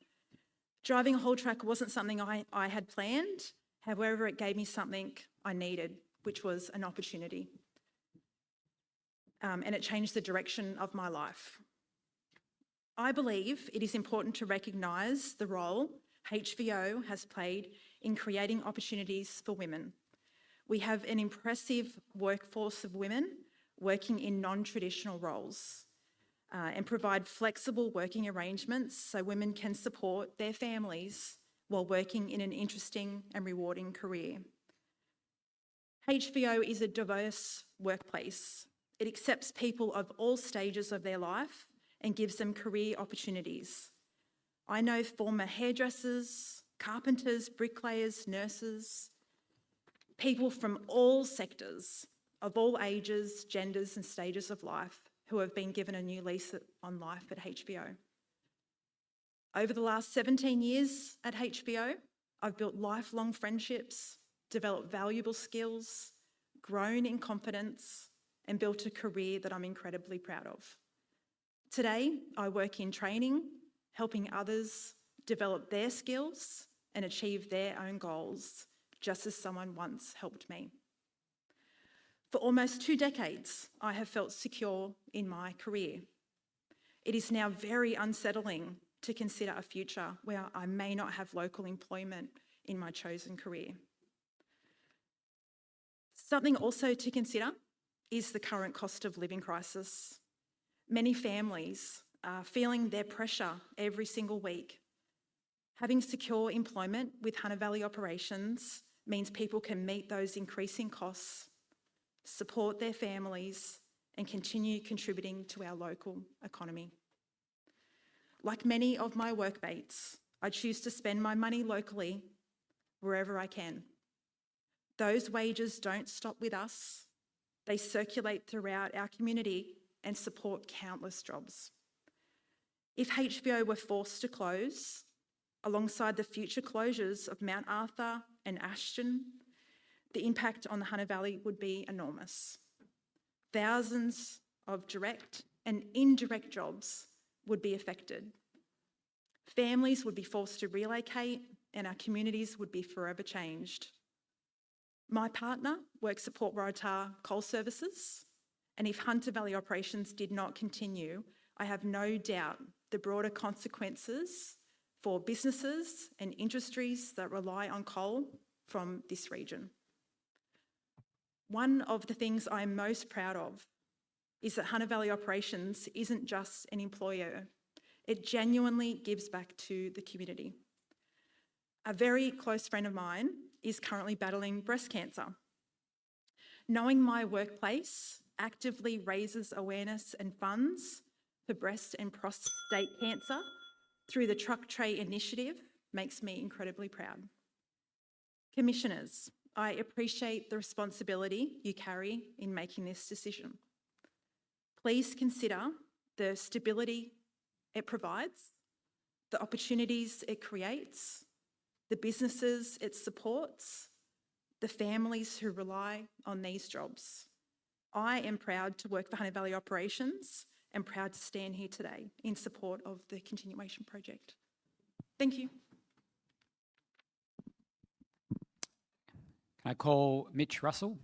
Driving a haul truck wasn't something I had planned. However, it gave me something I needed, which was an opportunity. And it changed the direction of my life. I believe it is important to recognise the role HVO has played in creating opportunities for women. We have an impressive workforce of women working in non-traditional roles and provide flexible working arrangements so women can support their families while working in an interesting and rewarding career. HVO is a diverse workplace. It accepts people of all stages of their life and gives them career opportunities. I know former hairdressers, carpenters, bricklayers, nurses, people from all sectors, of all ages, genders and stages of life who have been given a new lease on life at HVO. Over the last 17 years at HVO, I've built lifelong friendships, developed valuable skills, grown in confidence, and built a career that I'm incredibly proud of. Today, I work in training, helping others develop their skills and achieve their own goals, just as someone once helped me. For almost 2 decades, I have felt secure in my career. It is now very unsettling to consider a future where I may not have local employment in my chosen career. Something also to consider is the current cost of living crisis. Many families are feeling their pressure every single week. Having secure employment with Hunter Valley Operations means people can meet those increasing costs, support their families, and continue contributing to our local economy. Like many of my workmates, I choose to spend my money locally wherever I can. Those wages don't stop with us. They circulate throughout our community and support countless jobs. If HVO were forced to close, alongside the future closures of Mount Arthur and Ashton, the impact on the Hunter Valley would be enormous. Thousands of direct and indirect jobs would be affected. Families would be forced to relocate and our communities would be forever changed. My partner works at Port Waratah Coal Services, and if Hunter Valley Operations did not continue, I have no doubt the broader consequences for businesses and industries that rely on coal from this region. One of the things I'm most proud of is that Hunter Valley Operations isn't just an employer. It genuinely gives back to the community. A very close friend of mine is currently battling breast cancer. Knowing my workplace actively raises awareness and funds for breast and prostate cancer through the Truck Tray initiative makes me incredibly proud. Commissioners, I appreciate the responsibility you carry in making this decision. Please consider the stability it provides, the opportunities it creates, the businesses it supports, the families who rely on these jobs. I am proud to work for Hunter Valley Operations and proud to stand here today in support of the continuation project. Thank you. Can I call Mitch Russell?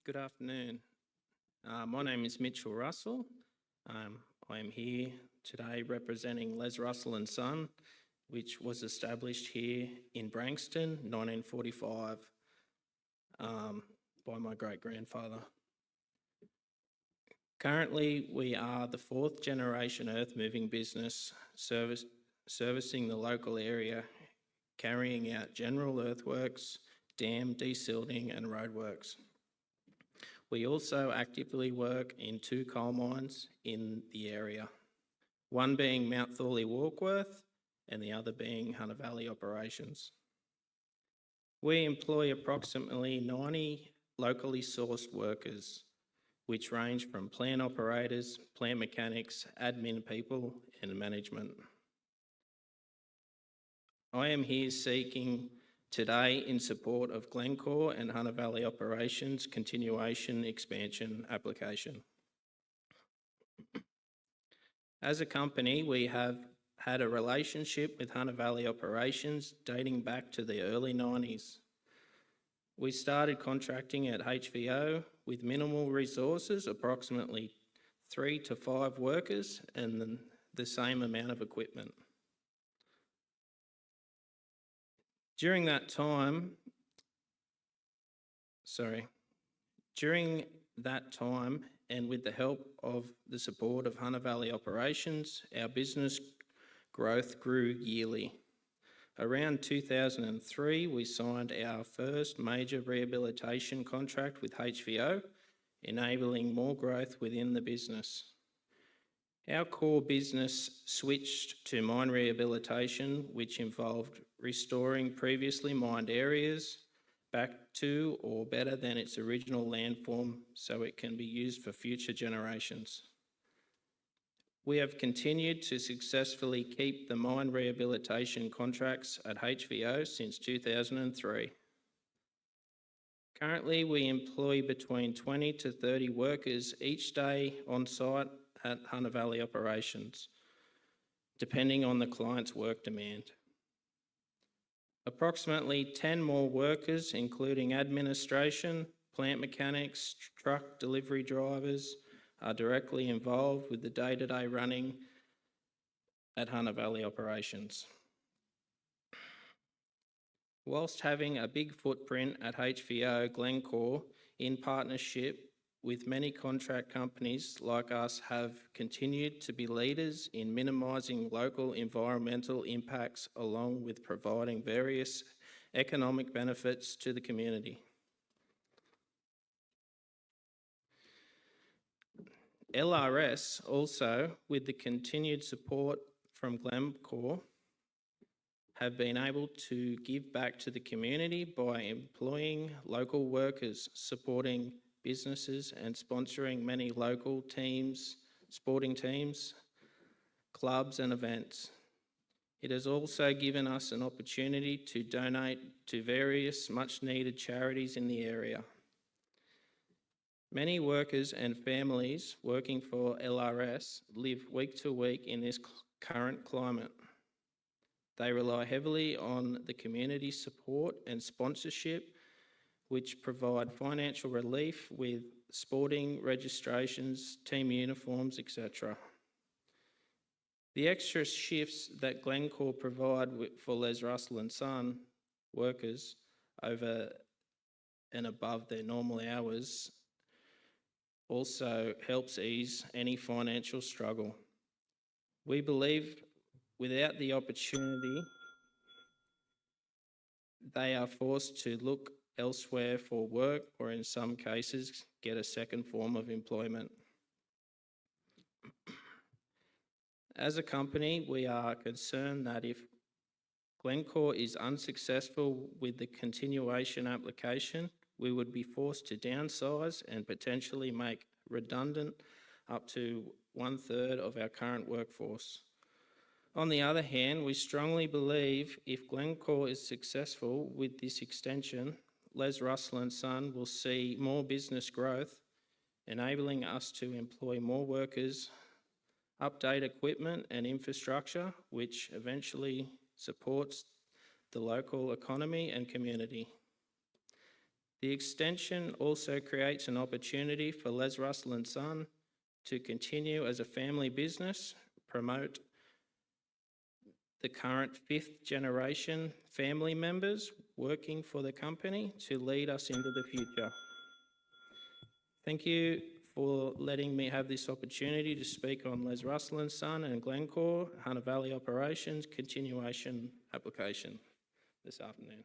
Good afternoon. My name is Mitchell Russell. I am here today representing Les Russell and Son, which was established here in Branxton, 1945, by my great-grandfather. Currently, we are the fourth generation earth-moving business servicing the local area, carrying out general earthworks, dam desilting and roadworks. We also actively work in 2 coal mines in the area, one being Mount Thorley Warkworth and the other being Hunter Valley Operations. We employ approximately 90 locally sourced workers, which range from plant operators, plant mechanics, admin people, and management. I am here seeking today in support of Glencore and Hunter Valley Operations continuation expansion application. As a company, we have had a relationship with Hunter Valley Operations dating back to the early 90s. We started contracting at HVO with minimal resources, approximately 3 to 5 workers and the same amount of equipment. During that time and with the help of the support of Hunter Valley Operations, our business growth grew yearly. Around 2003, we signed our first major rehabilitation contract with HVO, enabling more growth within the business. Our core business switched to mine rehabilitation, which involved restoring previously mined areas back to or better than its original landform so it can be used for future generations. We have continued to successfully keep the mine rehabilitation contracts at HVO since 2003. Currently, we employ between 20 to 30 workers each day on site at Hunter Valley Operations, depending on the client's work demand. Approximately 10 more workers, including administration, plant mechanics, truck delivery drivers, are directly involved with the day-to-day running at Hunter Valley Operations. Whilst having a big footprint at HVO, Glencore, in partnership with many contract companies like us, have continued to be leaders in minimising local environmental impacts along with providing various economic benefits to the community. LRS also, with the continued support from Glencore, have been able to give back to the community by employing local workers, supporting businesses and sponsoring many local teams, sporting teams, clubs and events. It has also given us an opportunity to donate to various much needed charities in the area. Many workers and families working for LRS live week to week in this current climate. They rely heavily on the community support and sponsorship, which provide financial relief with sporting registrations, team uniforms, etc. The extra shifts that Glencore provide for Les Russell and Son workers over and above their normal hours also helps ease any financial struggle. We believe without the opportunity, they are forced to look elsewhere for work or in some cases get a second form of employment. As a company, we are concerned that if Glencore is unsuccessful with the continuation application, we would be forced to downsize and potentially make redundant up to 1/3 of our current workforce. On the other hand, we strongly believe if Glencore is successful with this extension, Les Russell and Son will see more business growth, enabling us to employ more workers, update equipment and infrastructure, which eventually supports the local economy and community. The extension also creates an opportunity for Les Russell and Son to continue as a family business, promote the current 5th generation family members working for the company to lead us into the future. Thank you for letting me have this opportunity to speak on Les Russell and Son and Glencore Hunter Valley Operations continuation application this afternoon.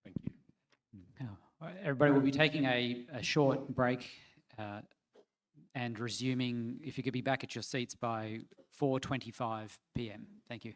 Thank you. All right, everybody will be taking a short break and resuming, if you could be back at your seats by 4:25 p.m. Thank you.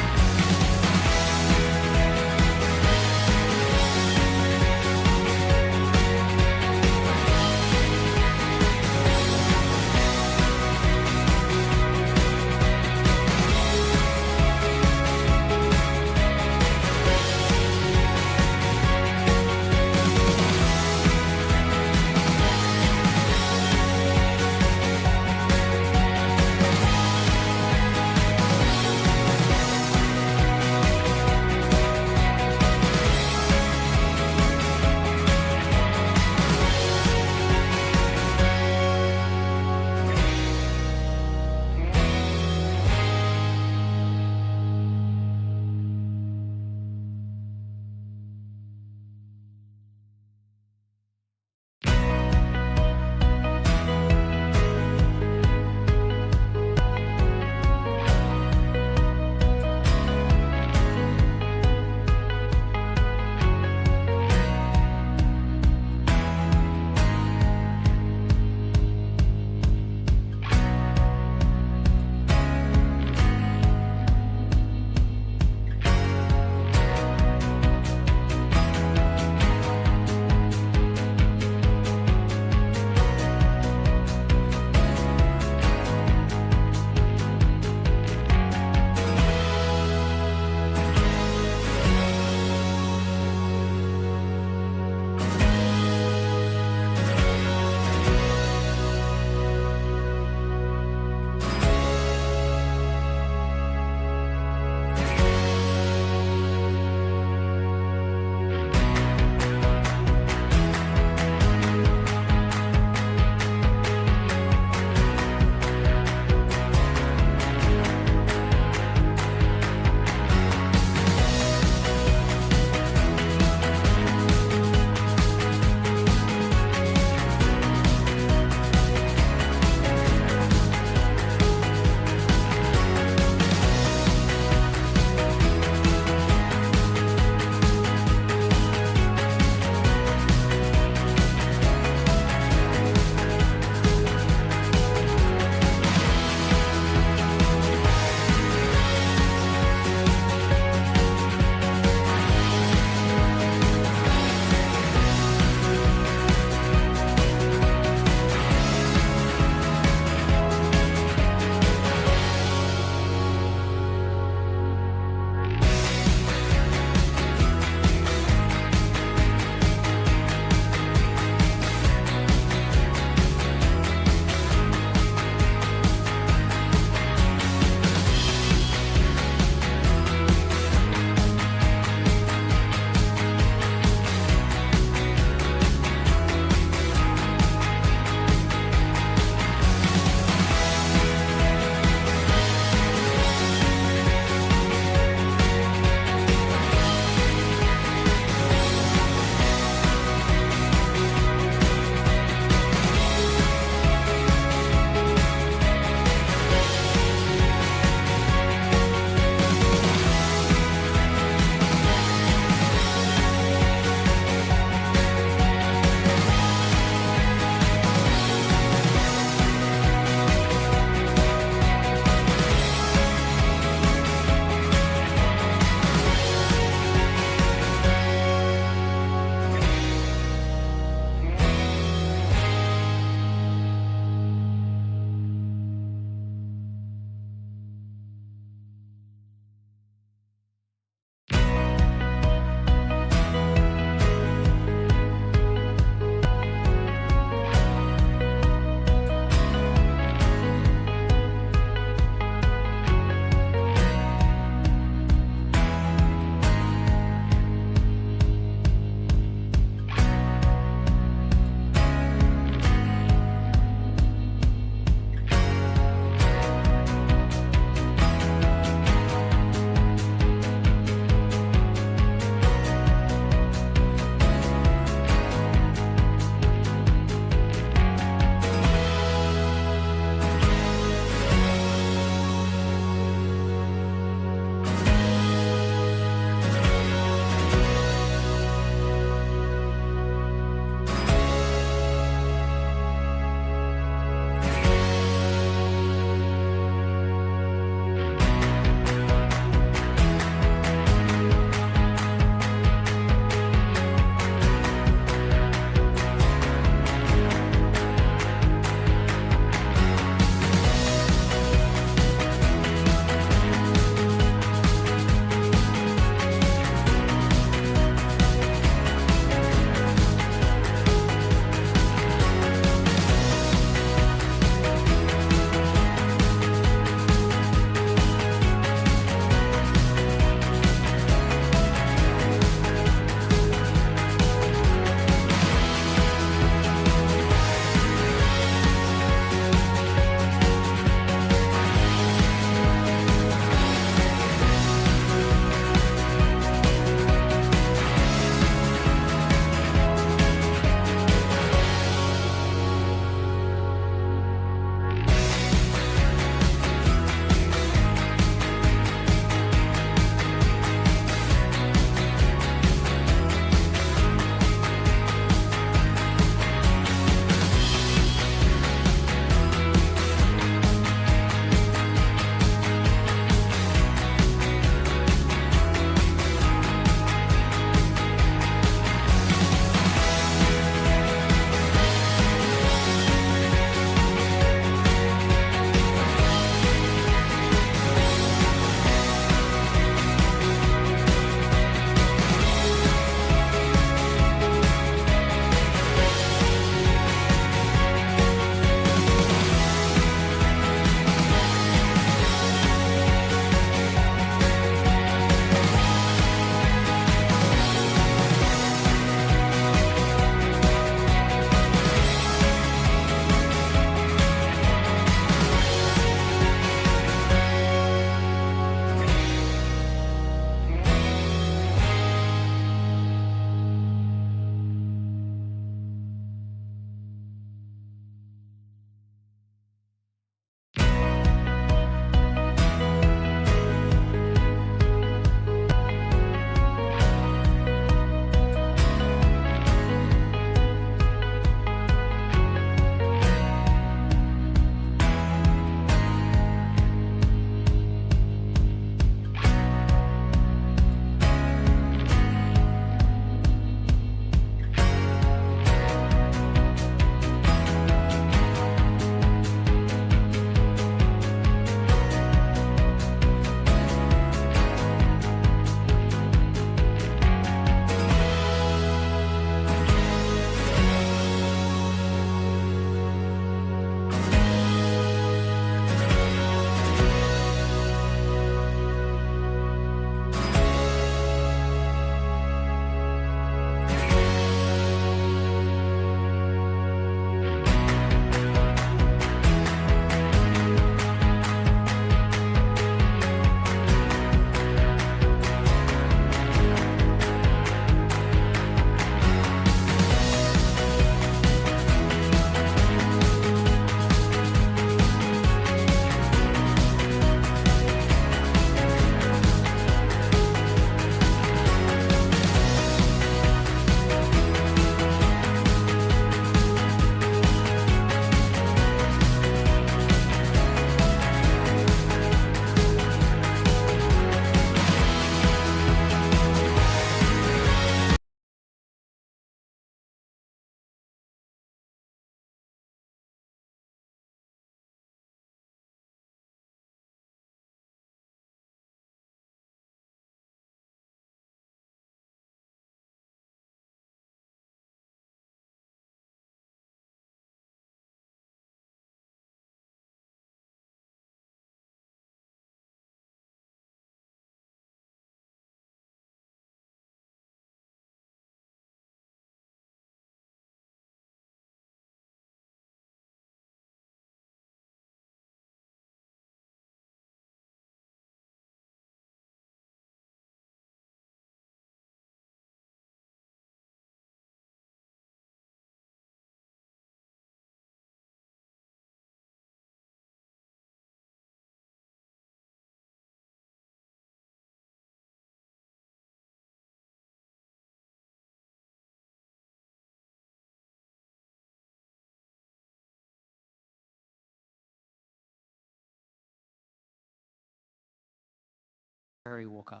Kerry Walker.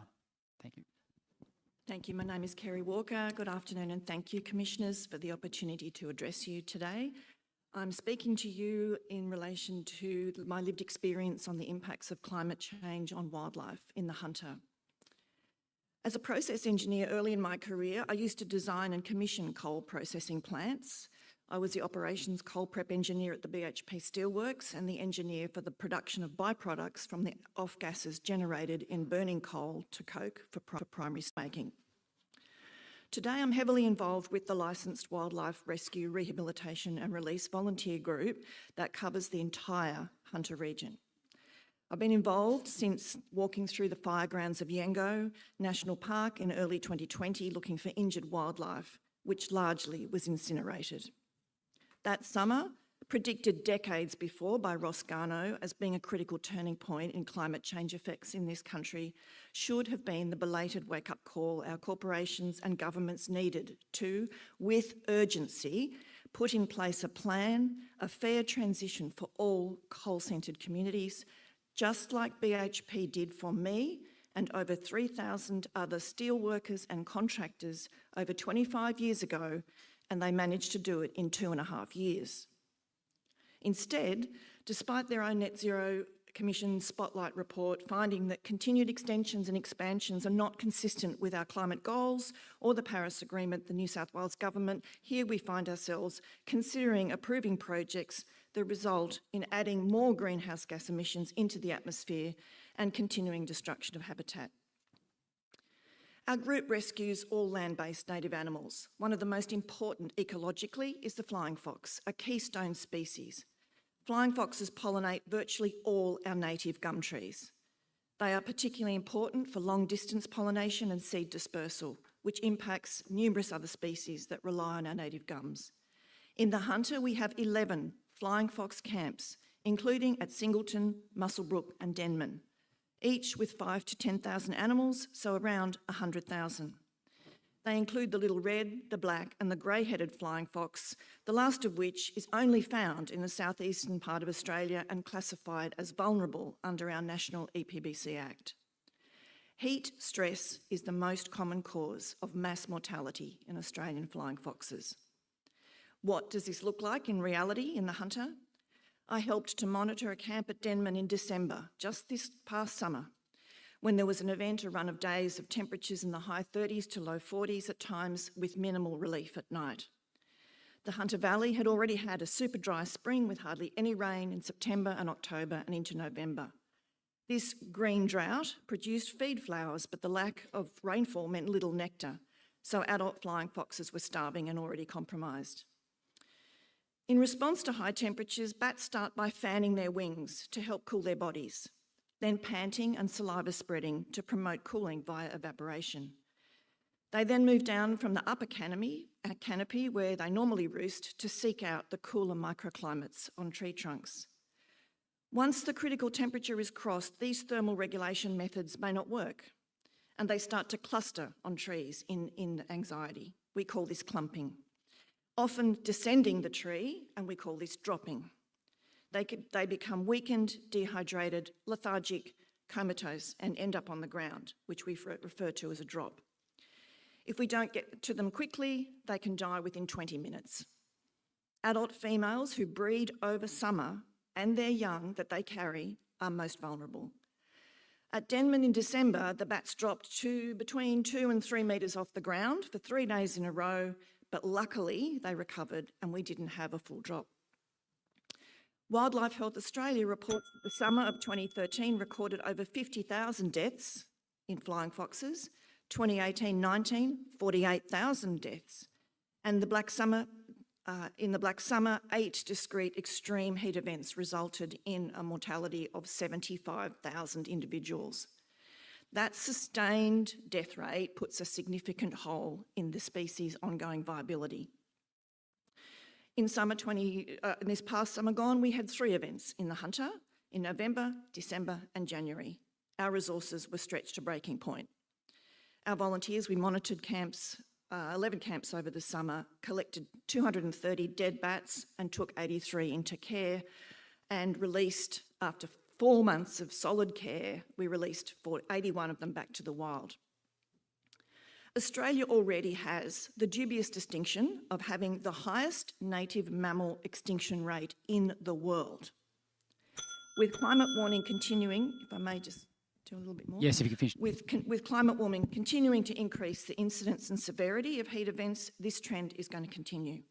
Thank you. Thank you. My name is Kerry Walker. Good afternoon, and thank you, Commissioners, for the opportunity to address you today. I'm speaking to you in relation to my lived experience on the impacts of climate change on wildlife in the Hunter. As a process engineer early in my career, I used to design and commission coal processing plants. I was the operations coal prep engineer at the BHP Steelworks and the engineer for the production of byproducts from the off gases generated in burning coal to coke for primary smoking. Today, I'm heavily involved with the Licensed Wildlife Rescue, Rehabilitation and Release volunteer group that covers the entire Hunter region. I've been involved since walking through the firegrounds of Yengo National Park in early 2020 looking for injured wildlife, which largely was incinerated. That summer, predicted decades before by Ross Garnaut as being a critical turning point in climate change effects in this country, should have been the belated wake-up call our corporations and governments needed to, with urgency, put in place a plan, a fair transition for all coal-centred communities, just like BHP did for me and over 3,000 other steelworkers and contractors over 25 years ago, and they managed to do it in 2.5 years. Instead, despite their own Net Zero Commission Spotlight report finding that continued extensions and expansions are not consistent with our climate goals or the Paris Agreement, the New South Wales Government, here we find ourselves considering approving projects that result in adding more greenhouse gas emissions into the atmosphere and continuing destruction of habitat. Our group rescues all land-based native animals. One of the most important ecologically is the flying fox, a keystone species. Flying foxes pollinate virtually all our native gum trees. They are particularly important for long-distance pollination and seed dispersal, which impacts numerous other species that rely on our native gums. In the Hunter, we have 11 flying fox camps, including at Singleton, Muswellbrook and Denman, each with 5,000 to 10,000 animals, so around 100,000. They include the little red, the black and the grey-headed flying fox, the last of which is only found in the southeastern part of Australia and classified as vulnerable under our National EPBC Act. Heat stress is the most common cause of mass mortality in Australian flying foxes. What does this look like in reality in the Hunter? I helped to monitor a camp at Denman in December, just this past summer, when there was an event, a run of days of temperatures in the high 30s to low 40s at times with minimal relief at night. The Hunter Valley had already had a super dry spring with hardly any rain in September and October and into November. This green drought produced feed flowers, but the lack of rainfall meant little nectar, so adult flying foxes were starving and already compromised. In response to high temperatures, bats start by fanning their wings to help cool their bodies, then panting and saliva spreading to promote cooling via evaporation. They then move down from the upper canopy where they normally roost to seek out the cooler microclimates on tree trunks. Once the critical temperature is crossed, these thermal regulation methods may not work, and they start to cluster on trees in anxiety. We call this clumping. Often descending the tree, and we call this dropping. They become weakened, dehydrated, lethargic, comatose, and end up on the ground, which we refer to as a drop. If we don't get to them quickly, they can die within 20 minutes. Adult females who breed over summer and their young that they carry are most vulnerable. At Denman in December, the bats dropped between 2 and 3 metres off the ground for 3 days in a row, but luckily they recovered and we didn't have a full drop. Wildlife Health Australia reports that the summer of 2013 recorded over 50,000 deaths in flying foxes, 2018-19, 48,000 deaths, and in the Black Summer, 8 discrete extreme heat events resulted in a mortality of 75,000 individuals. That sustained death rate puts a significant hole in the species' ongoing viability. In this past summer gone, we had 3 events in the Hunter in November, December and January. Our resources were stretched to breaking point. Our volunteers, we monitored 11 camps over the summer, collected 230 dead bats and took 83 into care and released, after 4 months of solid care, we released 81 of them back to the wild. Australia already has the dubious distinction of having the highest native mammal extinction rate in the world. With climate warming continuing, if I may just do a little bit more. Yes, if you can finish. With climate warming continuing to increase the incidence and severity of heat events, this trend is going to continue.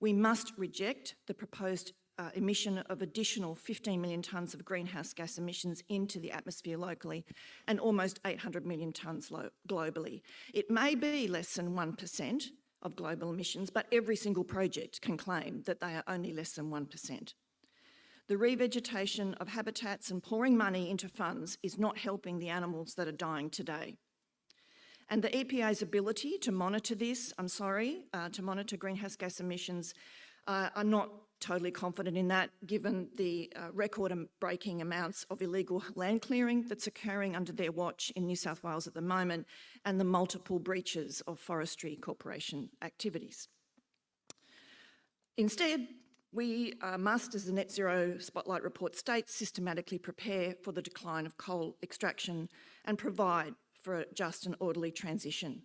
We must reject the proposed emission of additional 15 million tonnes of greenhouse gas emissions into the atmosphere locally and almost 800 million tonnes globally. It may be less than 1% of global emissions, but every single project can claim that they are only less than 1%. The revegetation of habitats and pouring money into funds is not helping the animals that are dying today. And the EPA's ability to monitor this, to monitor greenhouse gas emissions, I'm not totally confident in that, given the record-breaking amounts of illegal land clearing that's occurring under their watch in New South Wales at the moment, and the multiple breaches of Forestry Corporation activities. Instead, we must, as the Net Zero Spotlight report states, systematically prepare for the decline of coal extraction and provide for a just and orderly transition.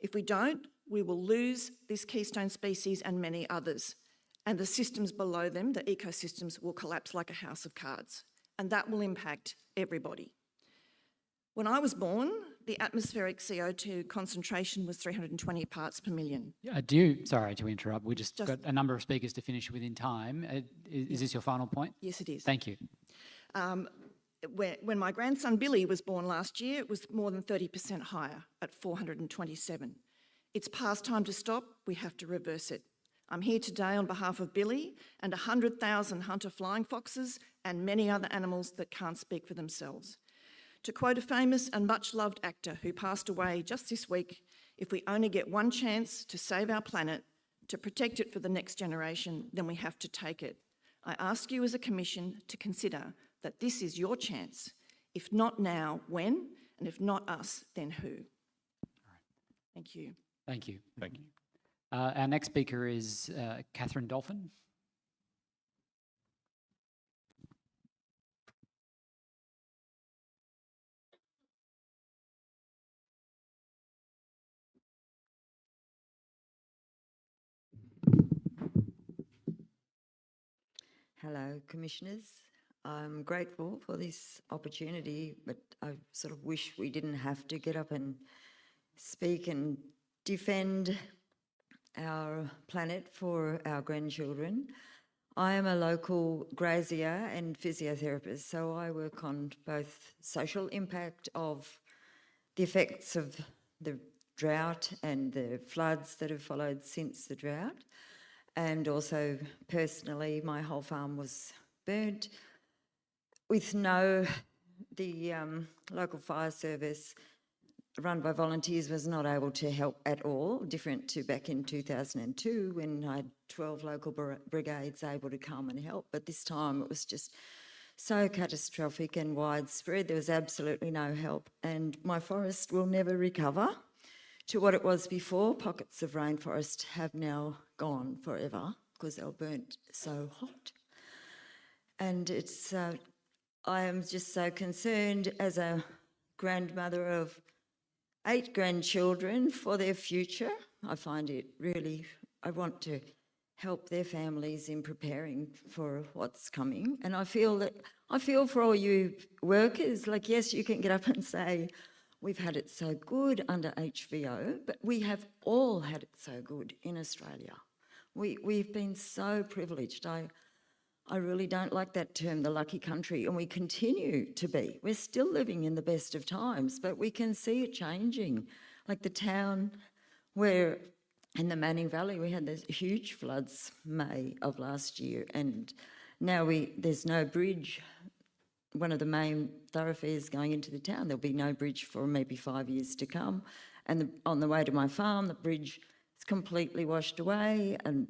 If we don't, we will lose this keystone species and many others, and the systems below them, the ecosystems, will collapse like a house of cards, and that will impact everybody. When I was born, the atmospheric CO2 concentration was 320 parts per million. Sorry to interrupt, we just got a number of speakers to finish within time. Is this your final point? Yes, it is. Thank you. When my grandson Billy was born last year, it was more than 30% higher at 427. It's past time to stop. We have to reverse it. I'm here today on behalf of Billy and 100,000 hunter flying foxes and many other animals that can't speak for themselves. To quote a famous and much-loved actor who passed away just this week, if we only get one chance to save our planet, to protect it for the next generation, then we have to take it. I ask you as a commission to consider that this is your chance. If not now, when? And if not us, then who? All right. Thank you. Thank you. Thank you. Our next speaker is Catherine Dolphin. Hello, Commissioners. I'm grateful for this opportunity, but I sort of wish we didn't have to get up and speak and defend our planet for our grandchildren. I am a local grazier and physiotherapist, so I work on both social impact of the effects of the drought and the floods that have followed since the drought. And also personally, my whole farm was burnt with the local fire service run by volunteers was not able to help at all, different to back in 2002 when I had 12 local brigades able to come and help. But this time it was just so catastrophic and widespread, there was absolutely no help. And my forest will never recover to what it was before. Pockets of rainforest have now gone forever because they were burnt so hot. And it's, I am just so concerned as a grandmother of 8 grandchildren for their future. I find it really, I want to help their families in preparing for what's coming. And I feel for all you workers, like, yes, you can get up and say, we've had it so good under HVO, but we have all had it so good in Australia. We've been so privileged. I really don't like that term, the lucky country, and we continue to be. We're still living in the best of times, but we can see it changing. Like the town where in the Manning Valley, we had those huge floods May of last year, and now there's no bridge. One of the main thoroughfares going into the town, there'll be no bridge for maybe 5 years to come. And on the way to my farm, the bridge is completely washed away, and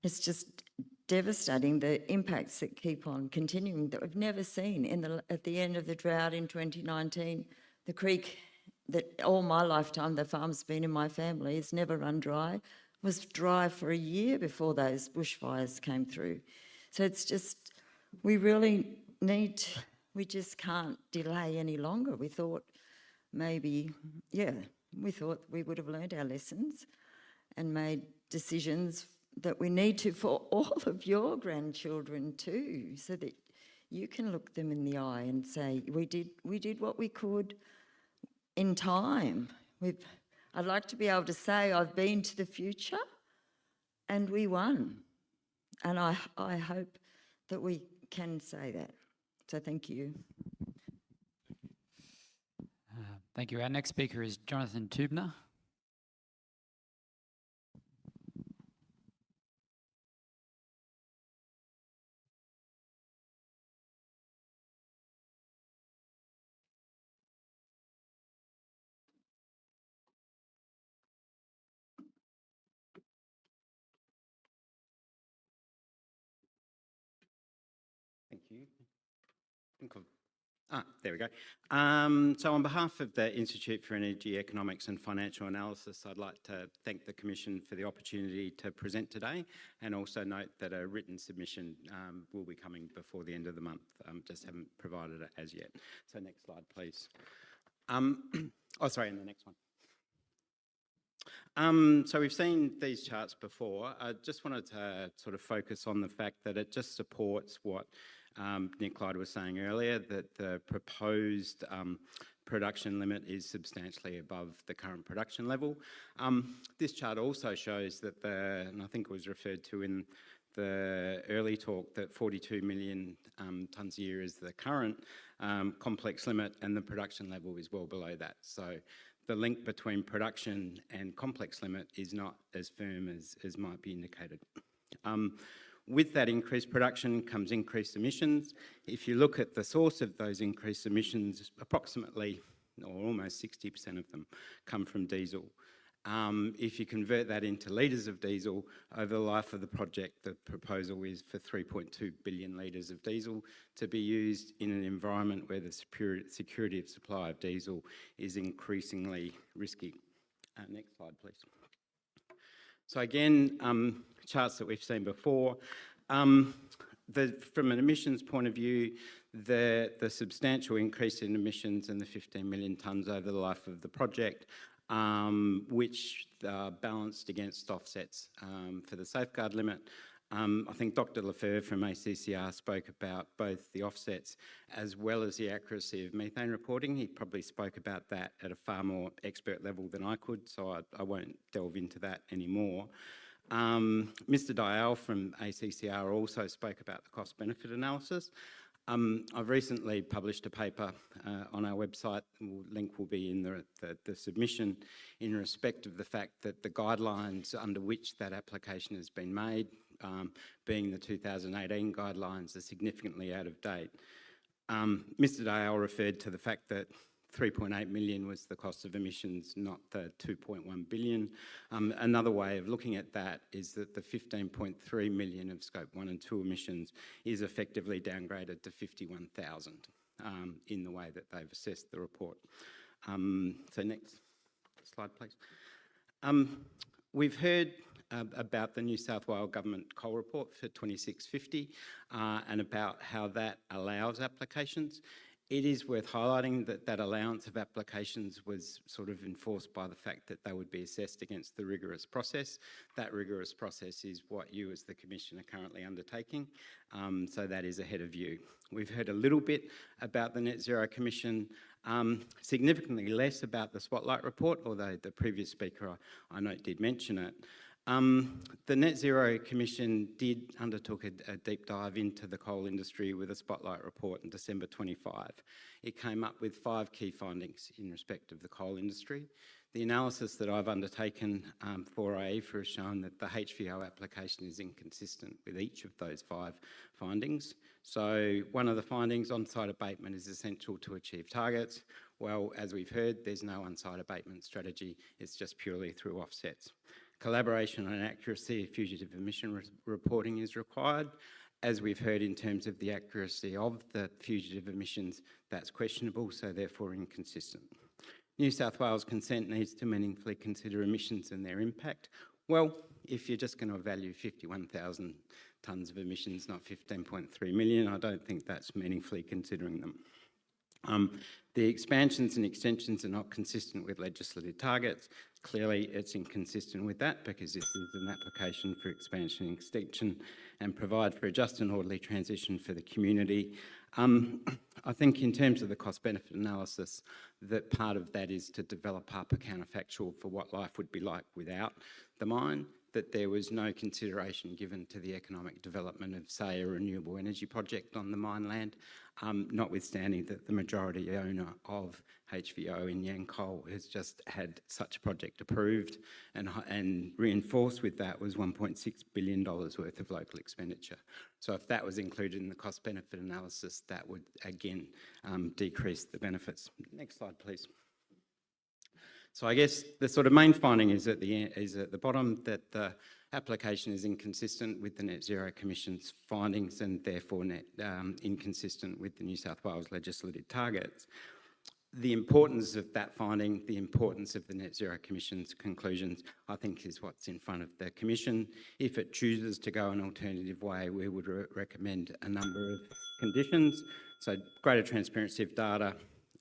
it's just devastating, the impacts that keep on continuing that we've never seen. At the end of the drought in 2019, the creek that all my lifetime the farm's been in my family has never run dry, was dry for a year before those bushfires came through. So it's just, we really we just can't delay any longer. We thought maybe, we thought we would have learned our lessons and made decisions that we need to for all of your grandchildren too, so that you can look them in the eye and say, we did what we could in time. I'd like to be able to say I've been to the future and we won. And I hope that we can say that. So thank you. Thank you. Our next speaker is Jonathan Tubner. Thank you. There we go. So on behalf of the Institute for Energy Economics and Financial Analysis, I'd like to thank the Commission for the opportunity to present today, and also note that a written submission will be coming before the end of the month. Just haven't provided it as yet. So next slide, please. And the next one. So we've seen these charts before. I just wanted to sort of focus on the fact that it just supports what Nick Clyde was saying earlier, that the proposed production limit is substantially above the current production level. This chart also shows that and I think it was referred to in the early talk, that 42 million tonnes a year is the current complex limit, and the production level is well below that. So the link between production and complex limit is not as firm as might be indicated. With that increased production comes increased emissions. If you look at the source of those increased emissions, approximately, or almost 60% of them come from diesel. If you convert that into litres of diesel, over the life of the project, the proposal is for 3.2 billion litres of diesel to be used in an environment where the security of supply of diesel is increasingly risky. Next slide, please. So again, charts that we've seen before. From an emissions point of view, the substantial increase in emissions and the 15 million tonnes over the life of the project, which are balanced against offsets for the safeguard limit. I think Dr. Lefebvre from ACCR spoke about both the offsets as well as the accuracy of methane reporting. He probably spoke about that at a far more expert level than I could, so I won't delve into that anymore. Mr. Dial from ACCR also spoke about the cost-benefit analysis. I've recently published a paper on our website, link will be in the submission, in respect of the fact that the guidelines under which that application has been made, being the 2018 guidelines, are significantly out of date. Mr. Dale referred to the fact that 3.8 million was the cost of emissions, not the 2.1 billion. Another way of looking at that is that the 15.3 million of scope 1 and 2 emissions is effectively downgraded to 51,000 in the way that they've assessed the report. So next slide, please. We've heard about the New South Wales Government Coal Report for 2650 and about how that allows applications. It is worth highlighting that that allowance of applications was sort of enforced by the fact that they would be assessed against the rigorous process. That rigorous process is what you as the Commission are currently undertaking, so that is ahead of you. We've heard a little bit about the Net Zero Commission, significantly less about the Spotlight report, although the previous speaker I note did mention it. The Net Zero Commission did undertook a deep dive into the coal industry with a Spotlight report in December 25. It came up with 5 key findings in respect of the coal industry. The analysis that I've undertaken for AEFA has shown that the HVO application is inconsistent with each of those 5 findings. So one of the findings, on-site abatement is essential to achieve targets. Well, as we've heard, there's no on-site abatement strategy. It's just purely through offsets. Collaboration on accuracy of fugitive emission reporting is required. As we've heard, in terms of the accuracy of the fugitive emissions, that's questionable, so therefore inconsistent. New South Wales consent needs to meaningfully consider emissions and their impact. Well, if you're just going to value 51,000 tonnes of emissions, not 15.3 million. I don't think that's meaningfully considering them. The expansions and extensions are not consistent with legislative targets. Clearly, it's inconsistent with that because this is an application for expansion and extension and provide for a just and orderly transition for the community. I think in terms of the cost-benefit analysis, that part of that is to develop up a counterfactual for what life would be like without the mine, that there was no consideration given to the economic development of, say, a renewable energy project on the mine land, notwithstanding that the majority owner of HVO in Yancoal has just had such a project approved, and reinforced with that was $1.6 billion worth of local expenditure. So if that was included in the cost-benefit analysis, that would again decrease the benefits. Next slide, please. So I guess the sort of main finding is at the bottom that the application is inconsistent with the Net Zero Commission's findings and therefore inconsistent with the New South Wales legislative targets. The importance of that finding, the importance of the Net Zero Commission's conclusions, I think is what's in front of the Commission. If it chooses to go an alternative way, we would recommend a number of conditions. So greater transparency of data,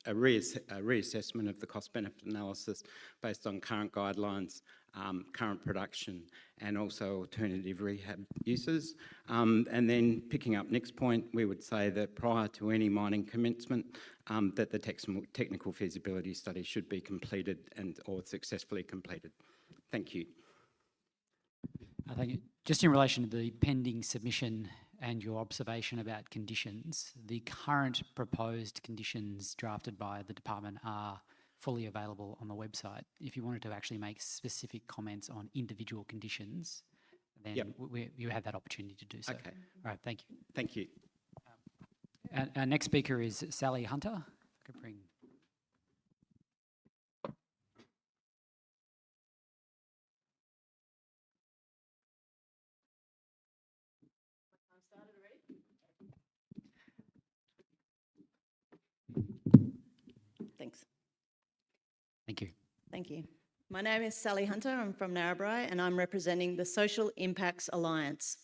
a reassessment of the cost-benefit analysis based on current guidelines, current production, and also alternative rehab uses. And then picking up next point, we would say that prior to any mining commencement, that the technical feasibility study should be completed or successfully completed. Thank you. Thank you. Just in relation to the pending submission and your observation about conditions, the current proposed conditions drafted by the department are fully available on the website. If you wanted to actually make specific comments on individual conditions, then you have that opportunity to do so. Okay. All right, thank you. Thank you. Our next speaker is Sally Hunter. If I could bring... Thanks. Thank you. Thank you. My name is Sally Hunter. I'm from Narrabri and I'm representing the Social Impacts Alliance.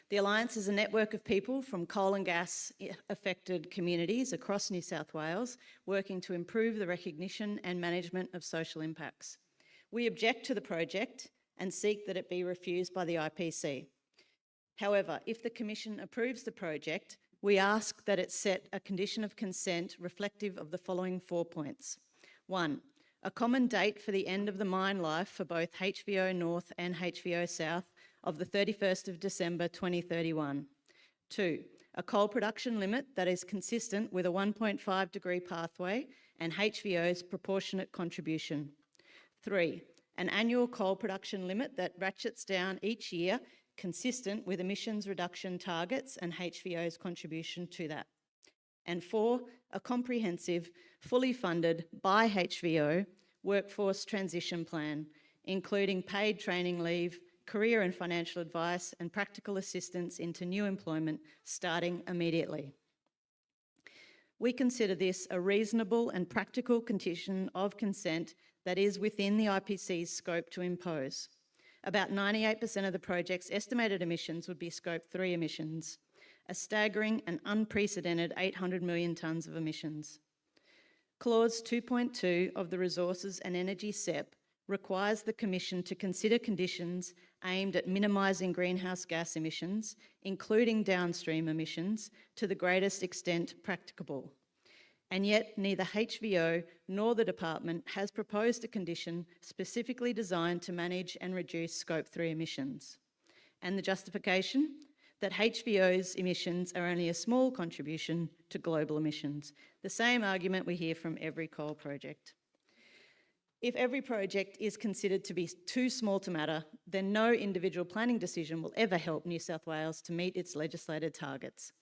The Alliance is a network of people from coal and gas affected communities across New South Wales working to improve the recognition and management of social impacts. We object to the project and seek that it be refused by the IPC. However, if the Commission approves the project, we ask that it set a condition of consent reflective of the following 4 points. 1, a common date for the end of the mine life for both HVO North and HVO South of the 31st of December 2031. 2, a coal production limit that is consistent with a 1.5 degree pathway and HVO's proportionate contribution. 3, an annual coal production limit that ratchets down each year consistent with emissions reduction targets and HVO's contribution to that. And 4, a comprehensive, fully funded by HVO workforce transition plan, including paid training leave, career and financial advice, and practical assistance into new employment starting immediately. We consider this a reasonable and practical condition of consent that is within the IPC's scope to impose. About 98% of the project's estimated emissions would be Scope 3 emissions, a staggering and unprecedented 800 million tonnes of emissions. Clause 2.2 of the Resources and Energy SEP requires the Commission to consider conditions aimed at minimising greenhouse gas emissions, including downstream emissions, to the greatest extent practicable. And yet neither HVO nor the department has proposed a condition specifically designed to manage and reduce Scope 3 emissions. And the justification? That HVO's emissions are only a small contribution to global emissions, the same argument we hear from every coal project. If every project is considered to be too small to matter, then no individual planning decision will ever help New South Wales to meet its legislated targets.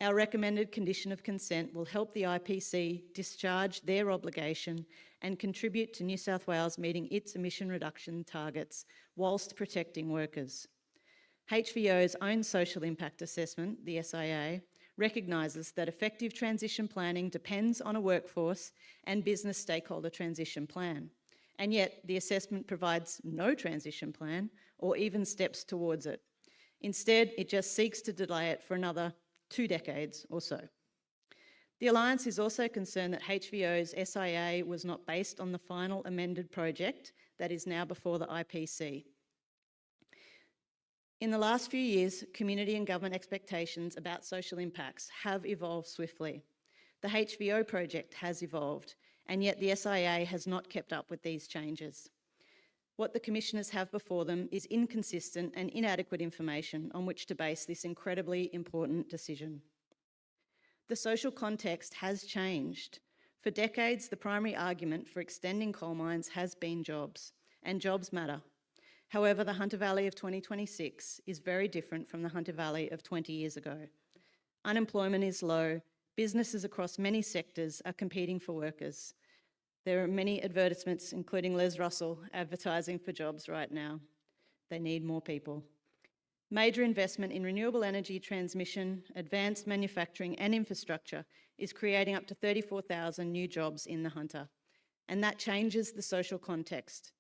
Our recommended condition of consent will help the IPC discharge their obligation and contribute to New South Wales meeting its emission reduction targets whilst protecting workers. HVO's own social impact assessment, the SIA, recognises that effective transition planning depends on a workforce and business stakeholder transition plan. And yet the assessment provides no transition plan or even steps towards it. Instead, it just seeks to delay it for another 2 decades or so. The Alliance is also concerned that HVO's SIA was not based on the final amended project that is now before the IPC. In the last few years, community and government expectations about social impacts have evolved swiftly. The HVO project has evolved, and yet the SIA has not kept up with these changes. What the commissioners have before them is inconsistent and inadequate information on which to base this incredibly important decision. The social context has changed. For decades, the primary argument for extending coal mines has been jobs, and jobs matter. However, the Hunter Valley of 2026 is very different from the Hunter Valley of 20 years ago. Unemployment is low. Businesses across many sectors are competing for workers. There are many advertisements, including Les Russell, advertising for jobs right now. They need more people. Major investment in renewable energy transmission, advanced manufacturing and infrastructure is creating up to 34,000 new jobs in the Hunter, and that changes the social context.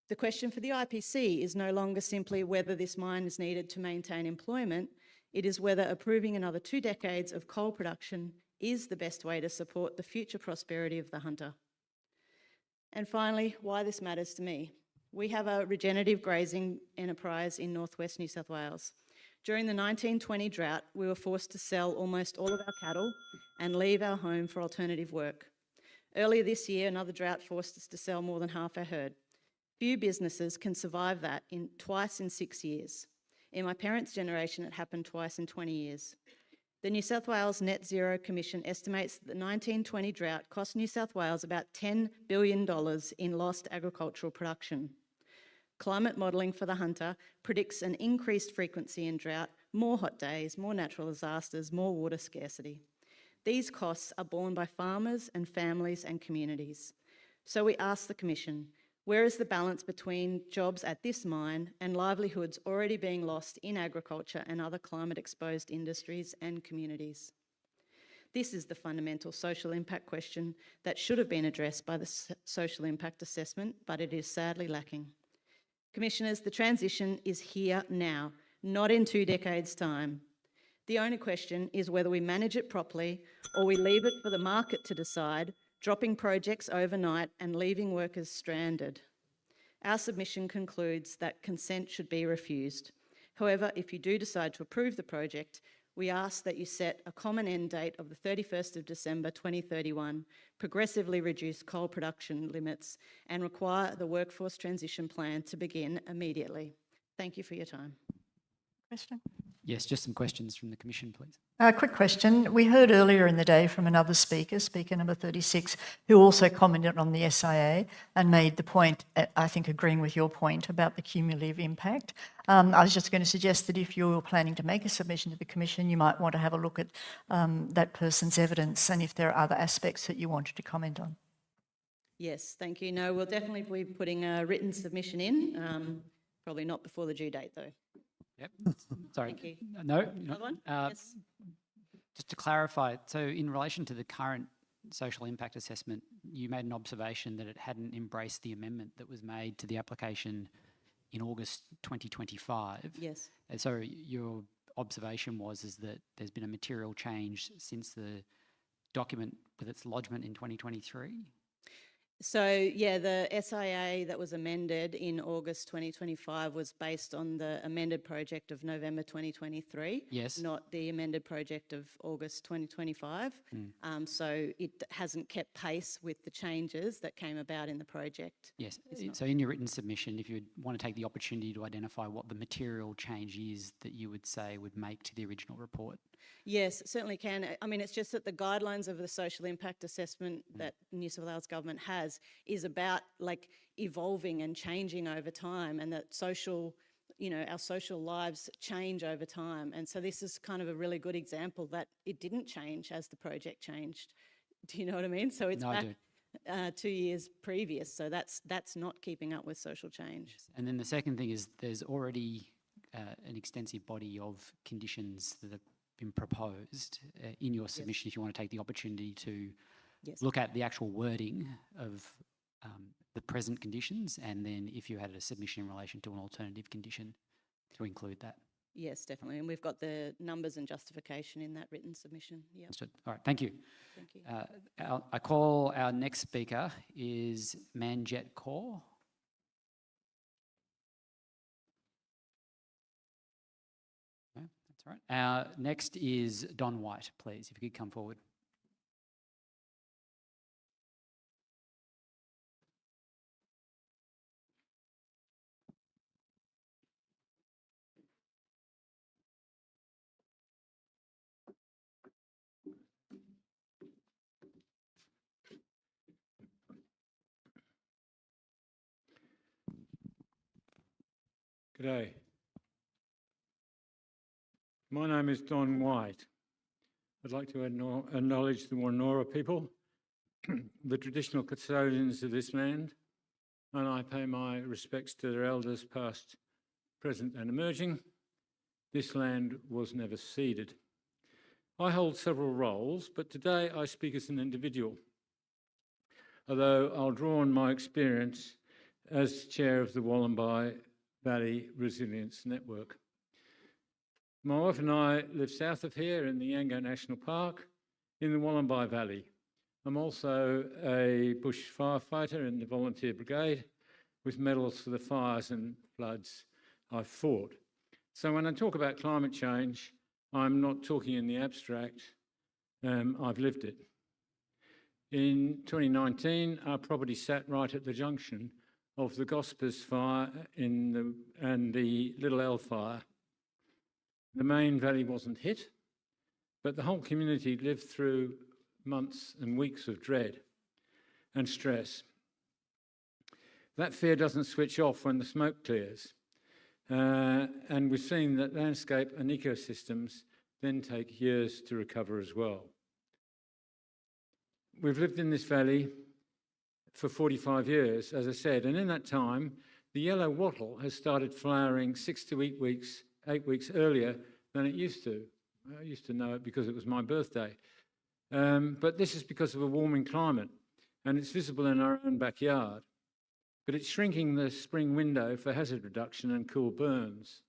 The question for the IPC is no longer simply whether this mine is needed to maintain employment, it is whether approving another 2 decades of coal production is the best way to support the future prosperity of the Hunter. And finally, why this matters to me. We have a regenerative grazing enterprise in northwest New South Wales. During the 1920 drought, we were forced to sell almost all of our cattle and leave our home for alternative work. Earlier this year, another drought forced us to sell more than half our herd. Few businesses can survive that twice in 6 years. In my parents' generation, it happened twice in 20 years. The New South Wales Net Zero Commission estimates that the 1920 drought cost New South Wales about $10 billion in lost agricultural production. Climate modelling for the Hunter predicts an increased frequency in drought, more hot days, more natural disasters, more water scarcity. These costs are borne by farmers and families and communities. So we ask the Commission, where is the balance between jobs at this mine and livelihoods already being lost in agriculture and other climate-exposed industries and communities? This is the fundamental social impact question that should have been addressed by the social impact assessment, but it is sadly lacking. Commissioners, the transition is here now, not in 2 decades' time. The only question is whether we manage it properly or we leave it for the market to decide, dropping projects overnight and leaving workers stranded. Our submission concludes that consent should be refused. However, if you do decide to approve the project, we ask that you set a common end date of the 31st of December 2031, progressively reduce coal production limits, and require the workforce transition plan to begin immediately. Thank you for your time. Question? Yes, just some questions from the Commission, please. Quick question. We heard earlier in the day from another speaker, speaker number 36, who also commented on the SIA and made the point, I think agreeing with your point about the cumulative impact. I was just going to suggest that if you're planning to make a submission to the Commission, you might want to have a look at that person's evidence and if there are other aspects that you wanted to comment on. Yes, thank you. No, we'll definitely be putting a written submission in, probably not before the due date though. Yep. Sorry. Thank you. No. Another one? Yes. Just to clarify, so in relation to the current social impact assessment, you made an observation that it hadn't embraced the amendment that was made to the application in August 2025. Yes. And so your observation is that there's been a material change since the document with its lodgement in 2023? So, yeah, the SIA that was amended in August 2025 was based on the amended project of November 2023. Yes. Not the amended project of August 2025. So it hasn't kept pace with the changes that came about in the project. Yes. So in your written submission, if you want to take the opportunity to identify what the material change is that you would say would make to the original report. Yes, it certainly can. I mean, it's just that the guidelines of the social impact assessment that New South Wales government has is about like evolving and changing over time, and that social, you know, our social lives change over time. And so this is kind of a really good example that it didn't change as the project changed. Do you know what I mean? So it's back 2 years previous. So that's not keeping up with social change. And then the second thing is there's already an extensive body of conditions that have been proposed in your submission. If you want to take the opportunity to look at the actual wording of the present conditions, and then if you had a submission in relation to an alternative condition, to include that. Yes, definitely. And we've got the numbers and justification in that written submission. Yeah. Understood. All right, thank you. Thank you. I call our next speaker is Manjit Kaur. No, that's all right. Our next is Don White, please, if you could come forward. G'day. My name is Don White. I'd like to acknowledge the Woronora people, the traditional custodians of this land, and I pay my respects to their elders past, present and emerging. This land was never ceded. I hold several roles, but today I speak as an individual, although I'll draw on my experience as chair of the Wollombi Valley Resilience Network. My wife and I live south of here in the Yango National Park in the Wollombi Valley. I'm also a bush firefighter in the volunteer brigade with medals for the fires and floods I've fought. So when I talk about climate change, I'm not talking in the abstract, I've lived it. In 2019, our property sat right at the junction of the Gospers fire and the Little L fire. The main valley wasn't hit, but the whole community lived through months and weeks of dread and stress. That fear doesn't switch off when the smoke clears. And we've seen that landscape and ecosystems then take years to recover as well. We've lived in this valley for 45 years, as I said, and in that time, the yellow wattle has started flowering 6 to 8 weeks earlier than it used to. I used to know it because it was my birthday. But this is because of a warming climate, and it's visible in our own backyard. But it's shrinking the spring window for hazard reduction and cool burns.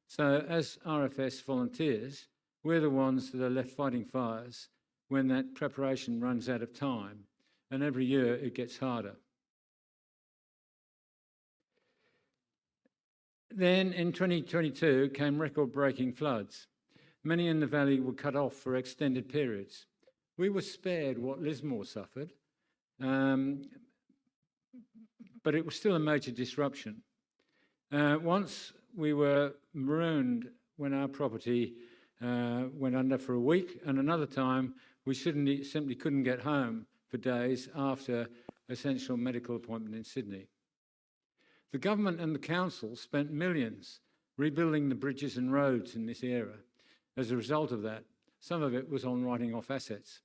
So as RFS volunteers, we're the ones that are left fighting fires when that preparation runs out of time, and every year it gets harder. Then in 2022 came record-breaking floods. Many in the valley were cut off for extended periods. We were spared what Lismore suffered, but it was still a major disruption. Once we were marooned when our property went under for a week, and another time we simply couldn't get home for days after essential medical appointment in Sydney. The government and the council spent millions rebuilding the bridges and roads in this area. As a result of that, some of it was on writing off assets.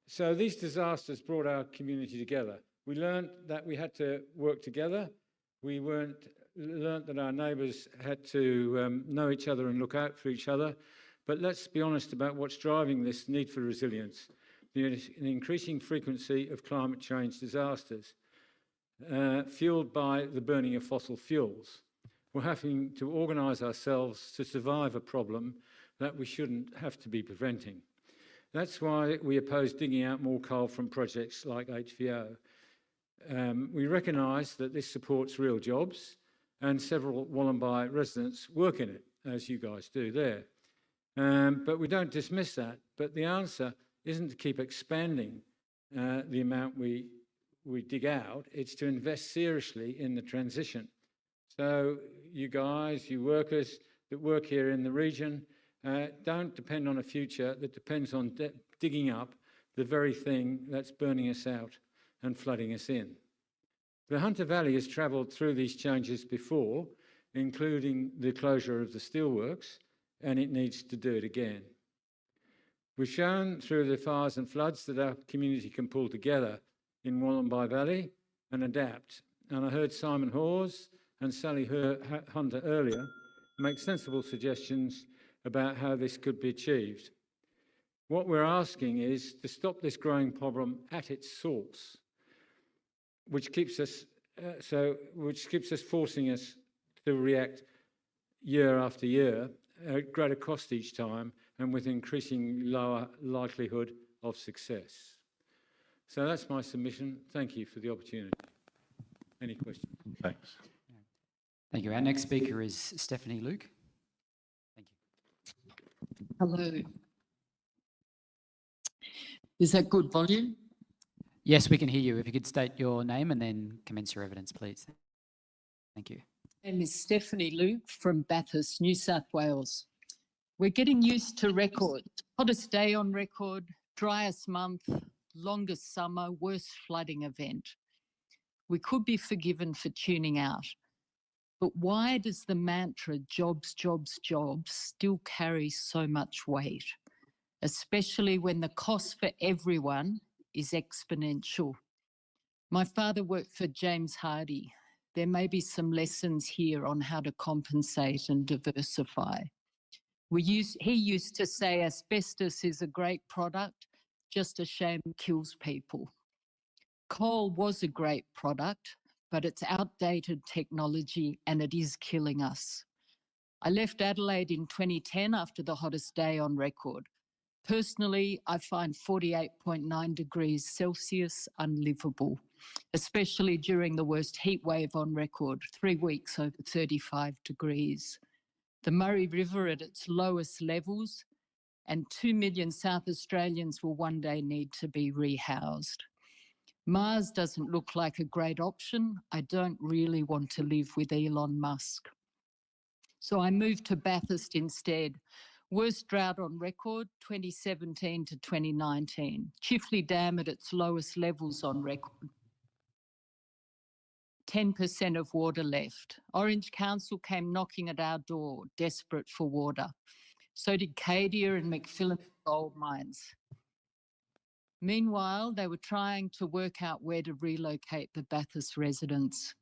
So these disasters brought our community together. We learned that we had to work together. We learned that our neighbours had to know each other and look out for each other. But let's be honest about what's driving this need for resilience. The increasing frequency of climate change disasters, fueled by the burning of fossil fuels. We're having to organise ourselves to survive a problem that we shouldn't have to be preventing. That's why we oppose digging out more coal from projects like HVO. We recognise that this supports real jobs, and several Wollombi residents work in it, as you guys do there. But we don't dismiss that. But the answer isn't to keep expanding the amount we dig out, it's to invest seriously in the transition. So you guys, you workers that work here in the region, don't depend on a future that depends on digging up the very thing that's burning us out and flooding us in. The Hunter Valley has travelled through these changes before, including the closure of the steelworks, and it needs to do it again. We've shown through the fires and floods that our community can pull together in Wollombi Valley and adapt. And I heard Simon Hawes and Sally Hunter earlier make sensible suggestions about how this could be achieved. What we're asking is to stop this growing problem at its source, which keeps us forcing us to react year after year at greater cost each time and with increasing lower likelihood of success. So that's my submission. Thank you for the opportunity. Any questions? Thanks. Thank you. Our next speaker is Stephanie Luke. Thank you. Hello. Is that good volume? Yes, we can hear you. If you could state your name and then commence your evidence, please. Thank you. My name is Stephanie Luke from Bathurst, New South Wales. We're getting used to records. Hottest day on record, driest month, longest summer, worst flooding event. We could be forgiven for tuning out. But why does the mantra jobs, jobs, jobs still carry so much weight, especially when the cost for everyone is exponential? My father worked for James Hardie. There may be some lessons here on how to compensate and diversify. He used to say asbestos is a great product, just a shame it kills people. Coal was a great product, but it's outdated technology and it is killing us. I left Adelaide in 2010 after the hottest day on record. Personally, I find 48.9 degrees Celsius unlivable, especially during the worst heat wave on record, 3 weeks over 35 degrees. The Murray River at its lowest levels, and 2 million South Australians will one day need to be rehoused. Mars doesn't look like a great option. I don't really want to live with Elon Musk. So I moved to Bathurst instead. Worst drought on record, 2017 to 2019. Chifley Dam at its lowest levels on record. 10% of water left. Orange Council came knocking at our door, desperate for water. So did Cadia and McPhillamys gold mines. Meanwhile, they were trying to work out where to relocate the Bathurst residents.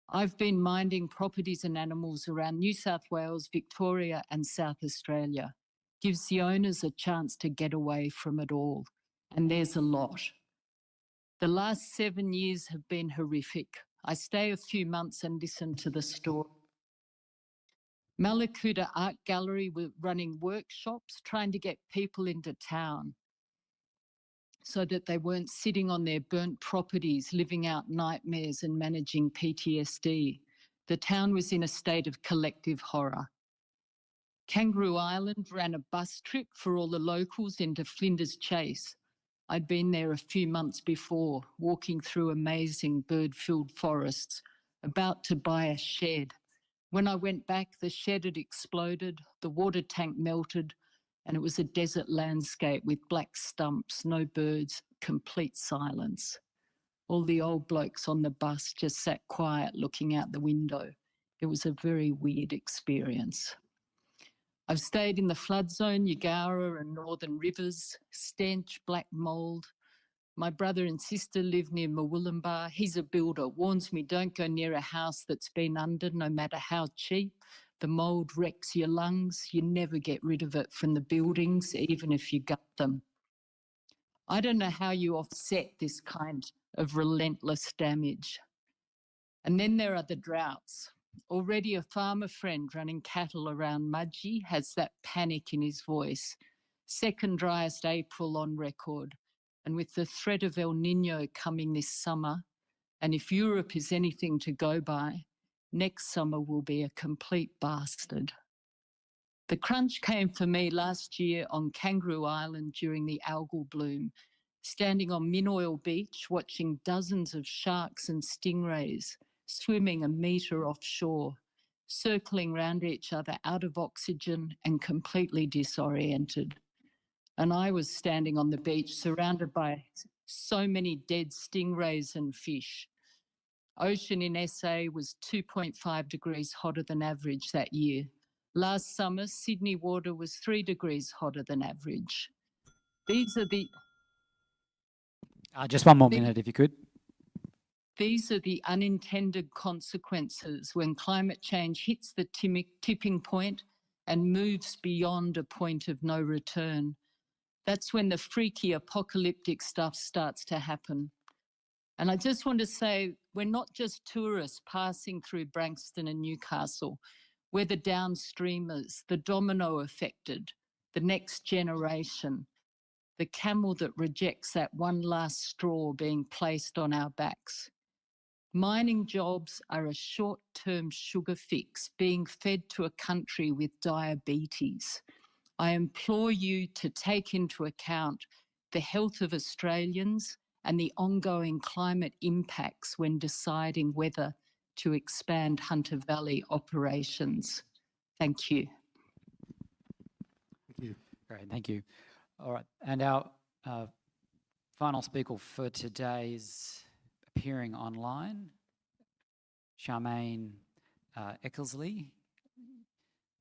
I've been minding properties and animals around New South Wales, Victoria and South Australia. Gives the owners a chance to get away from it all. And there's a lot. The last 7 years have been horrific. I stay a few months and listen to the story. Malakuta Art Gallery were running workshops trying to get people into town so that they weren't sitting on their burnt properties, living out nightmares and managing PTSD. The town was in a state of collective horror. Kangaroo Island ran a bus trip for all the locals into Flinders Chase. I'd been there a few months before, walking through amazing bird-filled forests, about to buy a shed. When I went back, the shed had exploded, the water tank melted, and it was a desert landscape with black stumps, no birds, complete silence. All the old blokes on the bus just sat quiet looking out the window. It was a very weird experience. I've stayed in the flood zone, Yagara and Northern Rivers, stench, black mould. My brother and sister live near Murwillumbah. He's a builder, warns me don't go near a house that's been under, no matter how cheap. The mould wrecks your lungs. You never get rid of it from the buildings, even if you gut them. I don't know how you offset this kind of relentless damage. And then there are the droughts. Already a farmer friend running cattle around Mudgee has that panic in his voice. Second driest April on record. And with the threat of El Nino coming this summer, and if Europe is anything to go by, next summer will be a complete bastard. The crunch came for me last year on Kangaroo Island during the algal bloom, standing on Minoil Beach, watching dozens of sharks and stingrays swimming a metre offshore, circling round each other out of oxygen and completely disoriented. And I was standing on the beach surrounded by so many dead stingrays and fish. Ocean in SA was 2.5 degrees hotter than average that year. Last summer, Sydney water was 3 degrees hotter than average. These are the... Just one more minute, if you could. These are the unintended consequences when climate change hits the tipping point and moves beyond a point of no return. That's when the freaky apocalyptic stuff starts to happen. And I just want to say, we're not just tourists passing through Branxton and Newcastle. We're the downstreamers, the domino affected, the next generation, the camel that rejects that one last straw being placed on our backs. Mining jobs are a short-term sugar fix being fed to a country with diabetes. I implore you to take into account the health of Australians and the ongoing climate impacts when deciding whether to expand Hunter Valley operations. Thank you. Thank you. Great, thank you. All right, and our final speaker for today is appearing online, Charmaine Eckersley.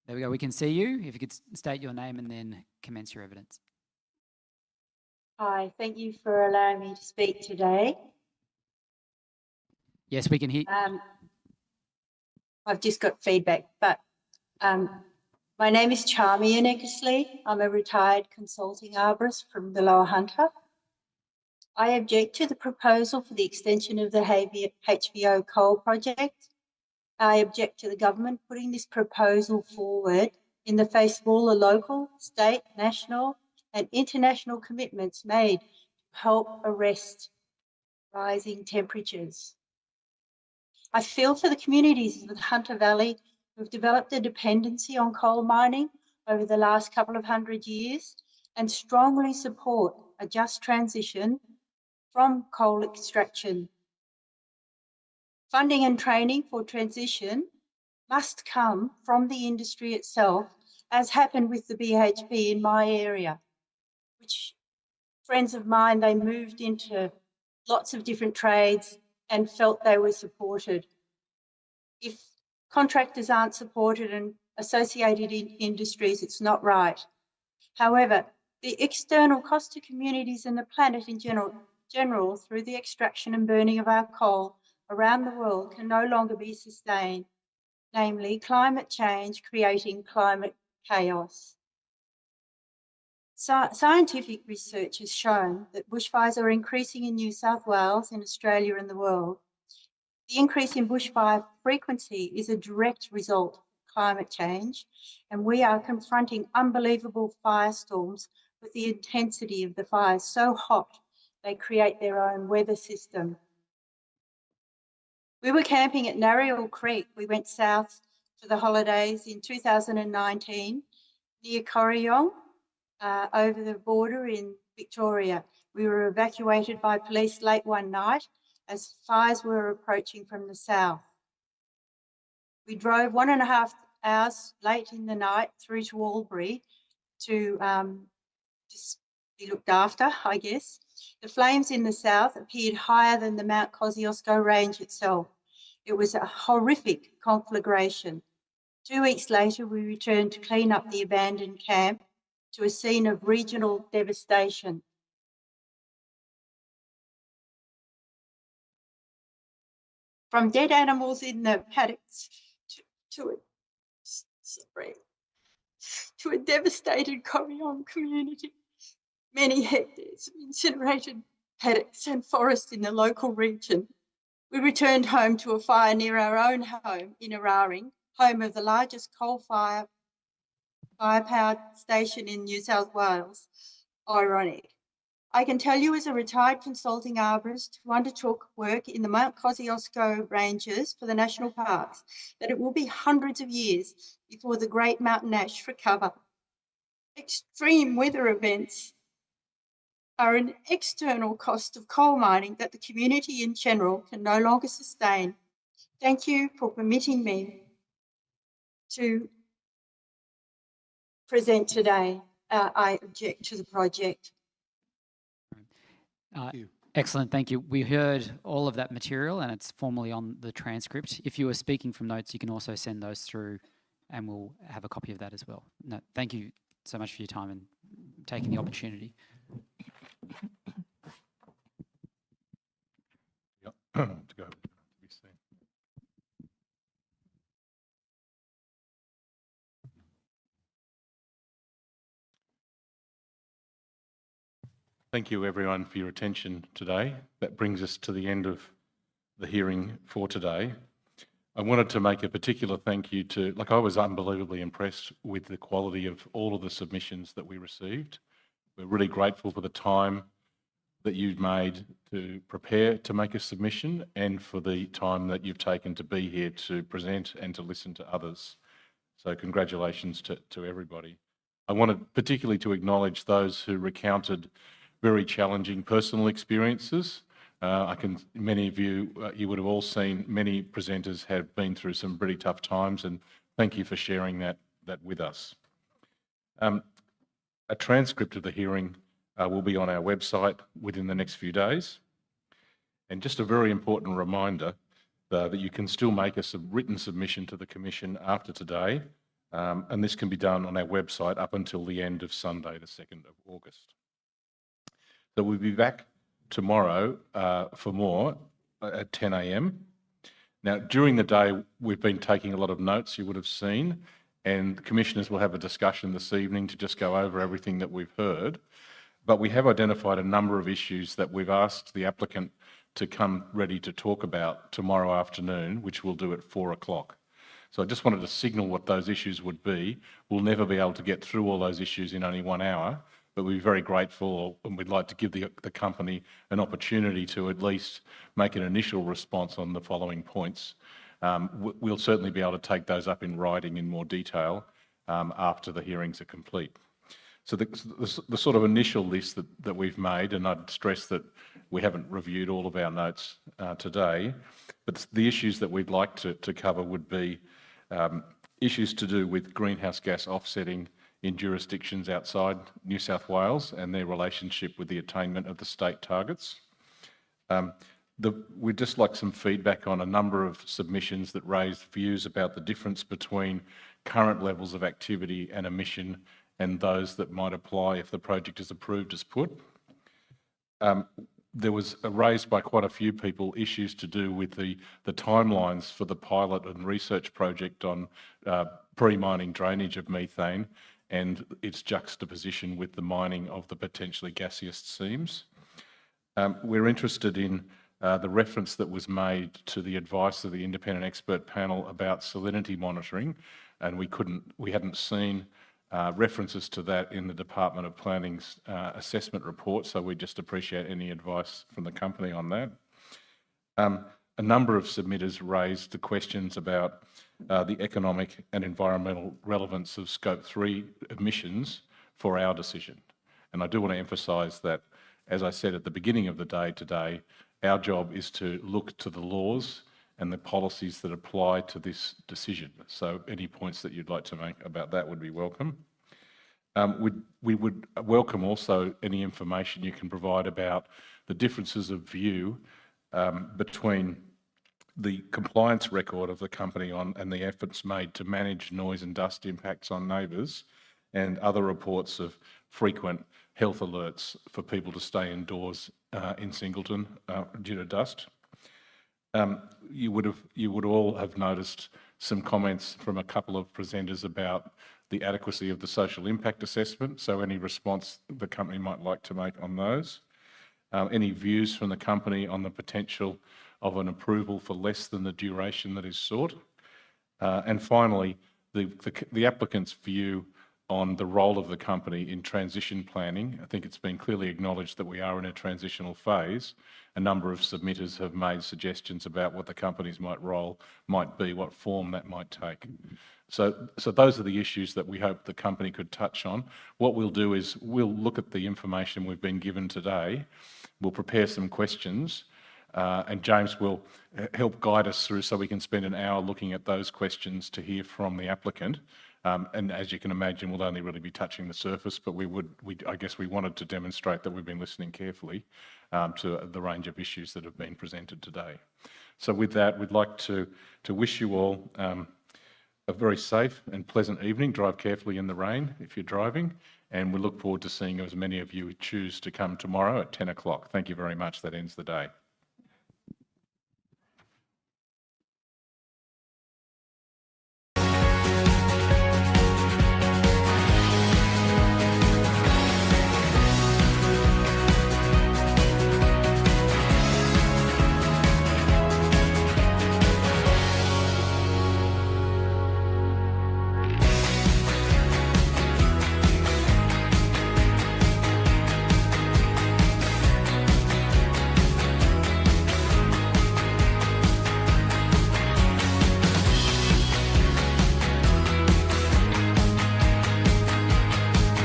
There we go, we can see you. If you could state your name and then commence your evidence. Hi, thank you for allowing me to speak today. Yes, we can hear. I've just got feedback, but my name is Charmaine Eckersley. I'm a retired consulting arborist from the Lower Hunter. I object to the proposal for the extension of the HVO coal project. I object to the government putting this proposal forward in the face of all the local, state, national and international commitments made to help arrest rising temperatures. I feel for the communities of the Hunter Valley who have developed a dependency on coal mining over the last couple of 100 years and strongly support a just transition from coal extraction. Funding and training for transition must come from the industry itself, as happened with the BHP in my area, which friends of mine, they moved into lots of different trades and felt they were supported. If contractors aren't supported and associated industries, it's not right. However, the external cost to communities and the planet in general through the extraction and burning of our coal around the world can no longer be sustained, namely climate change creating climate chaos. Scientific research has shown that bushfires are increasing in New South Wales, in Australia and the world. The increase in bushfire frequency is a direct result of climate change, and we are confronting unbelievable firestorms with the intensity of the fires so hot they create their own weather system. We were camping at Narrial Creek. We went south for the holidays in 2019 near Corryong, over the border in Victoria. We were evacuated by police late one night as fires were approaching from the south. We drove 1.5 hours late in the night through to Albury to just be looked after, I guess. The flames in the south appeared higher than the Mount Kosciuszko range itself. It was a horrific conflagration. 2 weeks later, we returned to clean up the abandoned camp to a scene of regional devastation. From dead animals in the paddocks to a devastated Corryong community, many hectares of incinerated paddocks and forest in the local region. We returned home to a fire near our own home in Eraring, home of the largest coal-fired fire-powered station in New South Wales. Ironic. I can tell you as a retired consulting arborist who undertook work in the Mount Kosciuszko ranges for the national parks that it will be hundreds of years before the great mountain ash recover. Extreme weather events are an external cost of coal mining that the community in general can no longer sustain. Thank you for permitting me to present today. I object to the project. Excellent, thank you. We heard all of that material and it's formally on the transcript. If you were speaking from notes, you can also send those through and we'll have a copy of that as well. No, thank you so much for your time and taking the opportunity. Yep. To go. Thank you everyone for your attention today. That brings us to the end of the hearing for today. I wanted to make a particular thank you to, I was unbelievably impressed with the quality of all of the submissions that we received. We're really grateful for the time that you've made to prepare to make a submission and for the time that you've taken to be here to present and to listen to others. So congratulations to everybody. I wanted particularly to acknowledge those who recounted very challenging personal experiences. Many of you, you would have all seen many presenters have been through some pretty tough times, and thank you for sharing that with us. A transcript of the hearing will be on our website within the next few days. And just a very important reminder that you can still make a written submission to the Commission after today, and this can be done on our website up until the end of Sunday, the 2nd of August. So we'll be back tomorrow for more at 10 a.m. Now, during the day, we've been taking a lot of notes, you would have seen, and commissioners will have a discussion this evening to just go over everything that we've heard. But we have identified a number of issues that we've asked the applicant to come ready to talk about tomorrow afternoon, which we'll do at 4 o'clock. So I just wanted to signal what those issues would be. We'll never be able to get through all those issues in only 1 hour, but we'd be very grateful, and we'd like to give the company an opportunity to at least make an initial response on the following points. We'll certainly be able to take those up in writing in more detail after the hearings are complete. So the sort of initial list that we've made, and I'd stress that we haven't reviewed all of our notes today, but the issues that we'd like to cover would be issues to do with greenhouse gas offsetting in jurisdictions outside New South Wales and their relationship with the attainment of the state targets. We'd just like some feedback on a number of submissions that raised views about the difference between current levels of activity and emission and those that might apply if the project is approved as put. There was raised by quite a few people issues to do with the timelines for the pilot and research project on pre-mining drainage of methane and its juxtaposition with the mining of the potentially gaseous seams. We're interested in the reference that was made to the advice of the independent expert panel about salinity monitoring, and we hadn't seen references to that in the Department of Planning's assessment report, so we just appreciate any advice from the company on that. A number of submitters raised the questions about the economic and environmental relevance of Scope 3 emissions for our decision. And I do want to emphasise that, as I said at the beginning of the day today, our job is to look to the laws and the policies that apply to this decision. So any points that you'd like to make about that would be welcome. We would welcome also any information you can provide about the differences of view between the compliance record of the company and the efforts made to manage noise and dust impacts on neighbours and other reports of frequent health alerts for people to stay indoors in Singleton due to dust. You would all have noticed some comments from a couple of presenters about the adequacy of the social impact assessment, so any response the company might like to make on those. Any views from the company on the potential of an approval for less than the duration that is sought. And finally, the applicant's view on the role of the company in transition planning. I think it's been clearly acknowledged that we are in a transitional phase. A number of submitters have made suggestions about what the company's role might be, what form that might take. So those are the issues that we hope the company could touch on. What we'll do is we'll look at the information we've been given today. We'll prepare some questions and James will help guide us through so we can spend an hour looking at those questions to hear from the applicant. And as you can imagine, we'll only really be touching the surface, but I guess we wanted to demonstrate that we've been listening carefully to the range of issues that have been presented today. So with that, we'd like to wish you all a very safe and pleasant evening. Drive carefully in the rain if you're driving, and we look forward to seeing as many of you choose to come tomorrow at 10 o'clock. Thank you very much. That ends the day.